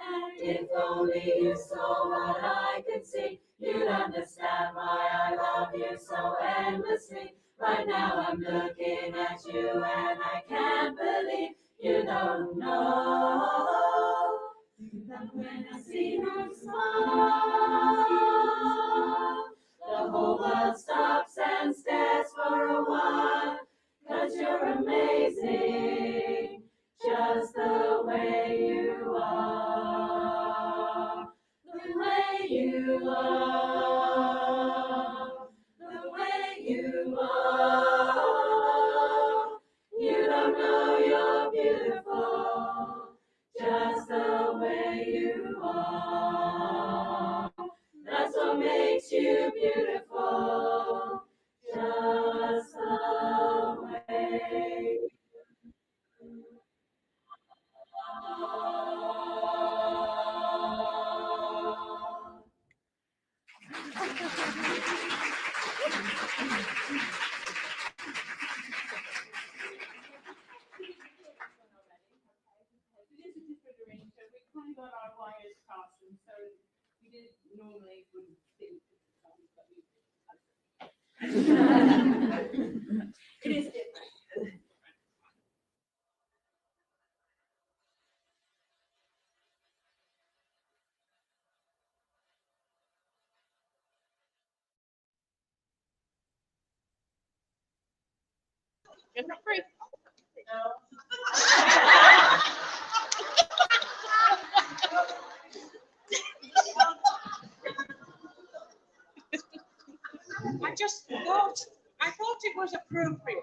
J: And if only you saw what I could see, you'd understand why I love you so endlessly. Right now I'm looking at you and I can't believe you don't know that when I see you smile, the whole world stops and stares for a while. 'Cause you're amazing, just the way you are. The way you are. The way you are. You don't know you're beautiful, just the way you are. That's what makes you beautiful, just the way you
M: We got our wires crossed, and so we did normally wouldn't think it is different.
Q: You're not free.
T: I thought it was appropriate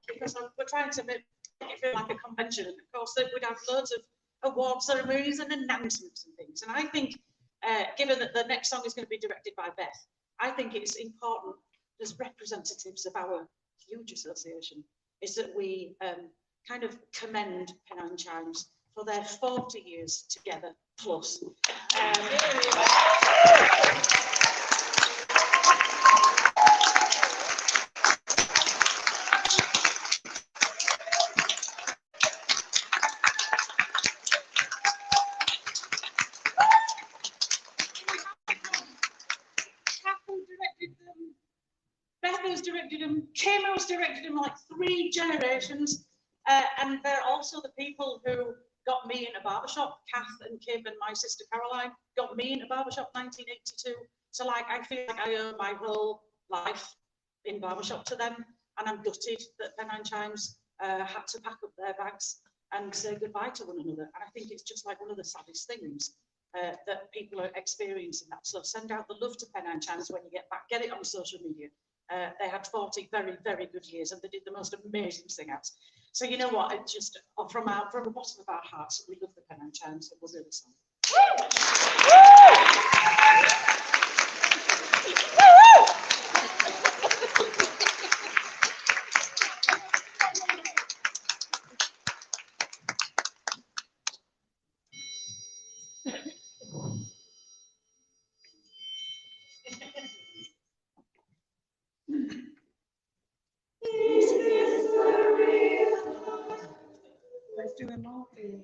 T: because we're trying to make it feel like a convention. And of course, we'd have loads of award ceremonies and announcements and things. And I think, given that the next song is going to be directed by Beth, I think it's important as representatives of our huge association is that we kind of commend Pennine Chimes for their 40 years together plus. Directed them, Kim has directed them like 3 generations, and they're also the people who got me into Barbershop. Kath and Kim and my sister Caroline got me into Barbershop 1982. So like I feel like I owe my whole life in Barbershop to them, and I'm gutted that Pennine Chimes had to pack up their bags and say goodbye to one another. And I think it's just like one of the saddest things that people are experiencing that. So send out the love to Pennine Chimes when you get back. Get it on social media. They had 40 very, very good years, and they did the most amazing sing-outs. So you know what? It just from the bottom of our hearts, we love the Pennine Chimes, and we'll do the song. Let's do them all, please.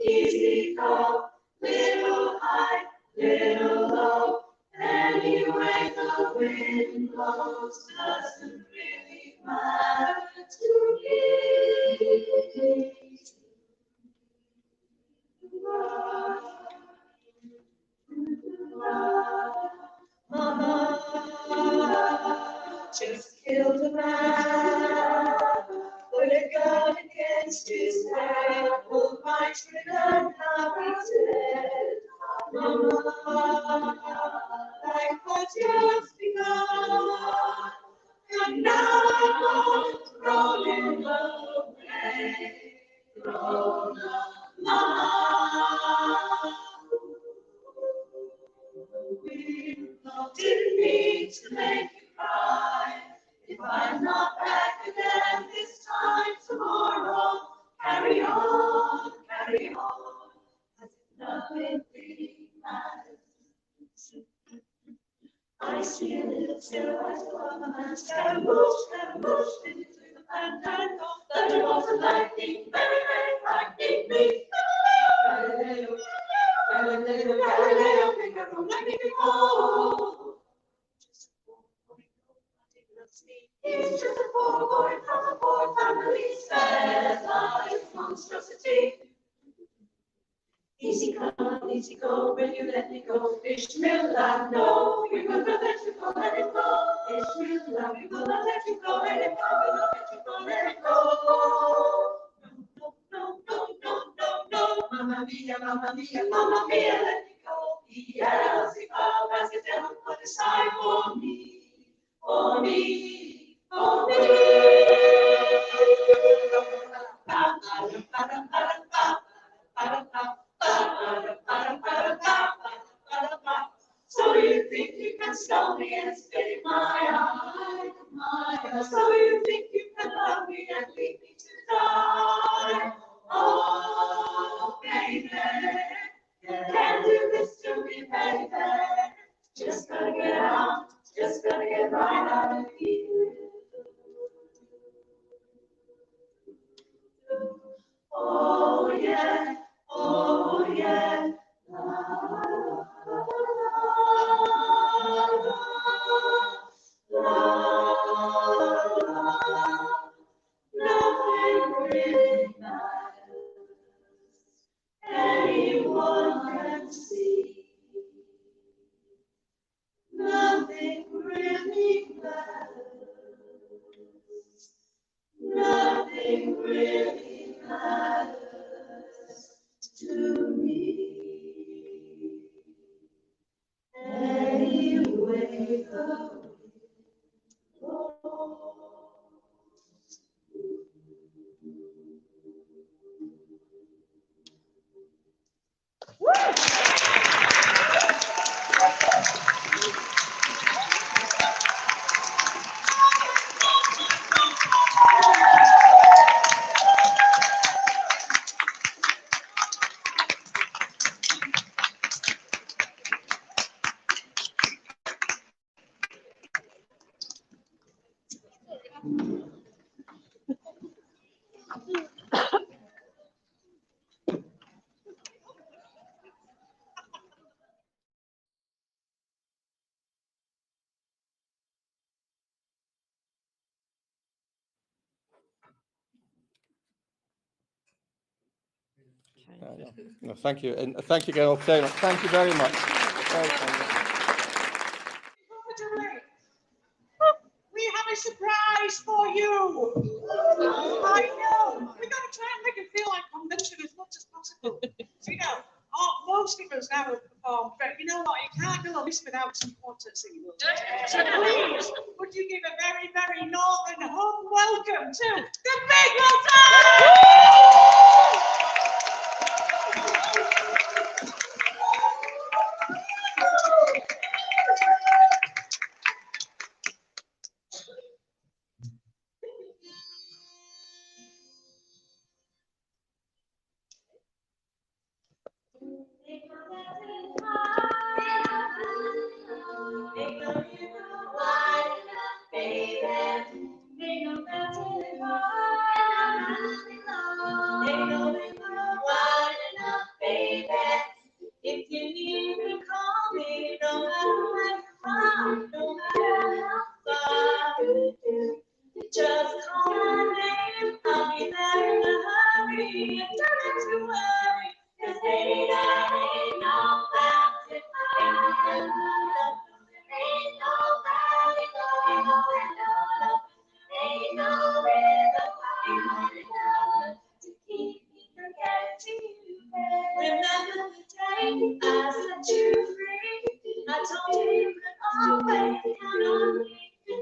J: Easy go, little high, little low. Anyway, the wind blows doesn't really matter to me. Mama just killed a man. Put a gun against his head. Pulled my trigger, now he's dead. Mama, life has just begun, and now I'm rolling away. Roll up, Mama. We didn't mean to make you cry. If I'm not back again this time tomorrow, carry on, carry on, as if nothing really matters. I see a little silhouette of a man, Scaramouche, into the fandango. Thunderbolts and lightning, very, very frightening me. Galileo, Galileo, Galileo, Figaro, lightning before. He's just a poor boy from a poor family, says life's monstrosity. Easy come, easy go, will you let me go? Ishmael, love, no, we will not let you go, let it go. Ishmael, love, we will not let you go, let it go, we will not let you go, let it go. No, no, no, no, no, no, Mamma mia, Mamma mia, Mamma mia, let me go. He yells, he calls, as the devil put aside for me, for me, for me. So you think you can stone me and spit in my eye, my eye. So you think you can love me and leave me to die. Oh, baby, you can't do this to me, baby. Just gotta get out, just gotta get right out of here. Oh yeah, oh yeah. La, la, la, la, la. Nothing really matters. Anyone can see. Nothing really matters. Nothing really matters to me. Anyway, the wind blows.
F: No, thank you, and thank you, girl. Thank you very much.
T: We have a surprise for you. I know. We've got to try and make it feel like convention as much as possible. So, you know, most of us now have performed, but you know what? You can't do a list without some Quartet singing. So please, would you give a very, very northern home welcome to the Big Quartet?
J: I set you free. I told you you could always count on me.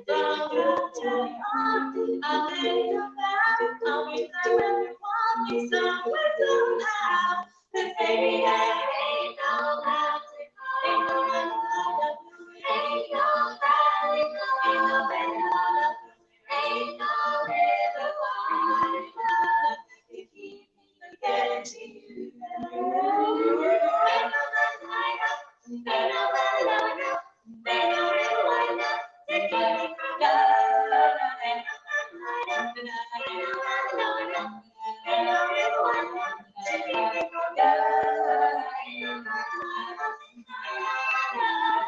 J: From your day on, I made you vow. I'll be there when you want me, so we're somehow. But baby, there ain't no mountain, ain't no mountain, ain't no valley, ain't no river, ain't no river wide enough to keep me from getting to you. Ain't no mountain high enough, ain't no valley low enough, ain't no river wide enough to keep me from love. Ain't no mountain high enough, ain't no valley low enough, ain't no river wide enough to keep me from love. Ain't no mountain high enough,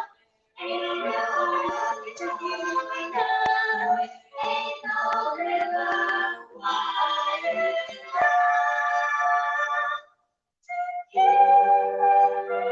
J: ain't no river wide enough to keep me from love. Ain't no river wide enough to keep me from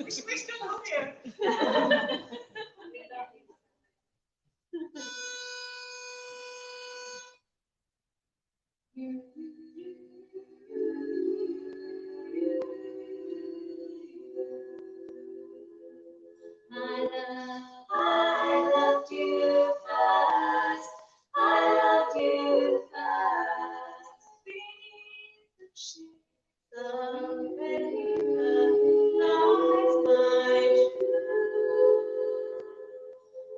T: We still love you.
J: I loved you first. I loved you first. Beneath the shades of paper lies my truth.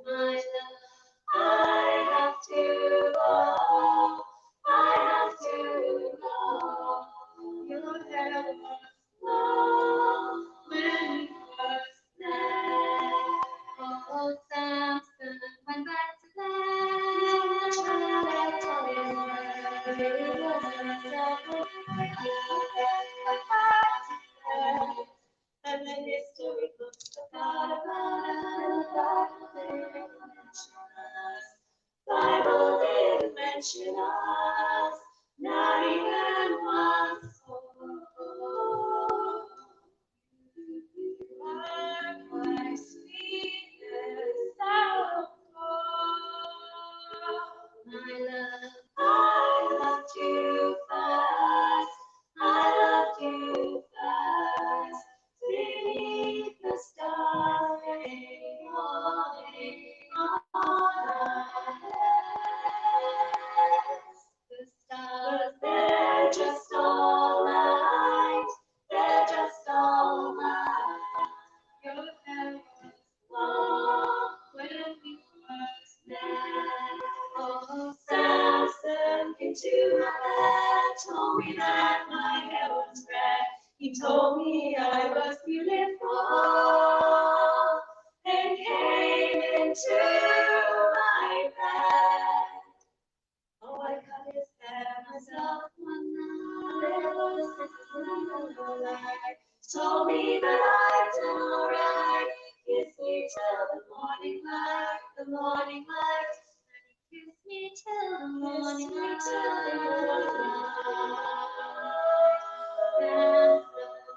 J: My love, I have to go. I have to go. Your hair was long when you first met. Old Samson went back to bed. And the history books forgot about us. Bible didn't mention us, not even once. You are my sweetest sour. My love, I loved you first. I loved you first. Beneath the stars, raining on our heads. The stars, they're just all light. They're just all light. Your hair was long when we first met. Oh, Samson came to my bed, told me that my hair was red. He told me I was beautiful and came into my bed. Oh, I cut his hair myself one night. Told me that I'd done alright. Kissed me till the morning light, the morning light. Kiss me till the morning light. And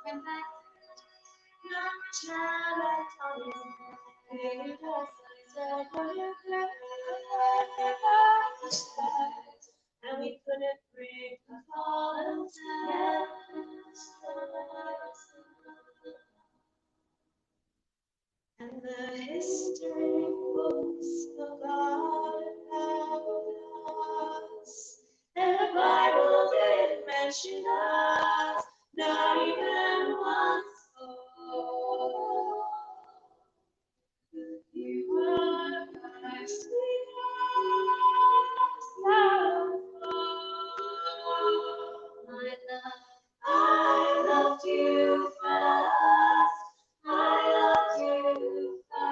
J: went back to my child, I told him, you just said what you could. And we couldn't bring us all together. And the history books forgot about us. And the Bible didn't mention us, not even once. Oh, you were my sweetest love. My love, I loved you first. I loved you first.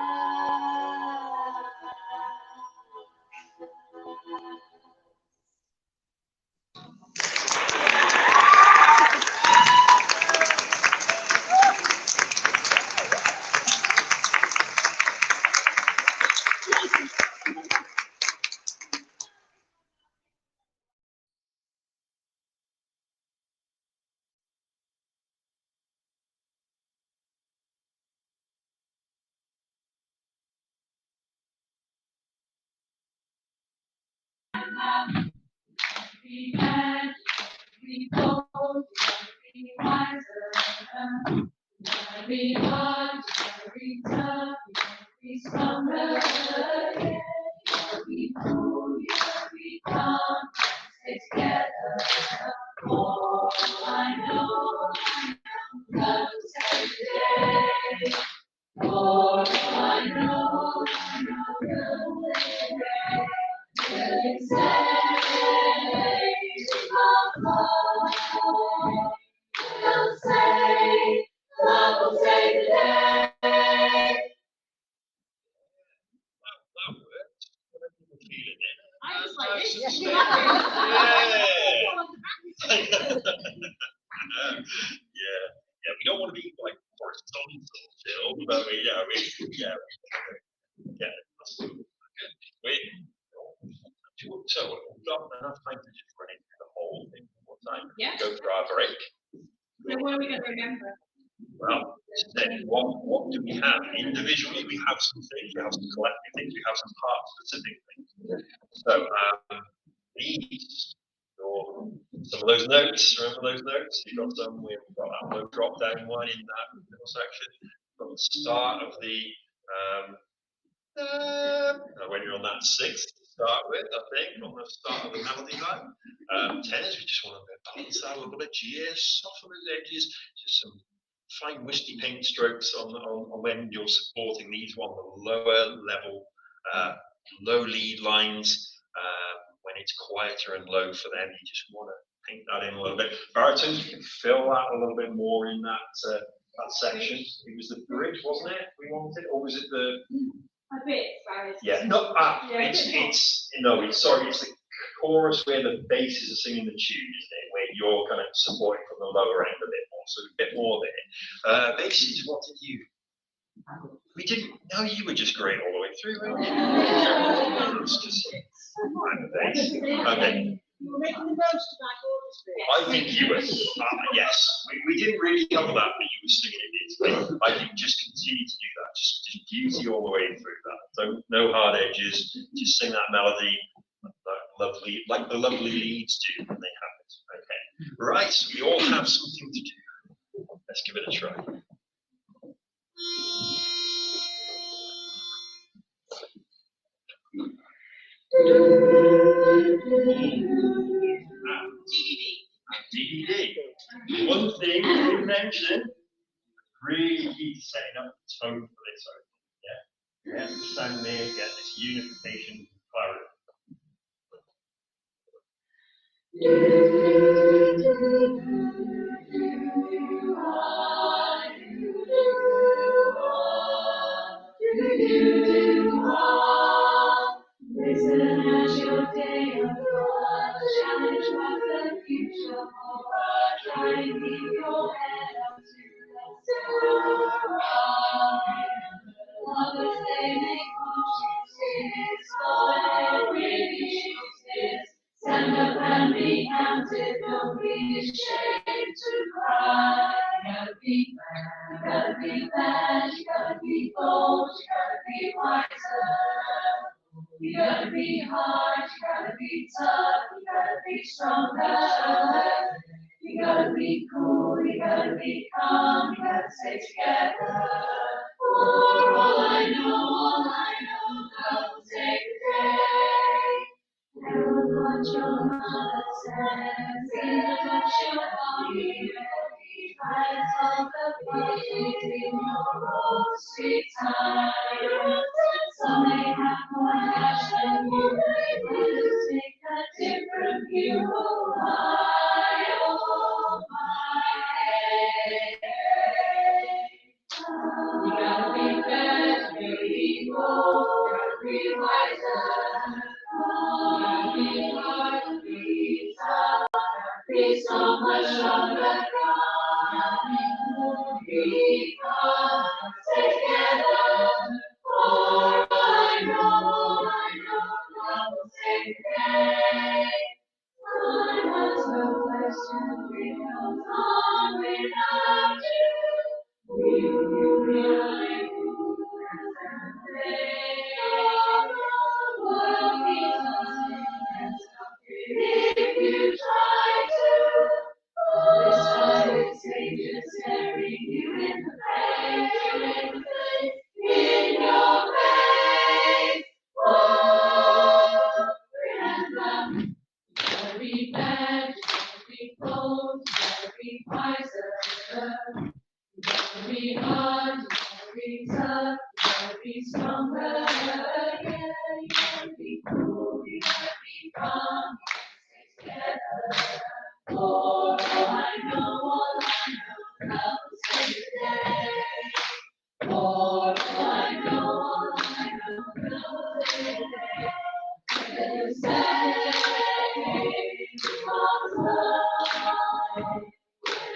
B: be hard, you gotta be tough, you gotta be stronger. Yeah. You gotta be cool, you gotta be calm, stay together. Oh, I know, love will save the day. Oh, I know, love will save the day. Will say, will say, love will save the day. I was like,
U: yeah, we don't want to be like horizontal, but so we've got enough time to just run into the whole thing one time.
M: Yeah.
U: Go for our break.
M: So what are we going to remember?
U: Well, then what do we have? Individually, we have some things, we have some collective things, we have some part-specific things. So these, or some of those notes, remember those notes? You've got some, we've got that little drop-down one in that middle section. From the start of the, when you're on that sixth to start with, I think, on the start of the melody line. Tenors, we just want to balance out a little bit, G's, soften those edges, just some fine wispy paint strokes on when you're supporting these on the lower level, low lead lines. When it's quieter and low for them, you just want to paint that in a little bit. Baritones, you can fill that a little bit more in that that section. It was the bridge, wasn't it? We wanted, or was it the?
M: A bit, sorry.
U: Yeah, no, it's the chorus where the basses are singing the tune, isn't it? Where you're kind of supporting from the lower end a bit more, so a bit more there. Basses, what did you? We didn't. No, you were just great all the way through, weren't you? It's just bass. Okay.
T: You were making the most of my chorus bit.
U: I think you were. Yes, we didn't really cover that, but you were singing it. I think just continue to do that. Just beauty all the way through that. Don't no hard edges. Just sing that melody, lovely, like the lovely leads do when they have it. Okay. Right. So we all have something to do. Let's give it a try. DDD. One thing to mention, really key to setting up the tone for this. Yeah, you have to stand there, get this unification, clarity.
B: Listen as your day of God, challenge what the future holds. Try and keep your head up to the sky. Lovers, they make promises, God really chooses. Stand up and be counted, don't be ashamed to cry. You gotta be bad, you gotta be bad, you gotta be bold, you gotta be wiser. You gotta be hard, you gotta be tough, you gotta be stronger. You gotta be cool, you gotta be calm, you gotta stay together. For all I know, love will take the day. Do what your mother says, see what your body ready. Try to solve the problems in your own sweet time. Some may have more passion, others take a different view. Oh my, you gotta be better, you gotta be bold, you gotta be wiser. You gotta be hard, you gotta be tough, be so much stronger. You gotta be cool, be calm, stay together. For I know, love will save the day. Time has no question, it goes on without you. You really who can say, the world needs nothing and something if you try to. This time it's stages staring you in the face.
J: red, very cold, very wiser, very hard, very tough, very stronger, very cool, very calm, together. Oh, I know, love will save the day. Oh, I know, love will save the day. You say,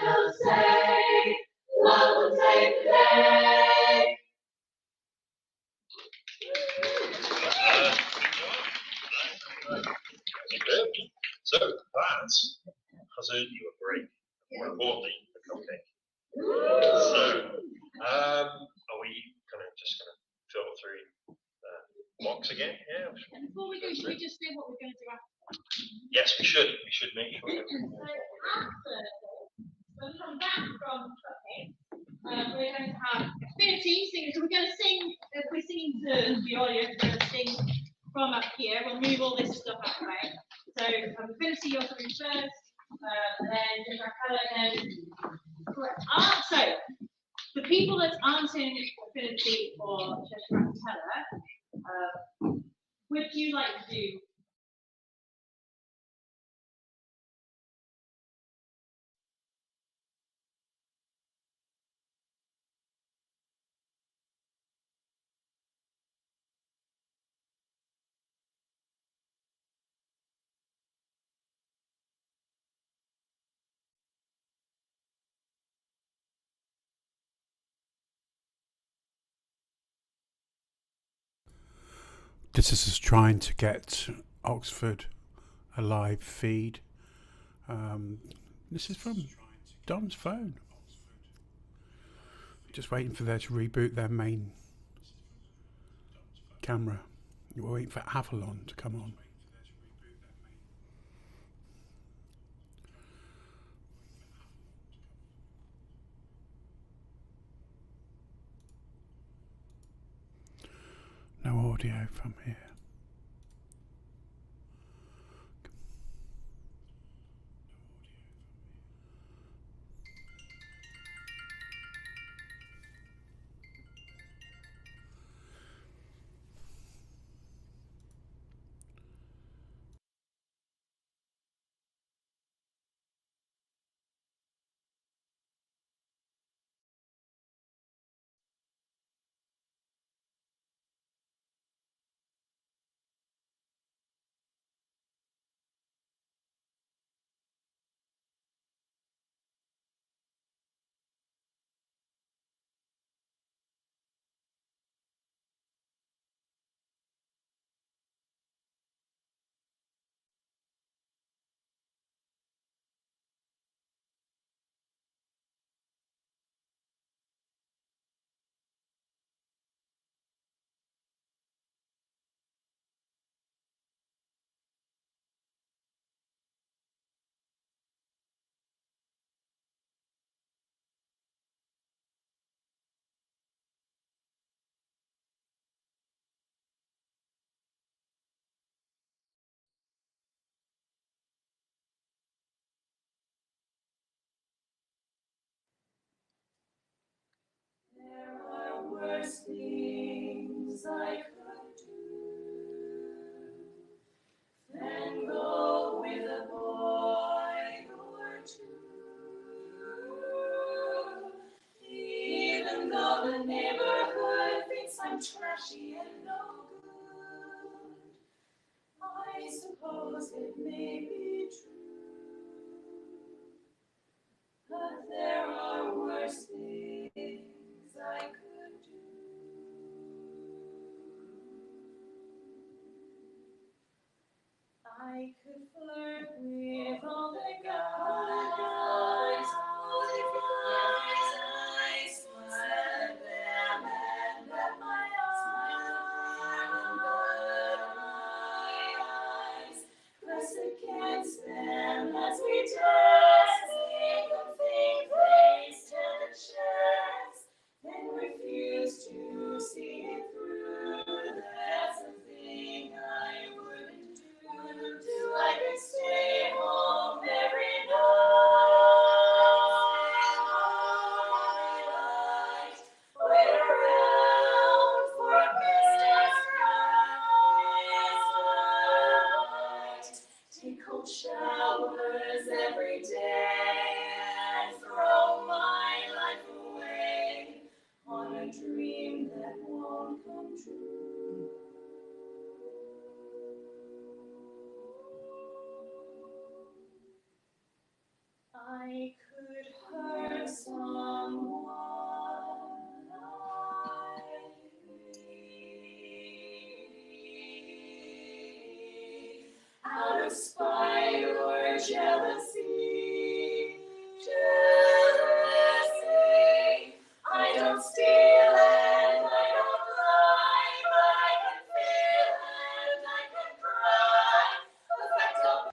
J: we'll say, love will take the day.
U: So that has earned you a break, more importantly, a cupcake. So, are we just going to filter through the box again? Yeah.
H: And before we do, should we just say what we're going to do after?
U: Yes, we should. We should make sure.
H: So after when we come back from cupcake, we're going to have affinity singing. So we're going to sing. We're singing the audience. We're going to sing from up here. We'll move all this stuff out of the way. So affinity, you're coming first. Then and then so the people that aren't in affinity or just would you like to do?
A: This is us trying to get Oxford a live feed. This is from Dom's phone. Just waiting for them to reboot their main camera. We're waiting for Avalon to come on. No audio from here.
J: There are worse things I could do than go with a boy or two. Even though the neighborhood thinks I'm trashy and no good, I suppose it may be true. But there are worse things I could do. I could flirt with all the guys, I smile at them and at my eyes, press against them as we dance, make them think they stand a chance, then refuse to see it through. That's the thing I wouldn't do. I could stay home. I could hurt someone like me out of spite or jealousy. Jealousy. I don't steal and I don't lie, but I can feel and I can cry. The facts don't.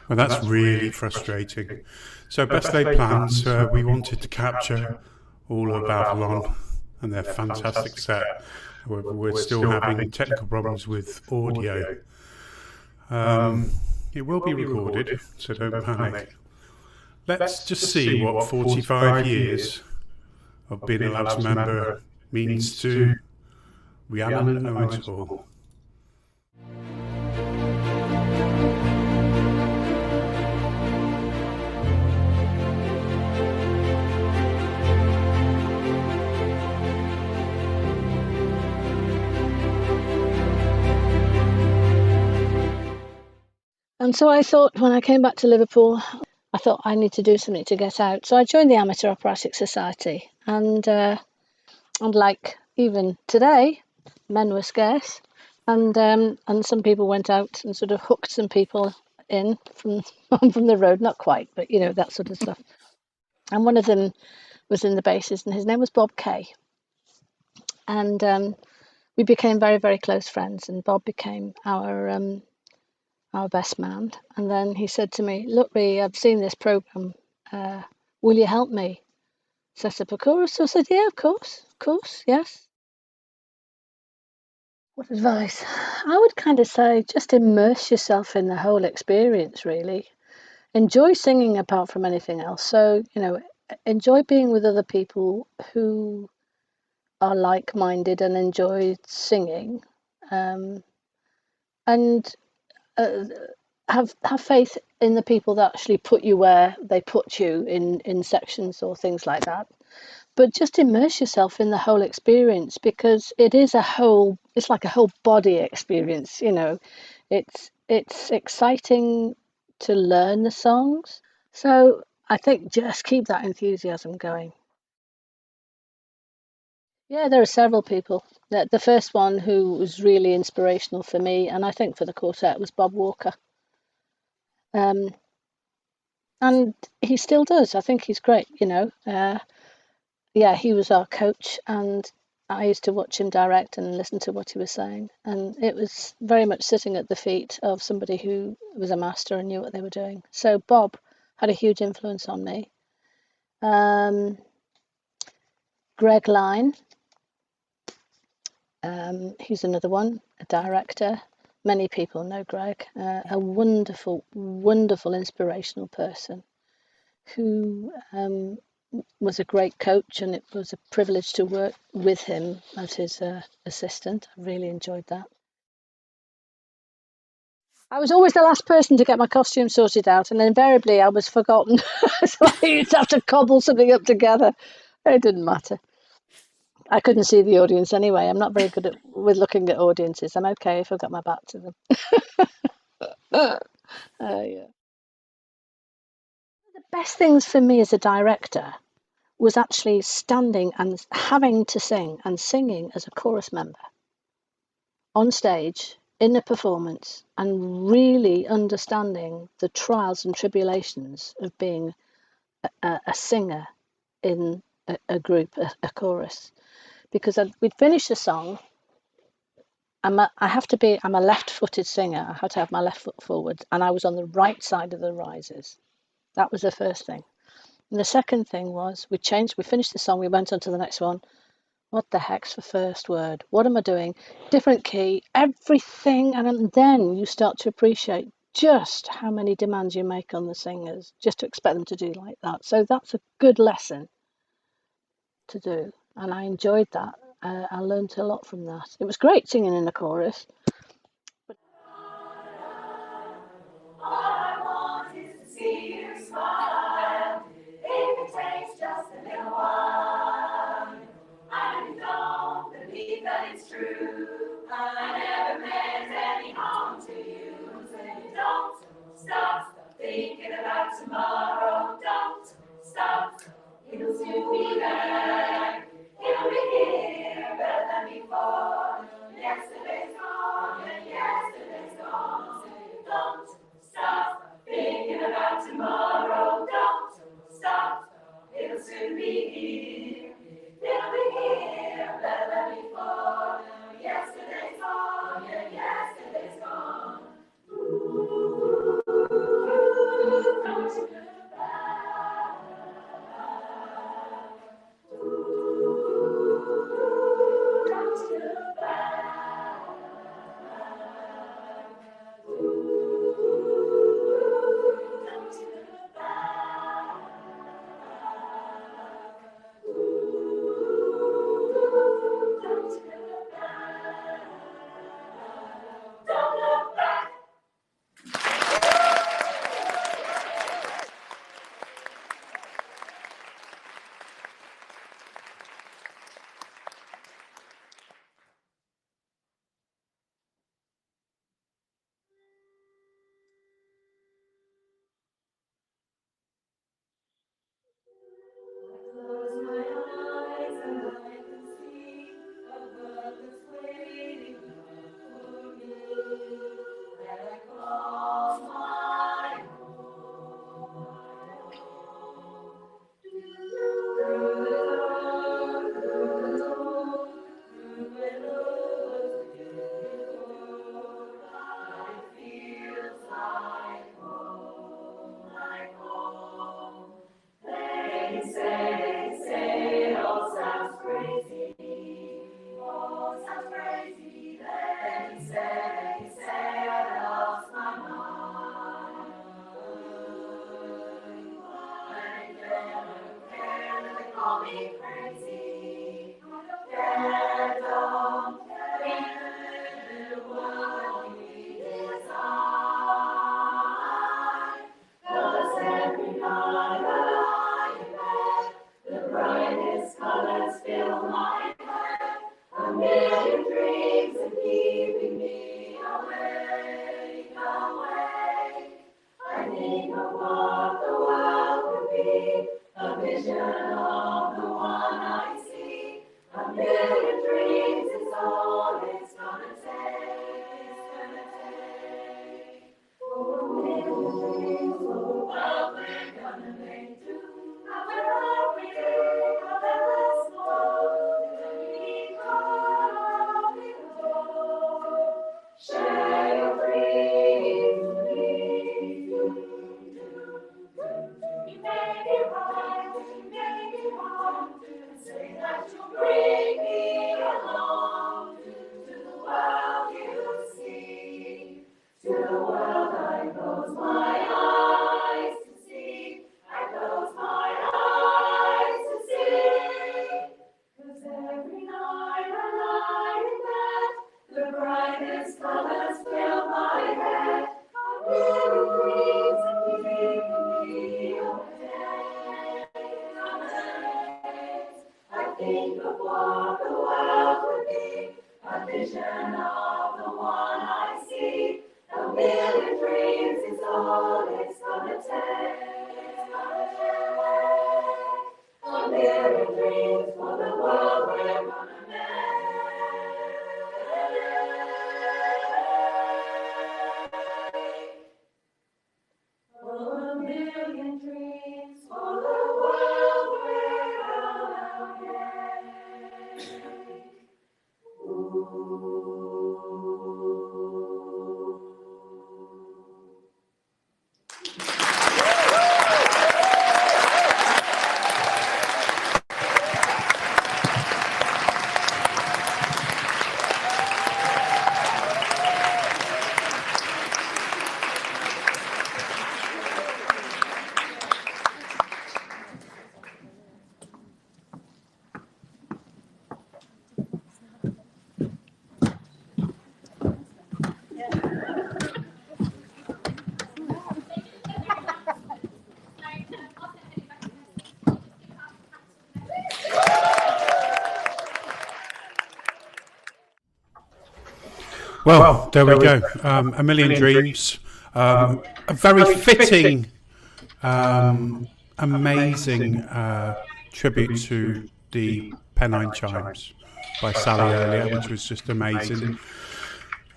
A: Well, that's really frustrating. So, best laid plans, we wanted to capture all of Avalon and their fantastic set. However, we're still having technical problems with audio. It will be recorded, so don't panic. Let's just see what 45 years of being a LABBS member means to Rhiannon Owens Hall.
N: And so I thought, when I came back to Liverpool, I thought I need to do something to get out. So I joined the Amateur Operatic Society, and like even today, men were scarce, and some people went out and sort of hooked some people in from from the road, not quite, but you know, that sort of stuff. And one of them was in the basses, and his name was Bob Kay, and we became very, very close friends, and Bob became our best man. And then he said to me, "Look, Ree, I've seen this program. Will you help me set up a chorus?" So I said, "Yeah, of course, yes." What advice? I would kind of say just immerse yourself in the whole experience, really. Enjoy singing apart from anything else. So, you know, enjoy being with other people who are like-minded and enjoy singing. and have faith in the people that actually put you where they put you in sections or things like that. But just immerse yourself in the whole experience, because it's like a whole body experience, you know. It's exciting to learn the songs. So I think just keep that enthusiasm going. Yeah, there are several people. The first one who was really inspirational for me, and I think for the quartet, was Bob Walker. And he still does. I think he's great, you know. Yeah, he was our coach, and I used to watch him direct and listen to what he was saying. And it was very much sitting at the feet of somebody who was a master and knew what they were doing. So Bob had a huge influence on me. Greg Line, he's another one, a director. Many people know Greg, a wonderful, wonderful, inspirational person who was a great coach, and it was a privilege to work with him as his assistant. I really enjoyed that. I was always the last person to get my costume sorted out, and invariably I was forgotten. So I used to have to cobble something up together. It didn't matter. I couldn't see the audience anyway. I'm not very good with looking at audiences. I'm okay if I've got my back to them. Yeah. The best things for me as a director was actually standing and having to sing and singing as a chorus member on stage in a performance, and really understanding the trials and tribulations of being a singer in a group, a chorus. Because we'd finish a song. I'm a left-footed singer. I had to have my left foot forward, and I was on the right side of the risers. That was the first thing. And the second thing was we finished the song, we went on to the next one. What the heck's the first word? What am I doing? Different key, everything. And then you start to appreciate just how many demands you make on the singers, just to expect them to do like that. So that's a good lesson to do. And I enjoyed that. I learned a lot from that. It was great singing in the chorus.
J: All I want is to see you smile, if it takes just a little while. I don't believe that it's true. I never meant any harm to you. So don't stop thinking about tomorrow. Don't stop. It'll soon be there. It'll be here better than before. Yesterday's gone and yesterday's gone. So don't stop thinking about tomorrow. Don't stop. It'll soon be here. It'll be here better than before. Yesterday's gone, yeah, yesterday's gone. Ooh, don't you look back. Ooh, don't you look back. Ooh, don't you look back. Don't look back. Close my eyes and I can see a bird that's waiting for me. And I call my home. Through the door, through windows beautiful, and it feels like home, like home. They say it all sounds crazy. All sounds crazy. They say I lost my mind. I don't care that they call me crazy. I don't care. The world won't be awake, awake. I think of what the world could be, a vision of the one I see. A million dreams is all it's gonna take, it's gonna take. Oh, a million dreams for the world we're gonna make do. However we do, however small, we call it all. Share your dreams with me. You make it right, you make it hard, and say that you'll bring me along to the world you see, to the world I close my eyes to see, I close my eyes to see. 'Cause every night I lie in bed, the brightest colors fill my head. I really dreams of me away. I think of what the world would be, a vision of the one I see. A million dreams is all it's gonna take. It's gonna take a million dreams for the world we're gonna make. Oh, a million dreams for the world we're gonna make.
A: Well, there we go. A Million Dreams. A very fitting, amazing tribute to the Pennine Chimes by Sally earlier, which was just amazing.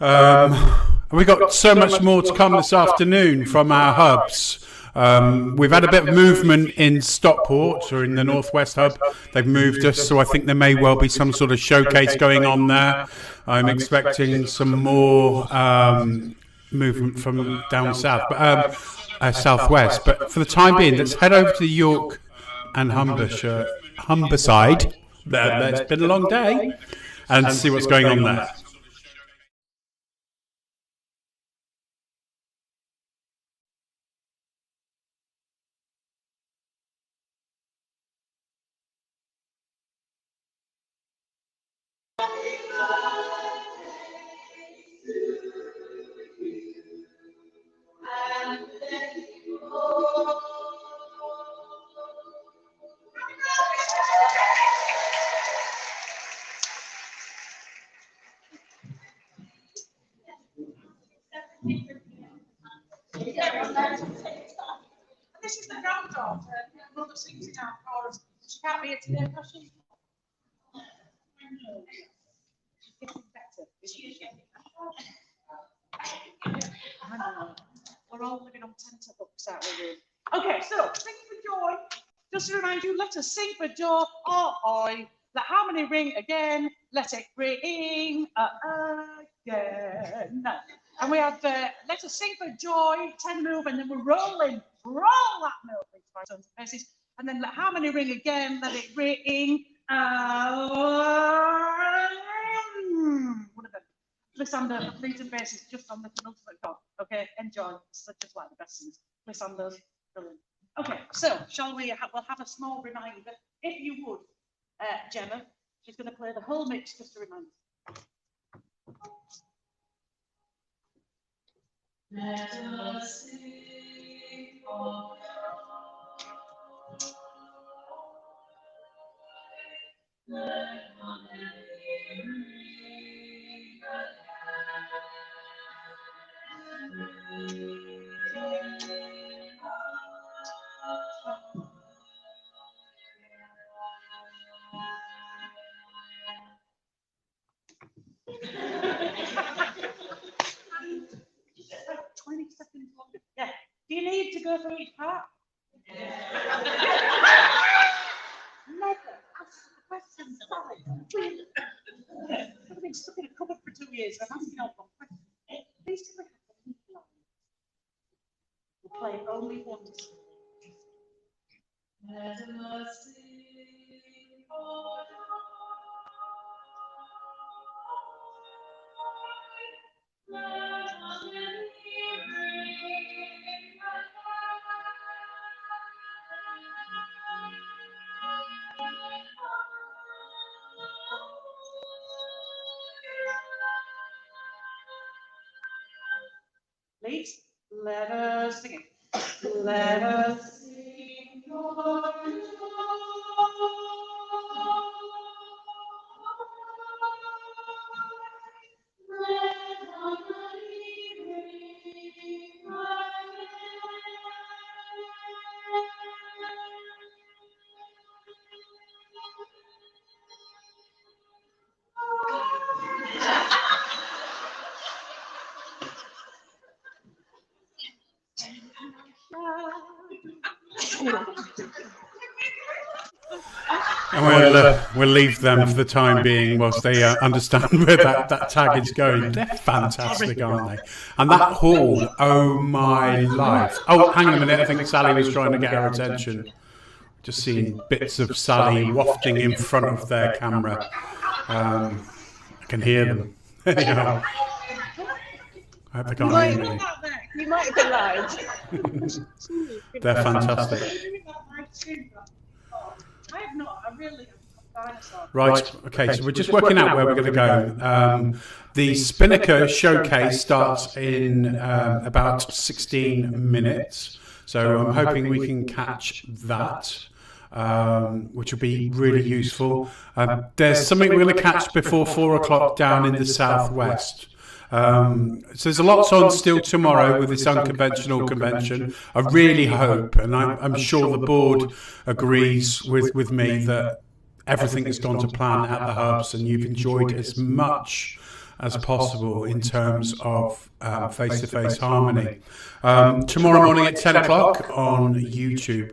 A: We got so much more to come this afternoon from our hubs. We've had a bit of movement in Stockport, or in the Northwest hub. They've moved us, so I think there may well be some sort of showcase going on there. I'm expecting some more movement from down south, but southwest. But for the time being, let's head over to York and Humberside. It's been a long day, and see what's going on there.
T: This is the granddaughter, mother sings in our chorus. She can't be here today, does she? She's getting better. I know. We're all living on tenterhooks, aren't we? Okay, so sing for joy. Just to remind you, let us sing for joy. Oi. Let harmony ring again. Let it ring again. And we have let us sing for joy, 10 move, and then we're rolling. Roll that note into our tones and faces. And then let harmony ring again. Let it ring. One of them. Glissando, leads and basses, just on the penultimate chord. Okay, enjoy. It's just like the best things. Glissandos, brilliant. Okay, so shall we? We'll have a small reminder. If you would, Gemma, she's going to play the whole mix just to remind us.
J: Let us sing for joy. Let harmony ring again.
T: Just about 20 seconds longer. Yeah. Do you need to go through each part? Never ask the questions. I've been stuck in a cupboard for 2 years. I'm asking all one question. Please do we have we'll play only once. Please, let us sing it. Let us sing your
A: And we'll leave them for the time being whilst they understand where that tag is going. They're fantastic, aren't they? And that hall, oh my life. Oh, hang on a minute. I think Sally was trying to get our attention. Just seeing bits of Sally wafting in front of their camera. I can hear them. Anyhow, I hope they can't hear me.
G: You might have been live.
A: They're fantastic.
T: I have not. I really have.
A: Right, okay, so we're just working out where we're going to go. The Spinnaker showcase starts in about 16 minutes, so I'm hoping we can catch that, which will be really useful. There's something we're going to catch before 4 o'clock down in the southwest. So there's a lot on still tomorrow with this unconventional convention. I really hope, and I'm sure the board agrees with me, that everything has gone to plan at the hubs and you've enjoyed as much as possible in terms of face-to-face harmony. Tomorrow morning at 10 o'clock on YouTube,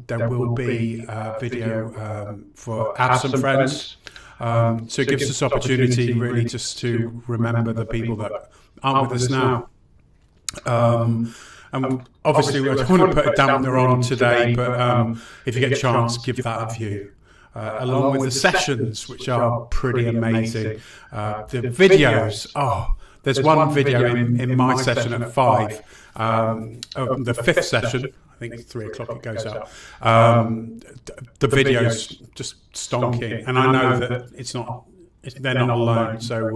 A: there will be a video for absent friends. So it gives us opportunity really just to remember the people that aren't with us now. And obviously we don't want to put a dampener on today, but if you get a chance, give that a view. Along with the sessions, which are pretty amazing. The videos, there's one video in my session at 5, the 5th session, I think it's 3 o'clock it goes up. The video's just stonking, and I know that they're not alone, so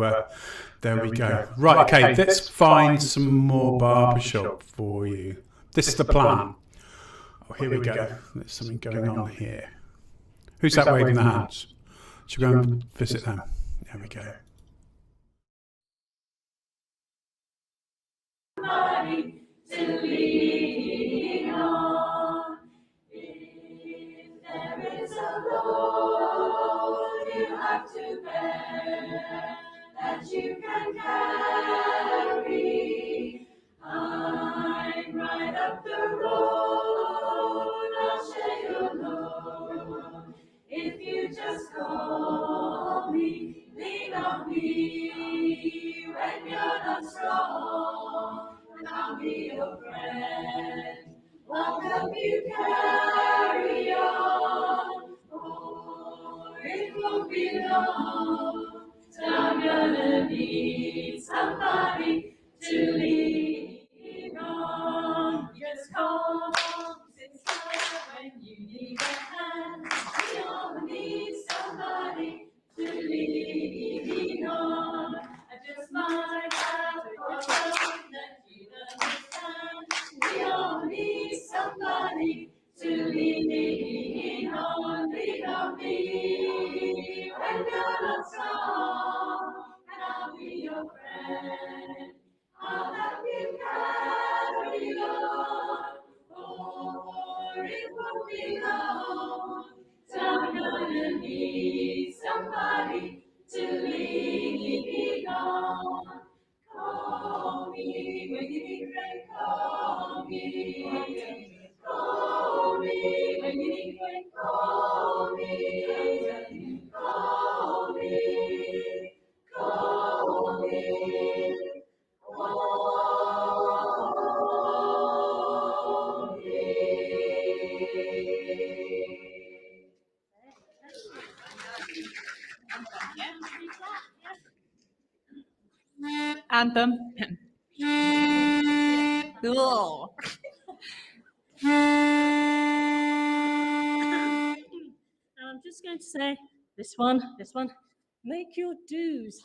A: there we go. Right, okay, let's find some more Barbershop for you. This is the plan. Oh, here we go. There's something going on here. Who's that waving their hands? Should we go and visit them? There we go.
B: Somebody to lean on. If there is a load you have to bear that you can carry, I'm right up the road, I'll share your load. If you just call me, lean on me when you're not strong, and I'll be your friend. I'll help you carry on, for it won't be long till I'm gonna need somebody to lean on. Just call, sister, when you need a hand. We all need somebody to lean on. I just might have a problem that you understand. We all need somebody to lean on. Lean on me when you're not strong, and I'll be your friend. I'll help you
O: Anthem. Cool.
V: And I'm just going to say this one, make your dues.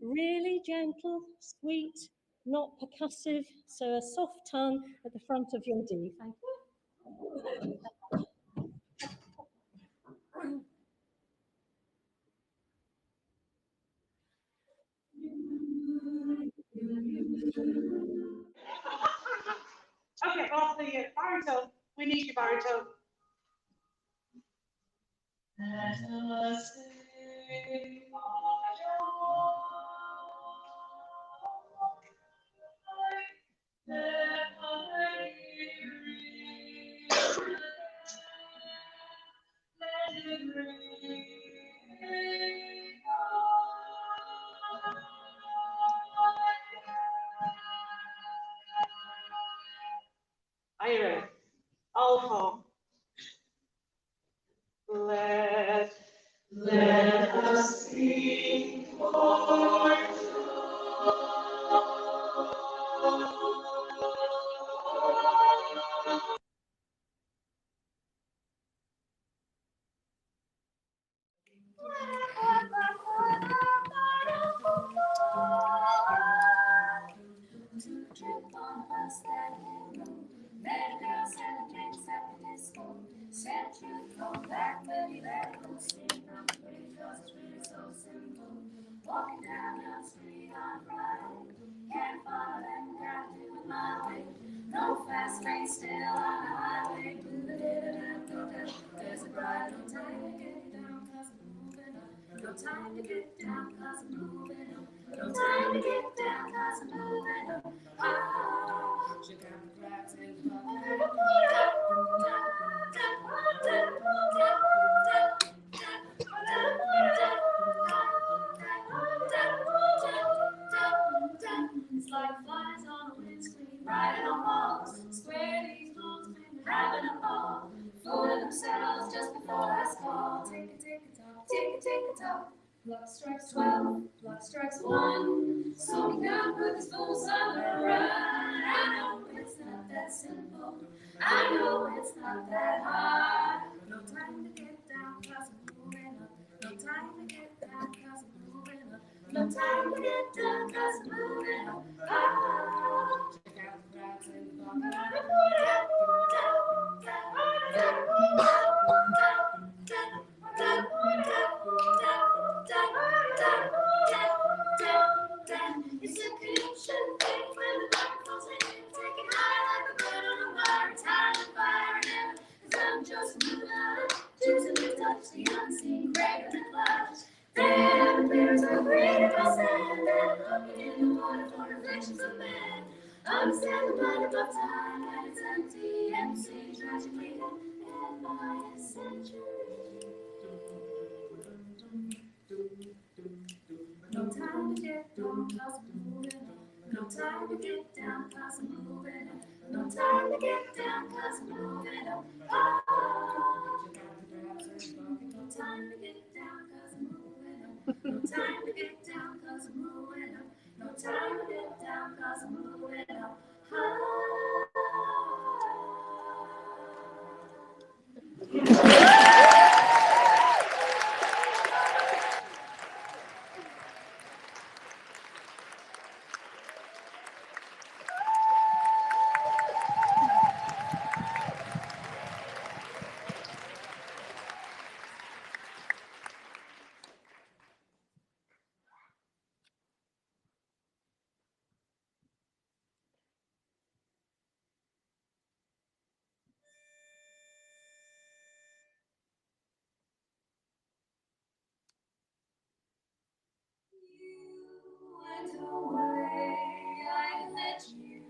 V: Really gentle, sweet, not percussive, so a soft tongue at the front of your D. Thank you.
T: Okay, off the baritone. We need your baritone. Let us sing for joy. Let I ring. Let it ring. Are you ready? All four. Let us sing for
B: walking down your street on Friday, can't follow them down to my way. No fast lane, still on the highway. There's a bright no time to get down, 'cause I'm moving up. No time to get down, 'cause I'm moving up. No time to get down, 'cause I'm moving up. Oh, she got the cracks in the it's like flies on a windscreen, riding on walls. Square these fools been having a ball, fooling themselves just before last call. Tick a tock. Clock strikes 12, clock strikes 1. Smoking out with his full summer run. I know it's not that simple. I know it's not that hard. No time to get down, 'cause I'm moving up. No time to get down, 'cause I'm moving up. No time to get down, 'cause I'm moving up. Oh, check out the crowds in the it's a connection thing when the microphone's in. Take it high like a bird on a wire. It's high on fire and ever. 'Cause I'm just moving up. Choosing to touch the unseen, greater than clouds. There appears a greater sand. And looking in the water for reflections of man. Understand the blood above time. And it's empty, tragically. And by a century. No time to get down, 'cause I'm moving up. No time to get down, 'cause I'm moving up. No time to get down, 'cause I'm moving up. Oh, no time to get down, 'cause I'm moving up. No time to get down, 'cause I'm moving up. No time to get down, 'cause I'm moving up. Went away, I let you.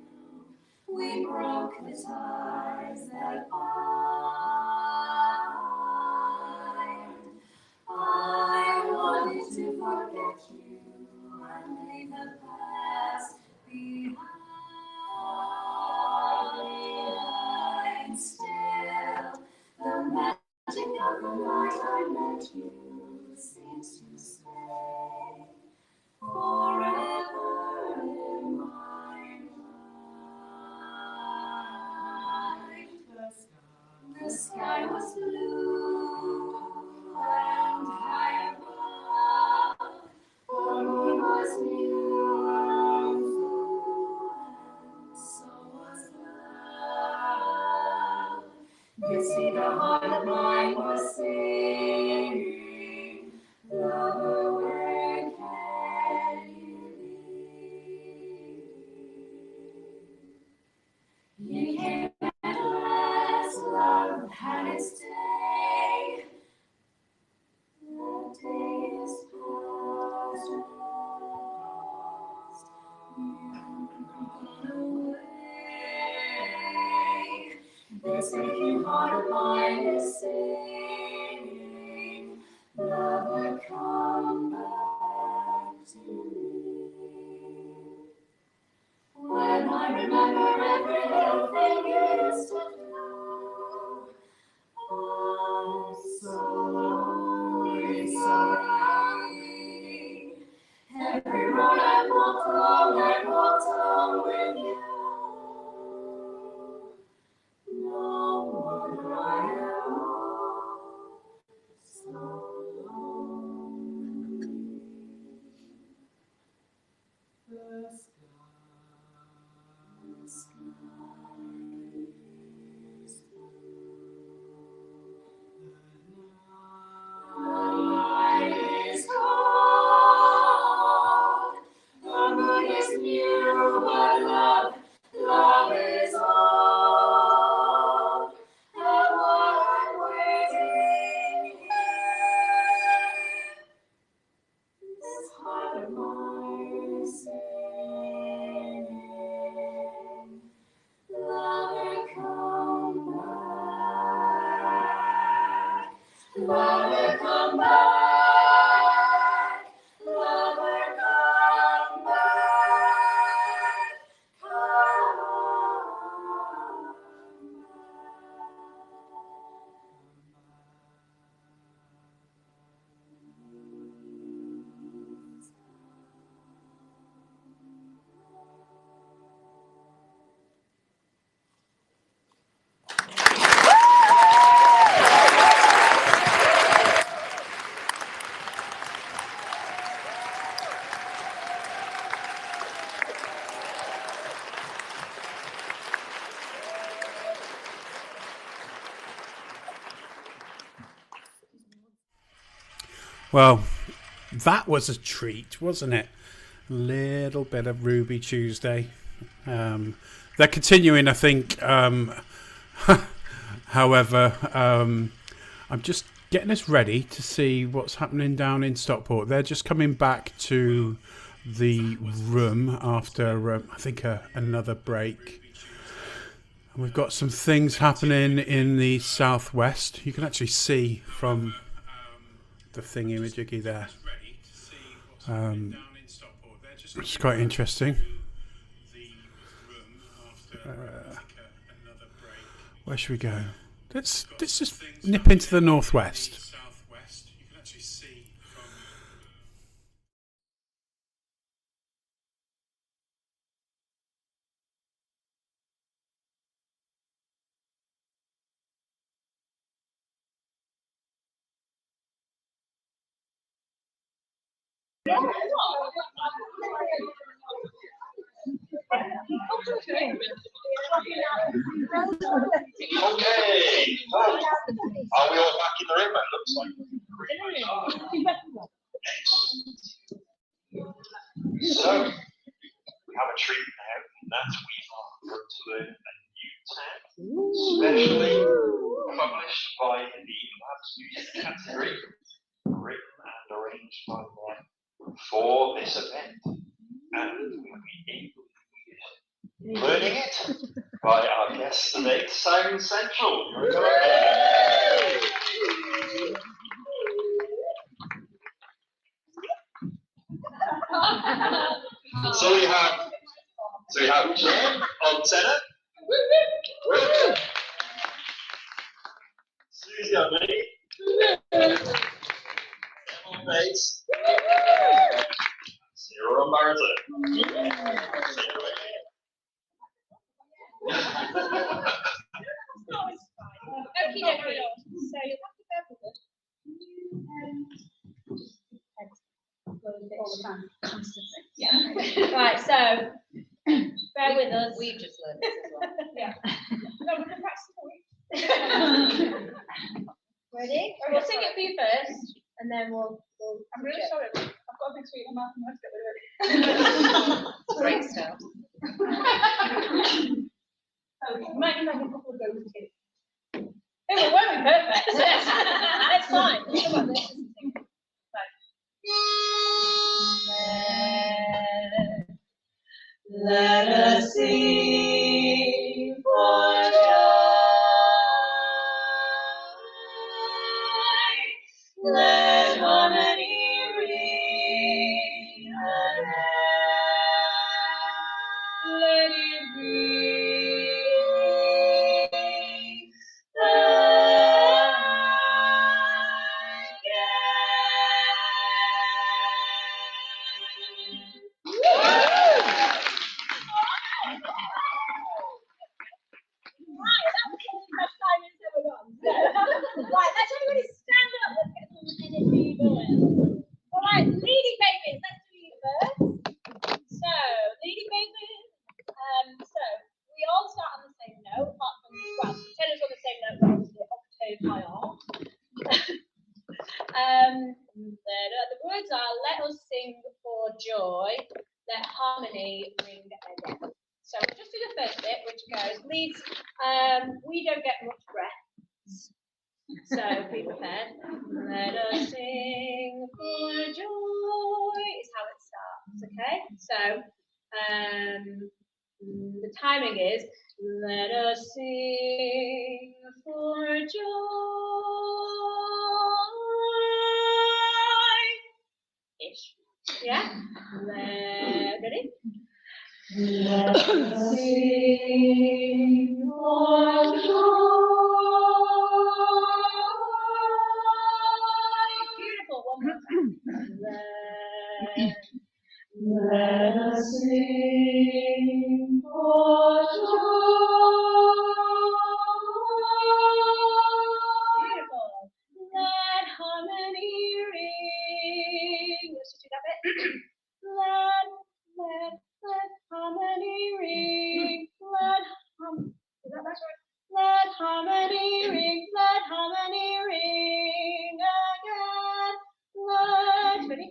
B: We broke the ties that bind.
J: that you seem to stay forever in my mind. The sky was blue and high above. The moon was new and so was love. You see, the heart of mine was singing, lover, where can you be? You came at last, love had its day. The day is past, you've gone away. This aching heart of mine is singing, lover, come back to me. When I remember every little thing you used to do, I'm so lonely surrounding. Every road I've walked along with you. No wonder I am so lonely. The sky is blue. The night is cold. The moon is new, but love is old. And while I'm waiting here, this heart of mine is singing, lover, come back. Lover, come back. Lover, come back. Come
A: Well, that was a treat, wasn't it? A little bit of Ruby Tuesday. They're continuing, I think. However, I'm just getting us ready to see what's happening down in Stockport. They're just coming back to the room after, I think, another break. And we've got some things happening in the southwest. You can actually see from the thingy-majiggy there. It's quite interesting. Where should we go? Let's just nip into the northwest.
U: Okay, are we all back in the room? It looks like. So, we have a treat now, and that's we are going to learn a new tag, specially published by the LABBS music category, written and arranged by them for this event. And we'll be able to learning it by our guests today, Sound Central. So we have Jen on tenor, Susie on lead, bass. Zero on baritone.
H: Okie dokie. So you'll have to bear with us. Yeah. Right, so bear with us. We've just learned this as well. Yeah. No, we're going to practice for you. Ready? We'll sing it for you first, and then we'll
M: I'm really sorry. I've got a big sweet in my mouth and I have to get rid of it.
H: Great stuff.
M: So we might need to have a couple of those too.
H: It won't be perfect. That's fine. How about this?
J: Let us sing for joy. Let harmony ring. Let it ring.
H: Right, let's everybody stand up. Let's get some energy going. All right, leading babies. Let's do you first. So, leading babies. So we all start on the same note, apart from tenors on the same note, but obviously octave high off. The words are "Let us sing for joy, let harmony ring again." So we'll just do the first bit, which goes leads. We don't get much breath. So be prepared. Let us sing for joy is how it starts, okay? So the timing is let us sing for joy. Ish. Yeah? Ready? Let us sing for joy. Beautiful. One more time. Let us sing for joy. Beautiful. Let harmony ring. Let's just do that bit. Let harmony ring. Is that right? Let harmony ring. Let harmony ring again. Ready?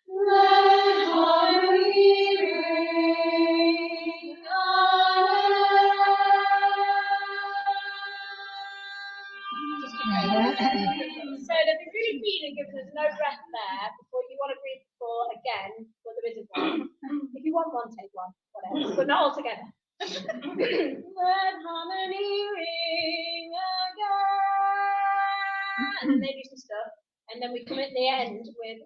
H: Let harmony ring again. So they've been really keen and given us no breath there. Before you want to breathe for again, but there isn't one. If you want one, take one. Whatever. But not all together. Let harmony ring again. And then they do some stuff. And then we come at the end with.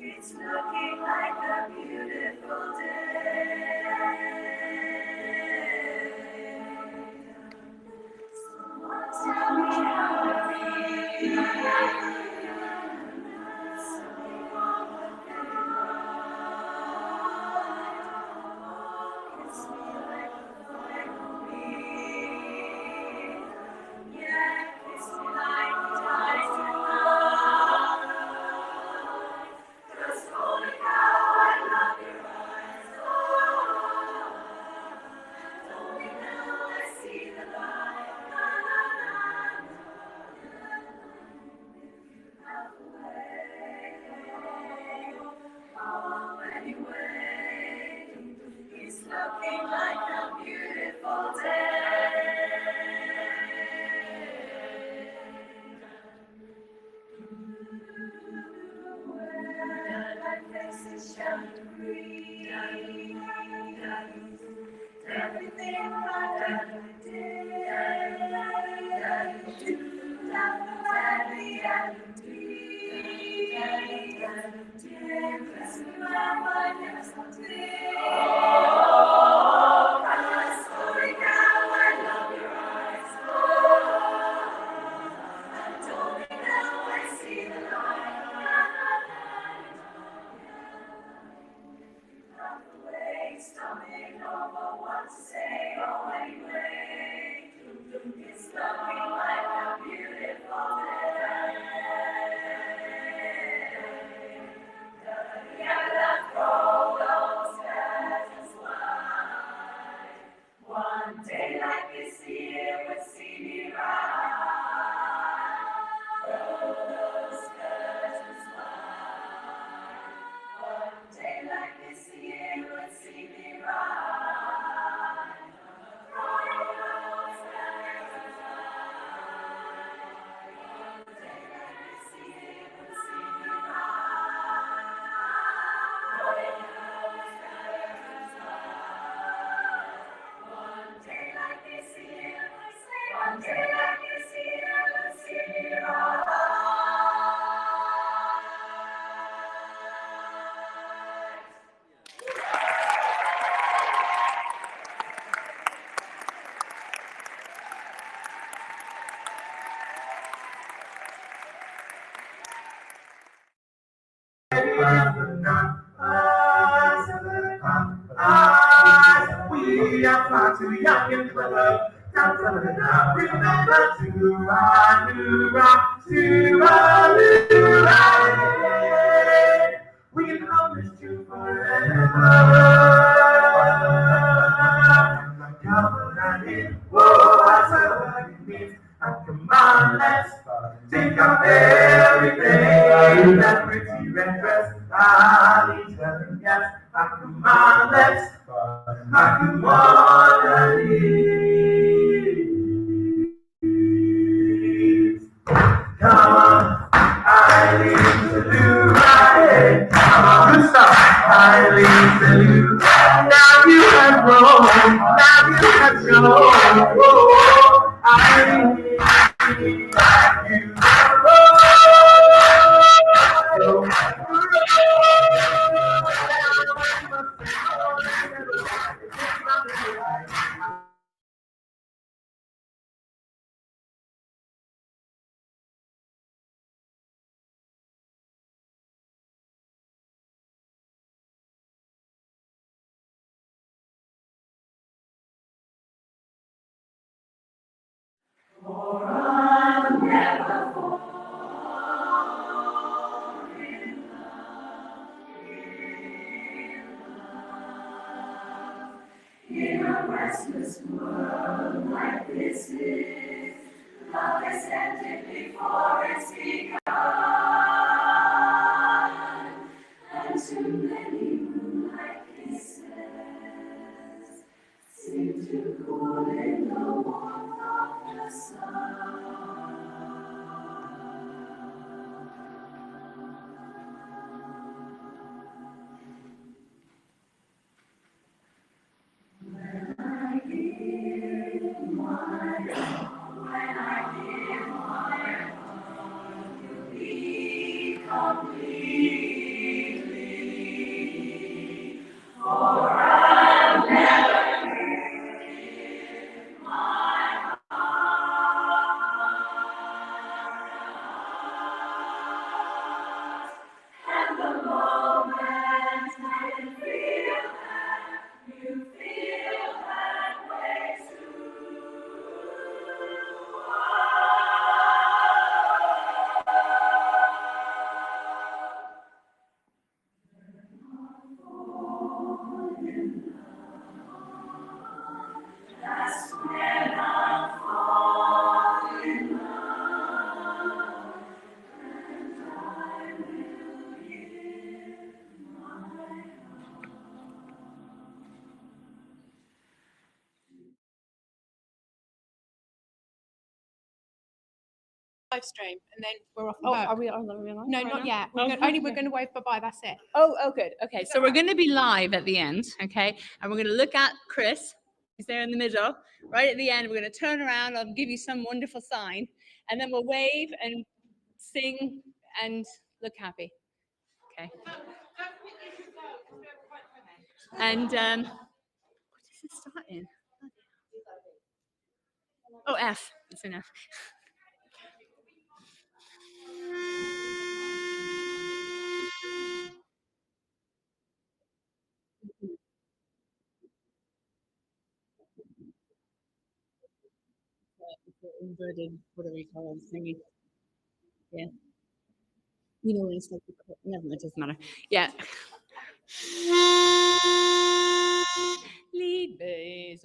J: It's looking like a beautiful day. Everything I Stumbling over what to say, oh anyway, it's looking like a beautiful day. Yeah, throw those curtains wide. One day like this year would see me right. Throw those curtains wide. One day like this year would see me right. Throw those curtains wide. One day like this year would see me right. Throw those curtains wide. One day like this year would see me right. One day like this year would see me right.
O: We are far too young and clever. Remember to run, to run. We can hold this tune forever. Come on in, whoa, I said what it means. Come on, let's take off everything. That pretty red dress, I'll eat her, yes. Come on, let's come on, come on, Eileen, salute right head. Come on, good stuff. Eileen, salute. Now you have grown, now you have shown. Oh, Eileen, you.
J: For I'm never falling in love. In a restless world like this is, love has ended before it's begun. And too many moonlight kisses seem to cool in the warmth of the sun. When I give my all, when I give my all, you'll be completely. For I'll never give my heart.
M: live stream, and then we're off.
H: Oh,
M: work.
H: are we on the real life
M: No,
H: right
M: not
H: now?
M: yet. We're
H: Okay.
M: only we're going to wave bye-bye. That's it.
D: Oh, good. Okay, so we're going to be live at the end, okay? And we're going to look at Chris. He's there in the middle. Right at the end, we're going to turn around. I'll give you some wonderful sign. And then we'll wave and sing and look happy. Okay. And what does it start in? Oh, F. It's an F. Inverted, whatever you call it, thingy. Yeah. You know when it's like, never mind, it doesn't matter. Yeah. Lead bass.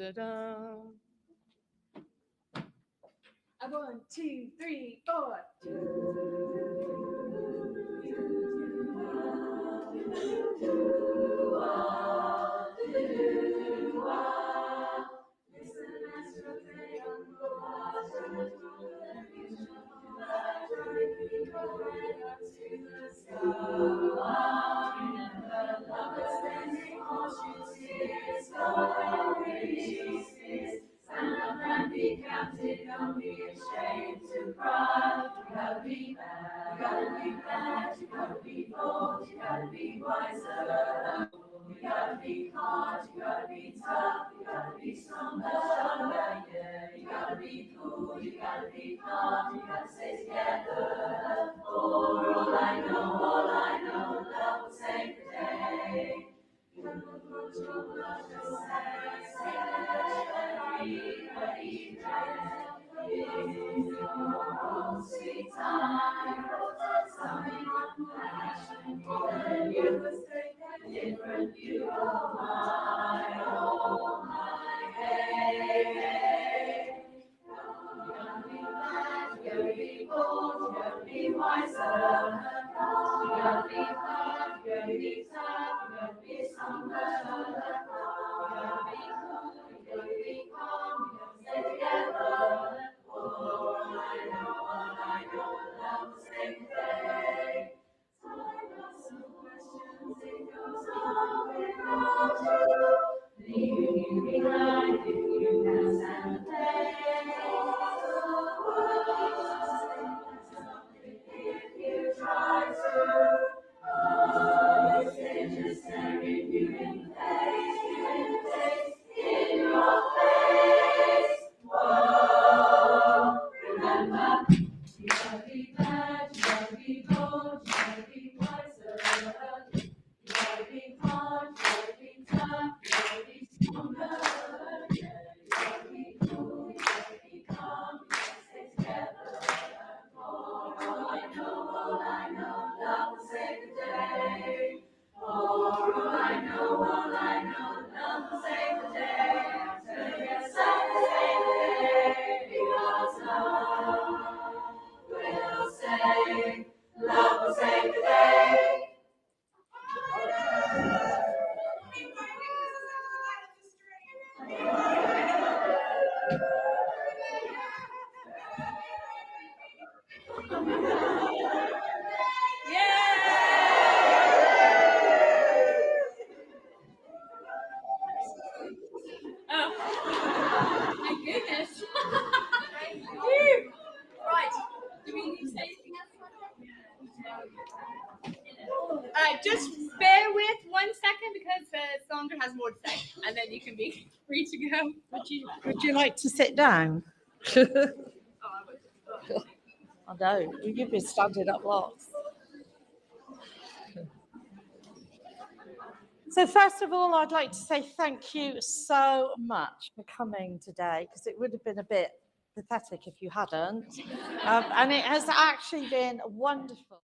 M: 1, 2, 3, 4. Stand up and be counted, don't be ashamed to cry. You gotta be bad, you gotta be bad, you gotta be bold, you gotta be wiser. You gotta be hard, you gotta be tough, you gotta be stronger, yeah. You gotta be cool, you gotta be calm, you gotta stay together. For all I know, love will save the day. Sweet time, something passion more than you, different you, oh my, hey, hey. You gotta be mad, you gotta be bold, you gotta be wiser. You gotta be hard, you gotta be tough, you gotta be stronger. You gotta be cool, you gotta be calm, you gotta stay together. All I know, love will save the day. So I got some questions, it goes on without you. Leaving you behind, if you can stand the pain. If you try to, oh, it's just staring you in the face, in your face. Whoa, remember, you gotta be bad, you gotta be bold, you gotta be wiser. You gotta be hard, you gotta be tough, you gotta be stronger. You gotta be cool, you gotta be calm, you gotta stay together. All I know, love will save the day. All I know, love will save the day. Tell yourself to save the day, because love will save the day.
D: Oh, my goodness. Phew. Right, do we need to say anything else? Just bear with 1 second because Sandra has more to say, and then you can be free to go.
L: Would you like to sit down? I know, you've been standing up lots. So first of all, I'd like to say thank you so much for coming today, because it would have been a bit pathetic if you hadn't. And it has actually been wonderful.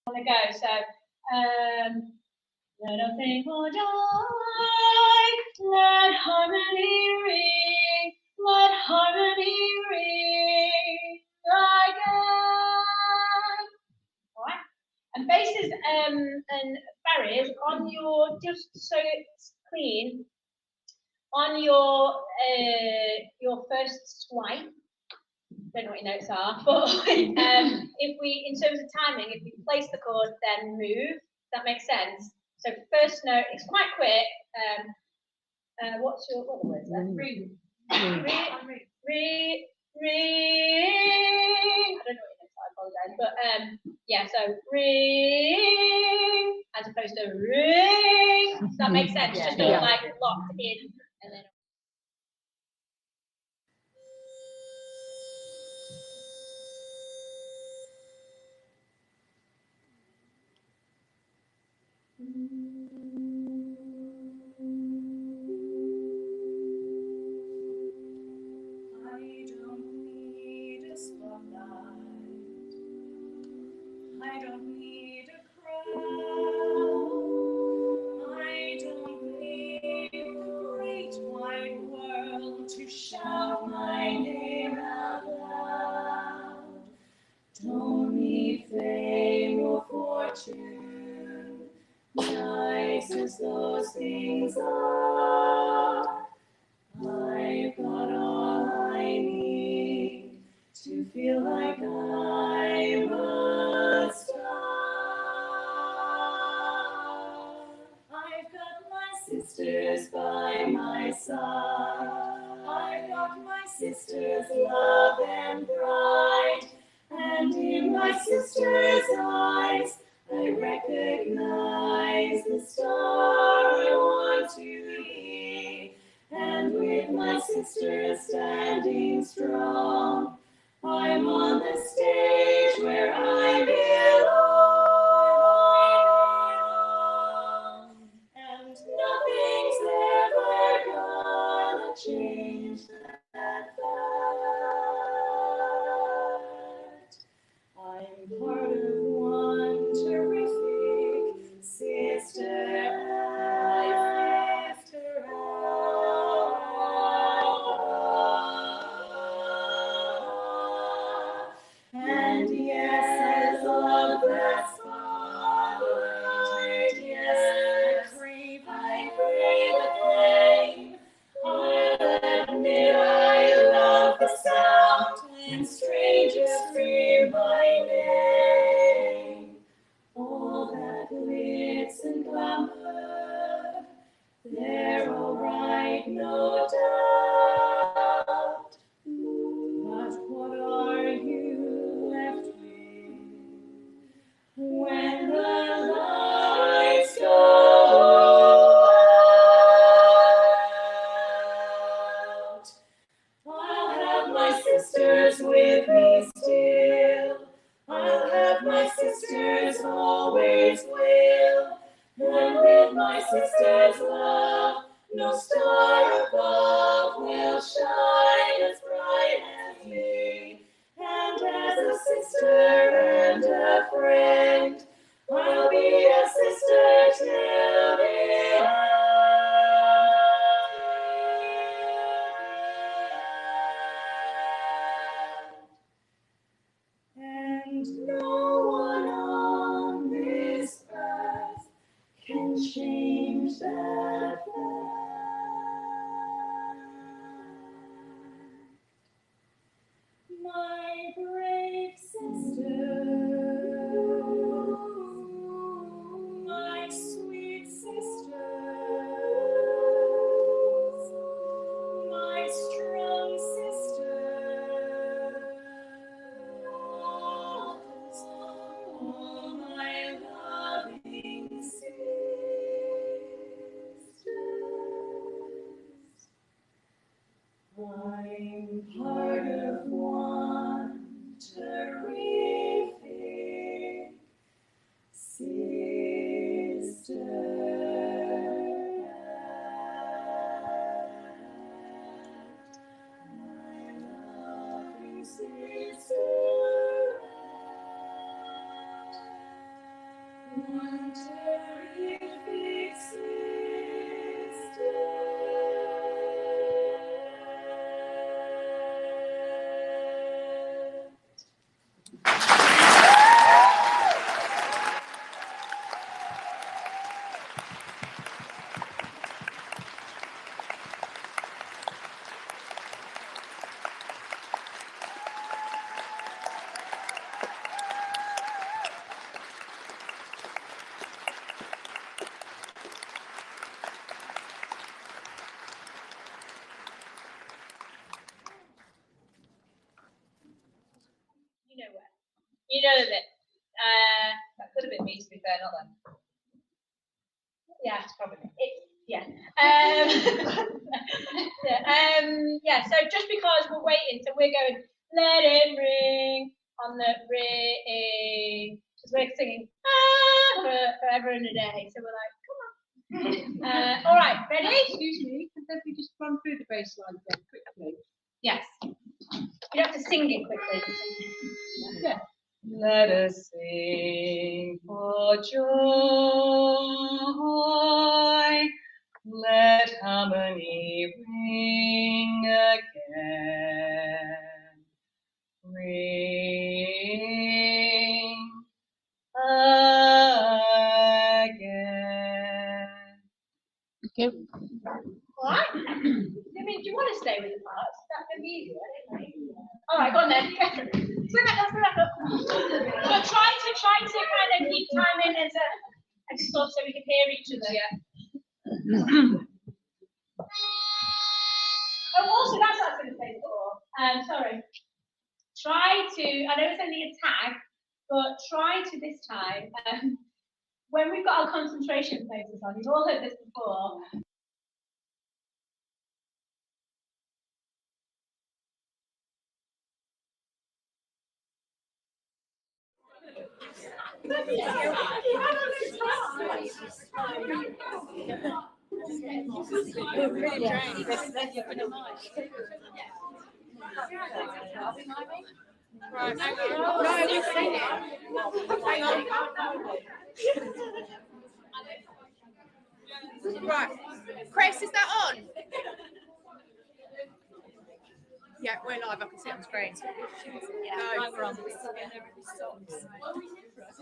V: Want to go. So
J: Let us sing for joy, let harmony ring, let harmony ring again. All right. And basses and barriers on your, just so it's clean, on your first swipe. Don't know what your notes are, but if we, in terms of timing, if we place the chord, then move. That makes sense. So first note, it's quite quick. What are the words there? Ring. Ring. Ring. Ring. I don't know what your notes are, I apologise. But yeah, so ring as opposed to ring. Does that make sense? Just don't like locked in and then.
M: I don't need a spotlight. I don't need a crowd. I don't need the great wide world to shout my name out loud. Don't need fame or fortune, nice as those things are. I've got all I need to feel like I'm a star. I've got my sisters by my side. I've got my sisters' love and pride. And in my sister's eyes, I recognize the star I want to be. And with my sisters standing strong, I'm on the stage where I belong. And nothing's ever gonna change that fact. I'm part of one terrific sister life after all. And yes, I love that spotlight. Yes, I crave the flame. I'll admit I love the sound when strangers scream my name. All that glitz and glamour, they're all right, no doubt. But what are you left with when the lights go out? I'll have my sisters with me still. I'll have my sisters, always will. And with my sisters' love, no star above will shine as bright as me. And as a sister and a friend, I'll be a sister till the end. And no one on this earth can change that fact. My brave sisters, my sweet sisters, my strong sisters, all my loving sisters.
K: You know that. That could have been me, to be fair, not them. Yeah, it's probably me. Yeah. Yeah. So just because we're waiting, so we're going, let it ring on the ring, because we're singing forever and a day. So we're like, come on. All right, ready?
S: Excuse me, can we just run through the bass line again quickly?
K: Yes. You have to sing it quickly.
S: Yeah.
K: Let us sing for joy. Let harmony ring again. Ring again.
N: Okay.
K: All right. I mean, do you want to stay with the parts? That can be easier. All right, go on then. Swim back up, swim back up. But try to kind of keep time in as a stop so we can hear each other. Yeah. Oh, also, that's what I was going to say before. Sorry. Try to, I know it's only a tag, but try to this time, when we've got our concentration places on, you've all heard this before.
B: Right, hang on. No, we're singing. Hang on. Right. Chris, is that on? Yeah, we're live. I can see it on screen. No, we're on.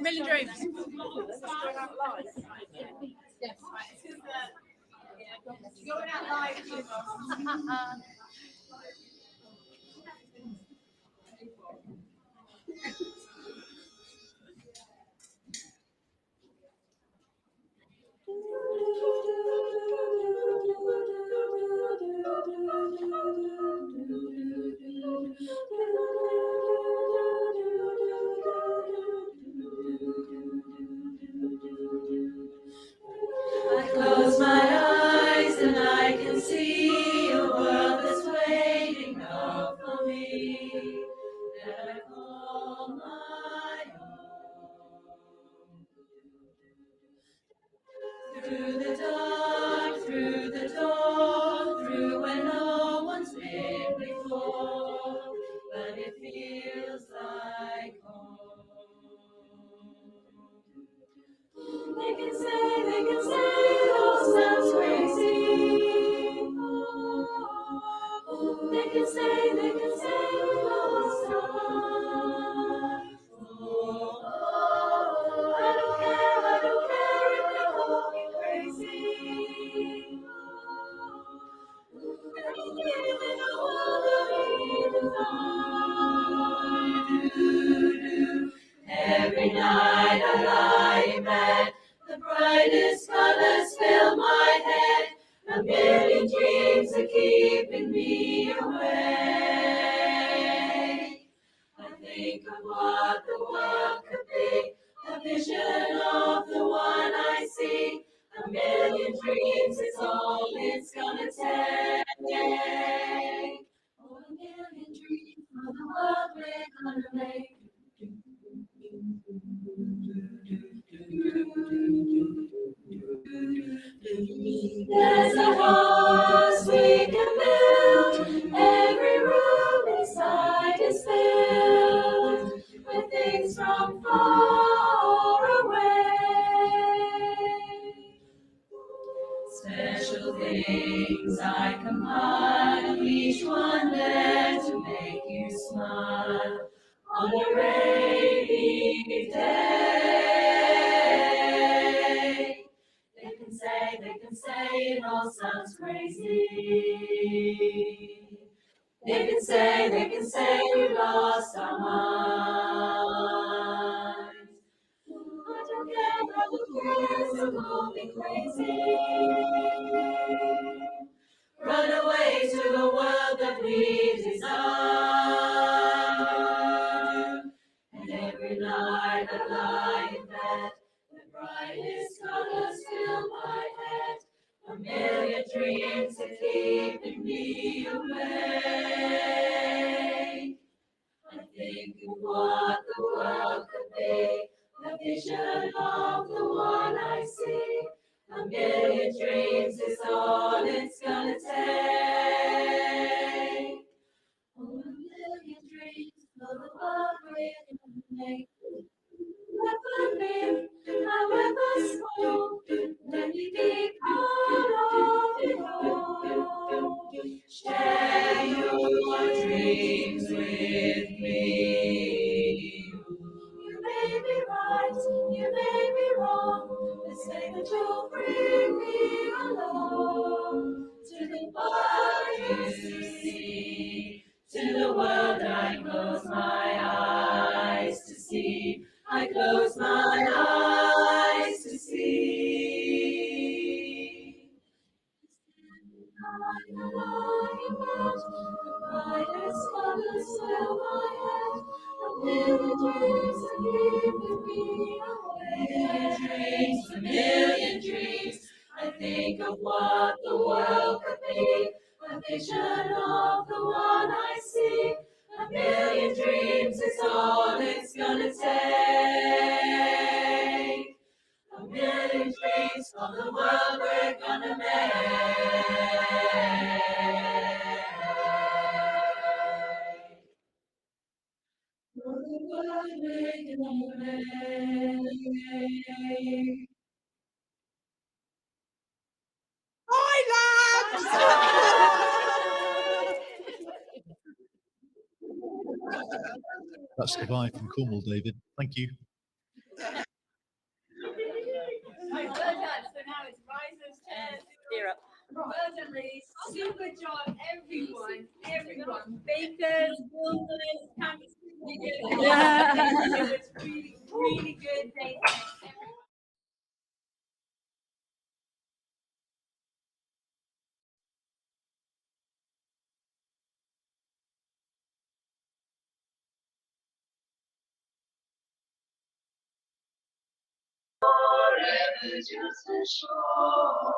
B: Million Dreams. Yes. Going out live.
J: I close my eyes and I can see a world that's waiting up for me, that I call my own. Through the dark, through the dawn, through where no one's been before, but it feels like home. They can say it all sounds crazy. They can say it all sounds. I don't care if they call me crazy. Anything I wanna be. Every night I lie in bed, the brightest colors fill my head. A million dreams are keeping me awake. I think of what the world could be, a vision of the one I see. A million dreams is all it's gonna take. Oh, a million dreams for the world we're gonna make. There's a house we can build. Every room inside is filled with things from far away. Special things I compile, each one there to make you smile on a rainy day. They can say it all sounds crazy. They can say we lost our minds. I don't care, so go be crazy. Run away to the world that we desire. And every night
B: dreams are keeping me awake. I think of what the world could be, a vision of the one I see. A million dreams is all it's gonna take. Oh, a million dreams for the world we're gonna make. Never live, however small, let me be part of it all. Share your dreams with me. You may be right, you may be wrong, but say that you'll bring me along to the world you see, to the world I close my eyes to see. I close my eyes to see. I'm lying out, the brightest colors fill my head. A million dreams are keeping me awake. A million dreams. I think of what the world could be, a vision of the one I see. A million dreams is all it's gonna take. A million dreams for the world we're gonna make. For the world we're gonna make.
E: That's goodbye from Cornwall, David. Thank you.
B: Right, well done. So now it's risers, chairs.
D: You're up.
B: Well done, ladies. Super job, everyone. Bakers, builders, campers.
D: Yeah.
B: It was really, really good. Thank you.
M: Forever just a shore,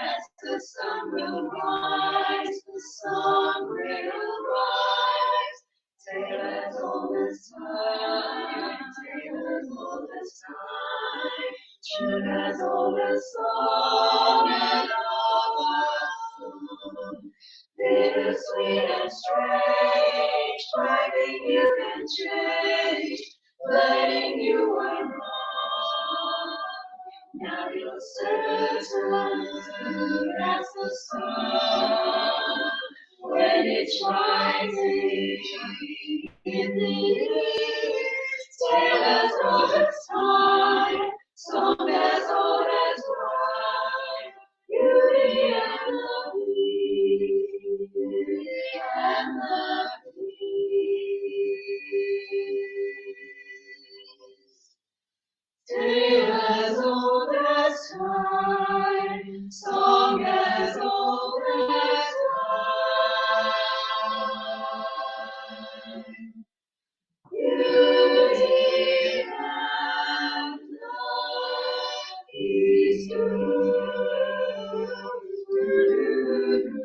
M: as the sun will rise, the sun will rise. Sailors all the time, sailors all the time, sugar's all the song and all the song. Bittersweet and strange, finding you can change, letting you are wrong. Now you're certain as the sun when it's rising in the east. Tale as old as time, song as old as rhyme, beauty and the beast, beauty and the beast. Tale as old as time, song as old as time. Beauty and the Beast. One, two,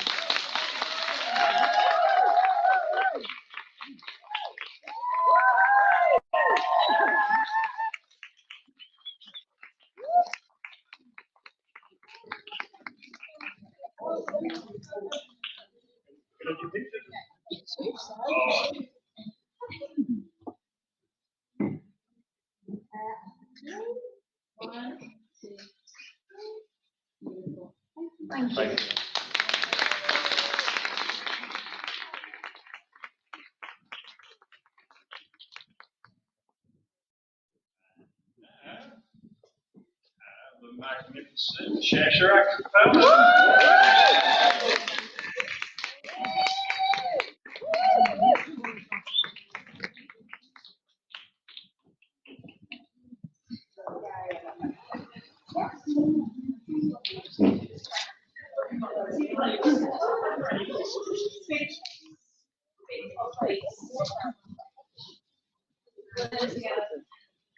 M: three. Beautiful. Thank you.
U: The magnificent Cheshire Acapella.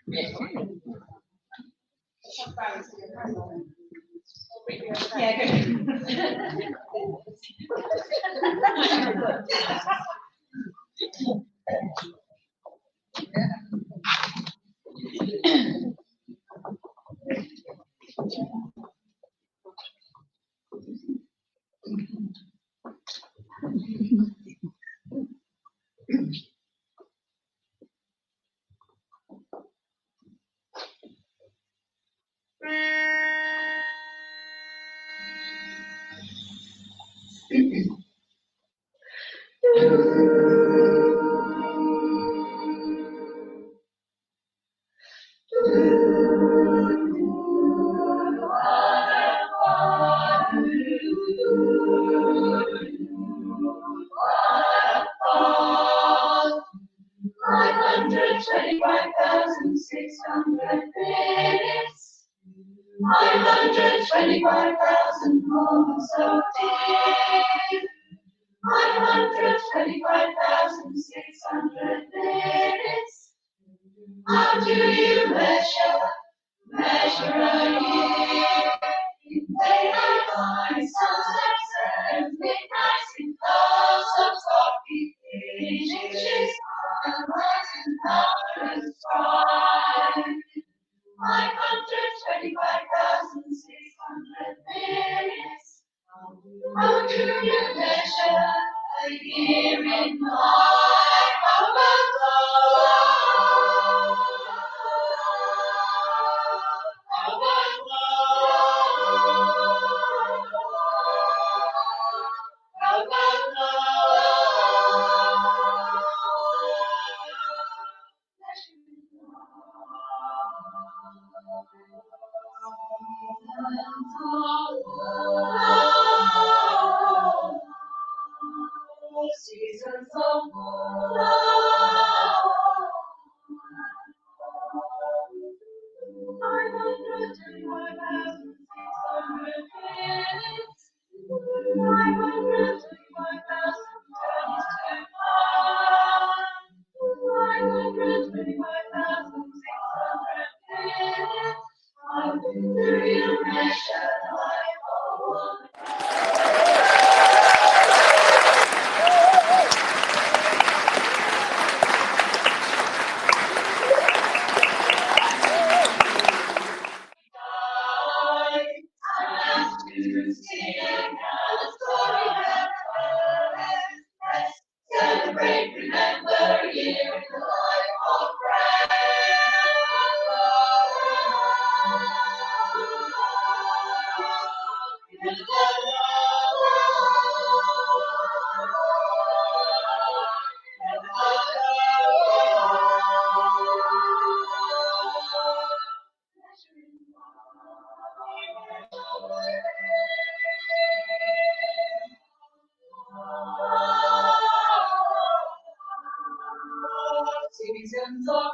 K: Yeah, good.
J: minutes. 925,000 moments of dear. 925,600 minutes. How do you measure a year? In daylight, night, sunsets, and midnights, in clouds of coffee, inches, miles, and hours fly. 925,600 minutes. How do you measure a year in life? How about love? How about love? How about seasons of love. 925,600 minutes. 925,000 turns to five. 925,600 minutes. How do you measure life? Celebrate, remember a year in the life of seasons of love. Seasons of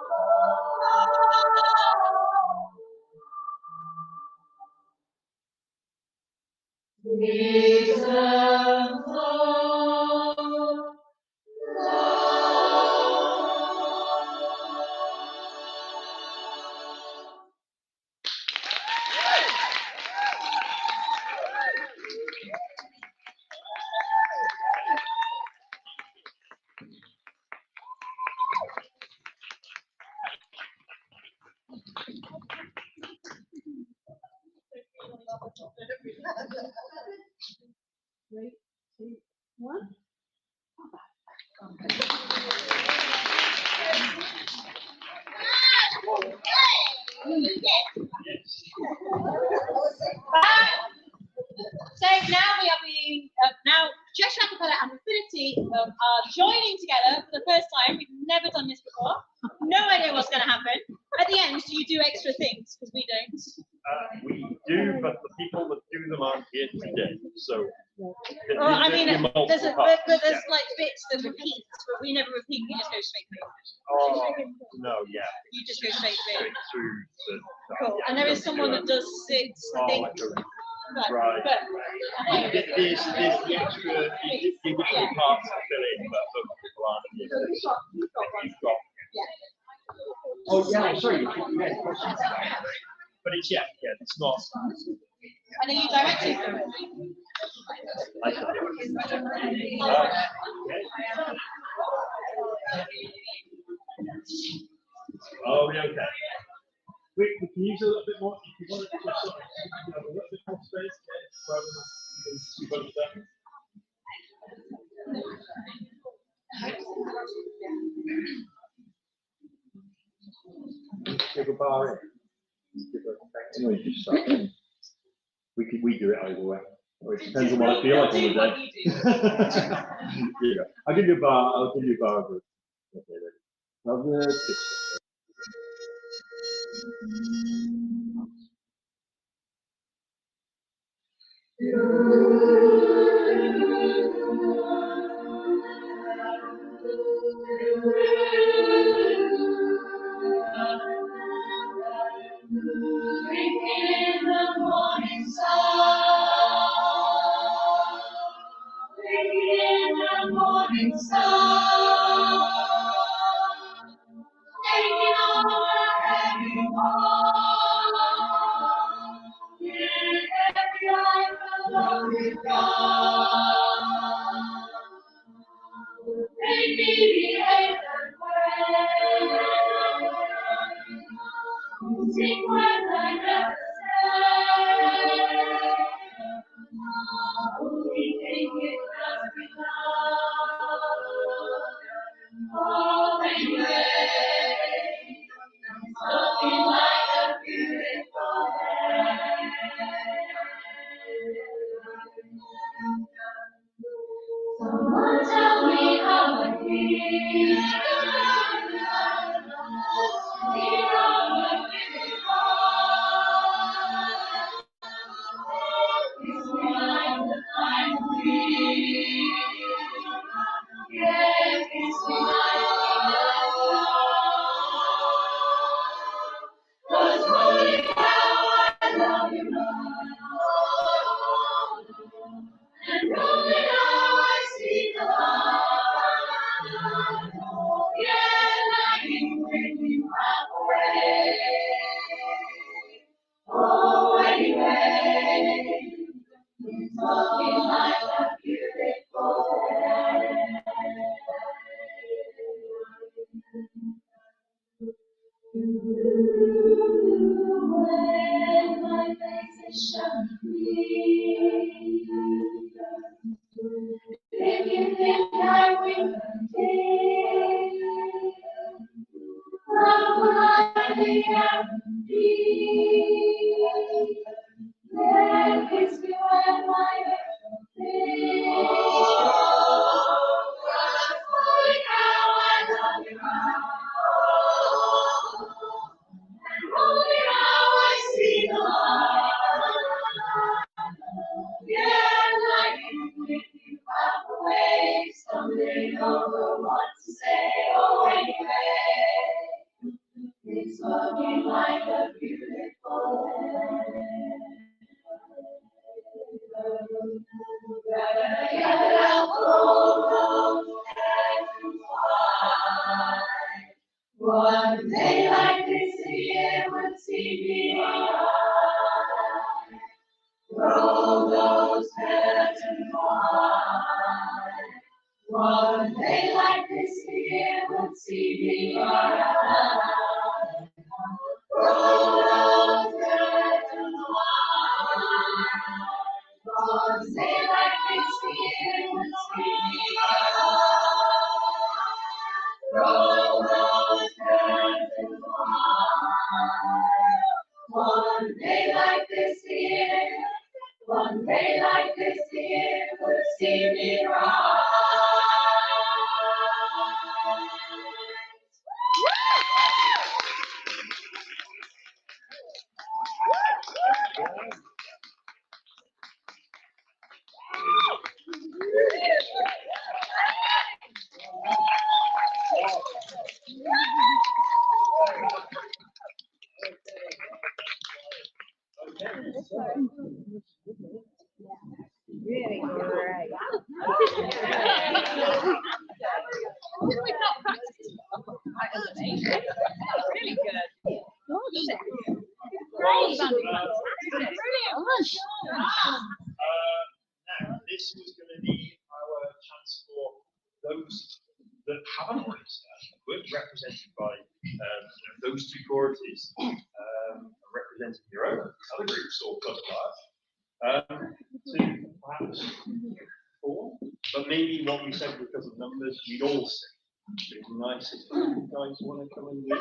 J: Three, two, one.
K: So now we are being, now Cheshire Acapella and Affinity are joining together for the first time. We've never done this before. No idea what's going to happen. At the end, do you do extra things? Because we don't.
C: We do, but the people that do them aren't here today. So,
K: I mean, there's like bits that repeat, but we never repeat. We just go straight through.
C: Oh, no, yeah.
K: You just go straight through.
C: Through the,
K: Cool. And there is someone that does 6, I think.
C: Right.
K: But
C: There's the extra, the additional parts to fill in, but people aren't. You've got. Oh, yeah, sorry. Yeah, but it's, yeah, it's not.
K: And are you directing through it?
C: I can do it. Oh, yeah, okay. We can use a little bit more if you want to just sort of have a little bit more space, rather than too much there. Give a bar in. We do it either way. Or it depends on what I feel like on the day. Yeah. I'll give you a bar. I'll give you a bar of it. Okay, then. Love the picture.
J: Drinking in the morning sun, drinking in the morning sun, taking over everyone, in every life alone with God. Make me behave that way. Sing when I never say. We think it must be love. Oh, anyway, something like a beautiful day. Someone tell me how I feel. Here on the living heart. It's like the fine tree. Yes, it's like the love. 'Cause holy cow, I love you, Lord. And rolling now I see the light. Yeah, lightning bring you away. Oh, anyway, it's looking like a beautiful day. When my face is shining, if you think I will continue, love will I be empty. Then kiss me when my head holy cow, I love you now. And holy now I see the light. Yeah, like you think you have a way, stumbling over what to say. Oh, anyway, it's looking like a beautiful day. One day like this, the year would see me alive. Roll those curtains wide. One day like this, the year would see me alive. Roll those curtains wide. One day like this, the year would see me alive. Roll those curtains wide. One day like this, the year. One day like this, the year would see me rise.
K: Really great. We've not practiced quite underneath. Really good. Great. Fantastic. Brilliant.
C: Now, this was going to be our chance for those that haven't registered, we're represented by those two choruses, representing your own other groups or club to perhaps perform. But maybe what we said because of numbers, we'd all sing. It'd be nice if you guys want to come and lead.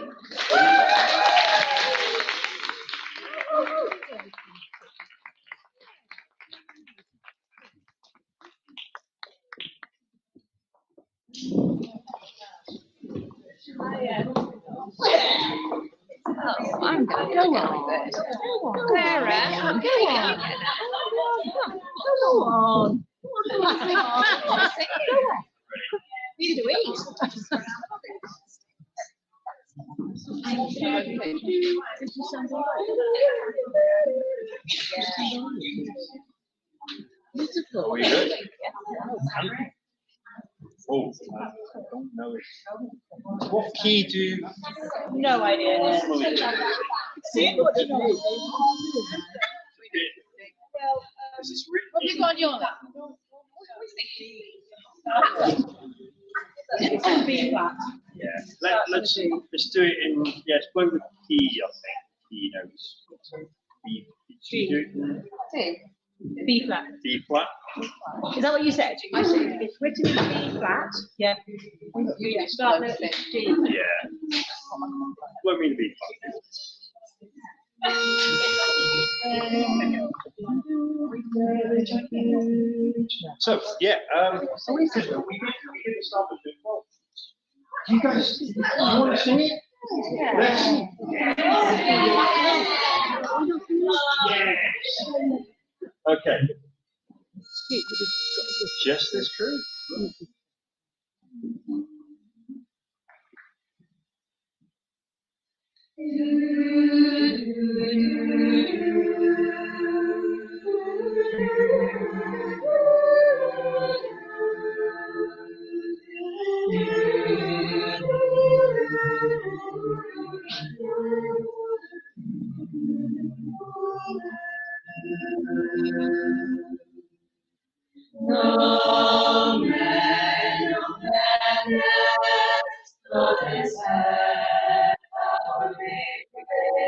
K: Oh, I'm going to go on with it. Clara, go on. Go on. Neither do we.
C: Beautiful. Are we good? Oh, no. What key do?
K: No idea.
C: See what you know.
K: Have you got your lap? B flat.
C: Yeah. Let's do it in. Yes, play with key. I think key notes. B.
K: B flat.
C: B flat.
K: Is that what you said? I said it's written in B flat. Yeah. You start note G.
C: Yeah. Play me the B flat. So yeah, so we didn't start with big well. You guys want to sing it?
K: Yeah.
C: Yes. Okay. Just as true.
J: No man of madness, no this head, our victory,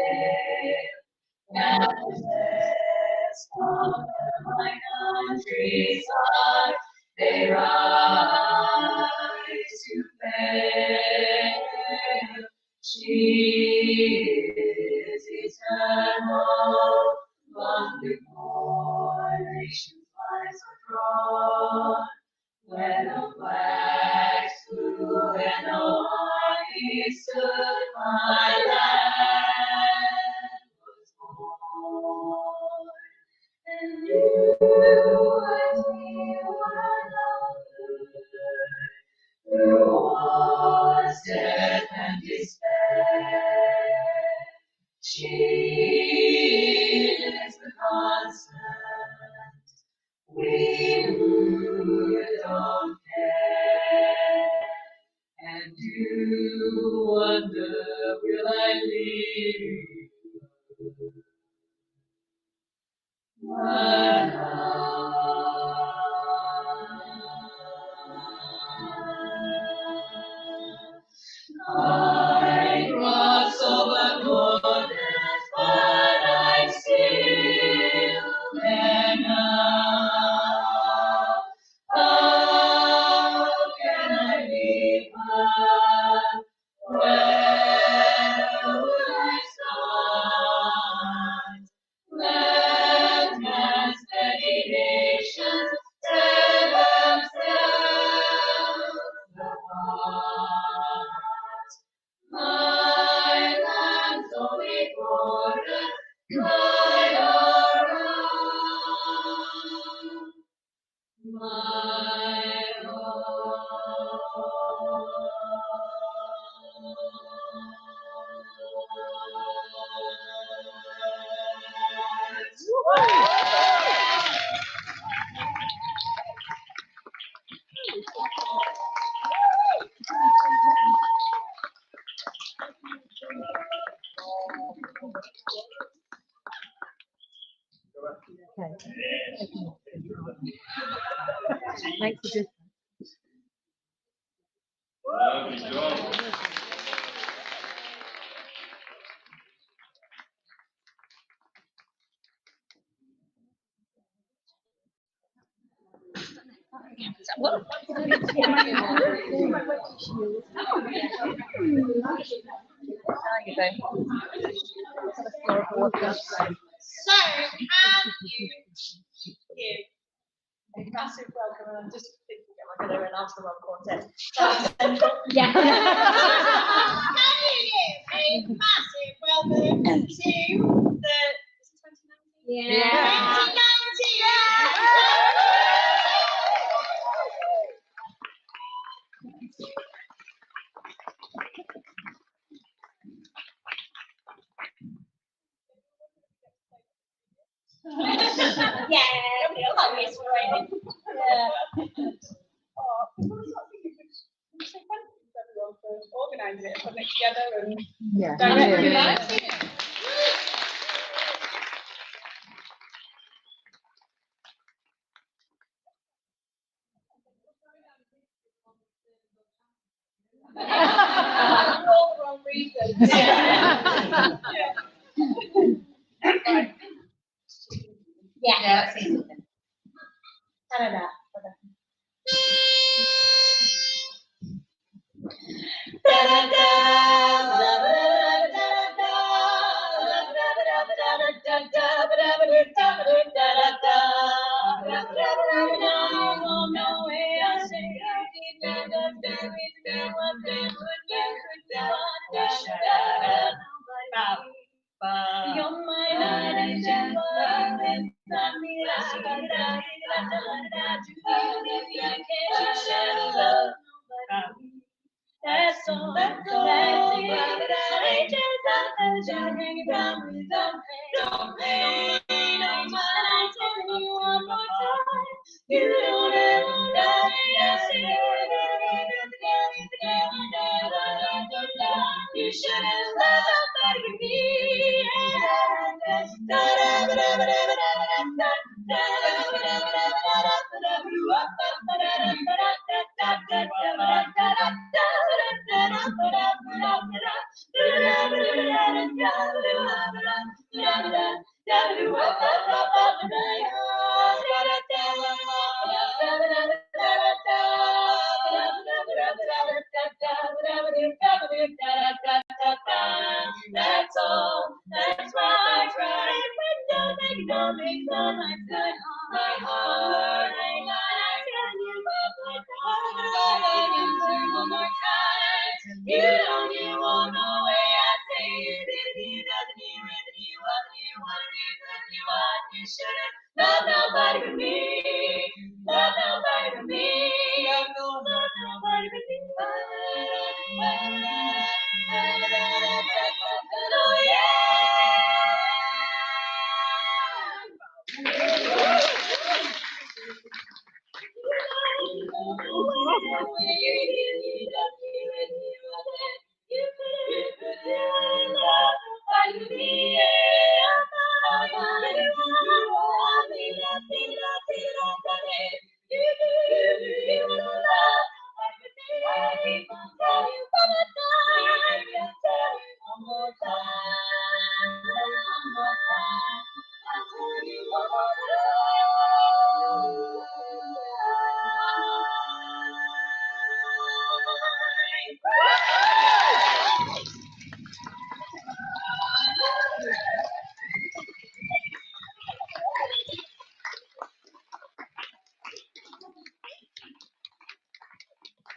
J: and possess of my country's heart, they rise to fame. She is eternal, long before nations lies abroad, when the flags flew and the army stood, my land was born. And you and me were loved through wars, death, and despair. She is the constant. We who don't care, and you wonder, will I leave? But I cross over borders, but I'm still there now. How can I leave her? Where would I start? Land and steady nations tear themselves apart. My land's only border, right around. My heart.
I: Makes a difference.
U: Lovely job.
K: So, can you give a massive welcome? And I'm just thinking, am I going to announce the wrong quartet?
I: Yeah.
K: Can you give a massive welcome to the is it 2019?
I: Yeah.
K: 2019! Yeah, feel like it's raining. Yeah.
S: Oh, I was sort of thinking, we say thank you to everyone for organising it, putting it together and
I: Yeah.
S: directing it. For all the wrong reasons. Yeah. Right.
K: Yeah, that's it. I don't know. You're my light and your love and that's all. That's it. Don't pain. No matter I tell you one more time, you don't ever die. You should have loved somebody with me. That's all. That's right. Don't make so much good. My heart ain't lying. One more time. You won't know where I say you didn't, you doesn't, you isn't, you wasn't, you wanted, you couldn't, you ought, you shouldn't. Love nobody but me. Love nobody but me. Love nobody but me. Oh yeah.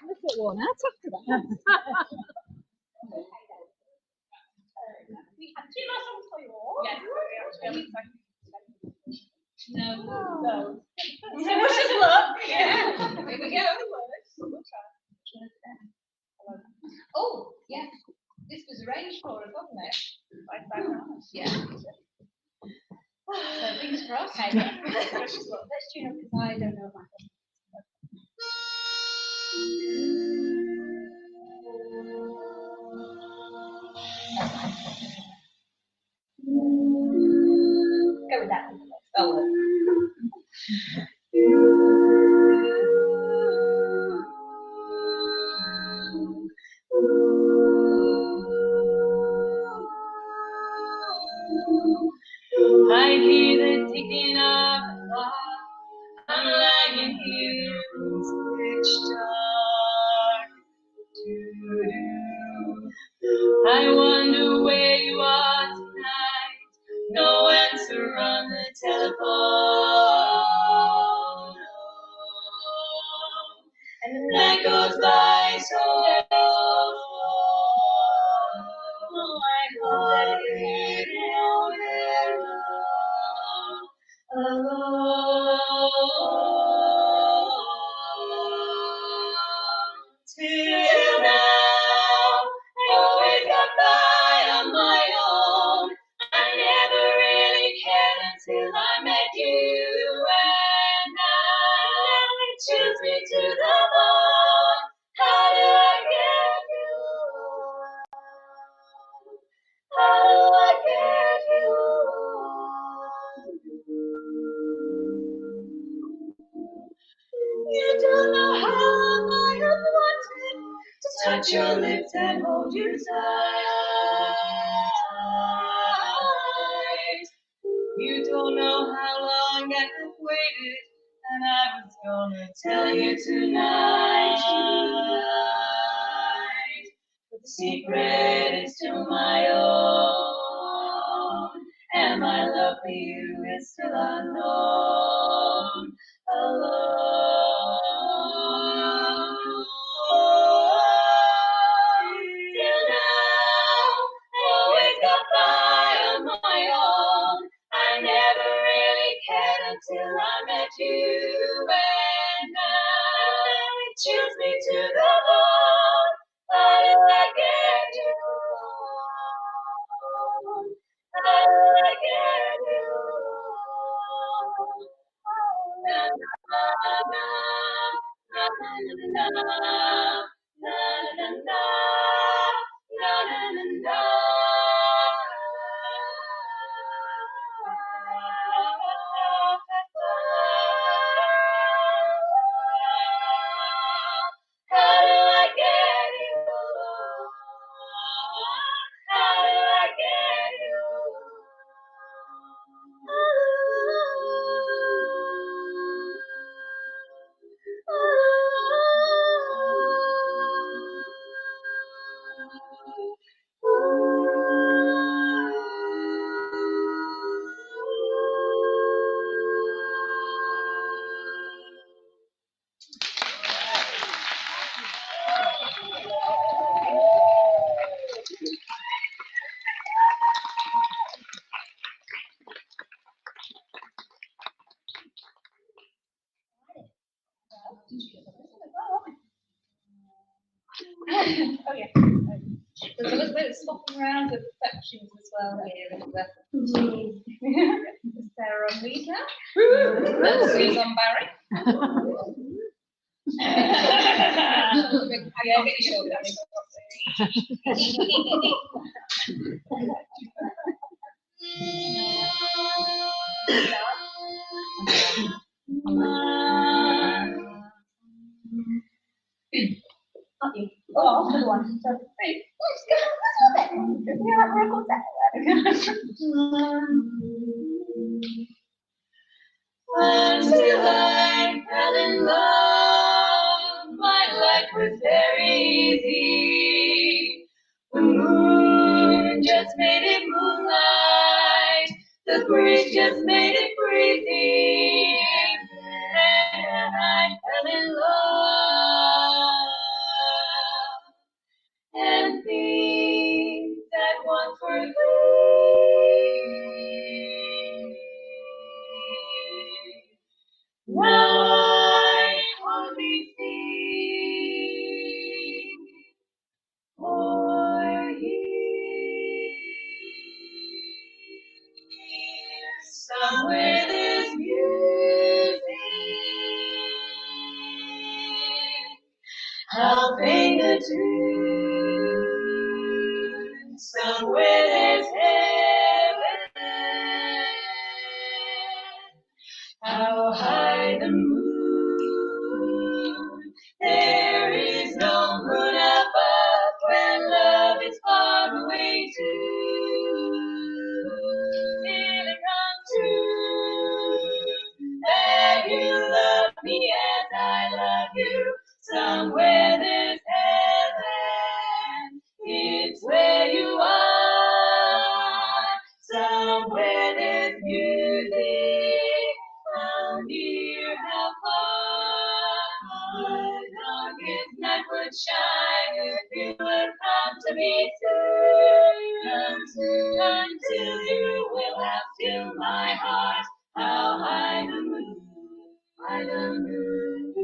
I: Look at one out after that.
K: We have 2 more songs for you all. Yes. No. So wish us luck. Yeah. Here we go. We'll try. Oh, yes. This was arranged for us, wasn't it? Yeah. So fingers crossed. Okay. Let's tune up because I don't know my phone. Go with that. Oh. I hear the ticking of the clock. I'm lying here, it's pitch dark. I wonder where you are tonight. No answer on the telephone. And the night goes by so slow. I hope that you're there alone. Till now, I always got by on my own. I never really cared until I met you, and now it chills me to the bone. How do I get you? How do I get you? You don't know how long I have wanted to touch your lips and hold you tight. You don't know how long I have waited, and I was gonna tell you tonight. But the secret is still my own, and my love for you is still unknown. Alone. Till now, I always got by on my own. I never really cared until I met you, and now it chills me to the bone. How do I get you? How do I get you? Na na na na na na na na na na. How do I get you? How do I get you? Oh yeah. There's a little bit of swapping around of sections as well here, isn't there? Sarah on Rita. Sue's on Barry. Yeah, get your shoulder Oh, another one. So, hey, let's go. Yeah, we're all set. Until I fell in love, my life was very easy. The moon just made it moonlight. The breeze just made it breezy. And I fell in love. And things that once were free now I only see for you. Somewhere there's music. I'll sing a tune. Somewhere there's heaven.
M: somewhere there's music, how near, how far. Darkest night would shine if you would come to me soon. Until you will have filled my heart, how high the moon, high the moon.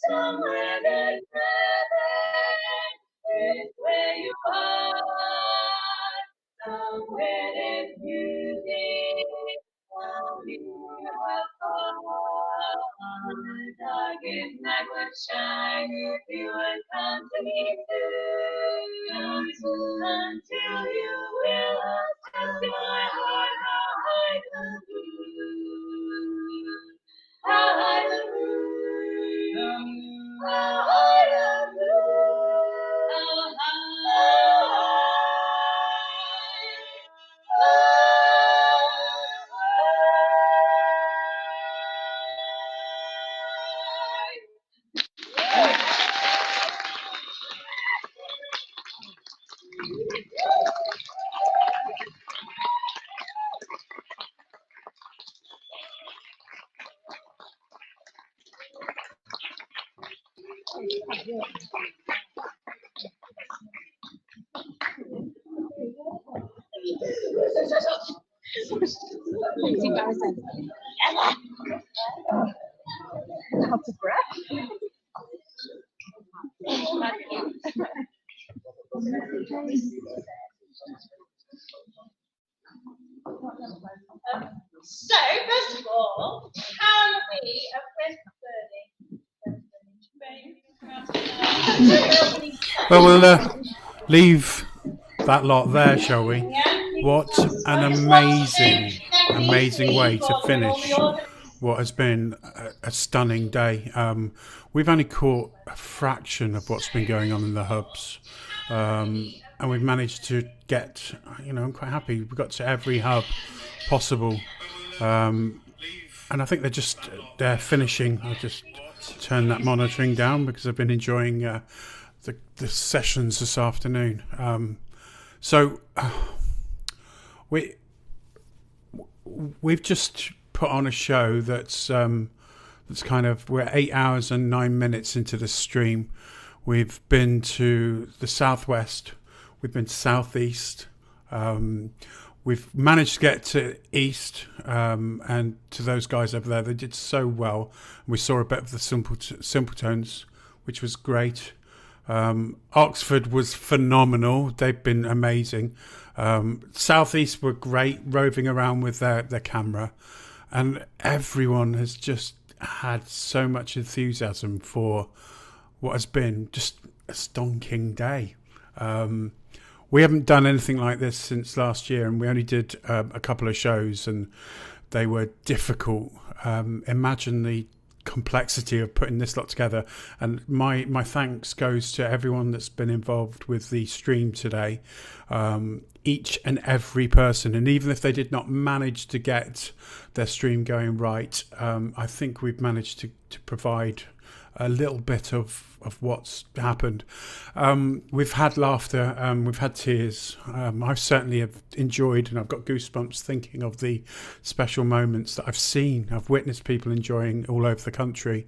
M: Somewhere there's heaven, is where you are. Somewhere there's music, how near, how far. Darkest night would shine if you would come to me soon. Until you will have my heart, how high the moon, how high the moon, how high the moon, how
I: It's embarrassing. Out of breath.
K: So, first of all, can we,
A: Well, we'll leave that lot there, shall we? What an amazing way to finish what has been a stunning day. We've only caught a fraction of what's been going on in the hubs, and we've managed to get, I'm quite happy. We got to every hub possible, and I think they're finishing. I'll just turn that monitoring down because I've been enjoying the sessions this afternoon. So we've just put on a show that's we're 8 hours and 9 minutes into the stream. We've been to the southwest, we've been to southeast, we've managed to get to east, and to those guys over there, they did so well. We saw a bit of the Simpletons, which was great. Oxford was phenomenal. They've been amazing. Southeast were great, roving around with their camera, and everyone has just had so much enthusiasm for what has been just a stonking day. We haven't done anything like this since last year, and we only did a couple of shows, and they were difficult. Imagine the complexity of putting this lot together, and my thanks goes to everyone that's been involved with the stream today, each and every person, and even if they did not manage to get their stream going right, I think we've managed to provide a little bit of what's happened. We've had laughter, we've had tears. I certainly have enjoyed, and I've got goosebumps thinking of the special moments that I've witnessed people enjoying all over the country.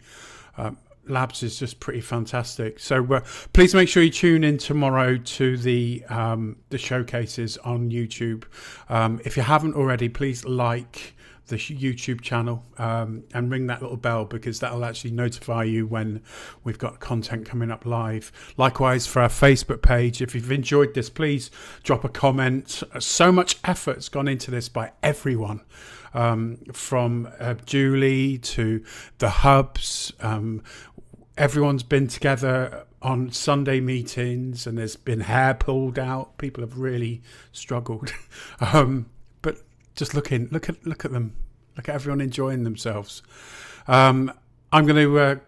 A: LABBS is just pretty fantastic. So please make sure you tune in tomorrow to the showcases on YouTube. If you haven't already, please like the YouTube channel and ring that little bell, because that'll actually notify you when we've got content coming up live. Likewise for our Facebook page, if you've enjoyed this, please drop a comment. So much effort's gone into this by everyone, from Julie to the hubs. Everyone's been together on Sunday meetings, and there's been hair pulled out. People have really struggled. But just look at them. Look at everyone enjoying themselves. I'm going to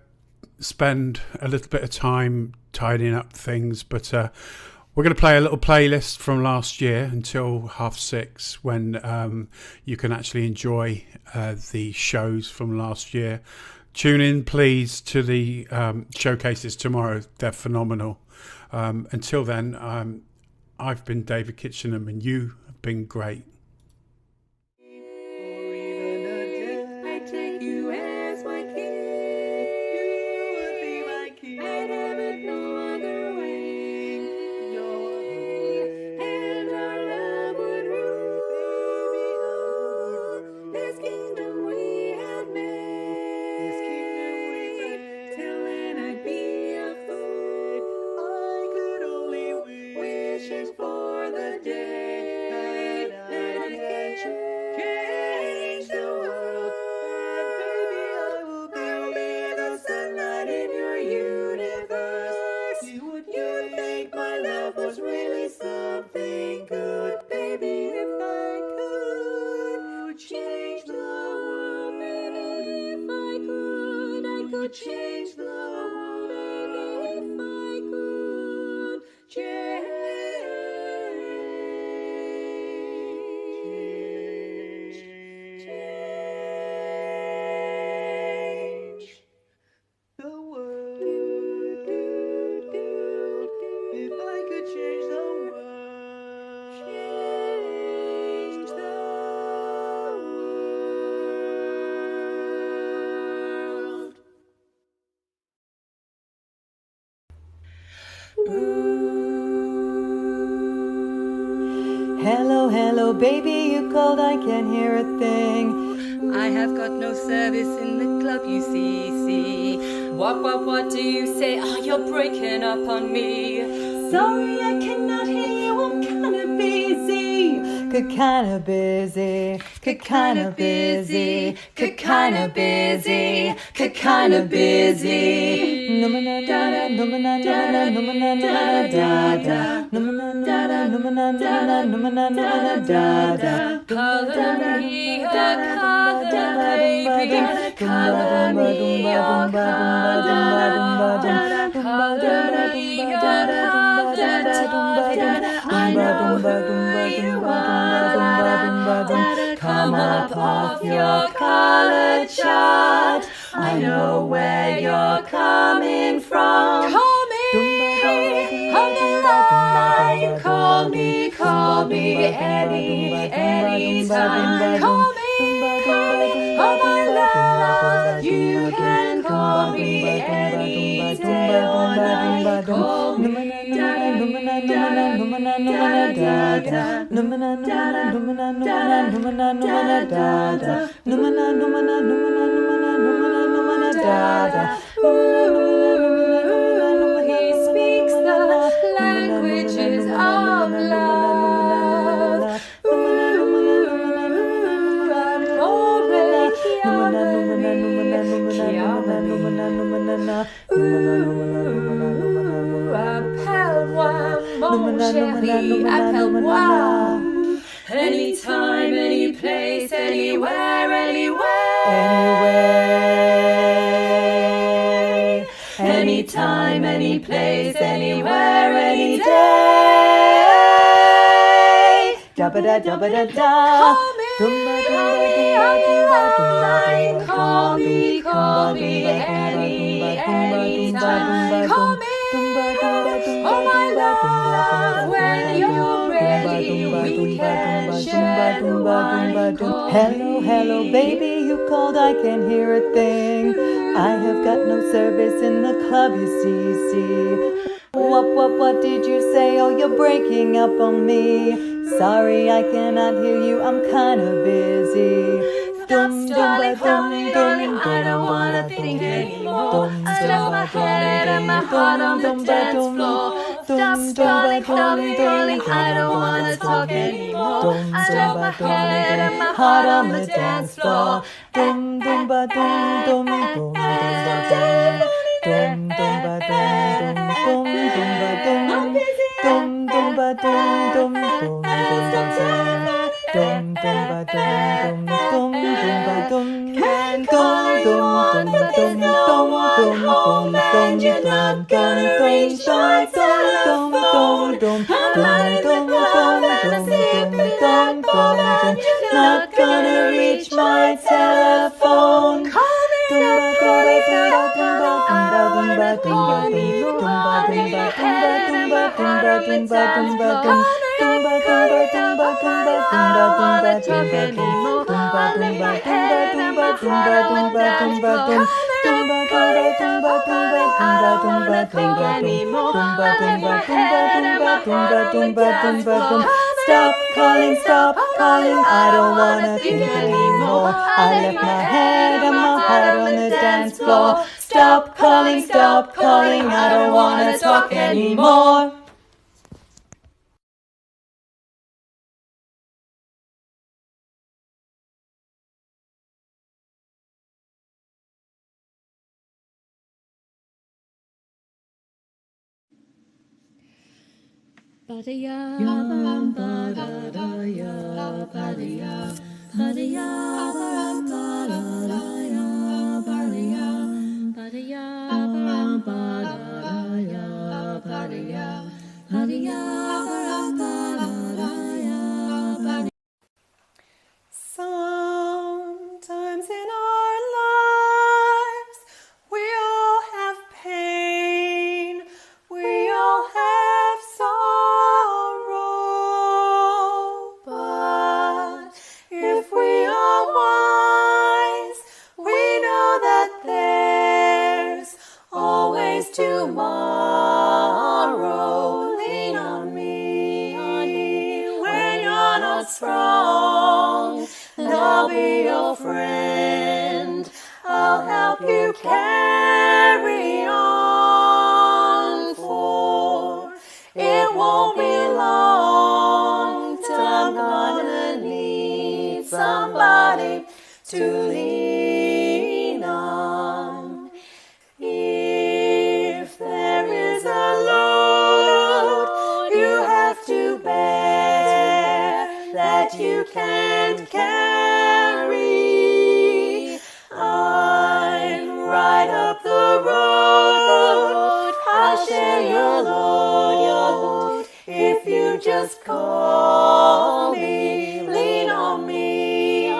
A: spend a little bit of time tidying up things, but we're going to play a little playlist from last year until 6:30, when you can actually enjoy the shows from last year. Tune in, please, to the showcases tomorrow. They're phenomenal. Until then, I've been David Kitchenham, and you have been great.
J: I take you as my king. You would be my king. I'd have it no other way. No other way. And our love would rule. This kingdom we have made. This kingdom we made. Till then I'd be a fool. I could only wish. Wishing for the day that I can change the world. And baby, I will be the sunlight in your universe. You'd think my love was really something good, baby. If I could change the world, baby, if I could change the world, baby, if I could change. The world. If I could change the world. Change the world.
P: Hello, hello, baby, you called, I can't hear a thing.
B: I have got no service in the club, you see. What do you say? Oh, you're breaking up on me.
P: Sorry, I cannot hear you, I'm kinda busy. Kinda busy, kinda busy, kinda busy, kinda busy. Numana da da, numana da da, numana da da da, numana da da, numana da da, numana da da.
B: Color me your color, baby. Color me your color. Color me your color, I know who you are. Come up off your color chart. I know where you're coming from. Call me on the line. Call me anytime. Call me, oh my love. You can call me any day or night. Call me. He speaks the languages of love. Anytime, any place, anywhere, anywhere. Anytime, any place, anywhere, any day.
P: Dabba da dabba da da.
B: Call me on the line. Call me anytime. Call me, oh my love. When you're ready, we can share the wine.
P: Hello, hello, baby, you called, I can't hear a thing. I have got no service in the club, you see. What did you say? Oh, you're breaking up on me. Sorry, I cannot hear you, I'm kinda busy.
B: Darling, I don't wanna think anymore. I left my head and my heart on the dance floor. Stop, darling, I don't wanna talk anymore. I left my head and my heart on the dance floor. Can't call you on
P: the dance floor. Colleen, Colleen, I don't wanna talk anymore. I lift my head and my heart on the dance floor. Colleen, Colleen, I don't wanna think anymore. I lift my head and my heart on the dance floor. Stop calling, I don't wanna think anymore. I left my head and my heart on the dance floor. Stop calling, I don't wanna talk anymore.
V: Ba-da-ya, ba-da-da-ya, ba-da-ya, ba-da-ya, ba-da-da-ya, ba-da-ya, ba-da-ya, ba-da-da-ya, ba-da-ya, ba-da-ya, ba-da-da-ya, ba-da-ya.
P: Sometimes in our lives we all have pain, we all have sorrow, but if we are wise, we know that there's always tomorrow. Lean on me when you're not strong, and I'll be your friend. I'll help you carry on, for it won't be long till I'm gonna need somebody to lean on. If there is a load you have to bear that you can't carry, I'm right up the road. I'll share your load if you just call me. Lean on me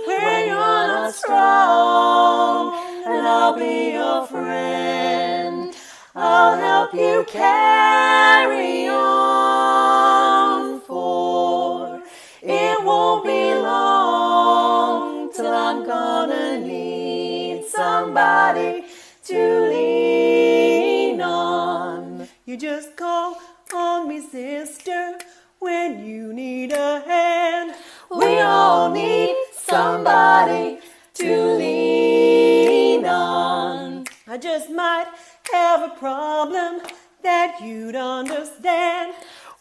P: when you're not strong, and I'll be your friend. I'll help you carry on, for it won't be long till I'm gonna need somebody to lean on. You just call on me, sister, when you need a hand. We all need somebody to lean on. I just might have a problem that you'd understand.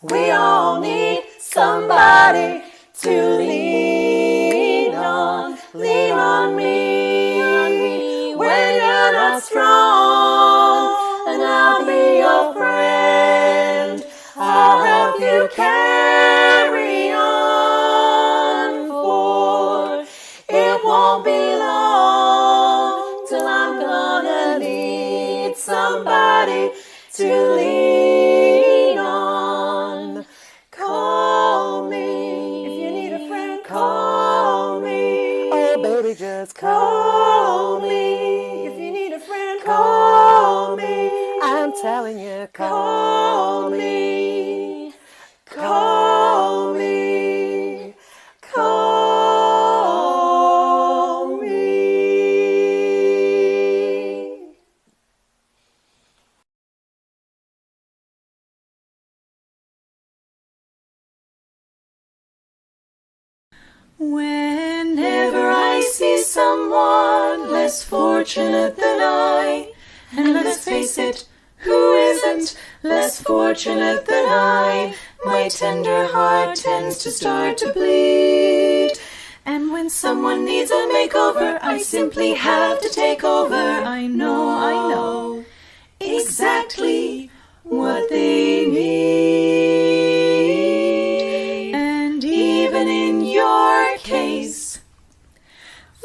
P: We all need somebody to lean on. Lean on me when you're not strong, and I'll be your friend. I'll help you carry on, for it won't be long till I'm gonna need somebody to lean on. Call me if you need a friend. Call me. Oh, baby, just call me if you need a friend. Call me. I'm telling you, call me. Call me. Call me.
B: Whenever I see someone less fortunate than I, and let's face it, who isn't less fortunate than I, my tender heart tends to start to bleed. And when someone needs a makeover, I simply have to take over. I know exactly what they need. And even in your case,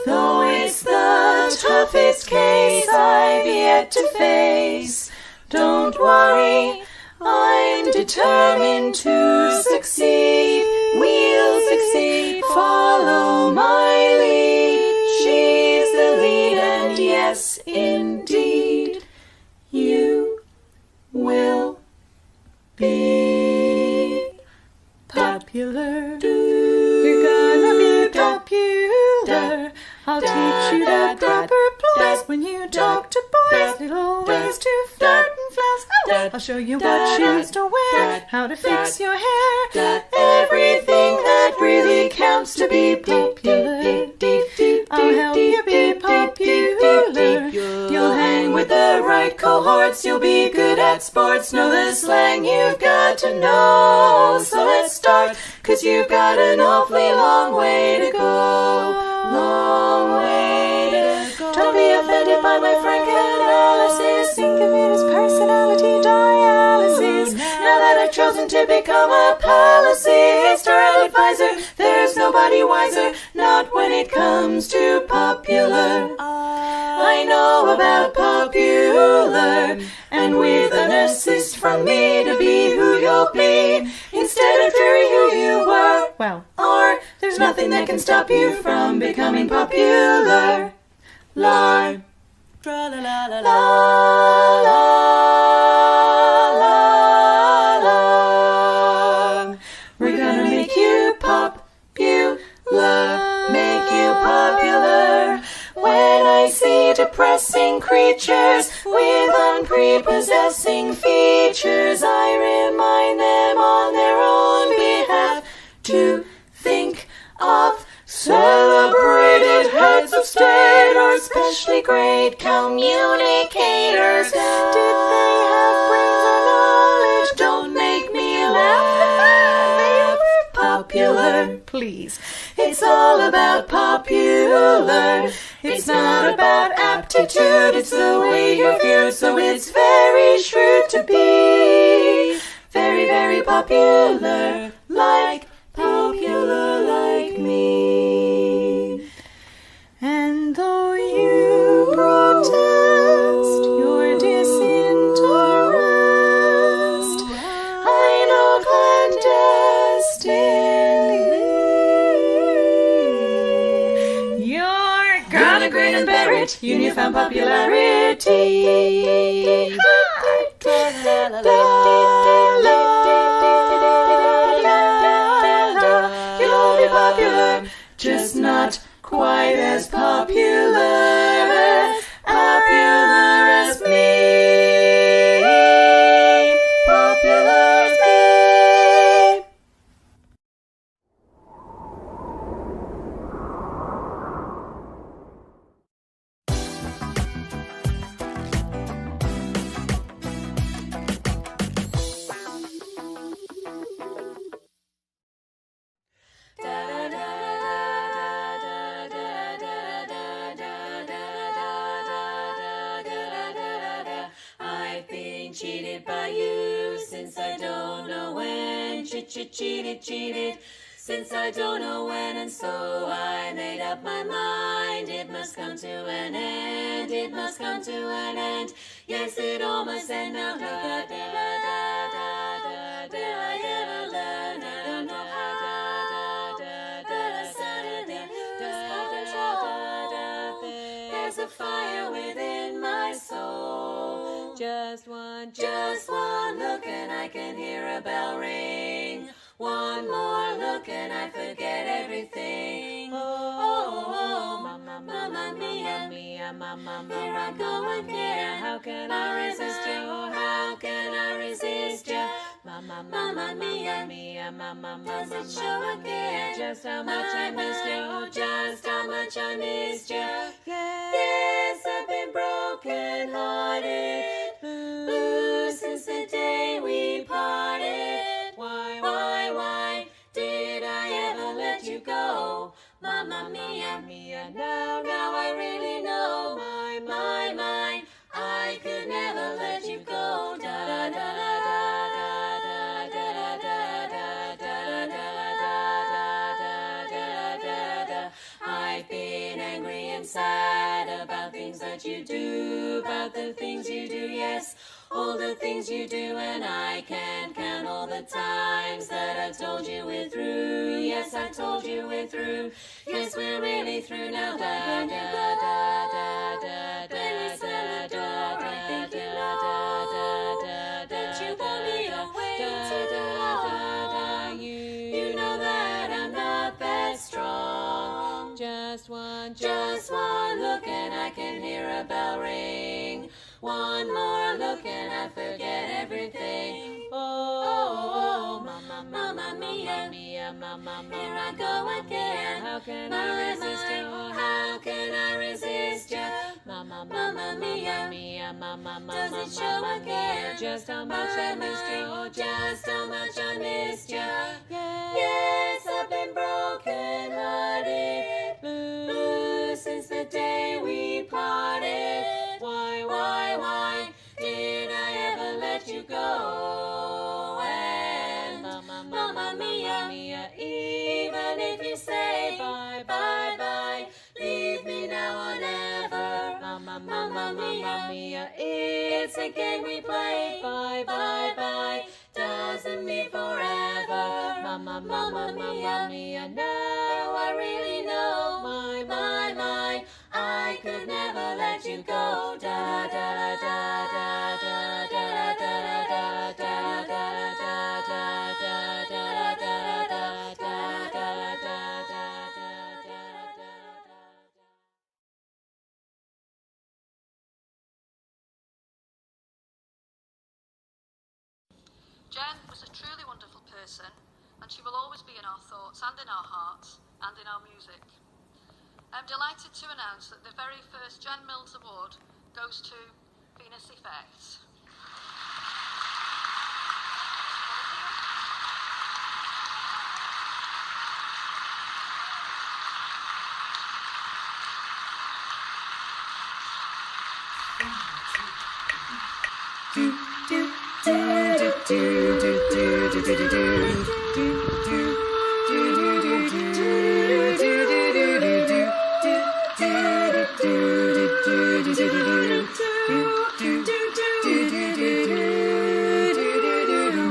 B: though it's the toughest case I've yet to face, don't worry, I'm determined to succeed. We'll succeed, follow my lead. She's the lead, and yes, indeed, you will be.
P: popular. You're gonna be popular. I'll teach you the proper ploys when you talk to boys. Little ways to flirt and flounce. I'll show you what shoes to wear, how to fix your hair. Everything that really counts to be popular. I'll help you be popular. You'll hang with the right cohorts. You'll be good at sports. Know the slang you've got to know. So let's start, 'cause you've got an awfully long way to go. Long way to go. Don't be offended by my frank analysis. Think of it as personality dialysis. Now that I've chosen to become a pastoral advisor, there's nobody wiser, not when it comes to popular. I know about popular, and with an assist from me to be who you'll be, instead of dreary who you were, well, or there's nothing that can stop you from becoming popular. La, la, la, la, la, la, la. We're gonna make you popular, make you popular. When I see depressing creatures with unprepossessing features, I remind them on their own behalf to think of celebrated heads of state or especially great communicators. Did they have brains or knowledge? Don't make me laugh. They were popular, please. It's all about popular. It's not about aptitude, it's the way you're viewed, so it's very shrewd to be very, very popular, like me. And though you protest your disinterest, I know clandestinely you're gonna grin and bear it, you newfound popularity. You'll be popular, just not quite as popular as me. Popular as me. I've been cheated by you since I don't know when. Cheated since I don't know when, and so I made up my mind. It must come to an end. It must come to an end. Yes, it all must end now. There's a fire within my soul. Just one look and I can hear a bell ring. One more look and I forget everything. Oh, mamma mia, here I go again. How can I resist you? How can I resist you? Mamma mia, does it show again? Just how much I missed you. Just how much I missed you. Yes, I've been broken hearted, blue since the day we parted. Why did I ever let you go? Mamma mia, now I really know. My, I could never let you go. Da da da da da da da da da da. I've been angry and sad about things that you do, about the things you do, yes. All the things you do, and I can't count all the times that I've told you we're through. Yes, I told you we're through. Yes, we're really through now. Da da da da da da da da da da da da. You want me away too long. You know
M: bell ring. One more look and I forget everything. Oh, mamma, mamma mia, mia, mamma, here I go again. How can I resist you? How can I resist you? Mamma, mamma mia, mia, mamma, mamma, does it show again? Just how much I missed you, just how much I missed you. Yes, I've been broken hearted, blue since the day we parted. Why did I ever let you go? And mamma mia, mia, even if you say bye, bye, bye, leave me now or never. Mamma mia, it's a game we play. Bye, bye, bye, doesn't mean forever. Mamma mia, now I really know. My, I could never let you go. Da da da da da da da da da da da da da da da da
Q: Jen was a truly wonderful person, and she will always be in our thoughts and in our hearts and in our music. I'm delighted to announce that the very first Jen Mills Award goes to Venus Effects.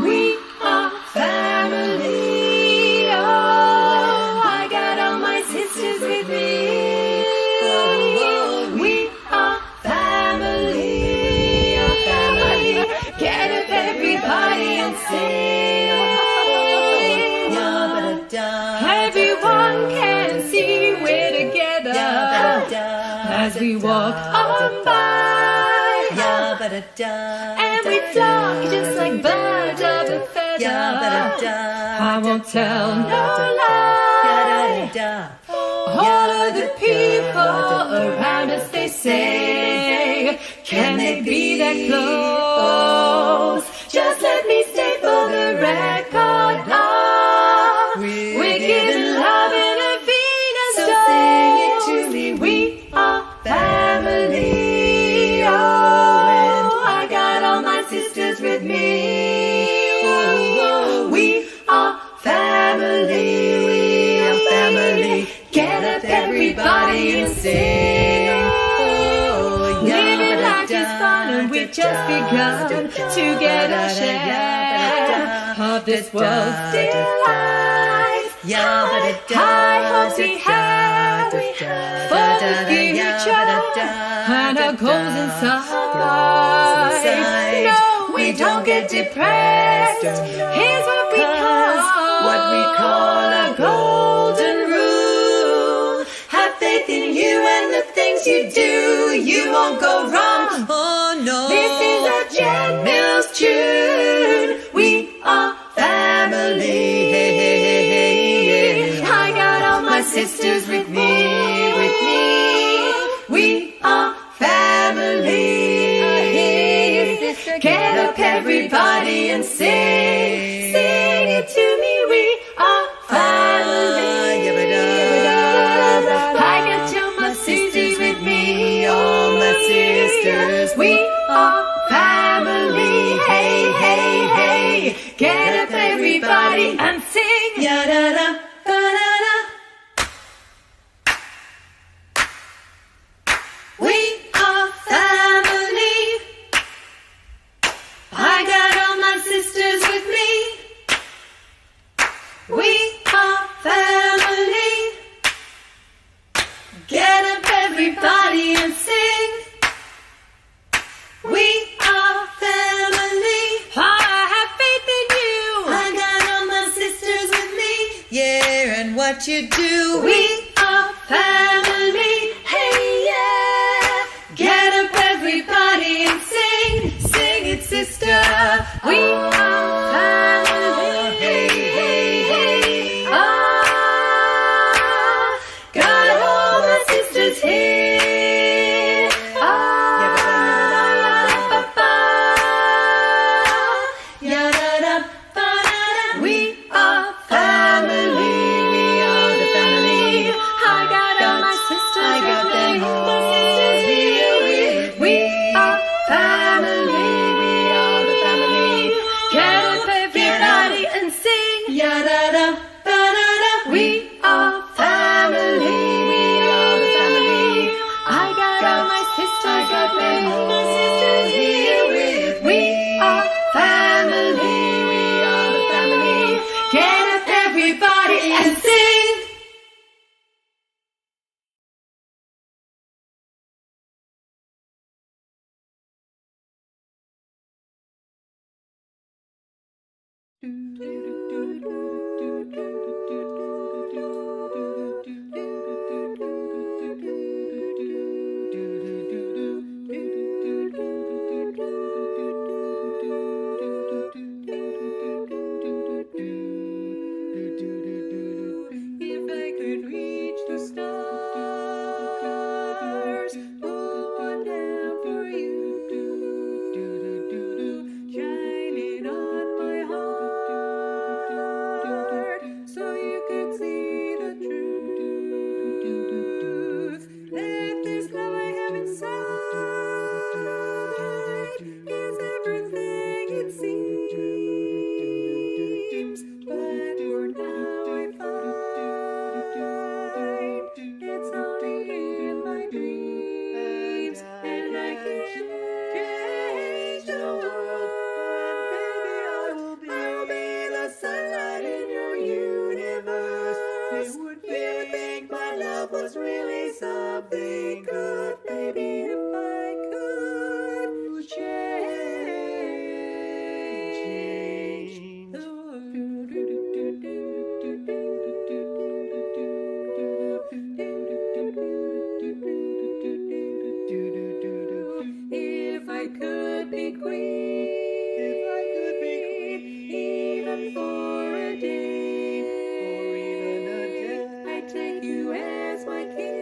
M: We are family. Oh, I got all my sisters with me. We are family. Oh, family. Get up, everybody, and sing. Everyone can see we're together as we walk on by. And we fly just like birds of a feather. I won't tell no lie. All of the people around us, they say, can they be that close? Just let me stay for the record. We're giving love in a Venus so dose. Sing it to me. We are family. Oh, I got all my sisters with me. We are family. We are family. Get up, everybody, and sing. Living life is fun, and we've just begun to get a share of this world's delight. High hopes we have for the future, and our goals inside. No, we don't get depressed. Here's what we call a golden rule. Have faith in you and the things you do. You won't go wrong. Oh no. This is a Jen Mills tune. We are family. Hey, hey, hey, hey, yeah. I got all my sisters with me, with me. We are family. Get up, everybody, and sing. Sing it to me. We are family. I got all my sisters with me, all my sisters. We are family. Hey, hey, hey. Get up, everybody, and sing. Ya da da da da. We are family. I got all my sisters with me. We are family. Get up, everybody, and sing. We are family. I have faith in you. I got all my sisters with me. Yeah, and what you do. We are family. Hey, yeah. Get up, If I could reach the stars, pull one down for you, shine it on my heart, so you could see the truth. That this love I have inside is everything it seems, but for now I find it's only in my dreams, and I can't change the world. And baby, I will be the sunlight in your universe. You would think my love was really something good, baby, if I could change the If I could be queen, even for a day, I'd take you as my king.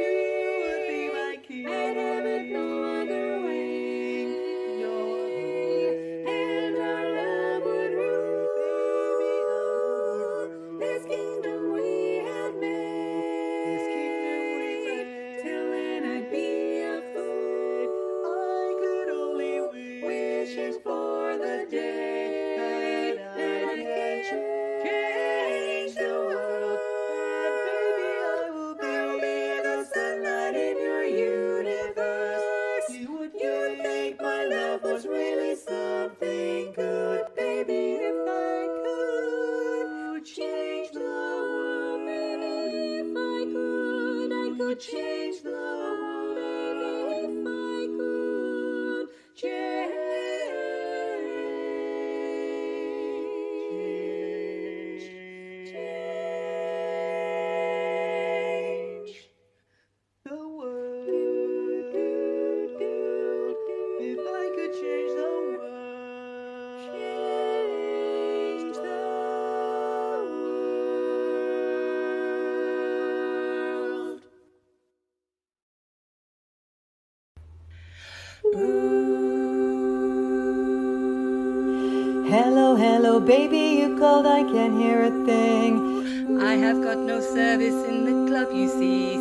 M: You would be my king. I'd have it no other way. And our love would rule this kingdom we have made. Till then I'd be a fool. I could only wishing for the day that I can change the world. And baby, I will be the sunlight in your universe. You would think my love was really something good, baby, if I could change the world, baby, if I could change the world, baby, if I could change the world. If I could change the world, change the world.
P: Hello, hello, baby, you called, I can't hear a thing.
M: I have got no service in the club, you see.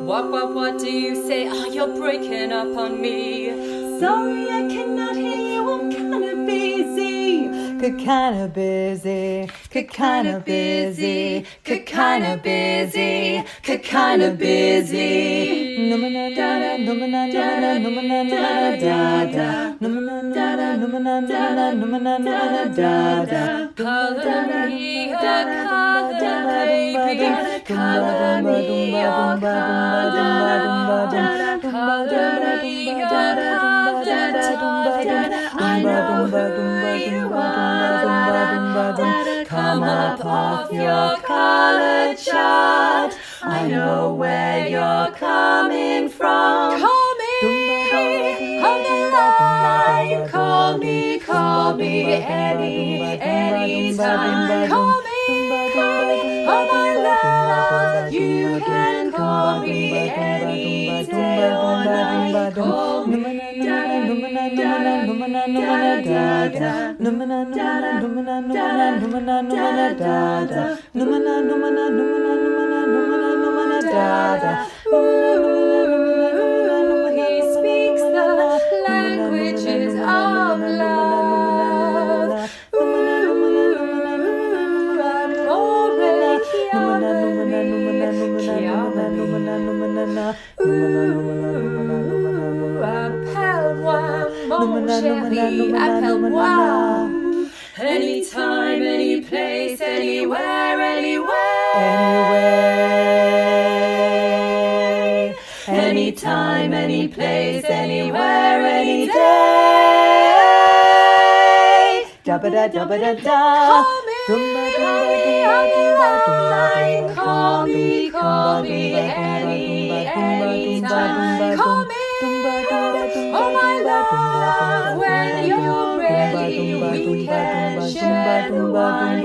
M: What do you say? Oh, you're breaking up on me.
P: Sorry, I cannot hear you, I'm kinda busy. Kinda busy, kinda busy, kinda busy, kinda busy. Numana da da, numana da da, numana da da da, numana da da, numana da da, numana da da.
M: Color me a color, baby. Color me your color. Color me your color, darling. I know who you are. Come up off your color chart. I know where you're coming from. Call me on the line. Call me anytime. Call me on my love. You can call me any day or night. Call me He speaks the languages of love. Anytime, any place, anywhere, anywhere. Anytime, any place, anywhere, any day.
P: dabba da dabba da da.
B: Call me, anytime. Call me, oh my love, when you're ready, we can share the wine.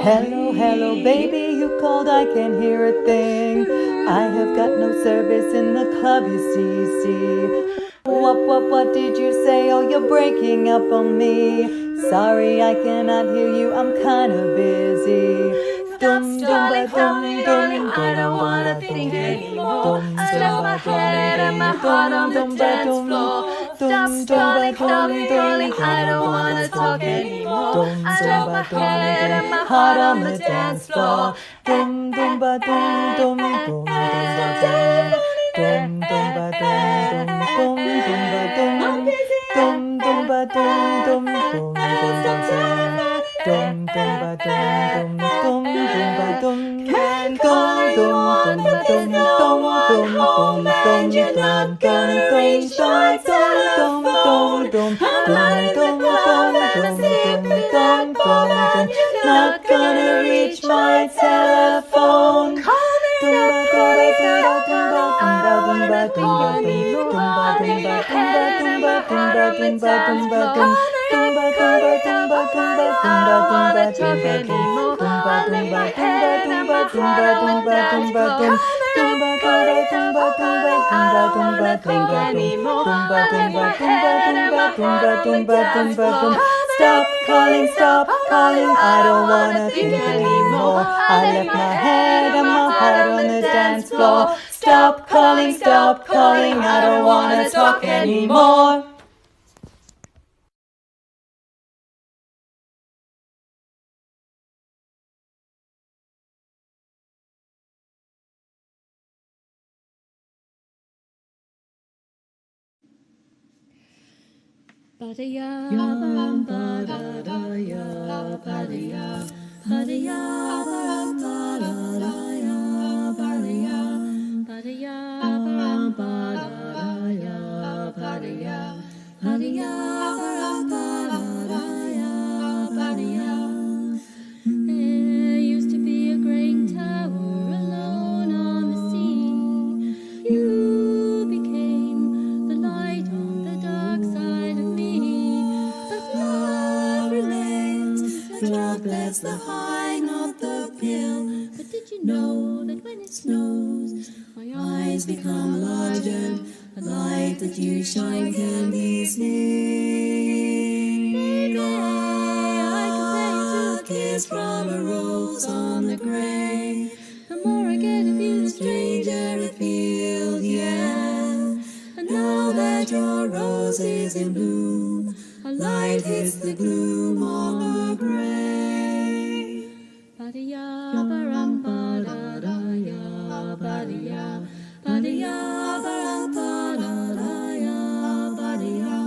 P: Hello, hello, baby, you called, I can't hear a thing. I have got no service in the club, you see. What did you say? Oh, you're breaking up on me. Sorry, I cannot hear you, I'm kinda busy.
B: Darling, darling, I don't wanna think anymore. I left my head and my heart on the dance floor. Darling, darling, I don't wanna talk anymore. I left my head and my heart on the dance floor. Can't call anyone, but there's no one home, and you're not gonna reach my telephone. I'm not in the club and I'm sipping that bottle, and you're not gonna reach my telephone. Call me up, baby, I don't wanna think anymore. I leave my head and my heart on the dance floor. Call me up, I don't wanna talk anymore. I leave my head and my heart on the dance floor. Call me up, I don't wanna think anymore. I leave my head and my heart on the dance floor.
P: Stop calling, I don't wanna think anymore. I left my head and my heart on the dance floor. Stop calling, I don't wanna talk anymore.
B: Ba-da-ya, ba-da-da-ya, ba-da-ya, ba-da-ya, ba-da-da-ya, ba-da-ya, ba-da-ya, ba-da-da-ya, ba-da-ya, ba-da-ya, ba-da-da-ya, ba-da-ya. There used to be a great tower alone on the sea. You became the light on the dark side of me. But love remains, and love bless the high, not the pill. But did you know that when it snows, my eyes become larger? A light that you shine can be seen. Baby, I compare you to a kiss from a rose on the grave. The more I get of you, the stranger it feels, yeah. And now that your rose is in bloom, a light hits the gloom on the grave. Ba-da-ya, ba-ram, ba-da-da-ya, ba-da-ya, ba-da-ya, ba-ram, ba-da-da-ya, ba-da-ya.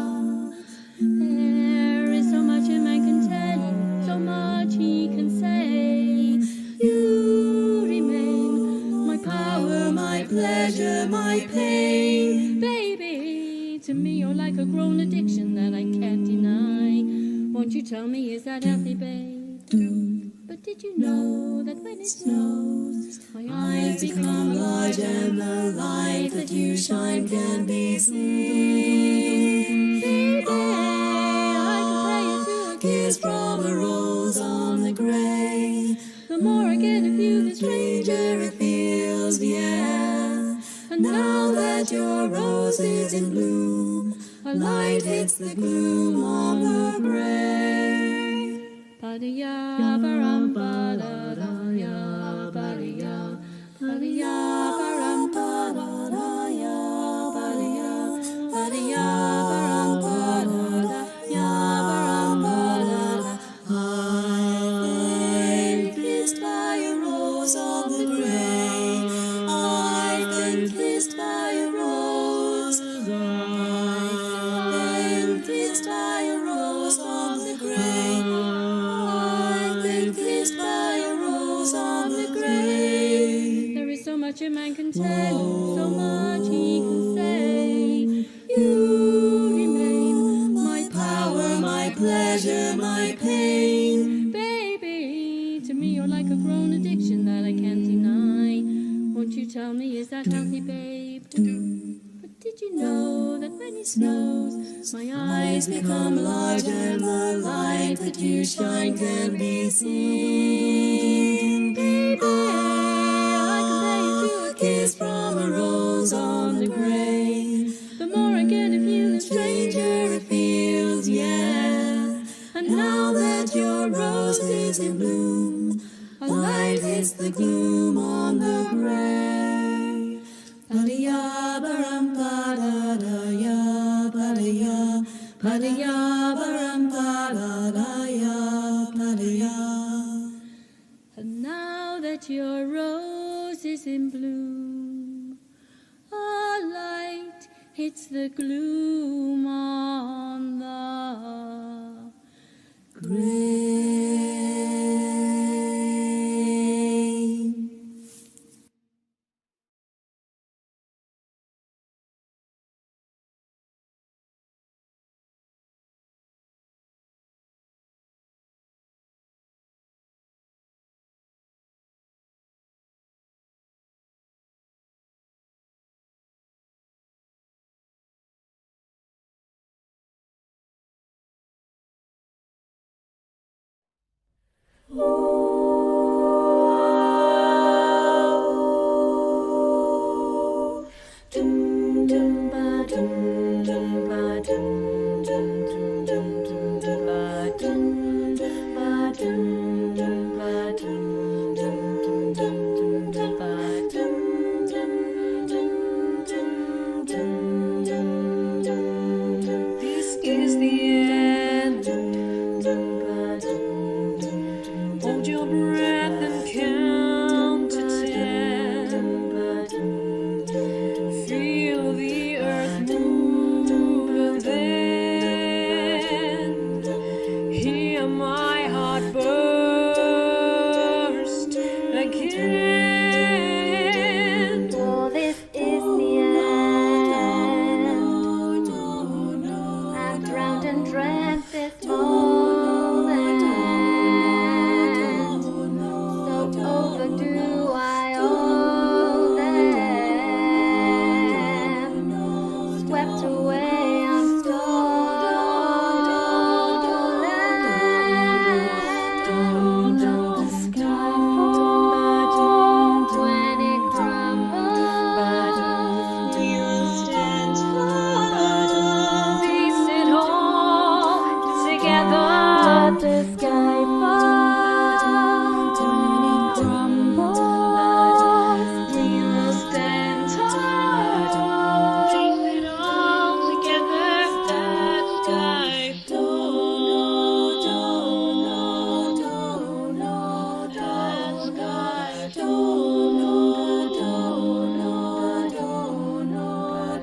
B: There is so much a man can tell you, so much he can say. You remain my power, my pleasure, my pain. Baby, to me you're like a grown addiction that I can't deny. Won't you tell me, is that healthy, babe? But did you know that when it snows, my eyes become large and the light that you shine can be seen? Baby, I compare you to a kiss from a rose on the grave. The more I get of you, the stranger it feels, yeah. And now that your rose is in bloom, a light hits the gloom on the grave. Ba-da-ya, ba-ram, ba-da-da-ya, ba-da-ya, ba-da-ya, ba-ram, ba-da-da-ya, ba-da-ya, ba-da-ya, ba-ram, ba-da-da-ya, ba-ram, ba-da-da. I've been kissed by a rose on the grave. I've been kissed by a rose. I've been kissed by a rose on the grave. I've been kissed by a rose on the grave. There is so much a man can tell you, so much he can say. You remain my power, my pleasure, my pain. that healthy babe. But did you know that when it snows, my eyes become large and the light that you shine can be seen? Baby, I compare you to a kiss from a rose on the grave. The more I get of you, the stranger it feels, yeah. And now that your rose is in bloom, a light hits the gloom on the grave. Ba-da-ya, ba-rum, ba-da-da-ya, ba-da-ya, ba-da-ya, ba-rum, ba-da-da-ya, ba-da-ya. And now that your rose is in bloom, a light hits the gloom on the grave. This is the end. Hold your breath and count to 10. Feel the earth move and then hear my heart burst again.
H: Oh, this is the end. I've drowned and dreamt this moment. So overdue I owe them. Swept away, I'm stolen. The sky falls when it crumbles. We'll stand tall. Piece it all together. The sky falls when it crumbles. We'll stand tall. Piece it all together. That sky falls.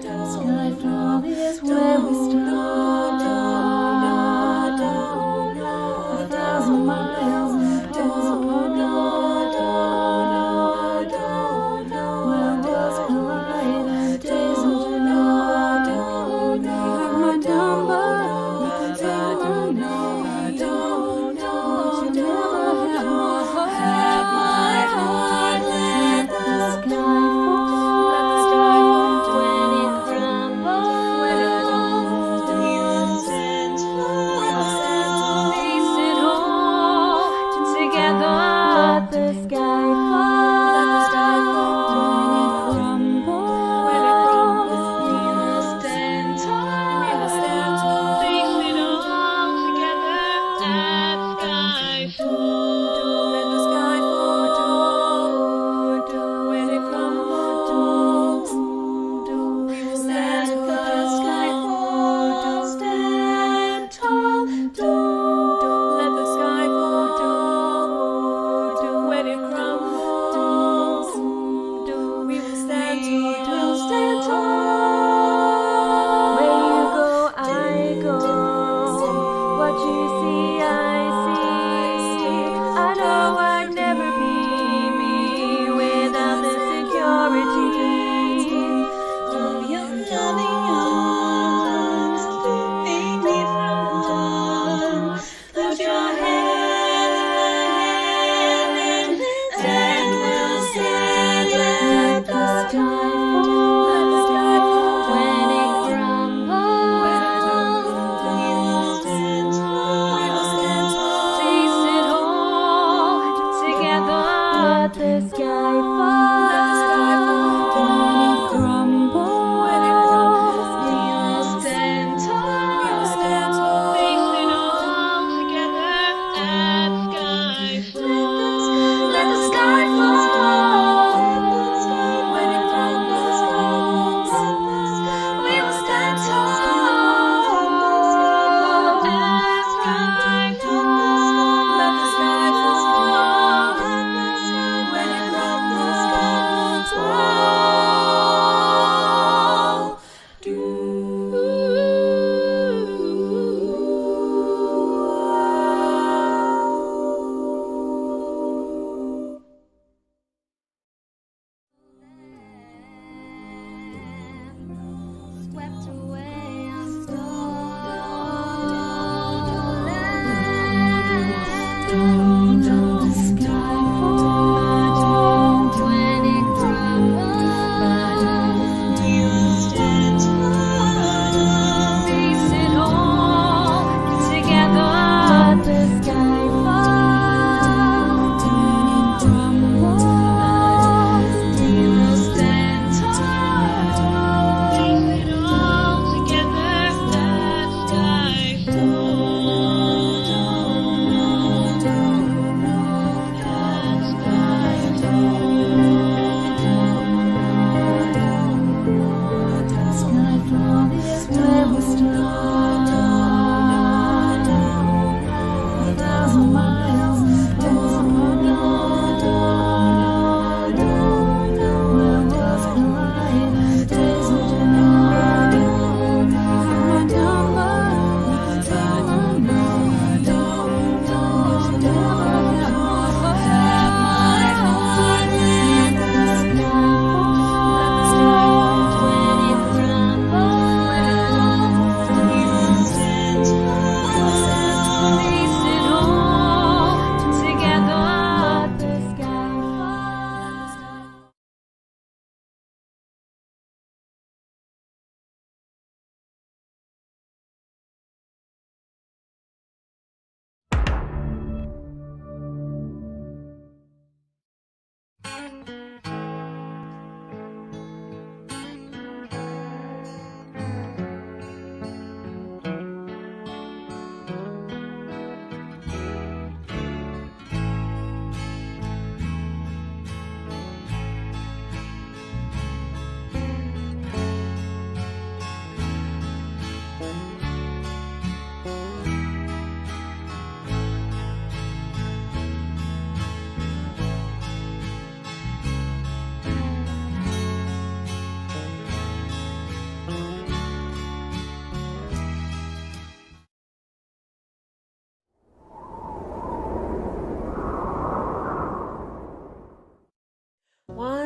H: That sky Skyfall is where we start. 1,000 miles and poles apart. Where worlds collide and days of delight. You have my number, you can take my name. But you never have my heart. Let the sky fall when it crumbles.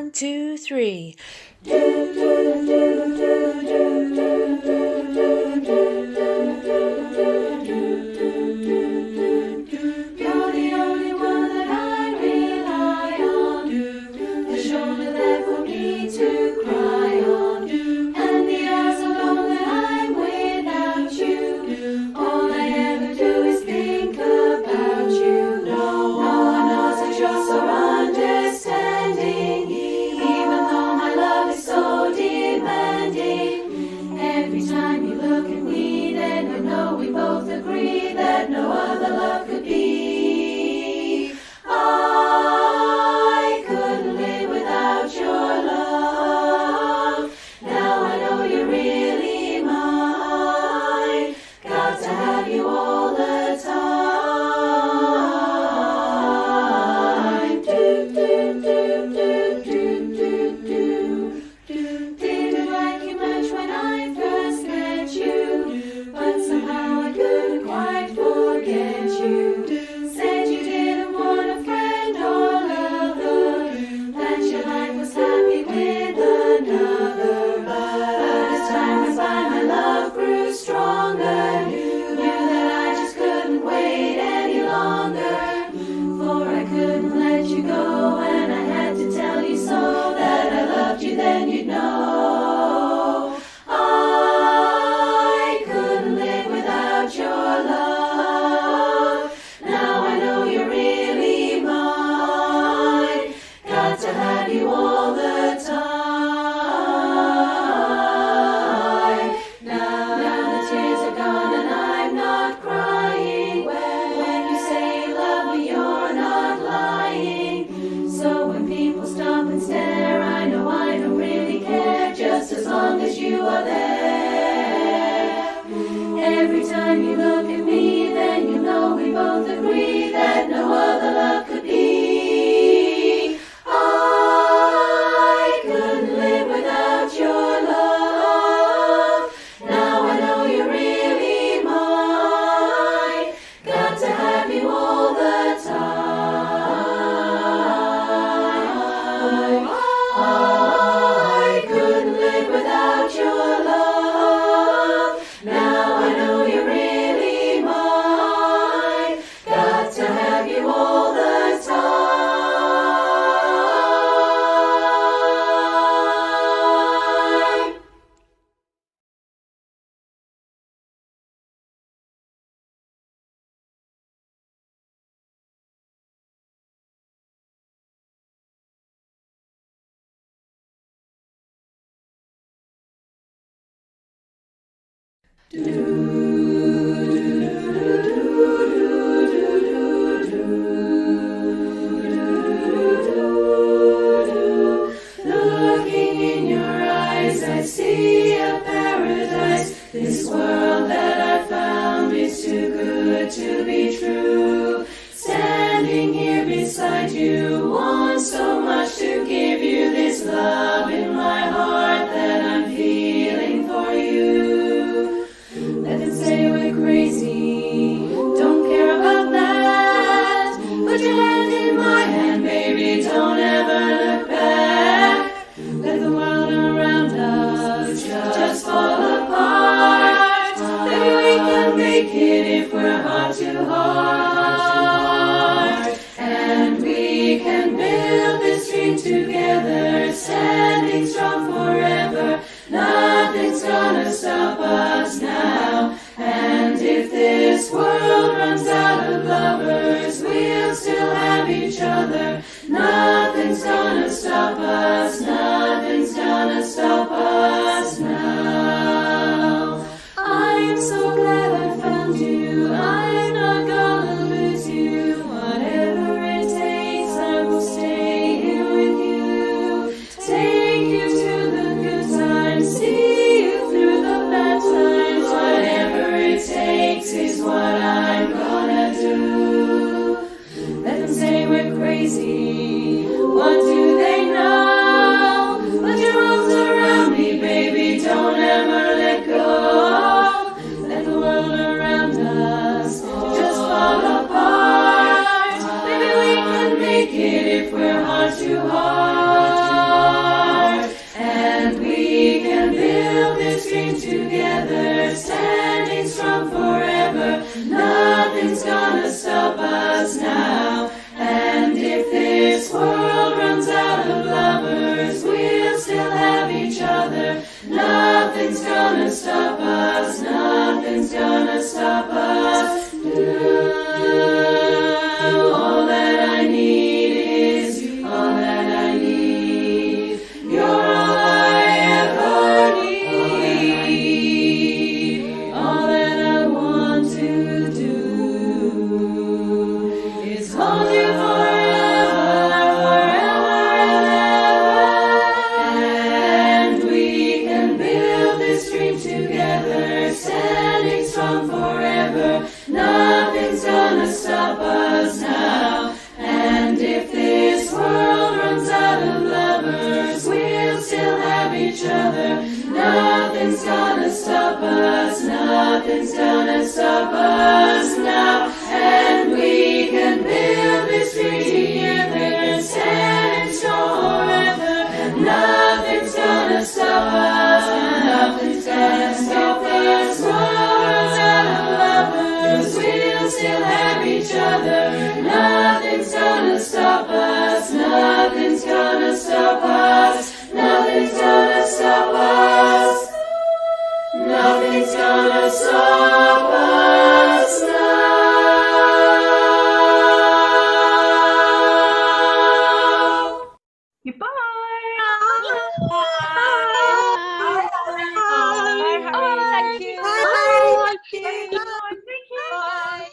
F: 1, 2, 3.
M: You're the only one that I rely on, the shoulder there for me to cry on, and the hours alone that I'm without you. All I ever do is think about you. No one knows that you're so understanding, even though my love is so demanding. Every time you look at me, then you know we both agree that no other love could be. I couldn't live without your love. Now I know you're really mine. Got to have you all the time. Didn't like you much when I first met you, but somehow I couldn't quite forget you. Said you didn't want a friend or lover, that your life was happy with another. But as time went by, my love grew stronger. Knew that I just couldn't wait any longer, for I couldn't let you go, and I had to tell you so, that I loved you, then you'd know. I couldn't live without your love. Now I know you're really mine. Got to have you all the time. Now the tears are gone and I'm not crying. When you say you love me, you're not lying. So when people stop and stare, I know I don't really care, just as long as you are there. Every time you look at me, then you know we both agree that no other love could be. I couldn't live without your love. Now I know you're really mine. Got to have you all the time. I couldn't live without your love. Now I know you're really mine. Got to have you all the time. Looking in your eyes, I see a paradise. This world that I found is too good to be true. Standing here beside you, want so much to give you this love in my heart that I'm feeling for you. Let them say we're crazy, don't care about that. Put your hand in my hand, baby, don't ever look back. Let the world around us just fall apart. Maybe we can make it if we're heart to heart. And we can build this dream together, standing strong forever. Nothing's gonna stop us now. And if this world runs out of lovers, we'll still have each other. Nothing's gonna stop us. Nothing's gonna stop us now. I'm so glad I found you. I'm not gonna lose you. Whatever it takes, I will stay here with you. Take you to the good times.
B: Nothing's gonna stop us now, and we can build this tree together and stand strong forever. And nothing's gonna stop us, nothing's gonna stop us. World's out of lovers, we'll still have each other. Nothing's gonna stop us, nothing's gonna stop us, nothing's gonna stop us. Nothing's gonna stop us now.
S: Goodbye.
G: Thank you.
S: Bye.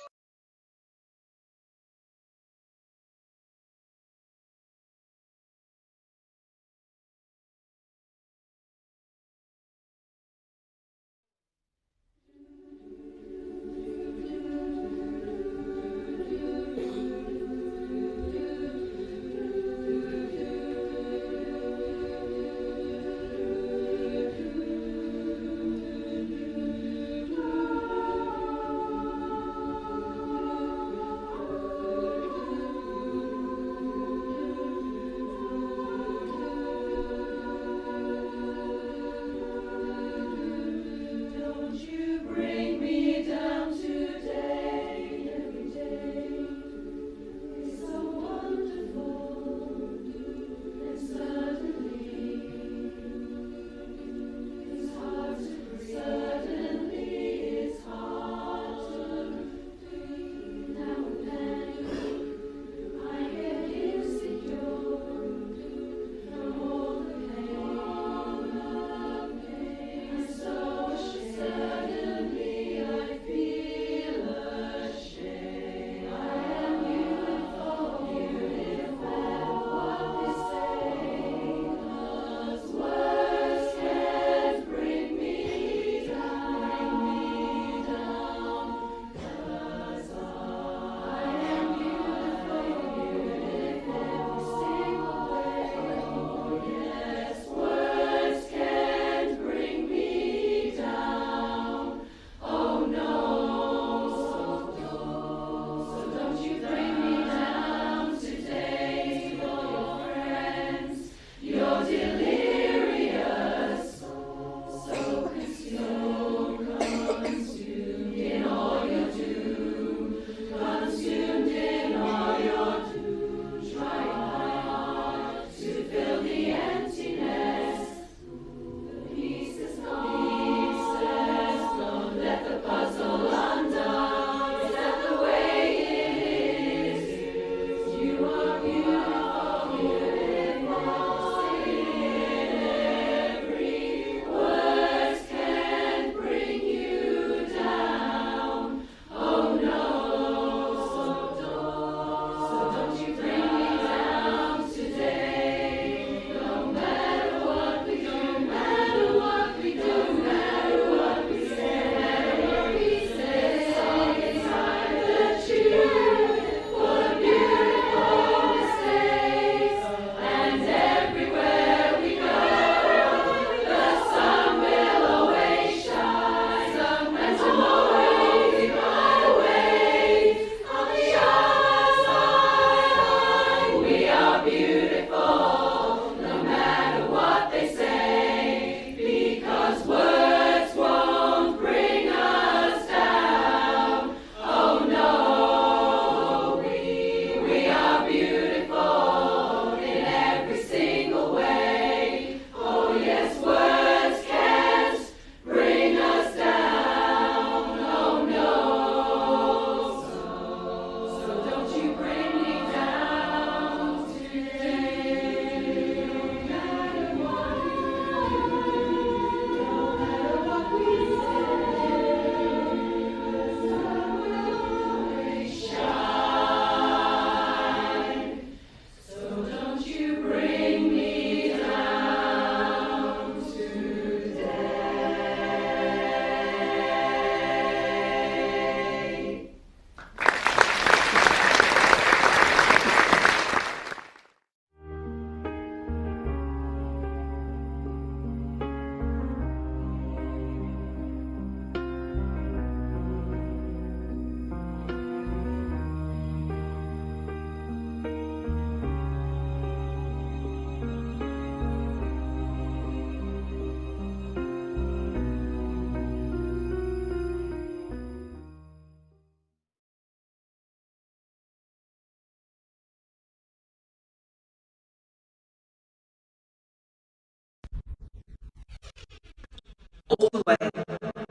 F: all the way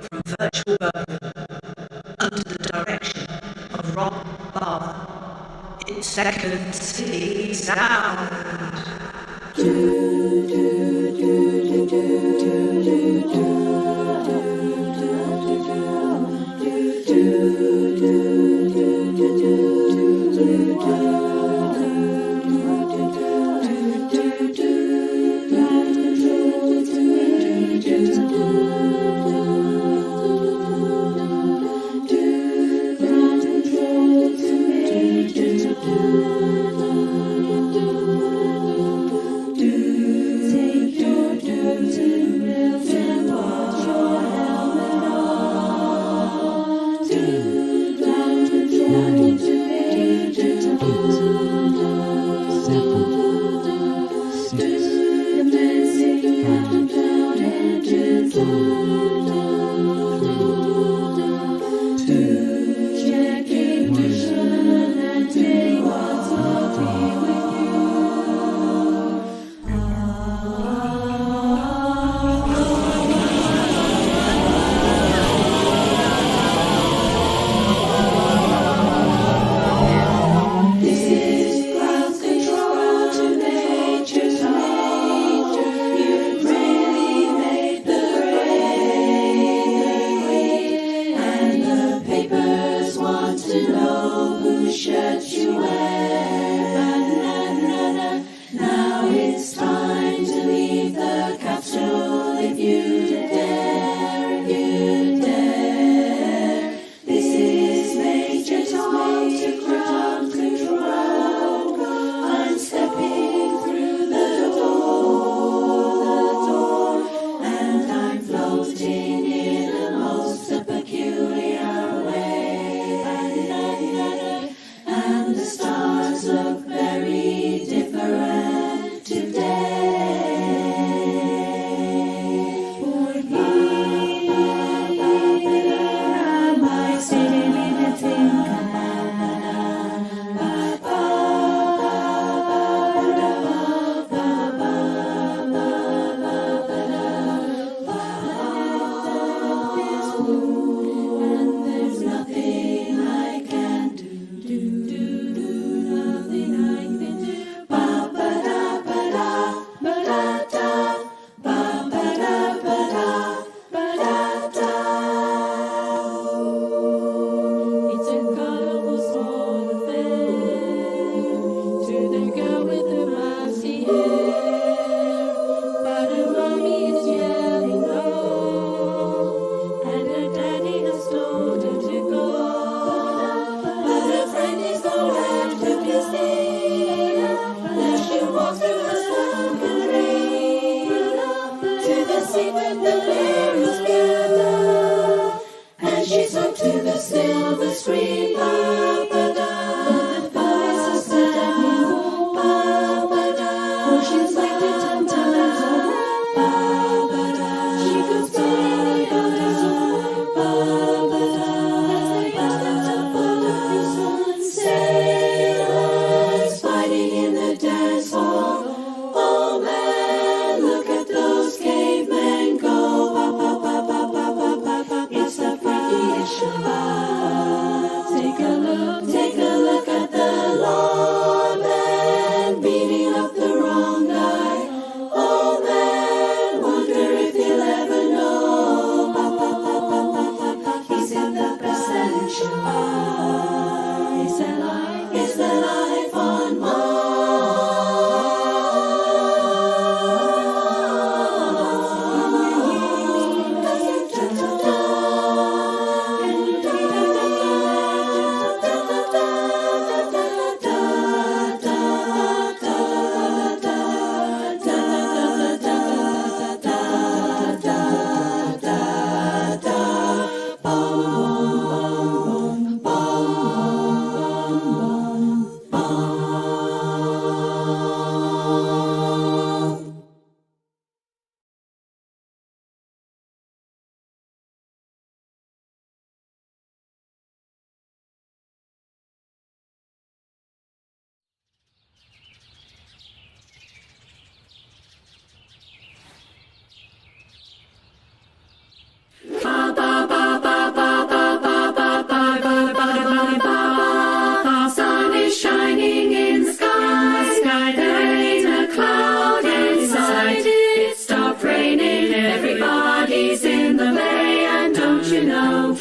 F: from virtual Berkeley, under the direction of Rob Barber. It's Second City Sound.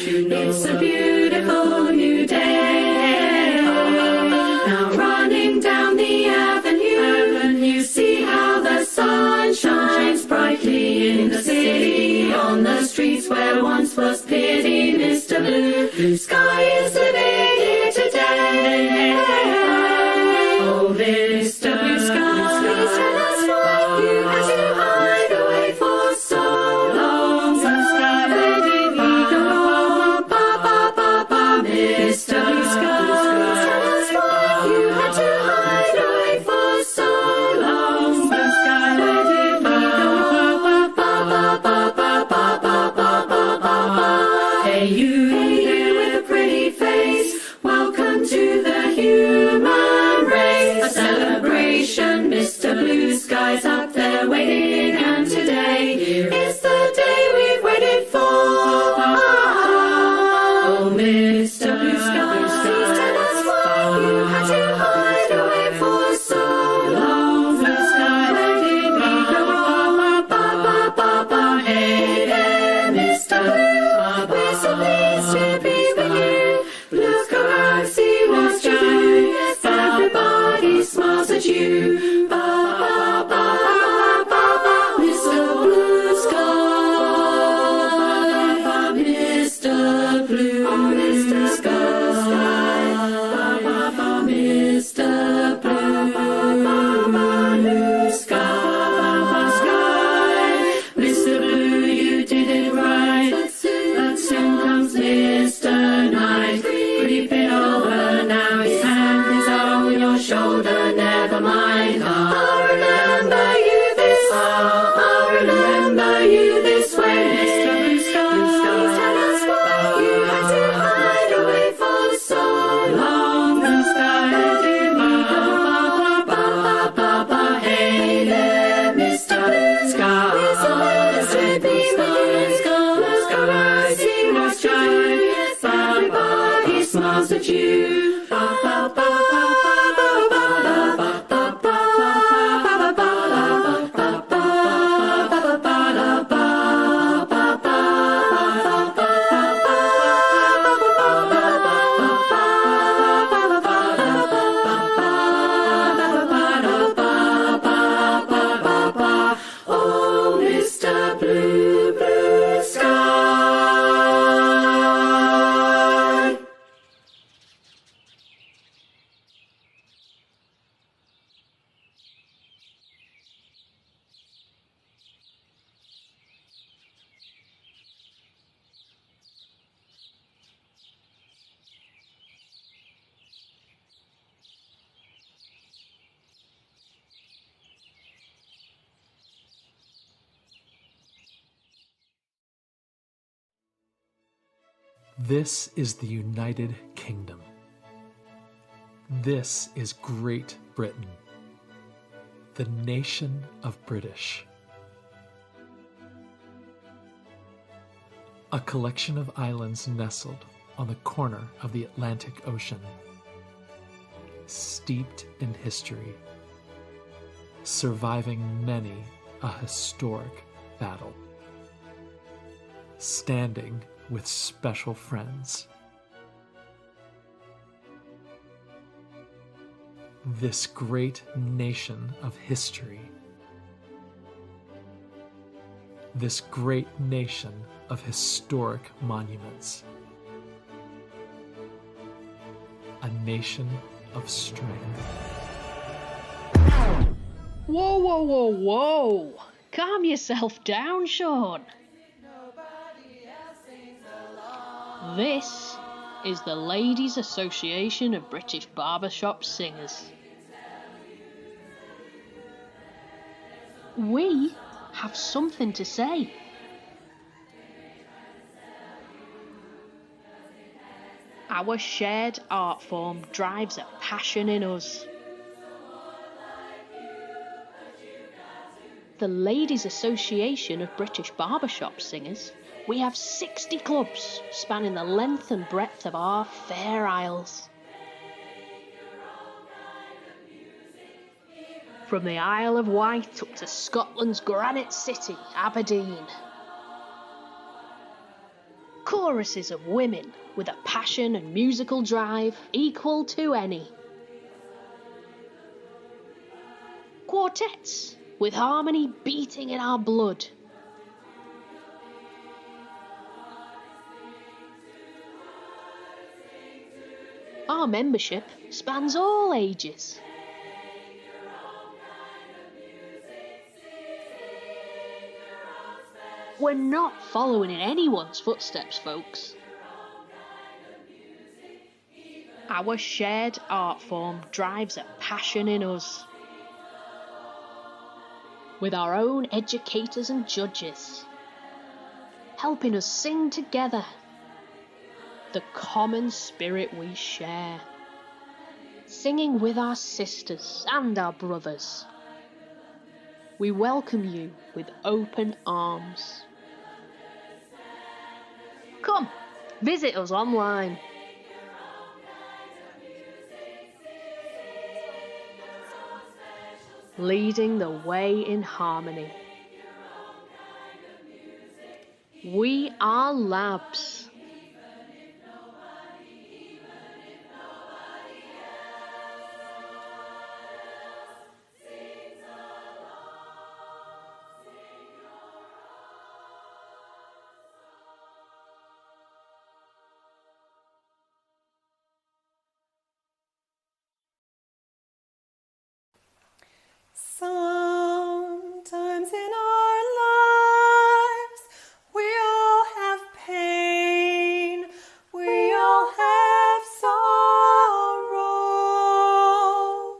B: It's a beautiful new day. Now running down the avenue, see how the sun shines brightly in the city, on the streets where once was pity. Mr. Blue Sky is living here today. Oh, Mr. Blue Sky, please tell us why you had to hide away for so long. Blue Sky, where did you go? Mr. Blue Sky, please tell us why you had to hide away for so long. Blue Sky, where did you go? Hey, you there with a pretty face, welcome to the human race. A celebration, Mr. Blue Sky's up there waiting, and today is the day we've waited for. Oh, Mr. Blue Sky, please tell us why you had to hide away for so long. Blue Sky, where did we go? Hey there, Mr. Blue, we're so pleased to be with you. Look around, see what you do. Yes, everybody smiles at you. Mr. Blue Sky, Mr. Blue Sky, Mr. Blue Sky. Mr. Blue, you did it right, but soon comes Mr. Night, creeping over now. His hand is on your shoulder, never mind. I'll remember you this, I'll remember you this way. Mr. Blue Sky, please tell us why you had to hide away for so long. Blue Sky, where did we go? Hey there, Mr. Blue Sky, we're so pleased to be with you. Blue Sky, see what's shining. Yes, everybody smiles at you. Oh, Mr. Blue, Blue Sky.
R: This is the United Kingdom. This is Great Britain, the nation of British. A collection of islands nestled on the corner of the Atlantic Ocean, steeped in history, surviving many a historic battle, standing with special friends. This great nation of history, this great nation of historic monuments, a nation of strength.
T: Whoa, whoa, whoa, whoa! Calm yourself down, Sean. This is the Ladies' Association of British Barbershop Singers. We have something to say. Our shared art form drives a passion in us. The Ladies' Association of British Barbershop Singers, we have 60 clubs spanning the length and breadth of our fair isles. From the Isle of Wight up to Scotland's granite city, Aberdeen. choruses of women with a passion and musical drive equal to any. Quartets with harmony beating in our blood. Our membership spans all ages. We're not following in anyone's footsteps, folks. Our shared art form drives a passion in us. With our own educators and judges, helping us sing together the common spirit we share, singing with our sisters and our brothers. We welcome you with open arms. Come, visit us online. Leading the way in harmony. We are LABBS.
P: Sometimes in our lives we all have pain, we all have sorrow,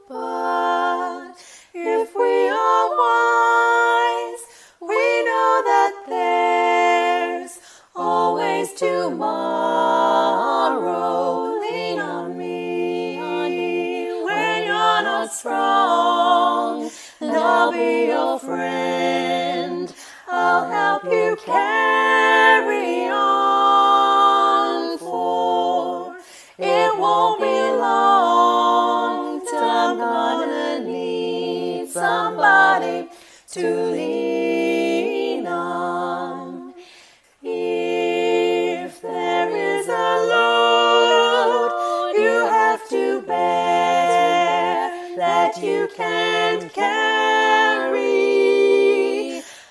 P: but if we are wise, we know that there's always tomorrow. Lean on me when you're not strong, and I'll be your friend. I'll help you carry on, for it won't be long till I'm gonna need somebody to lean on. If there is a load you have to bear that you can't carry,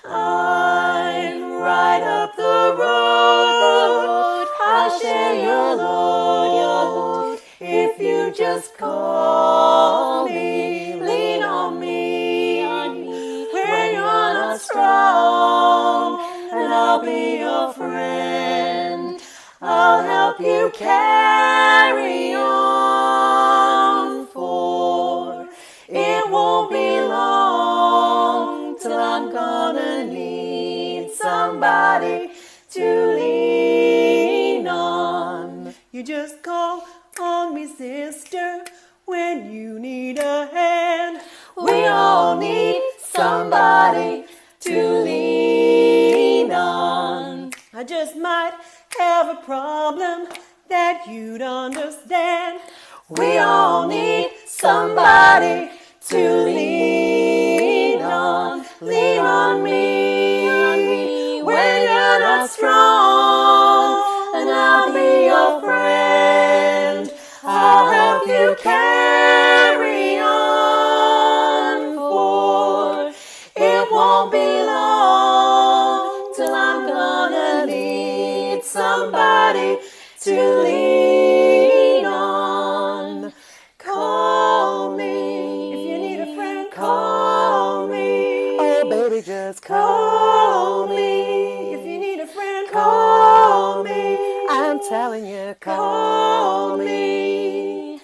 P: I'm right up the road. I'll share your load if you just call me. Lean on me when you're not strong, and I'll be your friend. I'll help you carry on, for it won't be long till I'm gonna need somebody to lean on. You just call on me, sister, when you need a hand. We all need somebody to lean on. I just might have a problem that you'd understand. We all need somebody to lean on. Lean on me when you're not strong, and I'll be your friend. I'll help you carry on, for it won't be long till I'm gonna need somebody to lean on. Call me if you need a friend. Call me. Oh, baby, just call me. If you need a friend, call me. I'm telling you, call me.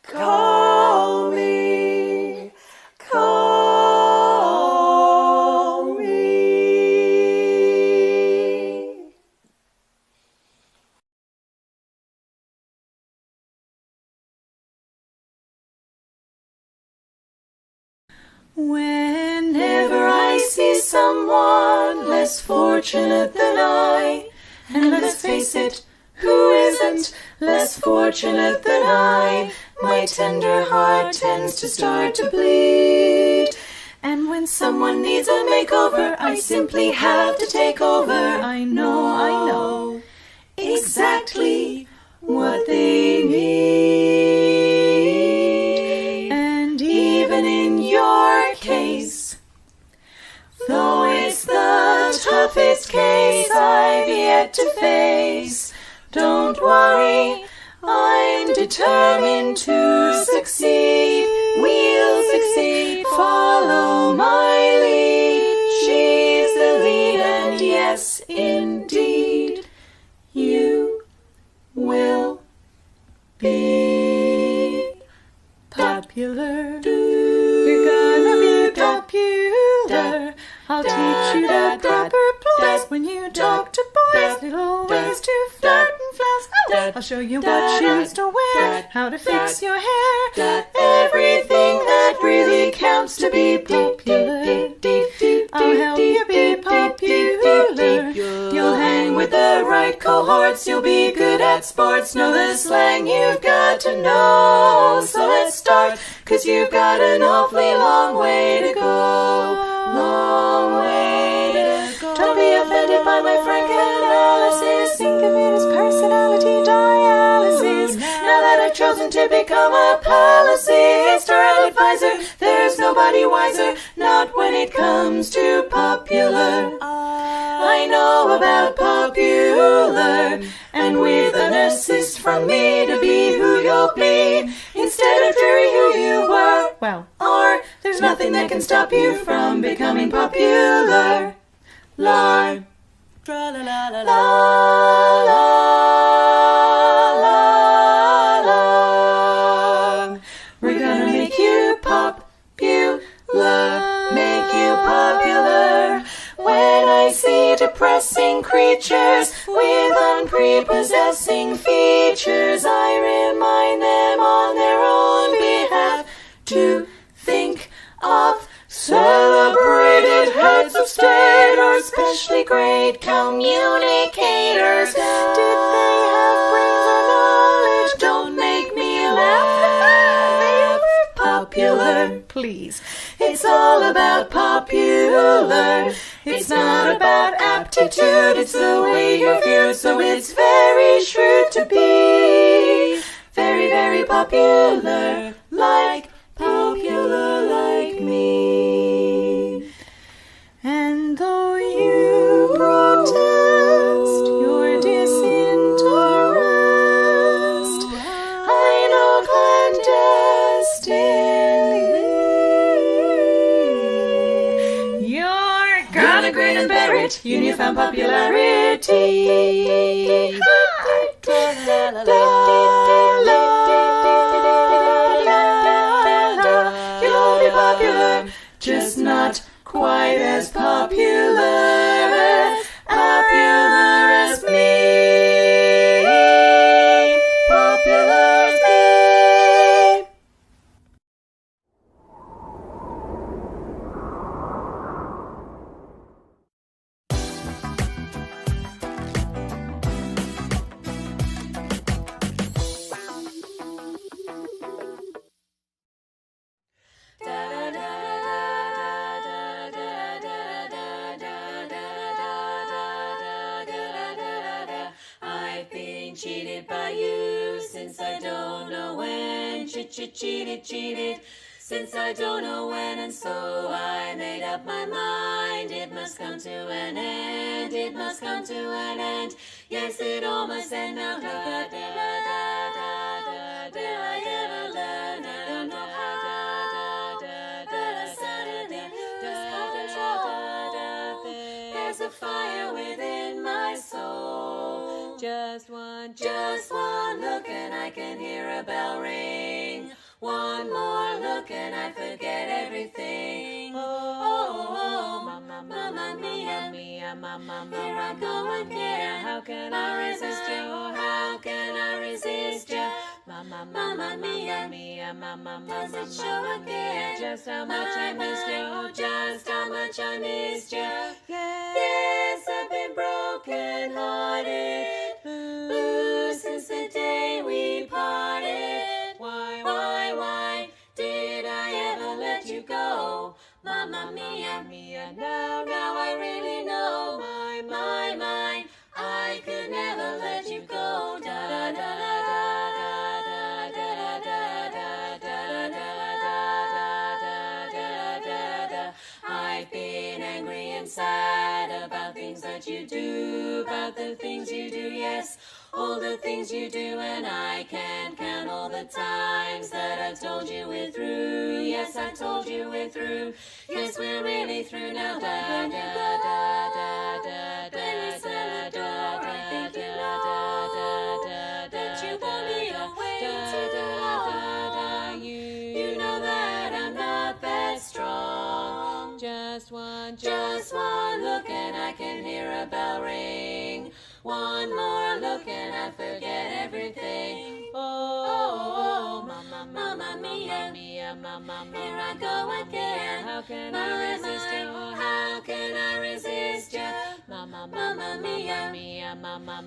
P: Call me. Call me.
J: Whenever I see someone less fortunate than I, and let's face it, who isn't less fortunate than I, my tender heart tends to start to bleed. And when someone needs a makeover, I simply have to take over. I know,
P: exactly what they need. And even in your case, though it's the toughest case I've yet to face, don't worry, I'm determined to succeed. We'll succeed, follow my lead. She's the lead, and yes, indeed, you will be popular. You're gonna be popular. I'll teach you the proper ploys when you talk to boys. Little ways to flirt and flounce. I'll show you what shoes to wear, how to fix your hair, everything that really counts to be popular. I'll help you be popular. You'll hang with the right cohorts. You'll be good at sports. Know the slang you've got to know. So let's start, 'cause you've got an awfully long way to go. Long way to go. Don't be offended by my frank analysis. Think of it as personality dialysis. Now that I've chosen to become a pastoral advisor, there's nobody wiser, not when it comes to popular. I know about popular, and with an assist from me to be who you'll be, instead of dreary who you were, well, are, there's nothing that can stop you from becoming popular. La, la, la, la, la, la, la. We're gonna make you popular, make you popular. When I see depressing creatures with unprepossessing features, I remind them on their own behalf to think of celebrated heads of state or especially great communicators. Did they have brains or knowledge? Don't make me laugh. They were popular, please. It's all about popular. It's not about aptitude, it's the way you're viewed, so it's very shrewd to be very, very popular, like me. And though you protest your disinterest, I know clandestinely you're gonna grin and bear it, you newfound popularity. You'll be popular, just not quite as popular as me. Popular as me. Cheated by you since I don't know when. Cheated since I don't know when, and so I made up my mind. It must come to an end. It must come to an end. Yes, it all must end now. Will I ever learn? I don't know how. But I suddenly lose control. There's a fire within my soul. Just one look and I can hear a bell ring. One more look and I forget everything. Oh, mamma mia, here I go again. How can I resist you? How can I resist you? Mamma mia, does it show again? Just how much I missed you. Just how much I missed you. Yes, I've been broken hearted. Blue since the day we parted. Why did I ever let you go? Mamma mia, now I really know. My, I could never let you
B: you do, about the things you do, yes, all the things you do, and I can count all the times that I've told you we're through. Yes, I told you we're through. Yes, we're really through now. Da da da da da da da da da da da that you won't be away too long. You know that I'm not that strong. Just one look and I can hear a bell ring. One more look and I forget everything. Oh, mamma mia, here I go again. How can I resist you? How can I resist you? Mamma mia,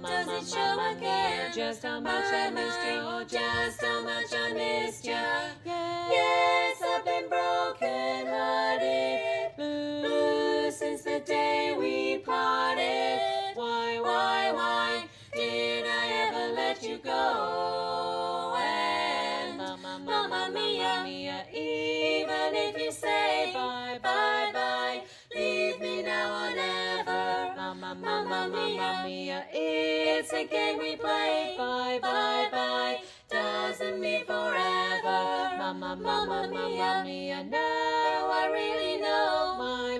B: does it show again? Just how much I missed you, just how much I missed you. Yes, I've been broken hearted, blue since the day we parted. Why did I ever let you go? And mamma mia, even if you say bye, bye, bye, leave me now or never. Mamma mia, it's a game we play. Bye, bye, bye, doesn't mean forever. Mamma mia, now I really know. My,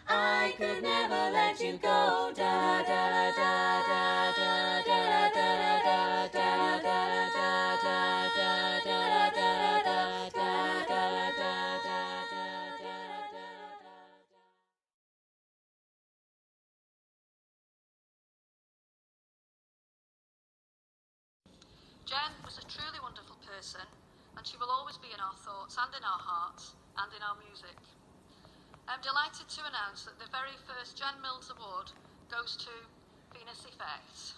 B: I could never let you go. Da da da da da da da da da da da da da da da da
Q: Jen was a truly wonderful person, and she will always be in our thoughts and in our hearts and in our music. I'm delighted to announce that the very first Jen Mills Award goes to Venus Effects.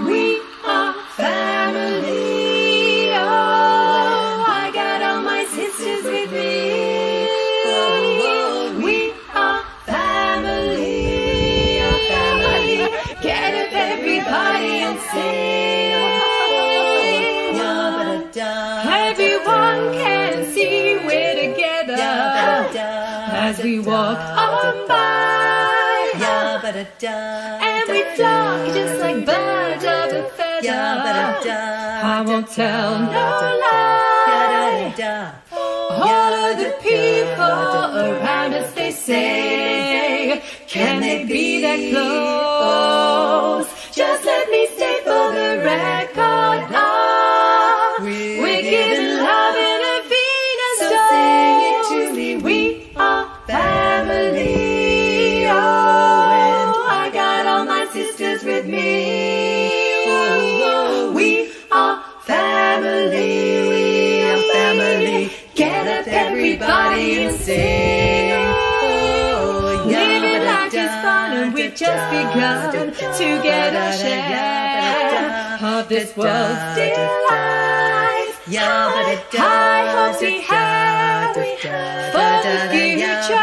B: We are family. Oh, I got all my sisters with me. We are family. Oh, family. Get up, everybody, and sing. Everyone can see we're together as we walk on by. And we flock just like birds of a feather. I won't tell no lie. All of the people around us, they say, can they be that close? Just let me stay for the record. We're giving love in a Venus dose. So sing it to me. We are family. Oh, I got all my sisters with me. We are family. We are family. Get up, everybody, and sing. Living life is fun, and we've just begun to get a share of this world's delight. High hopes we have for the future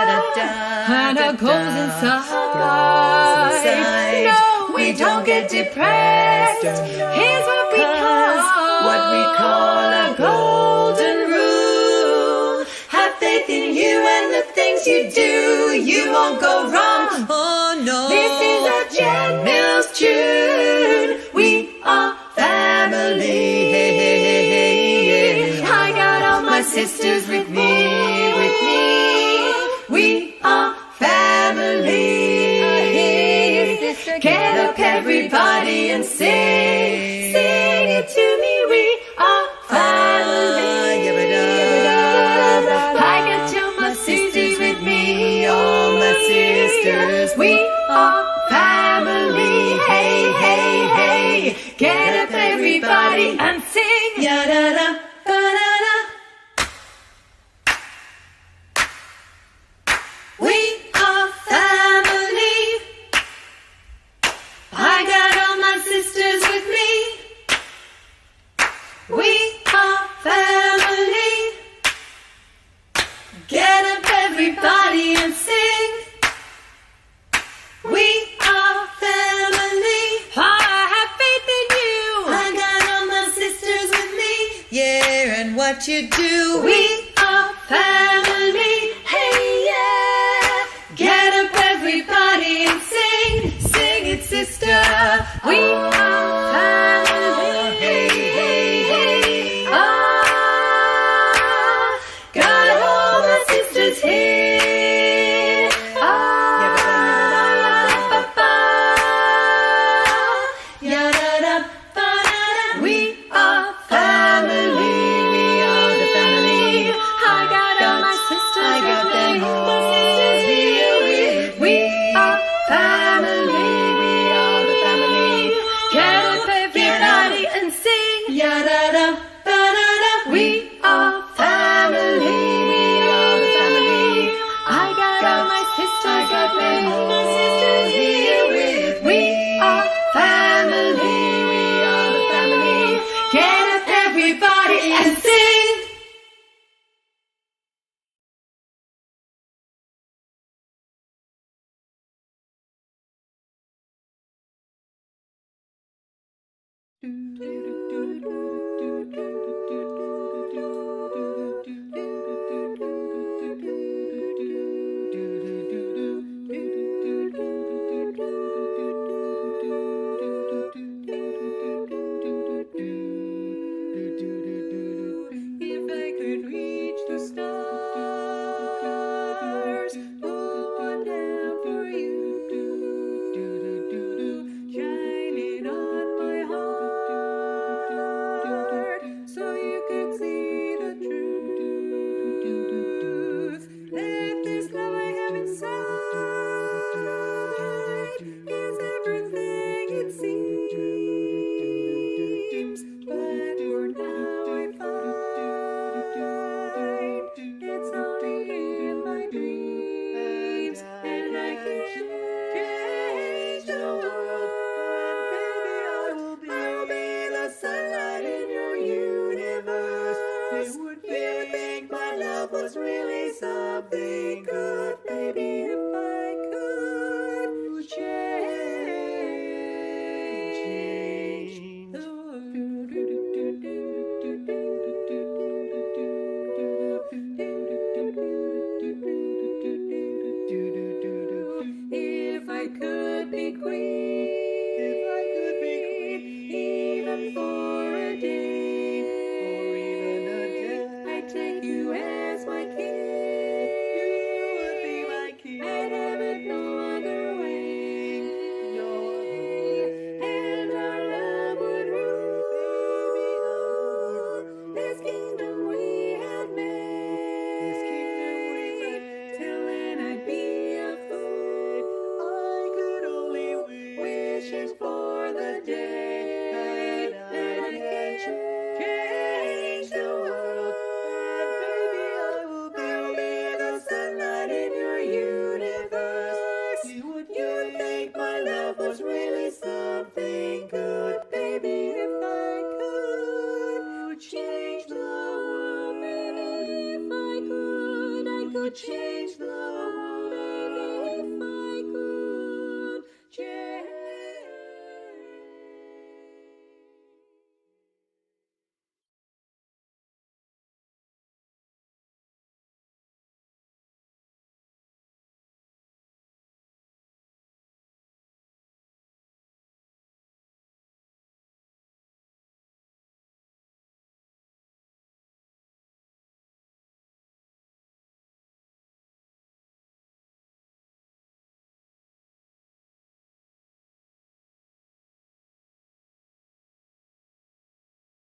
B: and our goals inside. No, we don't get depressed. Here's what we call a golden rule. Have faith in you and the things you do. You won't go wrong. Oh no, this is a Jen Mills tune. We are family. I got all my sisters with me, We are family. Get up, everybody, and sing. Sing it to me. We are family. I got all my sisters with me, all my sisters. We are family. Hey, hey, hey. Get up, everybody, and sing. Ya-da-da, ba-da-da. We are
P: what you do. We are family, hey yeah. Get up everybody and sing, sing it sister. We are family, hey, hey, hey. Ah, got all the sisters here. Ah, ba, ba, ya-da-da, ba-da-da. We are family, we are the family. I got all my sisters, I got them all here with me. We are family, we are the family. Get up everybody and sing, ya-da-da, ba-da-da. We are family, we are the family. I got all my sisters, I got them all here with me. We are family, we are the family. Get up everybody and sing. If I could reach the stars, pull one down for you, shining on my heart, so you could see the truth. That this love I have inside is everything it seems. But for now I find it's only in my dreams, and I can't change the world. And baby, I'll be the sunlight in your universe. You would think my love was really something good, baby, if I could change the If I could be queen, even for a day, I'd take you as my king. You would be my king. I'd have it no other way. No other way. And our love would rule. Baby, our love would rule. This kingdom we have made. This kingdom we made. Till then I'd be a fool. I could only wishes for the day that I can change the world. And baby, I will be the sunlight in your universe. You would think my love was really something good, baby, if I could change the world. Baby, if I could change